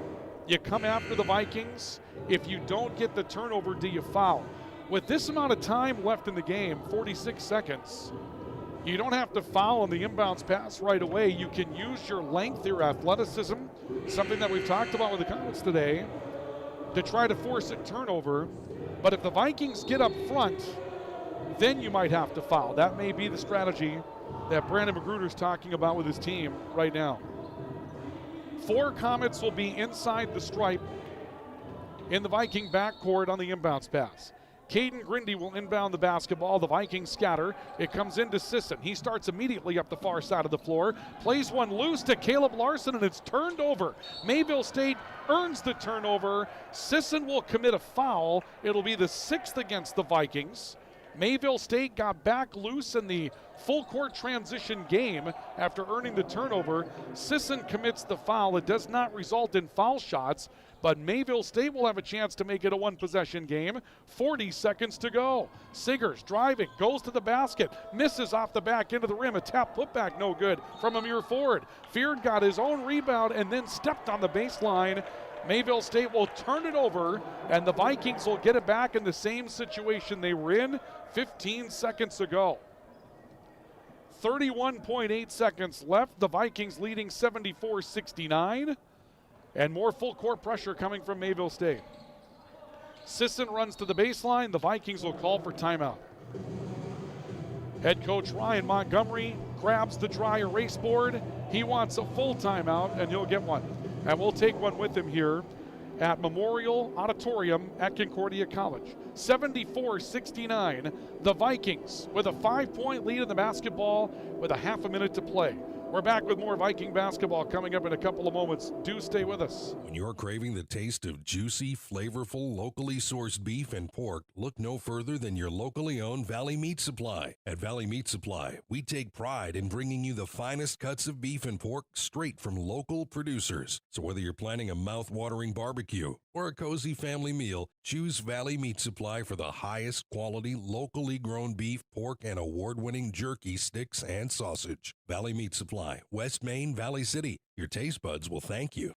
you come after the Vikings. If you don't get the turnover, do you foul? With this amount of time left in the game, 46 seconds, you don't have to foul on the inbounds pass right away. You can use your length, your athleticism, something that we've talked about with the Comets today, to try to force a turnover. But if the Vikings get up front, then you might have to foul. That may be the strategy that Brandon Magruder's talking about with his team right now. 4 Comets will be inside the stripe in the Viking backcourt on the inbounds pass. Caden Grindy will inbound the basketball. The Vikings scatter. It comes into Sisson. He starts immediately up the far side of the floor. Plays one loose to Caleb Larson, and it's turned over. Mayville State earns the turnover. Sisson will commit a foul. It'll be the 6th against the Vikings. Mayville State got back loose in the full court transition game after earning the turnover. Sisson commits the foul. It does not result in foul shots, but Mayville State will have a chance to make it a one-possession game. 40 seconds to go. Siggers driving, goes to the basket, misses off the back into the rim. A tap putback, no good from Amir Ford. Feard got his own rebound and then stepped on the baseline. Mayville State will turn it over, and the Vikings will get it back in the same situation they were in 15 seconds ago. 31.8 seconds left. The Vikings leading 74-69. And more full court pressure coming from Mayville State. Sisson runs to the baseline. The Vikings will call for timeout. Head coach Ryan Montgomery grabs the dry erase board. He wants a full timeout, and he'll get one. And we'll take one with him here at Memorial Auditorium at Concordia College. 74-69, the Vikings with a 5-point lead in the basketball with a half a minute to play. We're back with more Viking basketball coming up in a couple of moments. Do stay with us. When you're craving the taste of juicy, flavorful, locally sourced beef and pork, look no further than your locally owned Valley Meat Supply. At Valley Meat Supply, we take pride in bringing you the finest cuts of beef and pork straight from local producers. So whether you're planning a mouth-watering barbecue or a cozy family meal, choose Valley Meat Supply for the highest quality, locally grown beef, pork, and award-winning jerky, sticks, and sausage. Valley Meat Supply, West Main, Valley City. Your taste buds will thank you.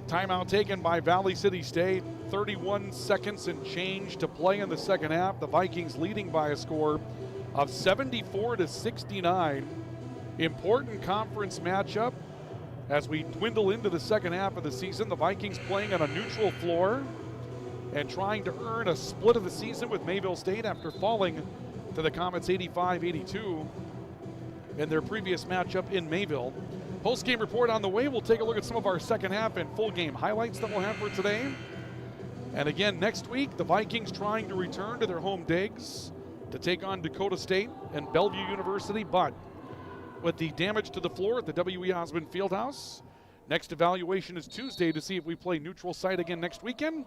Timeout taken by Valley City State. 31 seconds and change to play in the second half. The Vikings leading by a score of 74-69. Important conference matchup as we dwindle into the second half of the season. The Vikings playing on a neutral floor and trying to earn a split of the season with Mayville State after falling to the Comets 85-82 in their previous matchup in Mayville. Post-game report on the way. We'll take a look at some of our second half and full game highlights that we'll have for today. And again, next week, the Vikings trying to return to their home digs to take on Dakota State and Bellevue University, but with the damage to the floor at the W.E. Osmond Fieldhouse, next evaluation is Tuesday to see if we play neutral site again next weekend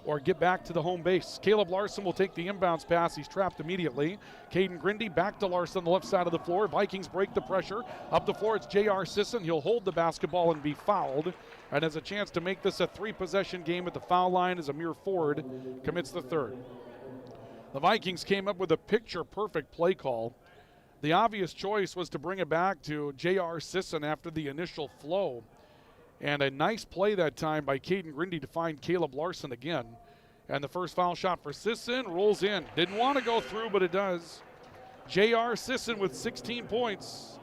or get back to the home base. Caleb Larson will take the inbounds pass. He's trapped immediately. Caden Grindy back to Larson on the left side of the floor. Vikings break the pressure. Up the floor, it's J.R. Sisson. He'll hold the basketball and be fouled, and has a chance to make this a three-possession game at the foul line as Amir Ford commits the third. The Vikings came up with a picture-perfect play call. The obvious choice was to bring it back to J.R. Sisson after the initial flow. And a nice play that time by Caden Grindy to find Caleb Larson again. And the first foul shot for Sisson rolls in. Didn't want to go through, but it does. J.R. Sisson with 16 points.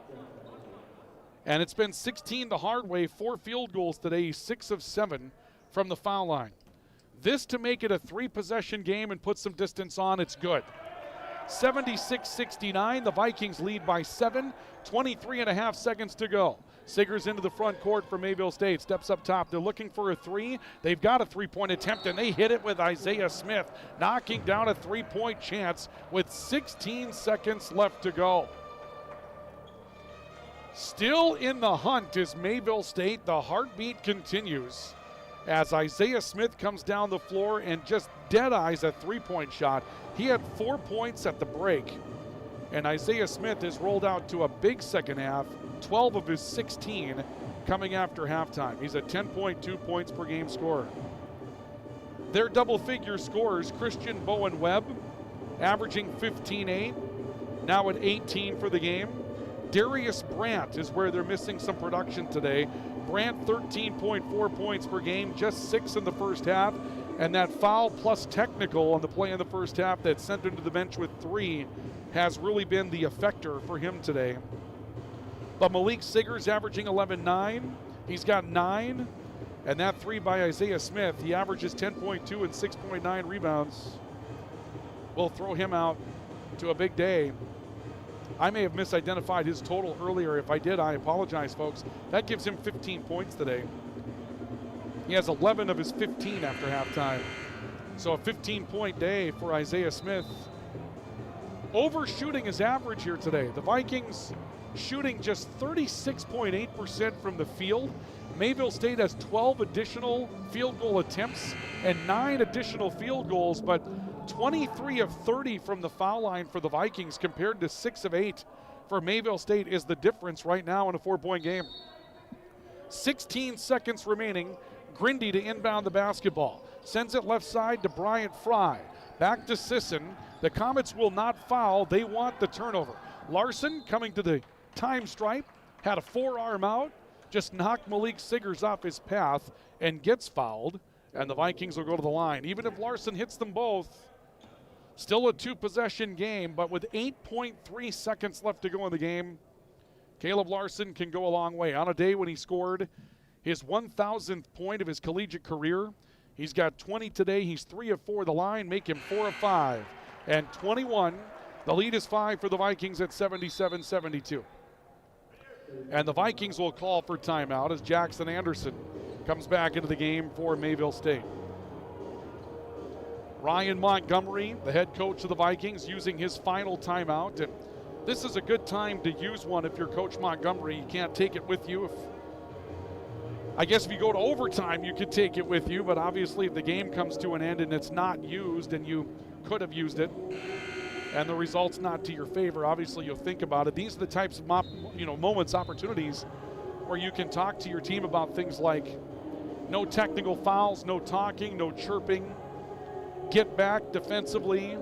And it's been 16 the hard way, 4 field goals today, 6 of 7 from the foul line. This to make it a 3-possession game and put some distance on, it's good. 76-69, the Vikings lead by 7, 23 and a half seconds to go. Siggers into the front court for Mayville State, steps up top. They're looking for a three. They've got a three-point attempt, and they hit it with Isaiah Smith, knocking down a three-point chance with 16 seconds left to go. Still in the hunt is Mayville State. The heartbeat continues as Isaiah Smith comes down the floor and just dead-eyes a three-point shot. He had 4 points at the break, and Isaiah Smith has rolled out to a big second half, 12 of his 16 coming after halftime. He's a 10.2 points per game scorer. Their double-figure scorers, Christian Bowen Webb, averaging 15-8, now at 18 for the game. Darius Brandt is where they're missing some production today. Brandt 13.4 points per game, just 6 in the first half, and that foul plus technical on the play in the first half that sent him to the bench with 3 has really been the effector for him today. But Malik Siggers averaging 11-9. He's got 9. And that 3 by Isaiah Smith, he averages 10.2 and 6.9 rebounds. We'll throw him out to a big day. I may have misidentified his total earlier. If I did, I apologize, folks. That gives him 15 points today. He has 11 of his 15 after halftime. So a 15-point day for Isaiah Smith. Overshooting his average here today. The Vikings shooting just 36.8% from the field. Mayville State has 12 additional field goal attempts and 9 additional field goals, but 23 of 30 from the foul line for the Vikings compared to 6 of 8 for Mayville State is the difference right now in a 4-point game. 16 seconds remaining. Grindy to inbound the basketball. Sends it left side to Bryant Fry. Back to Sisson. The Comets will not foul. They want the turnover. Larson coming to the time stripe. Had a forearm out. Just knocked Malik Siggers off his path and gets fouled. And the Vikings will go to the line. Even if Larson hits them both, still a 2-possession game, but with 8.3 seconds left to go in the game, Caleb Larson can go a long way. On a day when he scored his 1,000th point of his collegiate career, he's got 20 today. He's 3 of 4 the line, make him 4 of 5. And 21, the lead is 5 for the Vikings at 77-72. And the Vikings will call for timeout as Jackson Anderson comes back into the game for Mayville State. Ryan Montgomery, the head coach of the Vikings, using his final timeout. And this is a good time to use one if you're Coach Montgomery. You can't take it with you. I guess if you go to overtime, you could take it with you, but obviously if the game comes to an end and it's not used and you could have used it and the result's not to your favor, obviously you'll think about it. These are the types of moments, opportunities where you can talk to your team about things like no technical fouls, no talking, no chirping, get back defensively,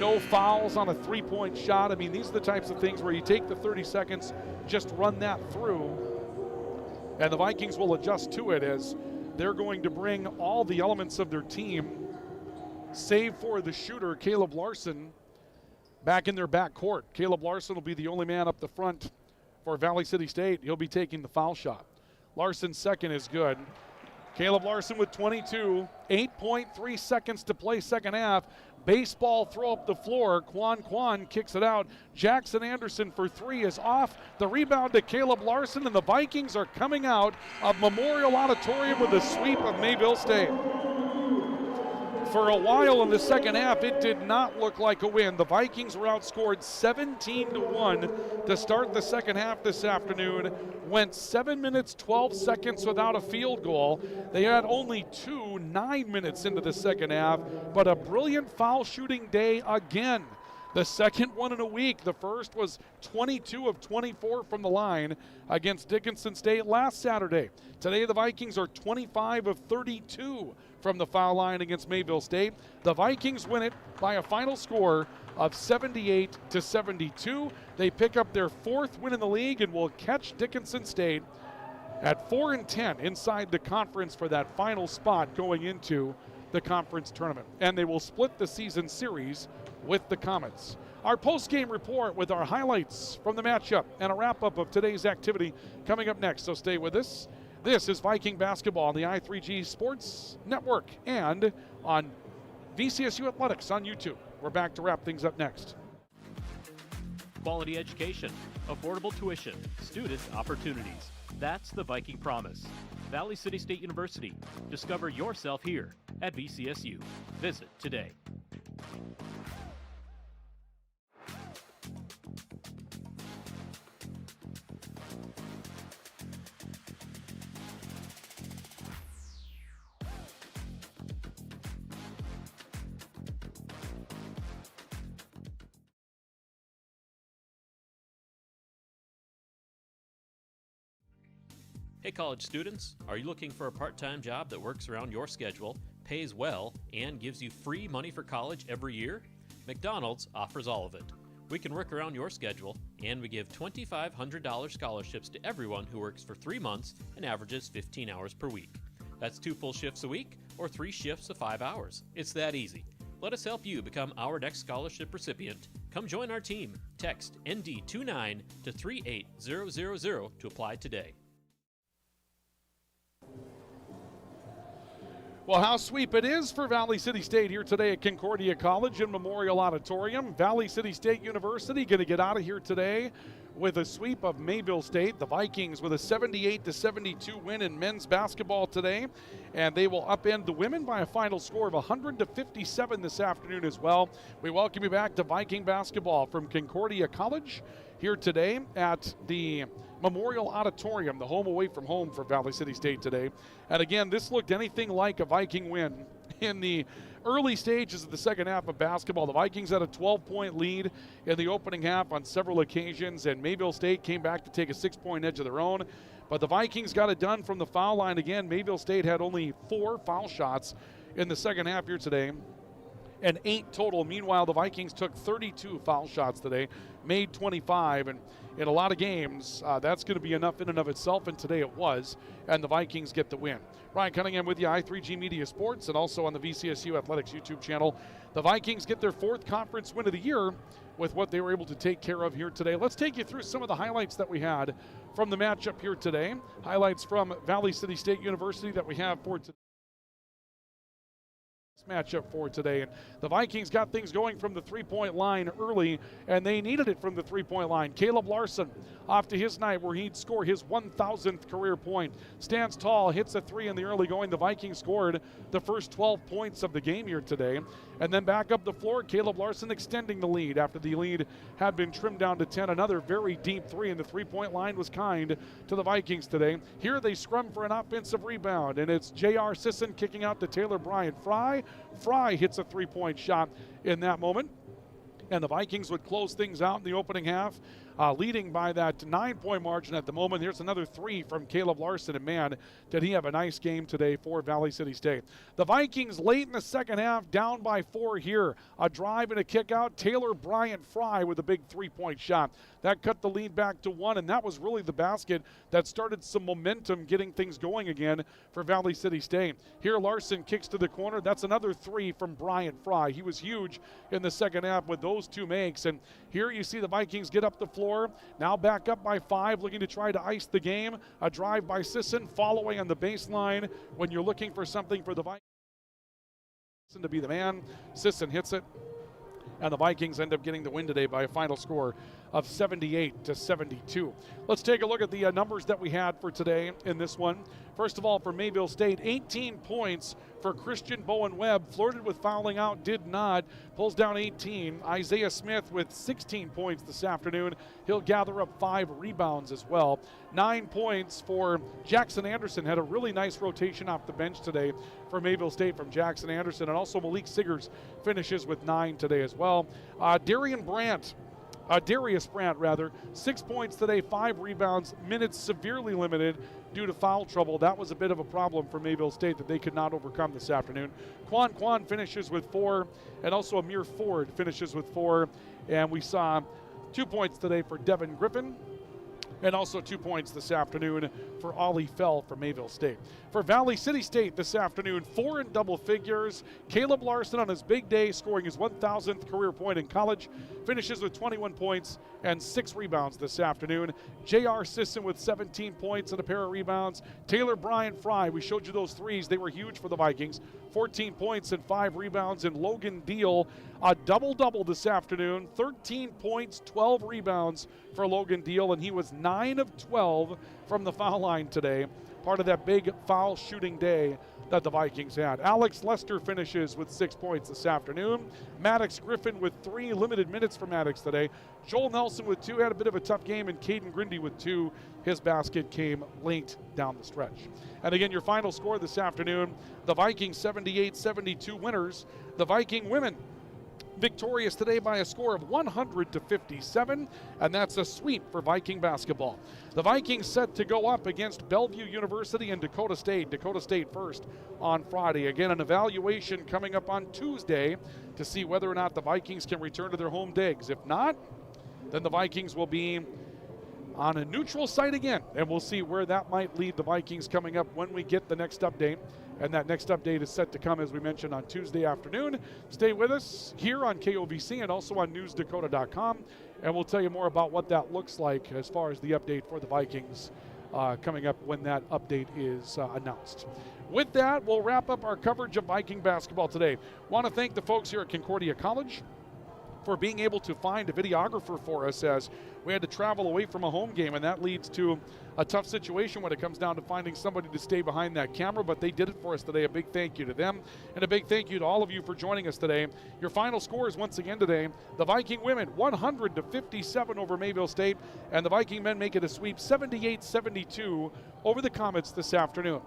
no fouls on a 3-point shot. I mean, these are the types of things where you take the 30 seconds, just run that through, and the Vikings will adjust to it as they're going to bring all the elements of their team, save for the shooter, Caleb Larson, back in their backcourt. Caleb Larson will be the only man up the front for Valley City State. He'll be taking the foul shot. Larson's second is good. Caleb Larson with 22, 8.3 seconds to play second half. Baseball throw up the floor. Quan kicks it out. Jackson Anderson for 3 is off. The rebound to Caleb Larson, and the Vikings are coming out of Memorial Auditorium with a sweep of Mayville State. For a while in the second half, it did not look like a win. The Vikings were outscored 17-1 to start the second half this afternoon. Went 7 minutes, 12 seconds without a field goal. They had only 9 minutes into the second half, but a brilliant foul shooting day again. The second one in a week. The first was 22 of 24 from the line against Dickinson State last Saturday. Today the Vikings are 25 of 32 from the foul line against Mayville State. The Vikings win it by a final score of 78-72. They pick up their 4th win in the league and will catch Dickinson State at 4-10 inside the conference for that final spot going into the conference tournament. And they will split the season series with the Comets. Our post-game report with our highlights from the matchup and a wrap-up of today's activity coming up next, so stay with us. This is Viking basketball on the I3G Sports Network and on VCSU Athletics on YouTube. We're back to wrap things up next. Quality education, affordable tuition, student opportunities. That's the Viking promise. Valley City State University. Discover yourself here at VCSU. Visit today. Hey college students, are you looking for a part-time job that works around your schedule, pays well, and gives you free money for college every year? McDonald's offers all of it. We can work around your schedule, and we give $2,500 scholarships to everyone who works for 3 months and averages 15 hours per week. That's 2 full shifts a week or 3 shifts of 5 hours. It's that easy. Let us help you become our next scholarship recipient. Come join our team. Text ND29 to 38000 to apply today. Well, how sweep it is for Valley City State here today at Concordia College and Memorial Auditorium. Valley City State University going to get out of here today with a sweep of Mayville State. The Vikings with a 78-72 win in men's basketball today, and they will upend the women by a final score of 100-57 this afternoon as well. We welcome you back to Viking basketball from Concordia College here today at the Memorial Auditorium, the home away from home for Valley City State today. And again, this looked anything like a Viking win in the early stages of the second half of basketball. The Vikings had a 12-point lead in the opening half on several occasions, and Mayville State came back to take a 6-point edge of their own. But the Vikings got it done from the foul line again. Mayville State had only 4 foul shots in the second half here today, and 8 total. Meanwhile, the Vikings took 32 foul shots today, made 25, and in a lot of games, that's going to be enough in and of itself, and today it was, and the Vikings get the win. Ryan Cunningham with you, I3G Media Sports, and also on the VCSU Athletics YouTube channel. The Vikings get their 4th conference win of the year with what they were able to take care of here today. Let's take you through some of the highlights that we had from the matchup here today. Highlights from Valley City State University that we have for today. Matchup for today, and the Vikings got things going from the 3-point line early, and they needed it from the 3-point line. Caleb Larson off to his night where he'd score his 1,000th career point. Stands tall, hits a 3 in the early going. The Vikings scored the first 12 points of the game here today, and then back up the floor, Caleb Larson extending the lead after the lead had been trimmed down to 10. Another very deep 3, and the 3-point line was kind to the Vikings today. Here they scrum for an offensive rebound, and it's J.R. Sisson kicking out to Taylor Bryant Fry. Fry hits a 3-point shot in that moment, and the Vikings would close things out in the opening half, leading by that 9-point margin at the moment. Here's another 3 from Caleb Larson, and man, did he have a nice game today for Valley City State. The Vikings late in the second half, down by 4 here. A drive and a kick out. Taylor Bryant Fry with a big 3-point shot. That cut the lead back to 1, and that was really the basket that started some momentum getting things going again for Valley City State. Here Larson kicks to the corner. That's another 3 from Bryant Fry. He was huge in the second half with those 2 makes, and here you see the Vikings get up the floor. Now back up by 5, looking to try to ice the game. A drive by Sisson, following on the baseline. When you're looking for something for the Vikings to be the man, Sisson hits it, and the Vikings end up getting the win today by a final score of 78-72. Let's take a look at the numbers that we had for today in this one. First of all, for Mayville State, 18 points for Christian Bowen Webb. Flirted with fouling out, did not. Pulls down 18. Isaiah Smith with 16 points this afternoon. He'll gather up 5 rebounds as well. 9 points for Jackson Anderson. Had a really nice rotation off the bench today for Mayville State from Jackson Anderson. And also Malik Siggers finishes with 9 today as well. Darius Brandt, 6 points today, 5 rebounds, minutes severely limited due to foul trouble. That was a bit of a problem for Mayville State that they could not overcome this afternoon. Quan finishes with 4, and also Amir Ford finishes with 4. And we saw 2 points today for Devin Griffin, and also 2 points this afternoon for Ollie Fell from Mayville State. For Valley City State this afternoon, 4 in double figures. Caleb Larson on his big day, scoring his 1,000th career point in college, finishes with 21 points and 6 rebounds this afternoon. J.R. Sisson with 17 points and a pair of rebounds. Taylor Bryant Fry, we showed you those 3s. They were huge for the Vikings. 14 points and 5 rebounds. And Logan Deal, a double-double this afternoon. 13 points, 12 rebounds for Logan Deal, and he was 9 of 12 from the foul line today. Part of that big foul shooting day that the Vikings had. Alex Lester finishes with 6 points this afternoon. Maddox Griffin with 3, limited minutes for Maddox today. Joel Nelson with 2, had a bit of a tough game, and Caden Grindy with 2. His basket came late down the stretch. And again, your final score this afternoon, the Vikings 78-72 winners. The Viking women victorious today by a score of 100-57, and that's a sweep for Viking basketball. The Vikings set to go up against Bellevue University and Dakota State first on Friday. Again, an evaluation coming up on Tuesday to see whether or not the Vikings can return to their home digs. If not, then the Vikings will be on a neutral site again, and we'll see where that might lead the Vikings coming up when we get the next update. And that next update is set to come, as we mentioned, on Tuesday afternoon. Stay with us here on KOVC and also on newsdakota.com, and we'll tell you more about what that looks like as far as the update for the Vikings coming up when that update is announced. With that, we'll wrap up our coverage of Viking basketball today. Want to thank the folks here at Concordia College for being able to find a videographer for us, as we had to travel away from a home game, and that leads to a tough situation when it comes down to finding somebody to stay behind that camera, but they did it for us today. A big thank you to them, and a big thank you to all of you for joining us today. Your final scores once again today: the Viking women 100-57 over Mayville State, and the Viking men make it a sweep 78-72 over the Comets this afternoon.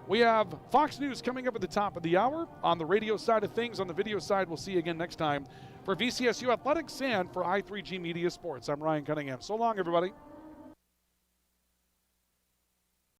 We have Fox News coming up at the top of the hour on the radio side of things. On the video side, we'll see you again next time. For VCSU Athletics and for I3G Media Sports, I'm Ryan Cunningham. So long, everybody.